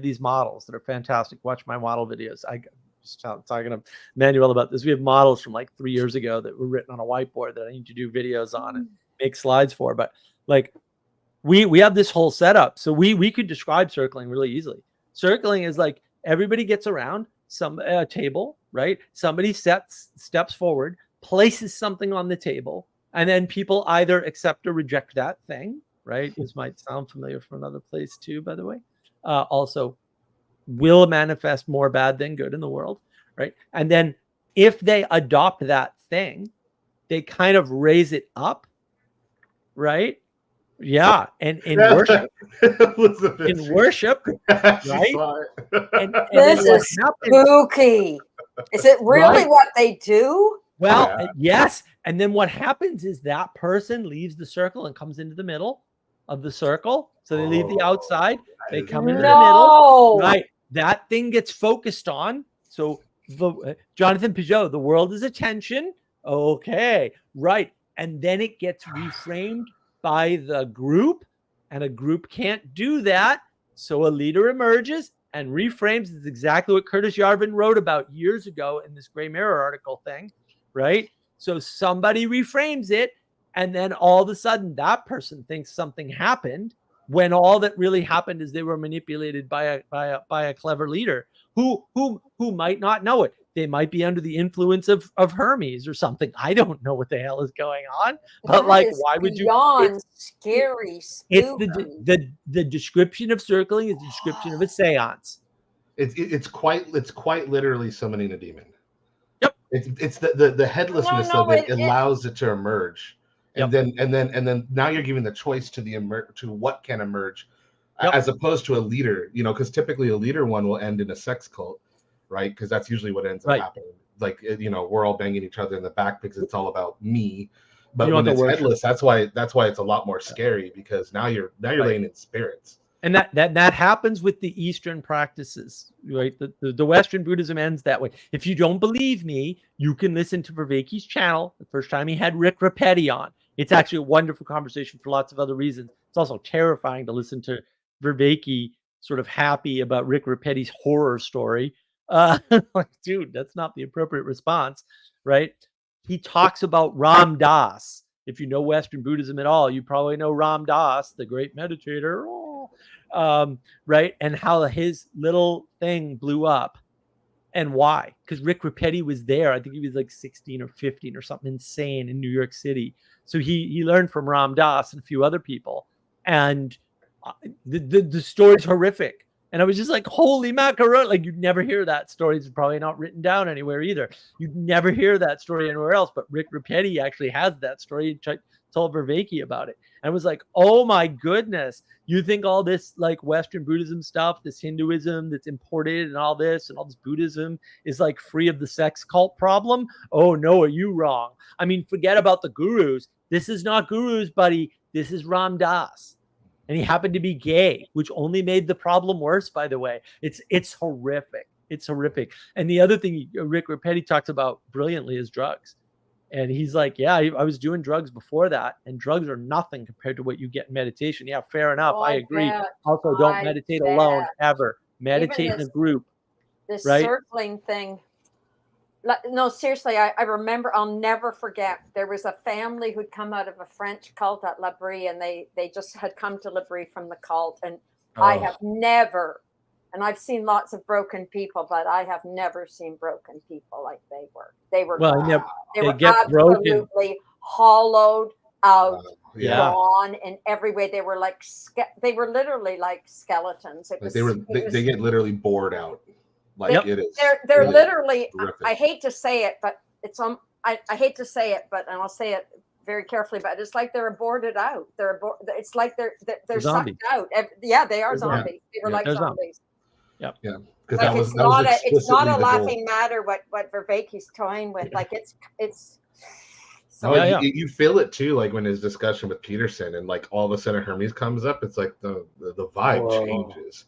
these models that are fantastic. Watch my model videos. I just talking to Manuel about this. We have models from like 3 years ago that were written on a whiteboard that I need to do videos on and make slides for. But like we have this whole setup, so we could describe circling really easily. Circling is like everybody gets around a table, right? Somebody steps forward, places something on the table, and then people either accept or reject that thing, right? This might sound familiar from another place too, by the way. Also, will manifest more bad than good in the world, right? And then if they adopt that thing, they kind of raise it up, right? Yeah, and in worship, right? And This is spooky. Is it really what they do? Well, yes. And then what happens is that person leaves the circle and comes into the middle of the circle. So they leave the outside, they come into the middle, right? That thing gets focused on. So Jonathan Peugeot, the world is attention. Okay, right. And then it gets reframed by the group, and a group can't do that. So a leader emerges and reframes. It's exactly what Curtis Yarvin wrote about years ago in this Gray Mirror article thing, right? So somebody reframes it, and then all of a sudden that person thinks something happened, when all that really happened is they were manipulated by a clever leader who might not know it. They might be under the influence of Hermes or something. I don't know what the hell is going on. But That like, is why would you? beyond scary, spooky. It's the description of circling is the description of a seance. It's quite literally summoning a demon. Yep. It's the headlessness of it allows it to emerge. And then now you're giving the choice to to what can emerge, as opposed to a leader, because typically a leader one will end in a sex cult, right? Because that's usually what ends up happening. Like, we're all banging each other in the back because it's all about me. But when it's headless, that's why it's a lot more scary, because now you're laying in spirits. And that happens with the Eastern practices, right? The Western Buddhism ends that way. If you don't believe me, you can listen to Vervaeke's channel. The first time he had Rick Rapetti on. It's actually a wonderful conversation for lots of other reasons. It's also terrifying to listen to Vervaeke sort of happy about Rick Rapetti's horror story. Like, dude, that's not the appropriate response, right? He talks about Ram Dass. If you know Western Buddhism at all, you probably know Ram Dass, the great meditator, right? And how his little thing blew up. And why? Because Rick Rapetti was there. I think he was like 16 or 15 or something insane in New York City. So he learned from Ram Dass and a few other people. And the story's horrific. And I was just like, holy macaroni. Like, you'd never hear that story. It's probably not written down anywhere either. You'd never hear that story anywhere else. But Rick Rapetti actually has that story and told Vervaeke about it. And I was like, oh my goodness. You think all this like Western Buddhism stuff, this Hinduism that's imported and all this Buddhism is like free of the sex cult problem? Oh no, are you wrong? I mean, forget about the gurus. This is not gurus, buddy. This is Ram Dass. And he happened to be gay, which only made the problem worse, by the way. It's horrific. It's horrific. And the other thing Rick Rapetti talks about brilliantly is drugs. And he's like, yeah, I was doing drugs before that, and drugs are nothing compared to what you get in meditation. Yeah, fair enough. I agree. Also, don't meditate alone ever. Meditate in a group. This right? circling thing. No, seriously, I remember, I'll never forget. There was a family who'd come out of a French cult at L'Abri, and they just had come to L'Abri from the cult. And I have never, and I've seen lots of broken people, but I have never seen broken people like they were. They were, well, they were get absolutely broken. hollowed out, Yeah. gone in every way. They were like they were literally like skeletons. It Like was they get literally bored out. Like They- it is. they're really literally. horrific. I hate to say it, but it's I hate to say it, but and I'll say it very carefully. But it's like they're aborted out. It's like they're Zombies. sucked out. Yeah, they are They're zombies. zombies. They were Yeah, like they're zombies. Yeah, because Like that was it's not a explicitly the goal. laughing matter what Vervaeke's toying with. Like it's. So No, Yeah, you feel it too, like when his discussion with Peterson, and like all of a sudden Hermes comes up. It's like the vibe Whoa. changes.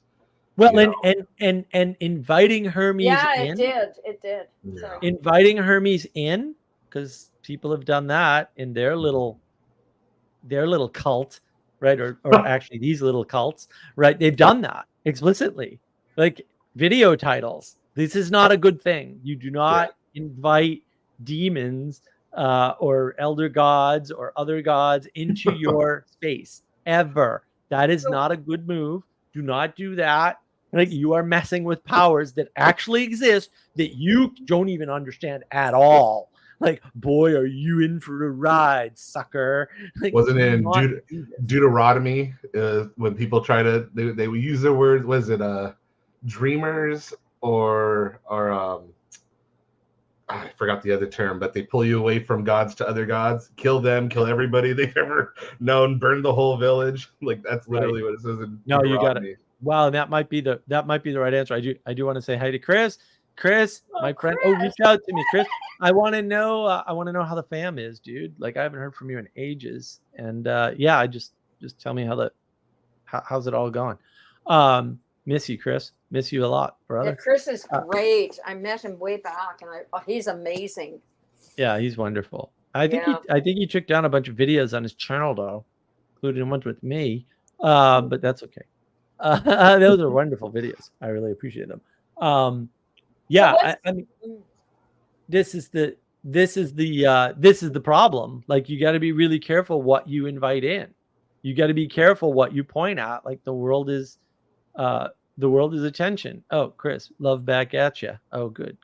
Well, You and inviting Hermes yeah, in. it did. Yeah. Sorry. Inviting Hermes in, because people have done that in their little cult, right? Or actually these little cults, right? They've done that explicitly. Like video titles. This is not a good thing. You do not invite demons or elder gods or other gods into your space ever. That is not a good move. Do not do that. Like, you are messing with powers that actually exist that you don't even understand at all. Like, boy, are you in for a ride, sucker. Like, Wasn't do in not do this. Deuteronomy when people try to they would use the word, was it dreamers or I forgot the other term, but they pull you away from gods to other gods, kill them, kill everybody they've ever known, burn the whole village. Like, that's literally what it says in No, you got Deuteronomy. it. Wow, that might be the right answer. I do want to say hi to Chris. Chris, my friend. Oh, reach out to me, Chris. I want to know how the fam is, dude. Like, I haven't heard from you in ages. And yeah, just tell me how's it all going. Miss you, Chris. Miss you a lot, brother. Yeah, Chris is great. I met him way back, and he's amazing. Yeah, he's wonderful. I think he took down a bunch of videos on his channel though, including ones with me. But that's okay. Those are wonderful videos. I really appreciate them. Yeah, I mean, this is the problem. Like, you got to be really careful what you invite in. You got to be careful what you point at. Like, the world is attention. Oh, Chris, love back at you. Oh, good.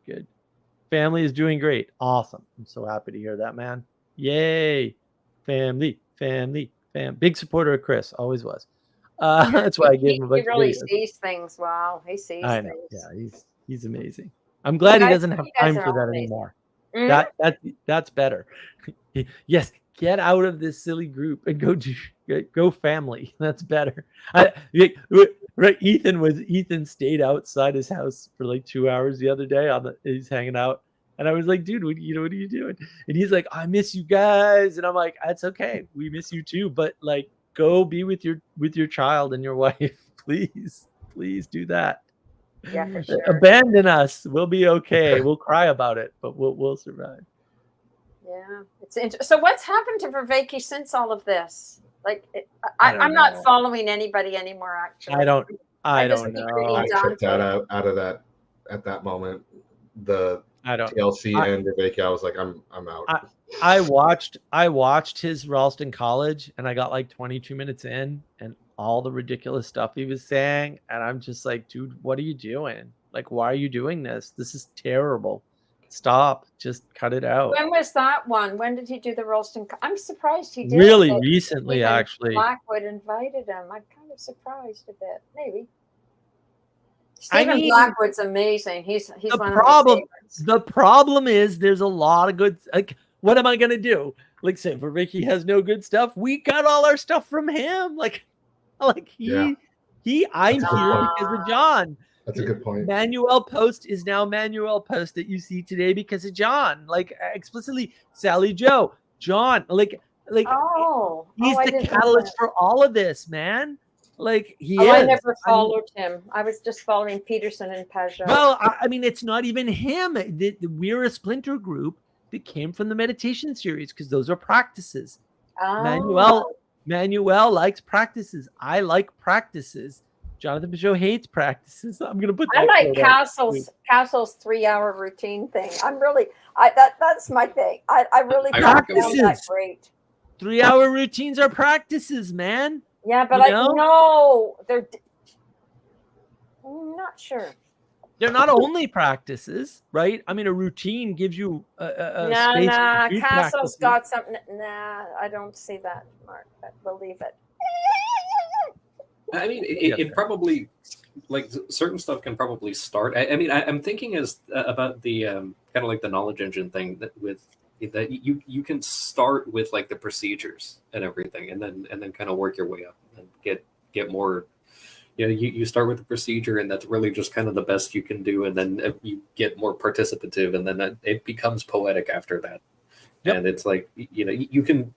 Family is doing great. Awesome. I'm so happy to hear that, man. Yay. Family. Big supporter of Chris. Always was. That's why I gave him a bunch He really of videos. sees things. Wow, he sees I know. things. Yeah, he's amazing. I'm glad he doesn't have time for that amazing. anymore. Mm-hmm. That's better. Yes, get out of this silly group and go family. That's better. Right, Ethan stayed outside his house for like 2 hours the other day. He's hanging out, and I was like, dude, what are you doing? And he's like, I miss you guys, and I'm like, that's okay, we miss you too, but like, go be with your child and your wife, please do that. Yeah, for sure. Abandon us. We'll be okay. We'll cry about it, but we'll survive. Yeah, it's interesting. So what's happened to Vervaeke since all of this? Like, I'm know. not following anybody anymore. Actually, I don't just know. think really I checked daunting. out of that at that moment. The I don't. TLC and Vervaeke, I was like, I'm out. I watched his Ralston College, and I got like 22 minutes in, and all the ridiculous stuff he was saying, and I'm just like, dude, what are you doing? Like, why are you doing this? This is terrible. Stop. Just cut it out. When was that one? When did he do the Ralston? I'm surprised he did. Really recently, actually. Blackwood invited him. I'm kind of surprised a bit. Maybe. Stephen mean, Blackwood's amazing. He's the one problem. of my favorites. The problem is there's a lot of good. Like, what am I gonna do? Like, say Vervaeke has no good stuff. We got all our stuff from him. I'm here because of John. That's a good point. Manuel Post is now Manuel Post that you see today because of John. Like, explicitly, Sally Joe, John. Like he's the catalyst for all of this, man. Like, he is. I never followed him. I was just following Peterson and Pajot. Well, I mean, it's not even him. We're a splinter group that came from the meditation series because those are practices. Manuel likes practices. I like practices. Jonathan Pajot hates practices. I'm gonna put that. I like Castle's 3-hour routine thing. That's my thing. I really found that great. 3-hour routines are practices, man. Yeah, but I'm not sure. they're not only practices, right? I mean, a routine gives you a Nah, space nah. to do Castle's practices. got something. Nah, I don't see that, Mark. But we'll leave it. I mean, Yeah, it probably, like, certain stuff can probably start. I mean, I'm thinking as about the kind of like the knowledge engine thing that with that you can start with like the procedures and everything, and then kind of work your way up and get more. You know, you start with the procedure, and that's really just kind of the best you can do, and then you get more participative, and then it becomes poetic after that. Yep. And it's like, you know, you can.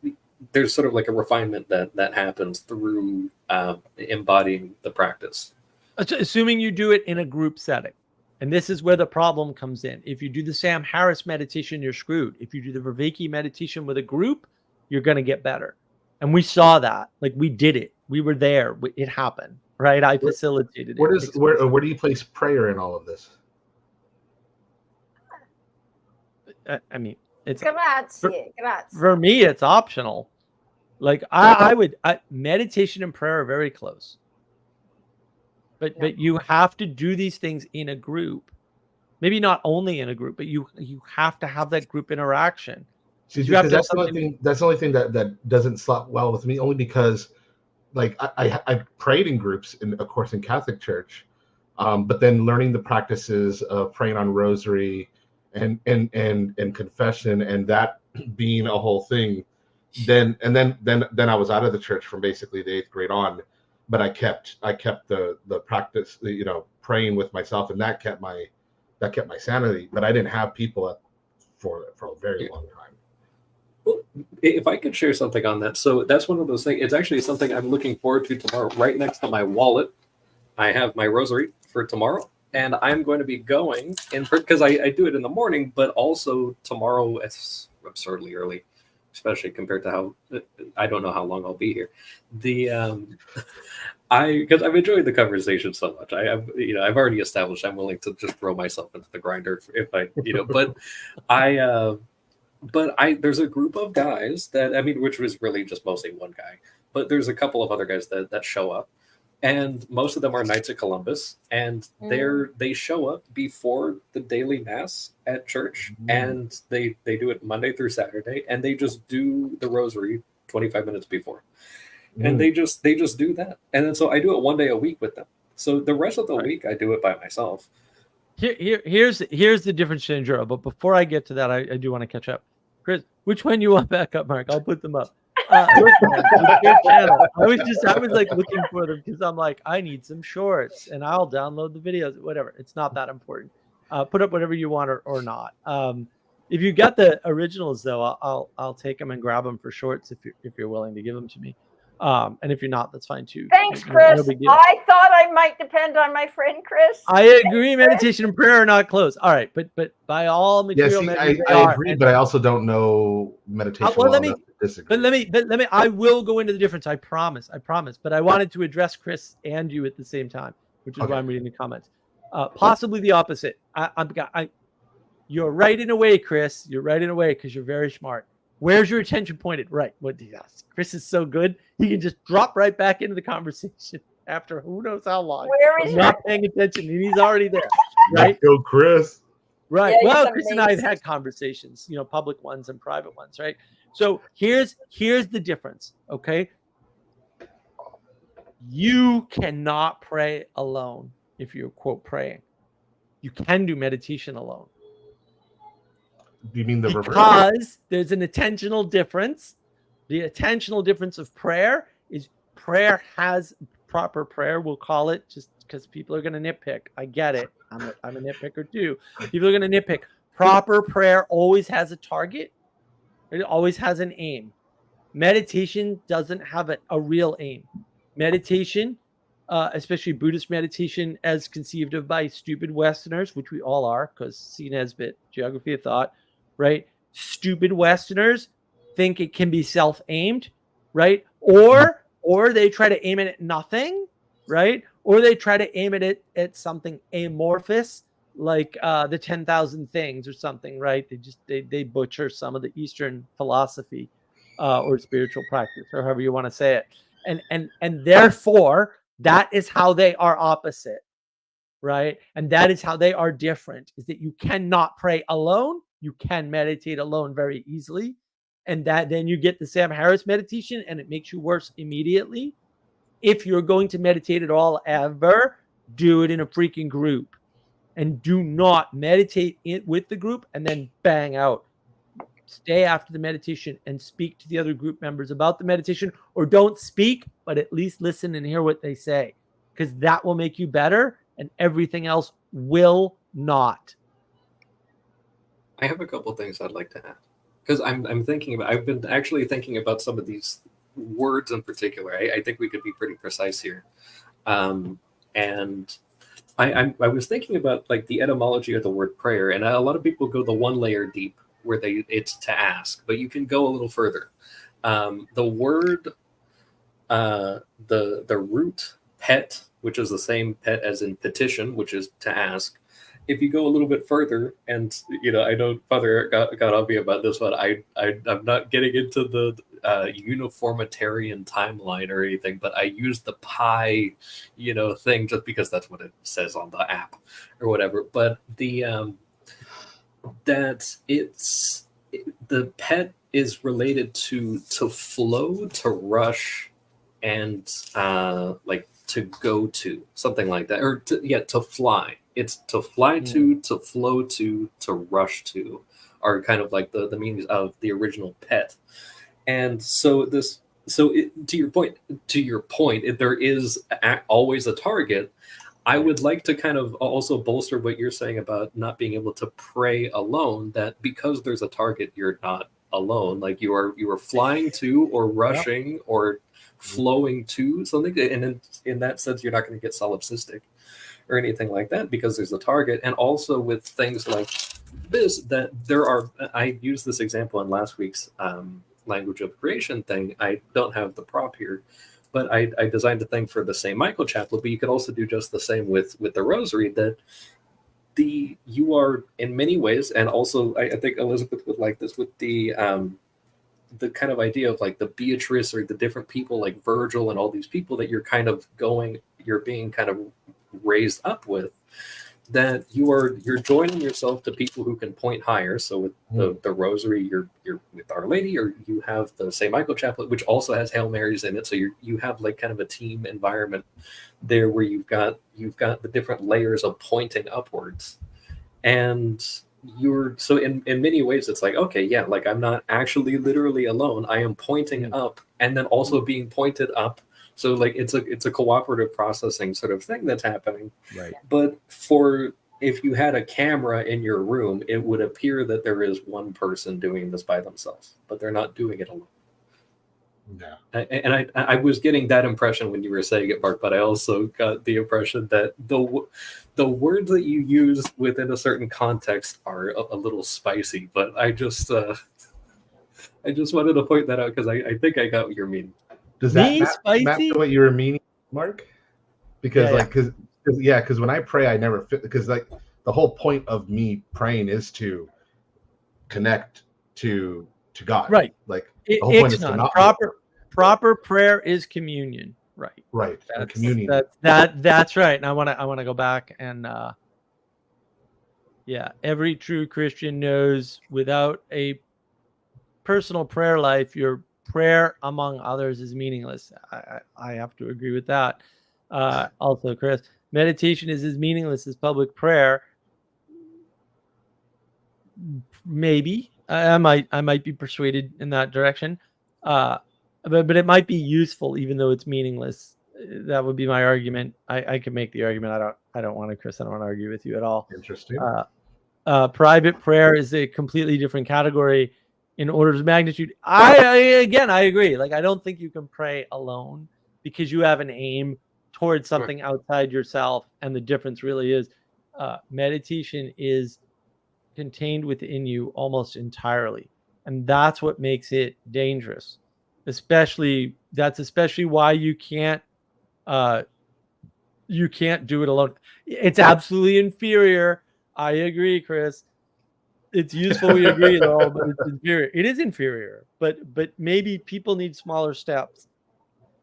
There's sort of like a refinement that happens through embodying the practice. Assuming you do it in a group setting. And this is where the problem comes in. If you do the Sam Harris meditation, you're screwed. If you do the Revivification meditation with a group, you're going to get better. And we saw that. Like, we did it. We were there. It happened, right? I facilitated it. Where do you place prayer in all of this? I mean, it's Grazie. for me, it's optional. Like, I would meditation and prayer are very close. But you have to do these things in a group. Maybe not only in a group, but you have to have that group interaction. See, because that's the only thing. That's the only thing that doesn't slot well with me. Only because, like, I prayed in groups of course, in Catholic Church, but then learning the practices of praying on Rosary and confession, and that being a whole thing. Then I was out of the church from basically the 8th grade on. But I kept the practice, you know, praying with myself, and that kept my sanity. But I didn't have people for a very long time. Well, if I could share something on that, so that's one of those things. It's actually something I'm looking forward to tomorrow. Right next to my wallet, I have my rosary for tomorrow, and I'm going to be going in because I do it in the morning, but also tomorrow it's absurdly early, especially compared to how I don't know how long I'll be here. Because I've enjoyed the conversation so much. I've already established I'm willing to just throw myself into the grinder if I, but there's a group of guys that, I mean, which was really just mostly one guy, but there's a couple of other guys that show up, and most of them are Knights of Columbus, and they show up before the daily mass at church, and they do it Monday through Saturday, and they just do the rosary 25 minutes before. And they just do that. And then so I do it one day a week with them. So the rest of the week I do it by myself. Here's the difference, Shandra. But before I get to that, I do want to catch up. Chris, which one you want back up, Mark? I'll put them up. Your channel. I was like looking for them because I'm like, I need some shorts, and I'll download the videos, whatever. It's not that important. Put up whatever you want or not. If you got the originals though, I'll take them and grab them for shorts if you're willing to give them to me. And if you're not, that's fine too. Thanks, Chris. No, I thought I might depend on my friend Chris. I agree. Meditation and prayer are not close. All right, but by all material, I agree, but I also don't know meditation. Well, let me. I will go into the difference. I promise. But I wanted to address Chris and you at the same time, which is why I'm reading the comments. Possibly the opposite. You're right in a way, Chris. You're right in a way because you're very smart. Where's your attention pointed? Right. What do you ask? Chris is so good. He can just drop right back into the conversation after who knows how long. Where is not paying attention, and he's already there. Right. Go, Chris. Right. Yeah, well, Chris and I have had conversations, public ones and private ones, right? So here's the difference. Okay. You cannot pray alone if you're quote praying. You can do meditation alone. Do you mean the reverse? Because there's an attentional difference. The attentional difference of prayer is prayer has proper prayer. We'll call it, just because people are going to nitpick. I get it. I'm a nitpicker too. People are going to nitpick. Proper prayer always has a target. It always has an aim. Meditation doesn't have a real aim. Meditation, especially Buddhist meditation as conceived of by stupid Westerners, which we all are, because C. Nesbitt, Geography of Thought, right? Stupid Westerners think it can be self-aimed, right? Or they try to aim it at nothing, right? Or they try to aim it at something amorphous, like the 10,000 things or something, right? They butcher some of the Eastern philosophy or spiritual practice, or however you want to say it. And therefore, that is how they are opposite. right? And that is how they are different, is that you cannot pray alone. You can meditate alone very easily. And that then you get the Sam Harris meditation and it makes you worse immediately. If you're going to meditate at all ever, do it in a freaking group. And do not meditate with the group and then bang out. Stay after the meditation and speak to the other group members about the meditation, or don't speak, but at least listen and hear what they say, because that will make you better and everything else will not. I have a couple things I'd like to add, because I've been actually thinking about some of these words in particular. I think we could be pretty precise here. And I was thinking about like the etymology of the word prayer, and a lot of people go the one layer deep where it's to ask, but you can go a little further. The word, the root pet, which is the same pet as in petition, which is to ask. If you go a little bit further, and I know Father Eric got on me about this one. I'm not getting into the uniformitarian timeline or anything, but I use the pi, thing just because that's what it says on the app or whatever. But the the pet is related to flow, to rush, and like to go to, something like that, or to fly. It's to fly to flow to rush to, are kind of like the meanings of the original pet. And so to your point, if there is always a target, I would like to kind of also bolster what you're saying about not being able to pray alone, that because there's a target, you're not alone. Like you are flying to, or rushing, or flowing to something. And in that sense, you're not going to get solipsistic or anything like that, because there's a target. And also with things like this, that I used this example in last week's language of creation thing. I don't have the prop here, but I designed a thing for the St. Michael chaplet, but you could also do just the same with the rosary, that you are in many ways, and also I think Elizabeth would like this, with the kind of idea of like the Beatrice, or the different people like Virgil and all these people that you're being kind of raised up with, that you're joining yourself to people who can point higher. So with the rosary, you're with Our Lady, or you have the St. Michael chaplet, which also has Hail Marys in it. So you have like kind of a team environment there, where you've got the different layers of pointing upwards. And so in many ways, it's like, okay, yeah, like I'm not actually literally alone. I am pointing up and then also being pointed up. So like it's a cooperative processing sort of thing that's happening. Right. But if you had a camera in your room, it would appear that there is one person doing this by themselves, but they're not doing it alone. Yeah. And I was getting that impression when you were saying it, Mark, but I also got the impression that the words that you use within a certain context are a little spicy. But I just wanted to point that out, because I think I got what you're meaning. Does that map to what you were meaning, Mark? Because because when I pray, I never fit, because like the whole point of me praying is to connect to God. Right. Like the whole point is to not proper prayer is communion. Right. Right. Communion. That's right. And I want to go back and every true Christian knows without a personal prayer life, your prayer among others is meaningless. I have to agree with that. Also, Chris, meditation is as meaningless as public prayer. Maybe I might be persuaded in that direction, but it might be useful even though it's meaningless. That would be my argument. I can make the argument. I don't want to, Chris. I don't want to argue with you at all. Interesting. Private prayer is a completely different category in orders of magnitude. I agree. Like, I don't think you can pray alone, because you have an aim towards something outside yourself. And the difference really is meditation is contained within you almost entirely. And that's what makes it dangerous. That's especially why you can't do it alone. It's absolutely inferior. I agree, Chris. It's useful, we agree, though, but it's inferior. It is inferior, but maybe people need smaller steps.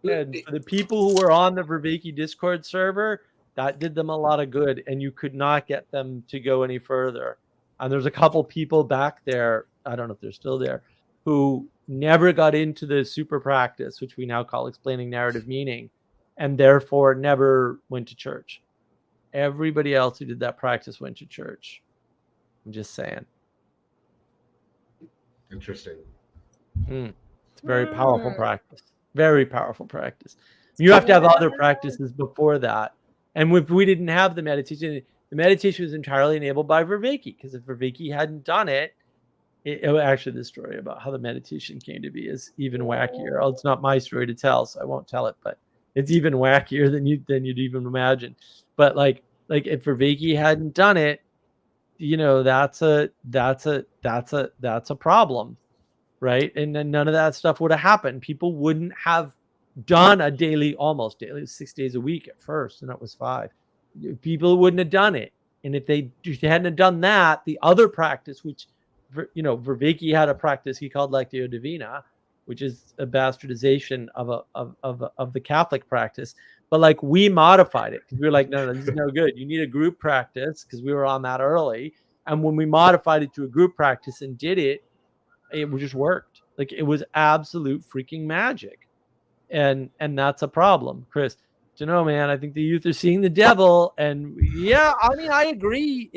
And for the people who are on the Vervaeke Discord server, That did them a lot of good, and you could not get them to go any further. And there's a couple people back there, I don't know if they're still there, who never got into the super practice, which we now call explaining narrative meaning, and therefore never went to church. Everybody else who did that practice went to church. I'm just saying. Interesting. It's a very powerful practice. Very powerful practice. You have to have other practices before that. And if we didn't have the meditation was entirely enabled by Vervaeke, because if Vervaeke hadn't done it, actually the story about how the meditation came to be is even wackier. It's not my story to tell, so I won't tell it, but it's even wackier than you'd even imagine. But like if Vervaeke hadn't done it, you know, that's a problem, right? And then none of that stuff would have happened. People wouldn't have done a almost daily, 6 days a week at first, and that was 5. People wouldn't have done it. And if they hadn't done that, the other practice, which, you know, Vervaeke had a practice he called Lectio Divina, which is a bastardization of the Catholic practice. But like we modified it because we were like, no, this is no good. You need a group practice because we were on that early. And when we modified it to a group practice and did it, it just worked. Like it was absolute freaking magic. And that's a problem, Chris. You know, man, I think the youth are seeing the devil. And yeah, I mean, I agree.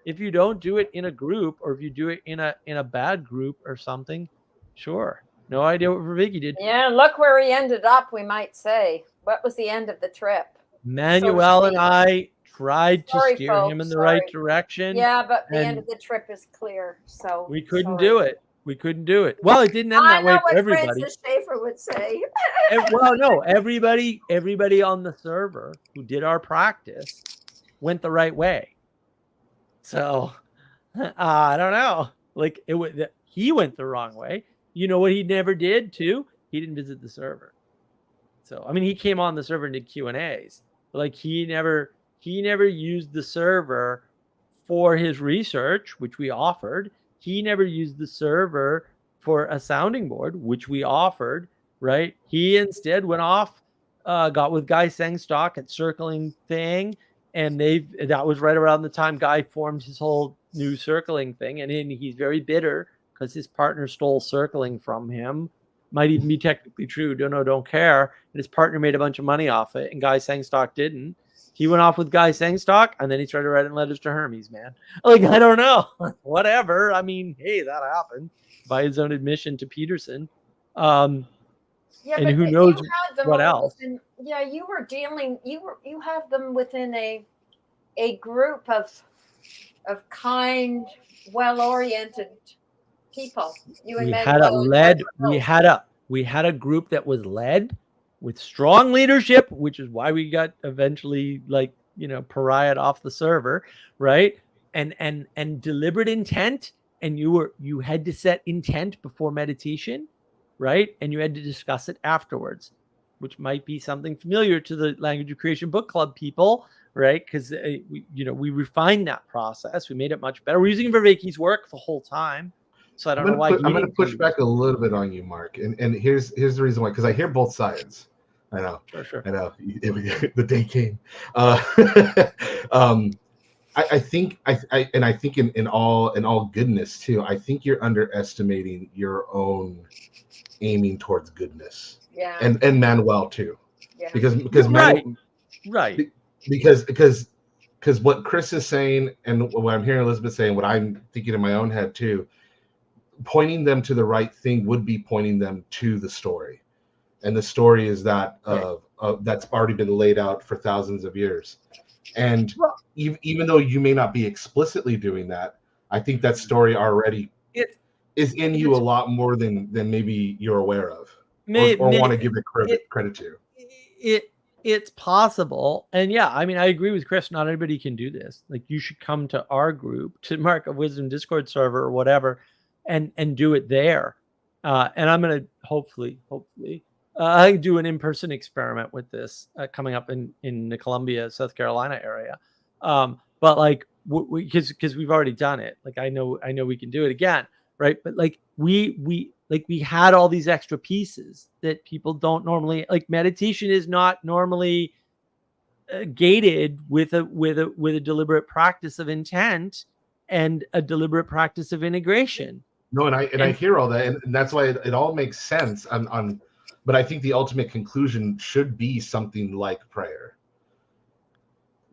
If you don't do it in a group, or if you do it in a bad group or something, sure. No idea what Vervaeke did. Yeah, look where he ended up, we might say. What was the end of the trip? Manuel and I tried to steer him in the right direction. Yeah, but the end of the trip is clear. So we couldn't do it. We couldn't do it. Well, it didn't end that way for everybody. Francis Schaeffer would say. Well, no, everybody on the server who did our practice went the right way. So I don't know. Like he went the wrong way. You know what he never did too? He didn't visit the server. So I mean, he came on the server and did Q&As. But like he never used the server for his research, which we offered. He never used the server for a sounding board, which we offered, right? He instead went off, got with Guy Sengstock at Circling Thing, and that was right around the time Guy formed his whole new Circling thing, and he's very bitter because his partner stole Circling from him. Might even be technically true, don't care. And his partner made a bunch of money off it, and Guy Sengstock didn't. He went off with Guy Sengstock, and then he started writing letters to Hermes, man. Like, I don't know. Whatever. I mean, hey, that happened by his own admission to Peterson. And who knows what else. Yeah, you were dealing, you have them within a group of kind, well-oriented people. We had a group that was led with strong leadership, which is why we got eventually, like, you know, pariahed off the server, right? And deliberate intent, and you had to set intent before meditation, right? And you had to discuss it afterwards, which might be something familiar to the Language of Creation Book Club people, right? Because we refined that process, we made it much better. We're using Vervaeke's work the whole time. So I don't know why. I'm going to push back a little bit on you, Mark. And here's the reason why, because I hear both sides. I know. Sure. I know. The day came. I think in all goodness too, I think you're underestimating your own aiming towards goodness. Yeah. And Manuel too. Yeah. Because right. Because what Chris is saying and what I'm hearing Elizabeth saying, what I'm thinking in my own head too, pointing them to the right thing would be pointing them to the story. And the story is that that's already been laid out for thousands of years. And even though you may not be explicitly doing that, I think that story already is in you a lot more than maybe you're aware of or want to give it credit to. It's possible. And yeah, I mean, I agree with Chris. Not everybody can do this. Like, you should come to our group, to Mark of Wisdom Discord server or whatever, and do it there. And I'm going to hopefully do an in-person experiment with this coming up in the Columbia, South Carolina area. But like, because we've already done it. Like, I know we can do it again, right? But like we had all these extra pieces that people don't normally like. Meditation is not normally gated with a deliberate practice of intent and a deliberate practice of integration. No, and I hear all that, and that's why it all makes sense on but I think the ultimate conclusion should be something like prayer,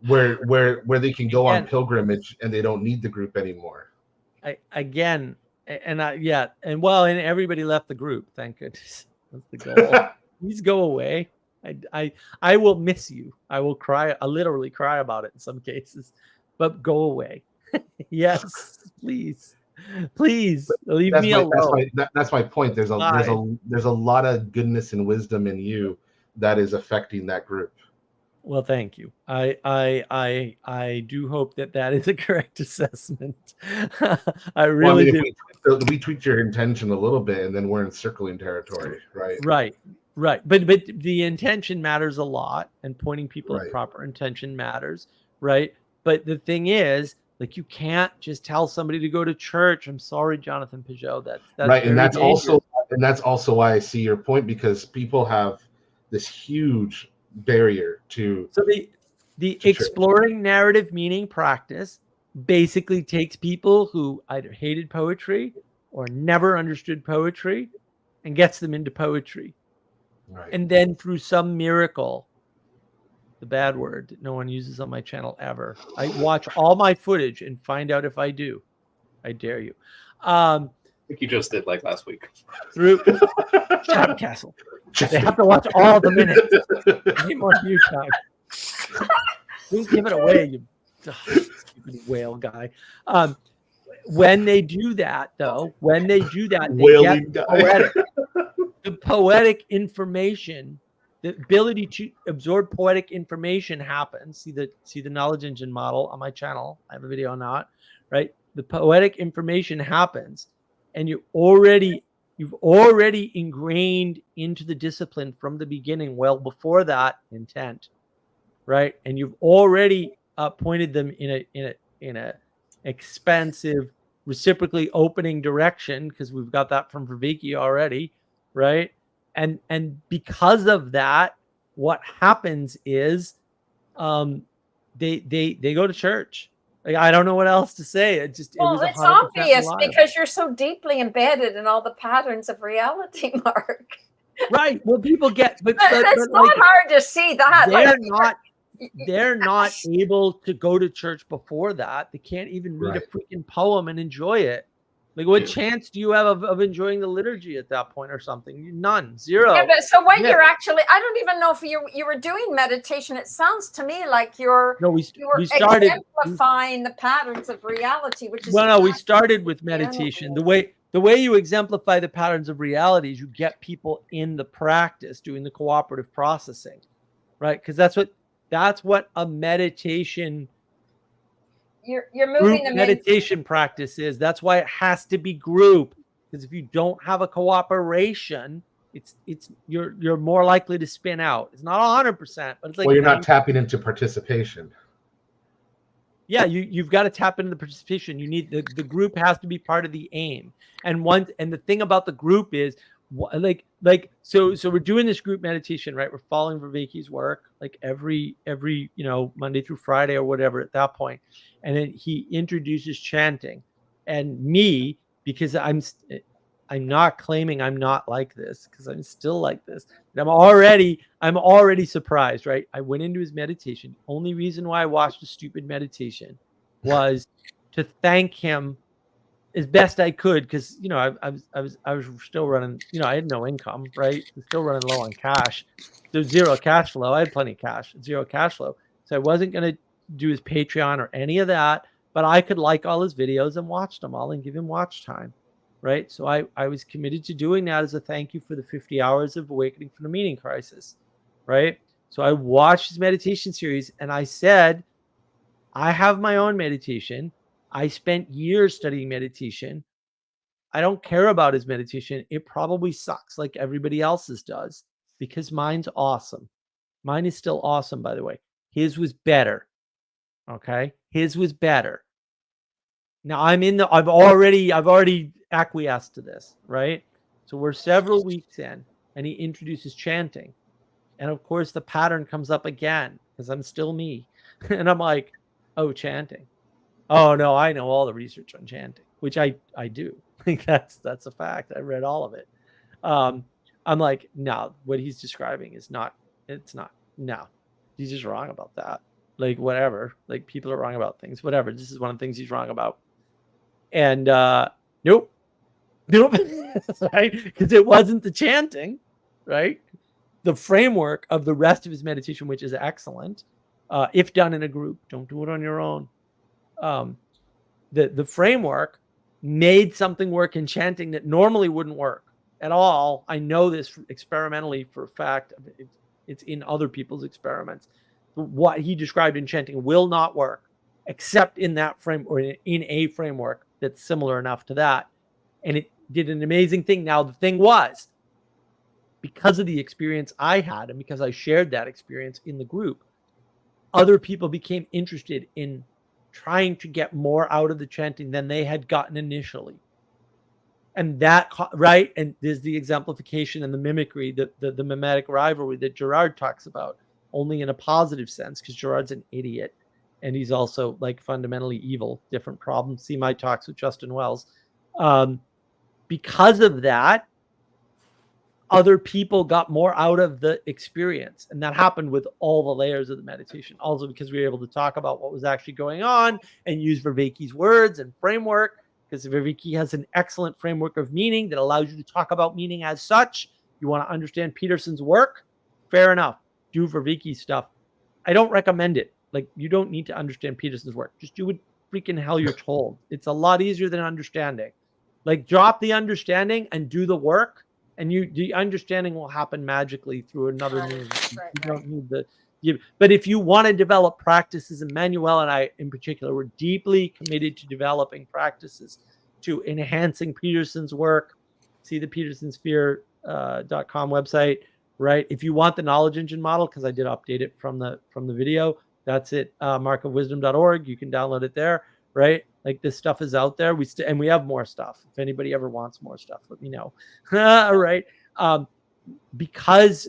where they can go on pilgrimage and they don't need the group anymore. And everybody left the group, thank goodness. That's the goal. Please go away. I will miss you. I will cry. I literally cry about it in some cases, but go away. Yes, please leave me alone. That's my point. There's a lot of goodness and wisdom in you that is affecting that group. Well, thank you. I do hope that is a correct assessment. I really do. We tweaked your intention a little bit, and then we're in circling territory, right? Right. But the intention matters a lot, and pointing people at proper intention matters, right? But the thing is, like, you can't just tell somebody to go to church. I'm sorry, Jonathan Peugeot. That's right, and that's also why I see your point, because people have this huge barrier to. So the exploring narrative meaning practice basically takes people who either hated poetry or never understood poetry and gets them into poetry. Right. And then through some miracle, the bad word that no one uses on my channel ever, I watch all my footage and find out if I do. I dare you. I think you just did, like, last week. Through Shut up, Castle. They have to watch all the minutes. I need more view time. Please give it away, you stupid whale guy. When they do that, though, they get poetic. The poetic information, the ability to absorb poetic information happens. See the knowledge engine model on my channel. I have a video on that, right? The poetic information happens, and you've already ingrained into the discipline from the beginning, well before that intent, right? And you've already pointed them in a expansive, reciprocally opening direction, because we've got that from Viveki already, right? And because of that, what happens is they go to church. Like, I don't know what else to say. It's obvious because you're so deeply embedded in all the patterns of reality, Mark. Right. Well, people get, but it's not hard to see that. They're not able to go to church before that. They can't even read a freaking poem and enjoy it. Like, what chance do you have of enjoying the liturgy at that point or something? None. Zero. Yeah, but so when you're actually, I don't even know if you were doing meditation. It sounds to me like we started exemplifying the patterns of reality, which is we started with meditation. The way you exemplify the patterns of reality is you get people in the practice doing the cooperative processing, right? Because that's what a meditation. You're moving them meditation practice is. That's why it has to be group, because if you don't have a cooperation, you're more likely to spin out. It's not 100%, but it's like, well, you're not tapping into participation. Yeah, you've got to tap into the participation. You need the group has to be part of the aim. And the thing about the group is, so we're doing this group meditation, right? We're following Viveki's work, like every Monday through Friday or whatever at that point. And then he introduces chanting, and me, because I'm not claiming I'm not like this, because I'm still like this. And I'm already surprised, right? I went into his meditation. The only reason why I watched a stupid meditation was to thank him as best I could, because I was still running, I had no income, right? I was still running low on cash. There's zero cash flow. I had plenty of cash, zero cash flow. So I wasn't going to do his Patreon or any of that, but I could like all his videos and watch them all and give him watch time, right? So I was committed to doing that as a thank you for the 50 hours of Awakening from the Meaning Crisis, right? So I watched his meditation series, and I said, I have my own meditation. I spent years studying meditation. I don't care about his meditation. It probably sucks like everybody else's does, because mine's awesome. Mine is still awesome, by the way. His was better. Okay? His was better. Now I've already acquiesced to this, right? So we're several weeks in, and he introduces chanting. And of course, the pattern comes up again. because I'm still me. And I'm like, oh, chanting. Oh no, I know all the research on chanting, which I do. Like that's a fact. I read all of it. I'm like, no, what he's describing is not. It's not. No, he's just wrong about that. Like whatever. Like people are wrong about things. Whatever. This is one of the things he's wrong about. And nope, right? Because it wasn't the chanting, right? The framework of the rest of his meditation, which is excellent, if done in a group. Don't do it on your own. The framework made something work in chanting that normally wouldn't work at all. I know this experimentally for a fact. It's in other people's experiments. What he described in chanting will not work except in that frame or in a framework that's similar enough to that. And it did an amazing thing. Now, the thing was, because of the experience I had and because I shared that experience in the group, other people became interested in trying to get more out of the chanting than they had gotten initially. And that, right? And there's the exemplification and the mimicry, the mimetic rivalry that Gerard talks about, only in a positive sense, because Gerard's an idiot. And he's also like fundamentally evil, different problem. See my talks with Justin Wells. Because of that, other people got more out of the experience. And that happened with all the layers of the meditation. Also because we were able to talk about what was actually going on and use Vervaeke's words and framework, because Vervaeke has an excellent framework of meaning that allows you to talk about meaning as such. You want to understand Peterson's work? Fair enough. Do Vervaeke stuff. I don't recommend it. Like, you don't need to understand Peterson's work. Just do what freaking hell you're told. It's a lot easier than understanding. Like, drop the understanding and do the work, and the understanding will happen magically through another means. Right, You don't need the. But if you want to develop practices, and Manuel and I in particular, we're deeply committed to developing practices to enhancing Peterson's work. See the petersonsphere.com website, right? If you want the knowledge engine model, because I did update it from the video, that's it. Markofwisdom.org. You can download it there, right? Like, this stuff is out there. And we have more stuff. If anybody ever wants more stuff, let me know. All right. Because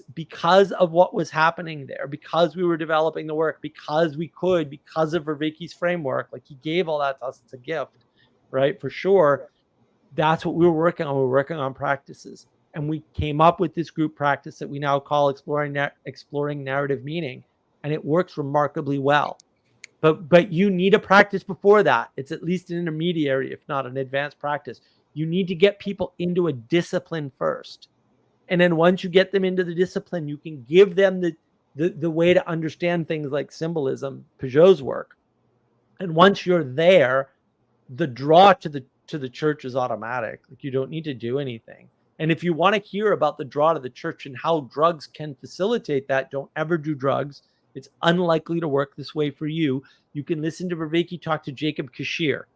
of what was happening there, because we were developing the work, because of Vervaeke's framework, like, he gave all that to us as a gift, right? For sure. That's what we were working on. We were working on practices, and we came up with this group practice that we now call exploring narrative meaning, and it works remarkably well. But you need a practice before that. It's at least an intermediary, if not an advanced practice. You need to get people into a discipline first. And then once you get them into the discipline, you can give them the way to understand things like symbolism, Peugeot's work. And once you're there, the draw to the church is automatic. Like, you don't need to do anything. And if you want to hear about the draw to the church and how drugs can facilitate that, don't ever do drugs. It's unlikely to work this way for you. You can listen to Vervaeke talk to Jacob Kashir.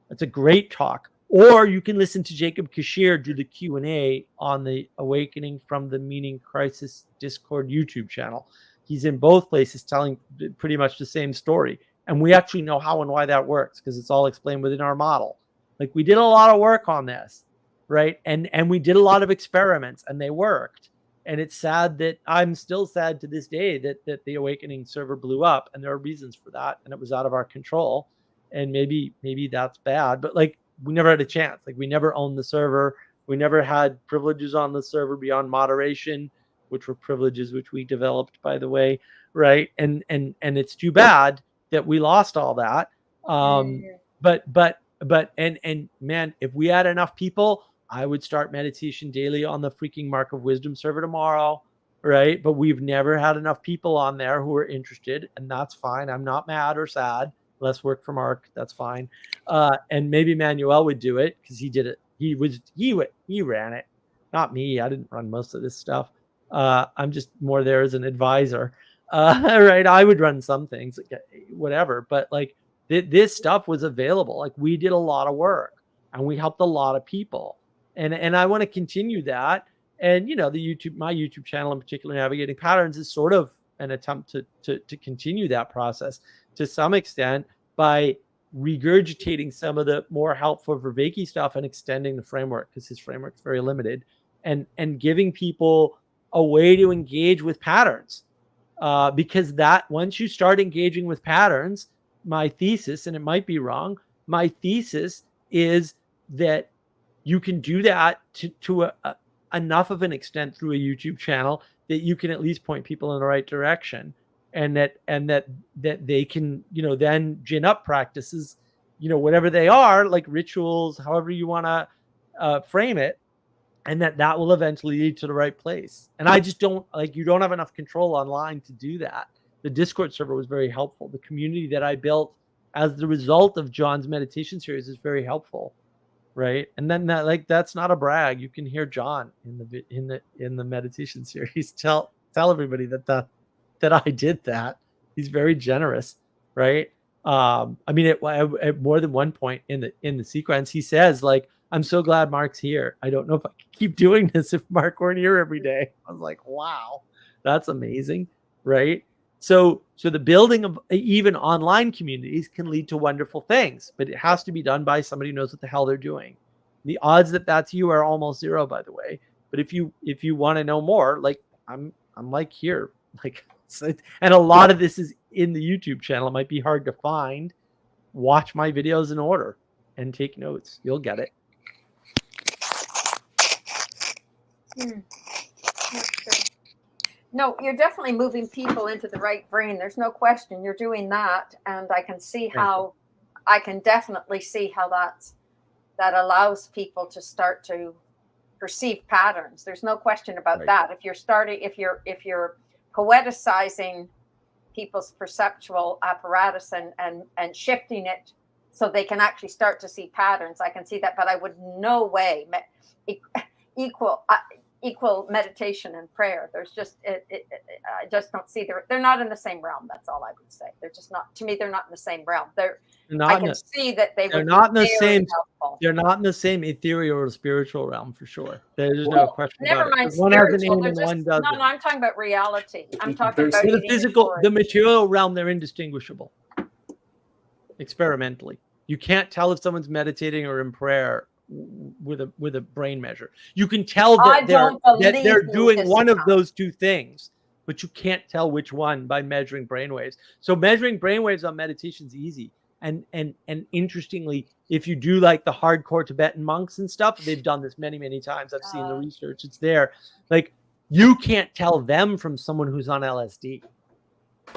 That's a great talk. Or you can listen to Jacob Kashir do the Q&A on the Awakening from the Meaning Crisis Discord YouTube channel. He's in both places telling pretty much the same story. And we actually know how and why that works, because it's all explained within our model. Like, we did a lot of work on this, right? And we did a lot of experiments, and they worked. And it's sad that I'm still sad to this day that the Awakening server blew up, and there are reasons for that, and it was out of our control. And maybe that's bad, but like, we never had a chance. Like, we never owned the server. We never had privileges on the server beyond moderation, which were privileges which we developed, by the way, right? And it's too bad that we lost all that. But man, if we had enough people, I would start meditation daily on the freaking Mark of Wisdom server tomorrow, right? But we've never had enough people on there who are interested, and that's fine. I'm not mad or sad. Less work for Mark, that's fine. And maybe Manuel would do it, because he did it. He ran it, not me. I didn't run most of this stuff. I'm just more there as an advisor, right? I would run some things, whatever. But like, this stuff was available. Like, we did a lot of work, and we helped a lot of people. And I want to continue that. And, you know, my YouTube channel in particular, Navigating Patterns, is sort of an attempt to continue that process to some extent by regurgitating some of the more helpful Vervaeke stuff and extending the framework, because his framework is very limited, and giving people a way to engage with patterns. because that once you start engaging with patterns, my thesis, and it might be wrong, my thesis is that you can do that to enough of an extent through a YouTube channel that you can at least point people in the right direction, and that they can, then gin up practices, whatever they are, like rituals, however you want to frame it, and that will eventually lead to the right place. And I just don't you don't have enough control online to do that. The Discord server was very helpful. The community that I built as the result of John's meditation series is very helpful, right? And then that's not a brag. You can hear John in the meditation series tell everybody that I did that. He's very generous, right? I mean, at more than one point in the sequence, he says, I'm so glad Mark's here. I don't know if I could keep doing this if Mark weren't here every day. I was like, wow, that's amazing, right? So the building of even online communities can lead to wonderful things, but it has to be done by somebody who knows what the hell they're doing. The odds that that's you are almost zero, by the way. But if you want to know more, I'm here, and a lot of this is in the YouTube channel. It might be hard to find. Watch my videos in order and take notes. You'll get it. No, you're definitely moving people into the right brain. There's no question. You're doing that, and I can see how. I can definitely see how that allows people to start to perceive patterns. There's no question about that. If you're poeticizing people's perceptual apparatus and shifting it so they can actually start to see patterns, I can see that. But I would no way equal meditation and prayer. There's just I just don't see they're not in the same realm. That's all I would say. They're just not, to me, they're not in the same realm. I can see that they're not in the same. Helpful. They're not in the same ethereal or spiritual realm for sure. There's no question. Never about mind. It. One has an aim and one doesn't. No, I'm talking about reality. I'm talking about the physical, the material realm. They're indistinguishable. Experimentally, you can't tell if someone's meditating or in prayer with a brain measure. You can tell that they're doing one of those two things, but you can't tell which one by measuring brainwaves. So measuring brainwaves on meditation is easy. And interestingly, if you do the hardcore Tibetan monks and stuff, they've done this many, many times. I've seen the research. It's there. You can't tell them from someone who's on LSD.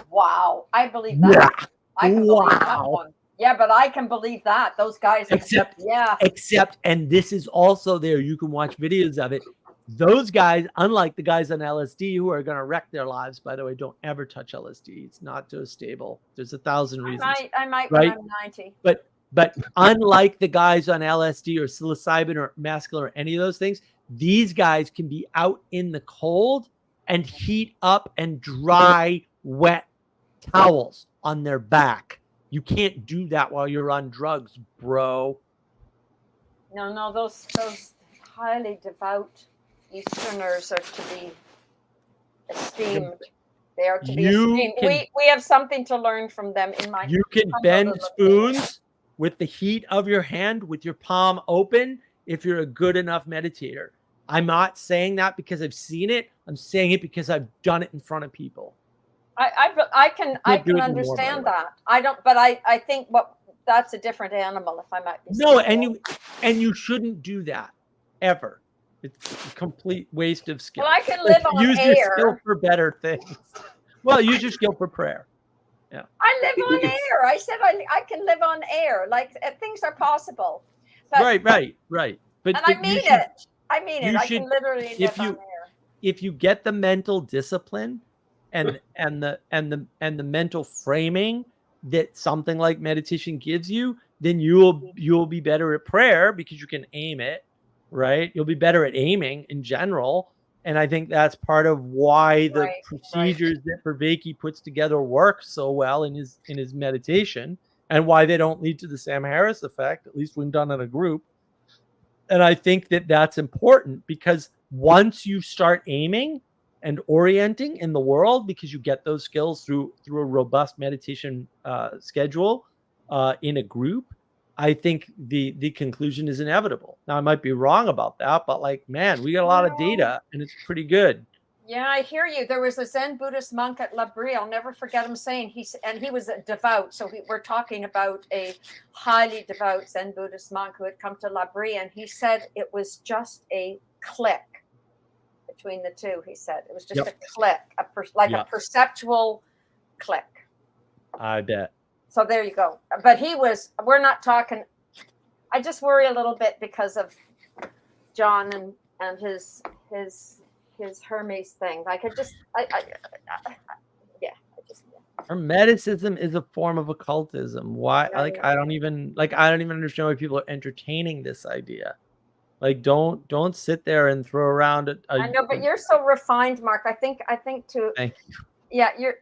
Wow. I believe that. Yeah. I can believe that one. Yeah, but I can believe that. Those guys. Except, and this is also there. You can watch videos of it. Those guys, unlike the guys on LSD who are going to wreck their lives, by the way, don't ever touch LSD. It's not so stable. There's 1,000 reasons. I might right? when I'm 90. But unlike the guys on LSD or psilocybin or mescaline or any of those things, these guys can be out in the cold and heat up and dry, wet towels on their back. You can't do that while you're on drugs, bro. No, those highly devout Easterners are to be esteemed. They are to be esteemed. We have something to learn from them. You can bend spoons with the heat of your hand with your palm open if you're a good enough meditator. I'm not saying that because I've seen it. I'm saying it because I've done it in front of people. I can understand that. I don't, but I think that's a different animal. If I might be no, and you shouldn't do that ever. It's a complete waste of skill. Well, I can live on use air. Your skill for better things. Well, use your skill for prayer. Yeah. I live on air. I said I can live on air. Things are possible. But, right. But I mean it. I mean it. I can literally live on air. If you get the mental discipline and the mental framing that something like meditation gives you, then you'll be better at prayer because you can aim it. Right, you'll be better at aiming in general, and I think that's part of why the procedures that Vervaeke puts together work so well in his meditation, and why they don't lead to the Sam Harris effect, at least when done in a group. And I think that that's important because once you start aiming and orienting in the world, because you get those skills through a robust meditation schedule in a group, I think the conclusion is inevitable. Now, I might be wrong about that, but man, we got a lot of data and it's pretty good. Yeah, I hear you. There was a Zen Buddhist monk at La Brie. I'll never forget him saying he was a devout. So we're talking about a highly devout Zen Buddhist monk who had come to La Brie, and he said it was just a click between the two. He said it was just a click, a perceptual click. I bet. So there you go. But we're not talking. I just worry a little bit because of John and his Hermes thing. Like Hermeticism is a form of occultism. Why? Like, I don't even understand why people are entertaining this idea. Like, don't sit there and throw around I know, but you're so refined, Mark. I think to. Thank you. Yeah, you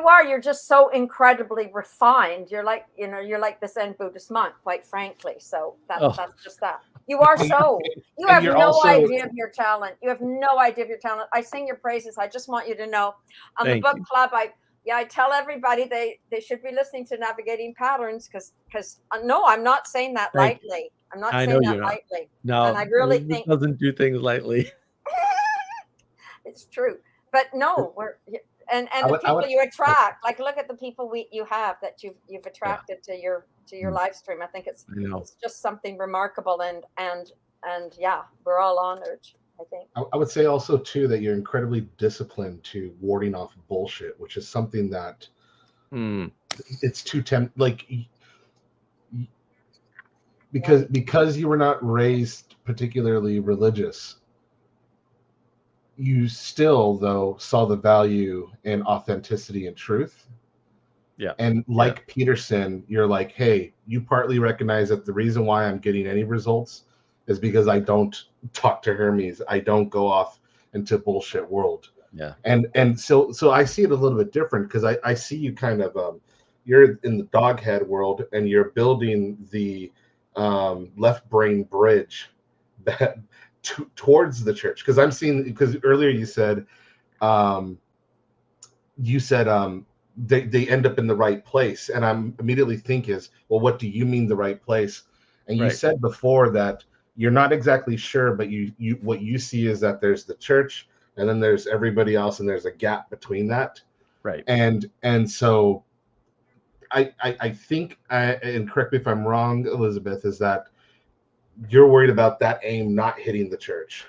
are. You're just so incredibly refined. You're like, you're like the Zen Buddhist monk, quite frankly. So that's just that. You are so. You have no idea of your talent. You have no idea of your talent. I sing your praises. I just want you to know. On the book club, I tell everybody they should be listening to Navigating Patterns because no, I'm not saying that lightly. I'm not saying that lightly. No, and I really think doesn't do things lightly. It's true, but no, and the people you attract, like look at the people you have that you've attracted to your live stream. I think it's just something remarkable, and yeah, we're all honored. I think I would say also too that you're incredibly disciplined to warding off bullshit, which is something that it's too because you were not raised particularly religious. You still, though, saw the value in authenticity and truth. Yeah. And like Peterson, you're like, hey, you partly recognize that the reason why I'm getting any results is because I don't talk to Hermes. I don't go off into bullshit world. Yeah. And so I see it a little bit different because I see you kind of you're in the doghead world and you're building the left brain bridge that towards the church, because I'm seeing, because earlier you said they end up in the right place, and I'm immediately thinking well, what do you mean the right place? And you said before that you're not exactly sure, but you what you see is that there's the church and then there's everybody else and there's a gap between that, right? And so I think, and correct me if I'm wrong, Elizabeth, is that you're worried about that aim not hitting the church,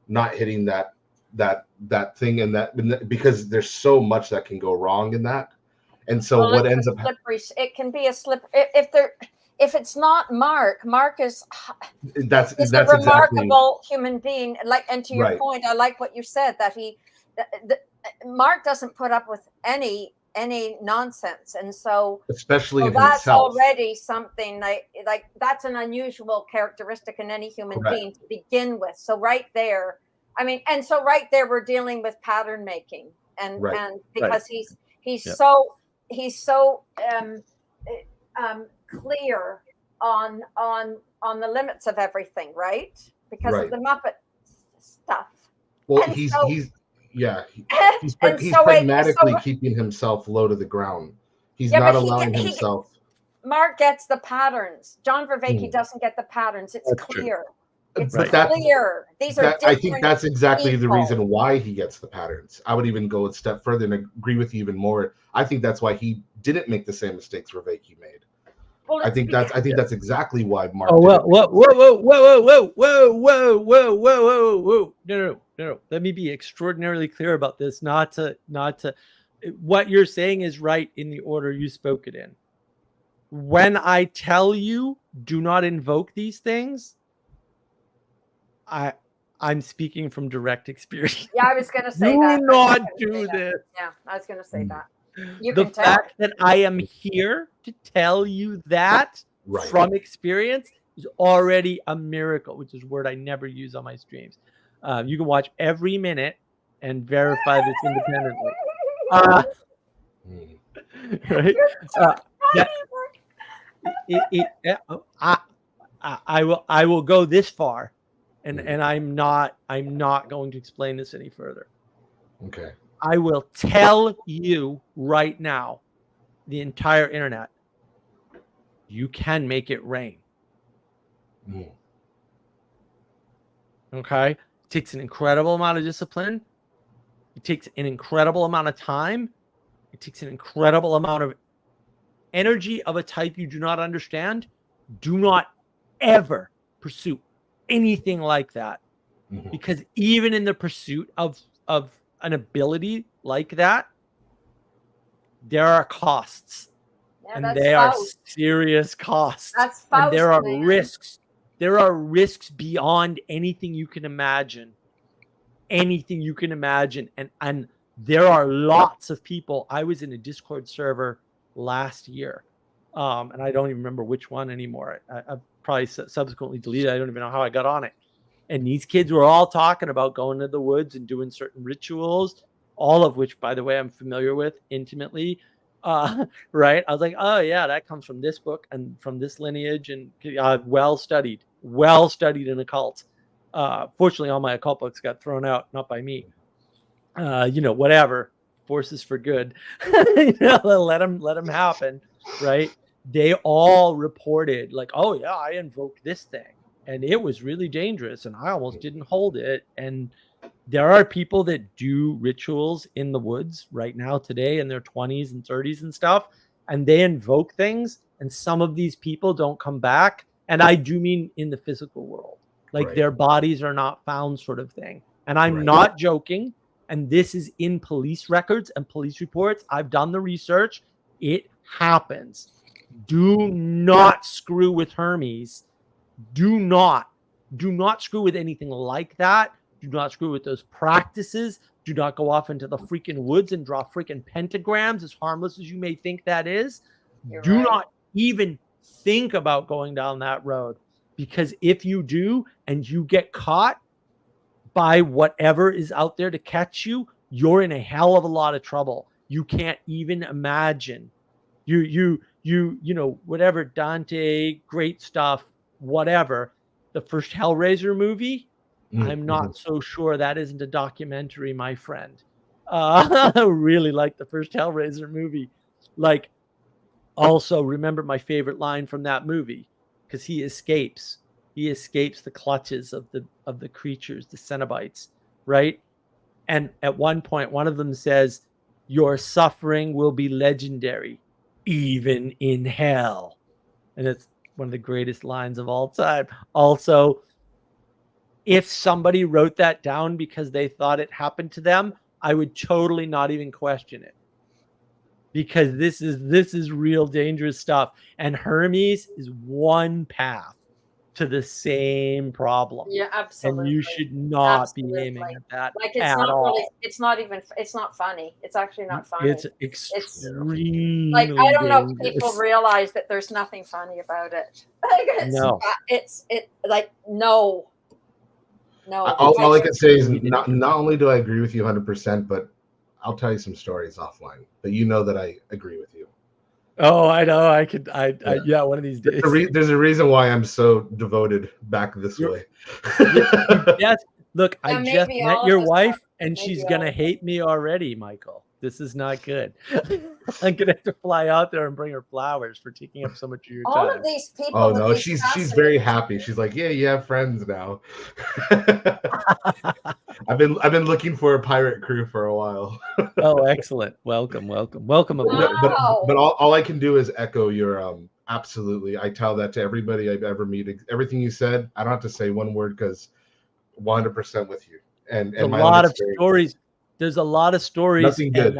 not hitting that thing, and that because there's so much that can go wrong in that. And so what ends up slippery, it can be a slip if it's not Mark is that's a remarkable human being, like, and to your point, I like what you said, that Mark doesn't put up with any nonsense, and so especially in that's himself. already something like that's an unusual characteristic in any human being to begin with. So right there, I mean, and so right there we're dealing with pattern making, and because he's so clear on the limits of everything, right? Because of the Muppet stuff. Well, and he's pragmatically keeping himself low to the ground. He's not allowing himself. Mark gets the patterns. John Vervaeke doesn't get the patterns. It's clear. It's clear. These are. I think that's exactly the reason why he gets the patterns. I would even go a step further and agree with you even more. I think that's why he didn't make the same mistakes Vervaeke made. Well, I think that's exactly why Mark. Oh well, whoa! No. Let me be extraordinarily clear about this. Not to. What you're saying is right in the order you spoke it in. When I tell you, do not invoke these things, I'm speaking from direct experience. Yeah, I was going to say that. Do not do this. Yeah, I was going to say that. The fact that I am here to tell you that from experience is already a miracle, which is a word I never use on my streams. You can watch every minute and verify this independently. I will go this far, and I'm not going to explain this any further. Okay. I will tell you right now, the entire internet, you can make it rain. Okay? It takes an incredible amount of discipline, It takes an incredible amount of time. It takes an incredible amount of energy of a type you do not understand. Do not ever pursue anything like that, because even in the pursuit of an ability like that, there are costs, Yeah, and that's they are Faust. serious costs. That's And there Faust, are man. risks. There are risks beyond anything you can imagine. Anything you can imagine. And there are lots of people. I was in a Discord server last year, and I don't even remember which one anymore. I've probably subsequently deleted it. I don't even know how I got on it. And these kids were all talking about going to the woods and doing certain rituals, all of which, by the way, I'm familiar with intimately. Right? I was like, oh yeah, that comes from this book and from this lineage, and well studied in occult. Fortunately, all my occult books got thrown out, not by me. Whatever, forces for good. Let them happen, right? They all reported like, oh yeah, I invoked this thing, and it was really dangerous, and I almost didn't hold it. And there are people that do rituals in the woods right now today in their 20s and 30s and stuff, and they invoke things, and some of these people don't come back. And I do mean in the physical world, like their bodies are not found, sort of thing. And I'm not joking. And this is in police records and police reports. I've done the research. It happens. Do not screw with Hermes. Do not screw with anything like that. Do not screw with those practices. Do not go off into the freaking woods and draw freaking pentagrams, as harmless as you may think that is. Do not even think about going down that road, because if you do and you get caught by whatever is out there to catch you, you're in a hell of a lot of trouble. You can't even imagine. You know, whatever, Dante, great stuff, whatever. The first Hellraiser movie, I'm not so sure that isn't a documentary, my friend. I really like the first Hellraiser movie. Like, also remember my favorite line from that movie, because he escapes the clutches of the creatures, the Cenobites, right? And at one point, one of them says, "Your suffering will be legendary, even in hell." And it's one of the greatest lines of all time. Also, if somebody wrote that down because they thought it happened to them, I would totally not even question it, because this is real dangerous stuff. And Hermes is one path to the same problem. Yeah, absolutely. And you should not be aiming at that Like, it's at not all. really, it's not funny. It's actually not funny. It's extremely like, I don't know if dangerous. people realize that there's nothing funny about it. Like, No. No. All I can say is not only do I agree with you 100%, but I'll tell you some stories offline. But you know that I agree with you. Oh, I know. Yeah, one of these days. There's a reason why I'm so devoted back this way. Yes. Look, I just met your wife, and she's going to all. hate me already, Michael. This is not good. I'm going to have to fly out there and bring her flowers for taking up so much of your time. All of these people. Oh no, she's very happy. She's like, yeah, you have friends now. I've been looking for a pirate crew for a while. Oh, excellent. Welcome aboard. But all I can do is echo your absolutely. I tell that to everybody I've ever met. Everything you said, I don't have to say one word, because 100% with you. And a lot of stories. There's a lot of stories. Nothing good.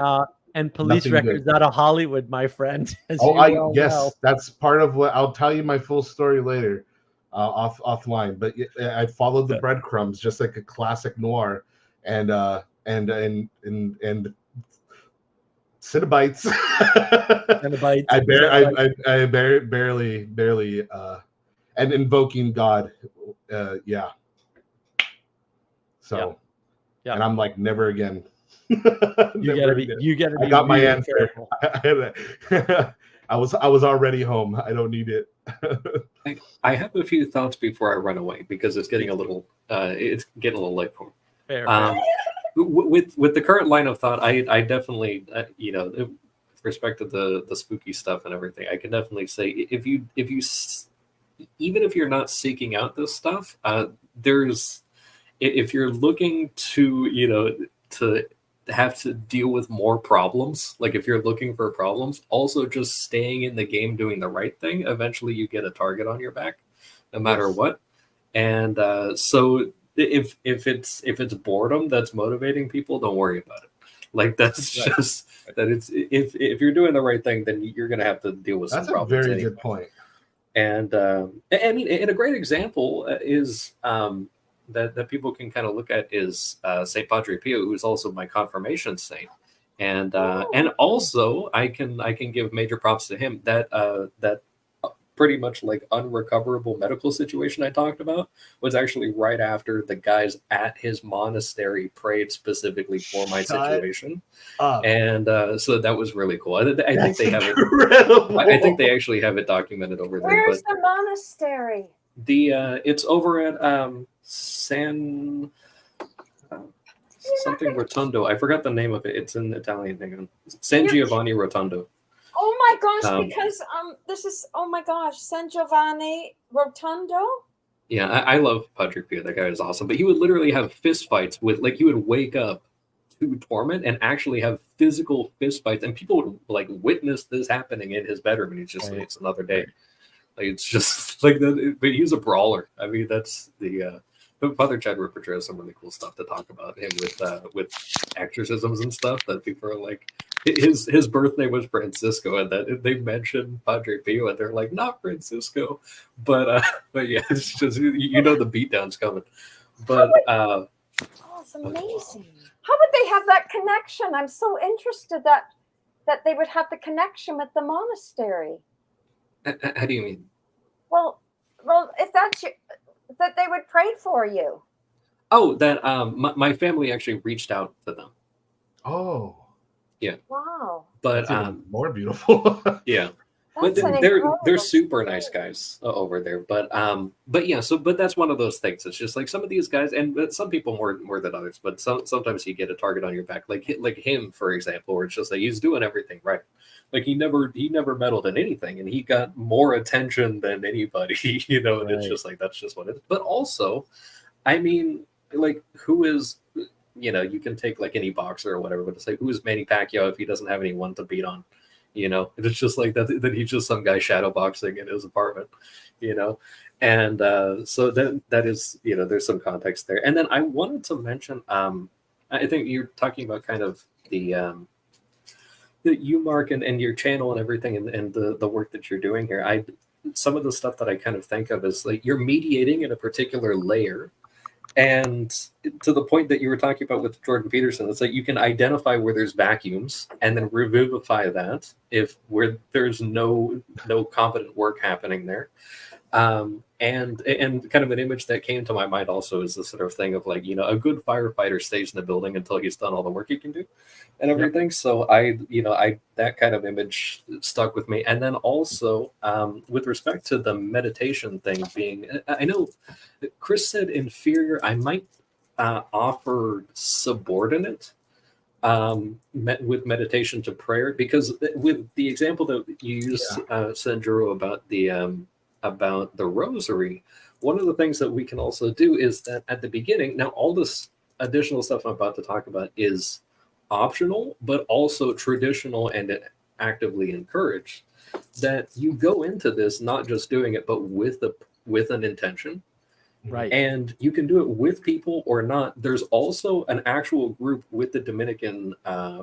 And police records out of Hollywood, my friend. Yes, that's part of what I'll tell you my full story later, offline. But I followed the breadcrumbs just like a classic noir, and Cenobites. I barely and invoking God, yeah. So, yeah. And I'm like, never again. You gotta be. I got my answer. I was already home. I don't need it. I have a few thoughts before I run away, because it's getting a little late for me. Fair. With the current line of thought, I definitely with respect to the spooky stuff and everything, I can definitely say if you even if you're not seeking out this stuff, if you're looking to have to deal with more problems. Like if you're looking for problems, also just staying in the game doing the right thing, eventually you get a target on your back, no matter what. And so if it's boredom that's motivating people, don't worry about it. Like that's just that it's if you're doing the right thing, then you're gonna have to deal with some problems. That's a very anyway. good point. And I mean, and a great example is that people can kind of look at is Saint Padre Pio, who is also my confirmation saint, and also I can give major props to him that that pretty much like unrecoverable medical situation I talked about was actually right after the guys at his monastery prayed specifically for my situation. And so that was really cool. I think they have it. I think they actually have it documented over there. Where's the monastery? It's over at San something Rotondo. I forgot the name of it. It's in Italian. Hang on, San Giovanni Rotondo. Oh my gosh! Because this is San Giovanni Rotondo. Yeah, I love Padre Pio. That guy is awesome. But he would literally have fist fights with, like, he would wake up to torment and actually have physical fist fights, and people would like witness this happening in his bedroom, and he's just like, it's another day. Like it's just like that. But he's a brawler. I mean, that's the. Father Chadwick portrays some really cool stuff to talk about him with exorcisms and stuff that people are like. His birthday was Francisco, and that they mentioned Padre Pio, and they're like, not Francisco, but yeah, it's just the beatdown's coming. But it's amazing. How would they have that connection? I'm so interested that they would have the connection with the monastery. How do you mean? Well, if that's that they would pray for you. Oh, that my family actually reached out to them. Oh. Yeah. Wow. But more beautiful. Yeah. But they're super nice guys over there. But yeah, but that's one of those things. It's just like some of these guys, and some people more than others, but sometimes you get a target on your back, like him, for example, where it's just like he's doing everything right. Like he never meddled in anything, and he got more attention than anybody, and it's just like that's just what it is. But also, I mean, like who is you can take like any boxer or whatever, but it's like who is Manny Pacquiao if he doesn't have anyone to beat on? It's just like that he's just some guy shadow boxing in his apartment, and so that is, there's some context there. And then I wanted to mention, I think you're talking about kind of the you, Mark, and your channel and everything, and the work that you're doing here. Some of the stuff that I kind of think of is like you're mediating in a particular layer. And to the point that you were talking about with Jordan Peterson, it's like you can identify where there's vacuums and then revivify that where there's no competent work happening there. And kind of an image that came to my mind also is the sort of thing of like, a good firefighter stays in the building until he's done all the work he can do and everything. Yep. So I that kind of image stuck with me. And then also with respect to the meditation thing being, I know Chris said inferior, I might offer subordinate with meditation to prayer, because with the example that you used, Sanjuro, about the rosary, one of the things that we can also do is that at the beginning, now all this additional stuff I'm about to talk about is optional, but also traditional and actively encouraged, that you go into this not just doing it, but with an intention. Right. And you can do it with people or not. There's also an actual group with the Dominican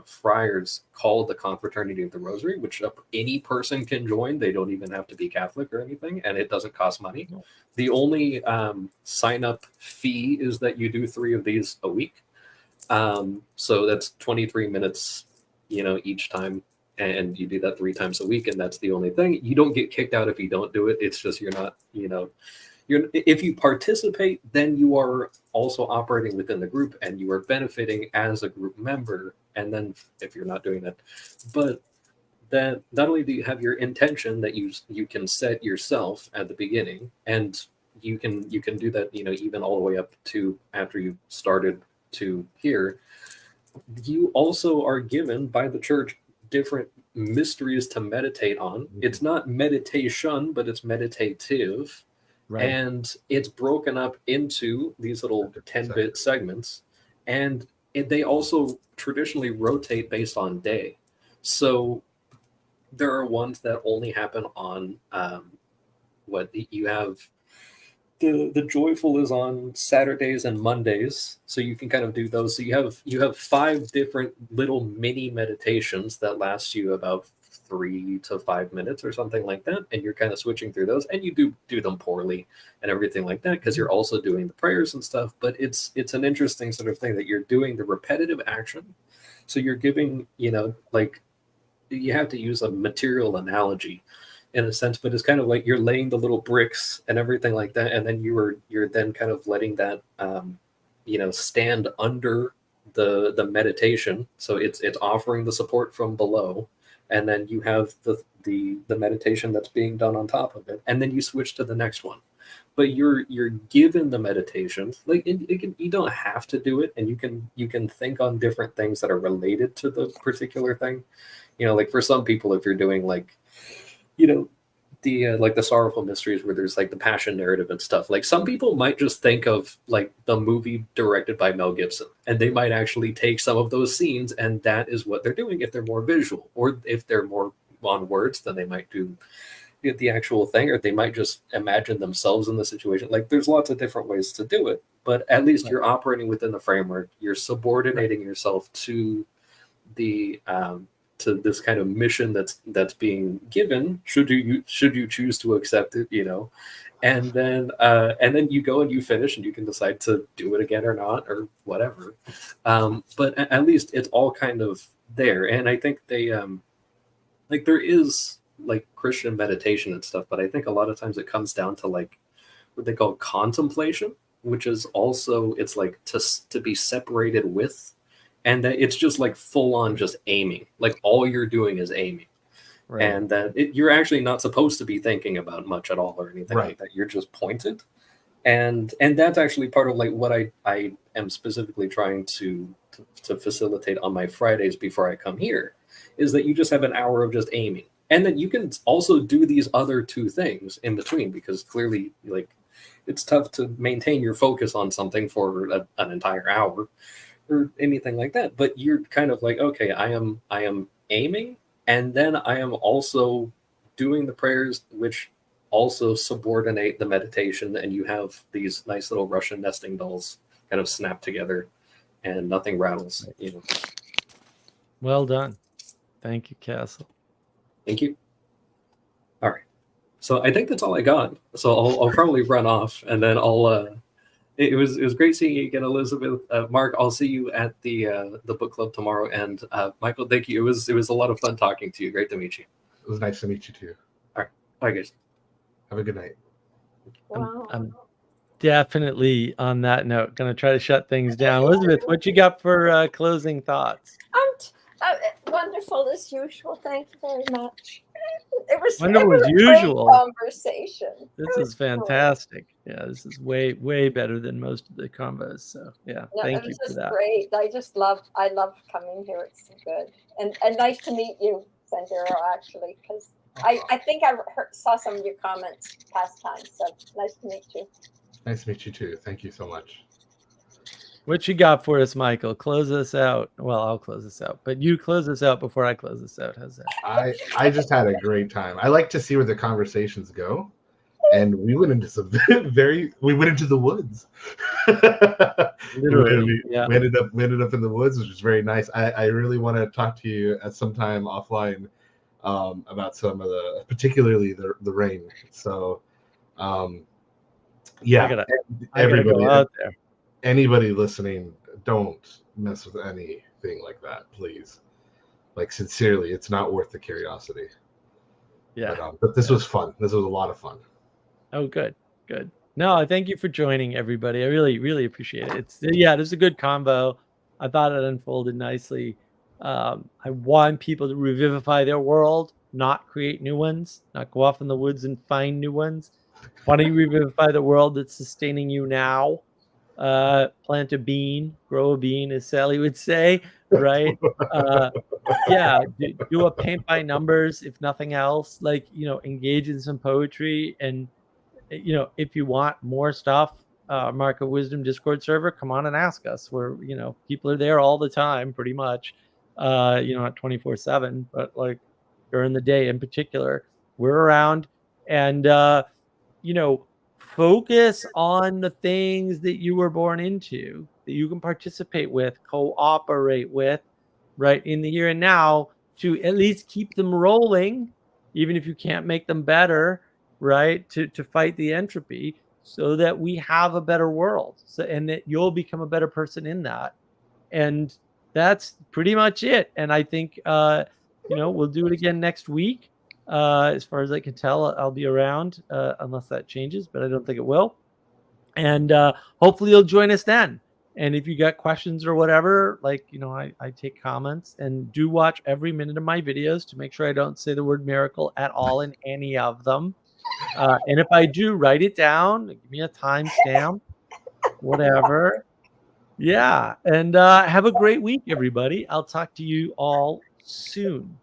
friars called the Confraternity of the Rosary, which any person can join. They don't even have to be Catholic or anything, and it doesn't cost money. No. The only sign-up fee is that you do 3 of these a week. So that's 23 minutes, each time, and you do that 3 times a week, and that's the only thing. You don't get kicked out if you don't do it. It's just you're not, if you participate, then you are also operating within the group and you are benefiting as a group member. And then if you're not doing that, but then not only do you have your intention that you can set yourself at the beginning, and you can do that, even all the way up to after you started to here, you also are given by the church different mysteries to meditate on. Mm-hmm. It's not meditation, but it's meditative. Right. And it's broken up into these little 10-bit segments. And they also traditionally rotate based on day. So there are ones that only happen on you have the joyful is on Saturdays and Mondays, so you can kind of do those. So you have 5 different little mini meditations that last you about 3 to 5 minutes or something like that, and you're kind of switching through those, and you do them poorly and everything like that because you're also doing the prayers and stuff. But it's an interesting sort of thing that you're doing the repetitive action, so you're giving, like, you have to use a material analogy in a sense, but it's kind of like you're laying the little bricks and everything like that, and then you're then kind of letting that stand under the meditation. So it's offering the support from below, and then you have the meditation that's being done on top of it, and then you switch to the next one. But you're given the meditation, like you don't have to do it, and you can think on different things that are related to the particular thing. Like for some people, if you're doing like the sorrowful mysteries where there's like the passion narrative and stuff, like some people might just think of like the movie directed by Mel Gibson, and they might actually take some of those scenes, and that is what they're doing if they're more visual, or if they're more on words, then they might do the actual thing, or they might just imagine themselves in the situation. Like there's lots of different ways to do it, but at least you're operating within the framework. You're subordinating yourself to the to this kind of mission that's being given, should you choose to accept it, and then you go and you finish, and you can decide to do it again or not, or whatever. But at least it's all kind of there. And I think they like there is like Christian meditation and stuff, but I think a lot of times it comes down to like what they call contemplation, which is also, it's like to be separated with. And that it's just like full on just aiming. Like all you're doing is aiming. Right. And that you're actually not supposed to be thinking about much at all or anything like that. You're just pointed. And that's actually part of like what I am specifically trying to facilitate on my Fridays before I come here, is that you just have an hour of just aiming. And then you can also do these other 2 things in between, because clearly like it's tough to maintain your focus on something for an entire hour or anything like that. But you're kind of like, okay, I am aiming, and then I am also doing the prayers, which also subordinate the meditation, and you have these nice little Russian nesting dolls kind of snap together, and nothing rattles. Well done. Thank you, Castle. Thank you. All right. So I think that's all I got. So I'll probably run off, and then I'll. It was great seeing you again, Elizabeth. Mark, I'll see you at the book club tomorrow. And Michael, thank you. It was a lot of fun talking to you. Great to meet you. It was nice to meet you too. All right. Bye, guys. Have a good night. Wow. I'm definitely, on that note, going to try to shut things down. Elizabeth, what you got for closing thoughts? Wonderful as usual. Thank you very much. It was Wonderful as a usual. great conversation. This is fantastic. Yeah, this is way better than most of the combos. So thank you for that. Great. I love coming here. It's so good. And nice to meet you, Sandero, actually, because I think I saw some of your comments past time. So nice to meet you. Nice to meet you too. Thank you so much. What you got for us, Michael? Close us out. Well, I'll close us out, but you close us out before I close us out. How's that? I just had a great time. I like to see where the conversations go, and we went into some we went into the woods. Literally, we ended up in the woods, which was very nice. I really want to talk to you at some time offline about some of particularly the rain. So everybody go out there. Anybody listening, don't mess with anything like that, please. Like, sincerely, it's not worth the curiosity. Yeah. But this was fun. This was a lot of fun. Oh, good. No, I thank you for joining, everybody. I really appreciate it. This is a good combo. I thought it unfolded nicely. I want people to revivify their world, not create new ones, not go off in the woods and find new ones. Why don't you revivify the world that's sustaining you now? Plant a bean, grow a bean, as Sally would say, right? Do a paint by numbers, if nothing else. Like, engage in some poetry, and if you want more stuff, Mark of Wisdom Discord server, come on and ask us. We're, people are there all the time, pretty much, not 24/7, but like during the day in particular, we're around. And, focus on the things that you were born into, that you can participate with, cooperate with, right, in the here and now, to at least keep them rolling, even if you can't make them better, right, to fight the entropy, so that we have a better world, and that you'll become a better person in that. And that's pretty much it. And I think we'll do it again next week. As far as I can tell, I'll be around, unless that changes, but I don't think it will. And hopefully you'll join us then. And if you got questions or whatever, like, I take comments, and do watch every minute of my videos to make sure I don't say the word miracle at all in any of them. And if I do, write it down, give me a timestamp, whatever. Yeah. And have a great week, everybody. I'll talk to you all soon.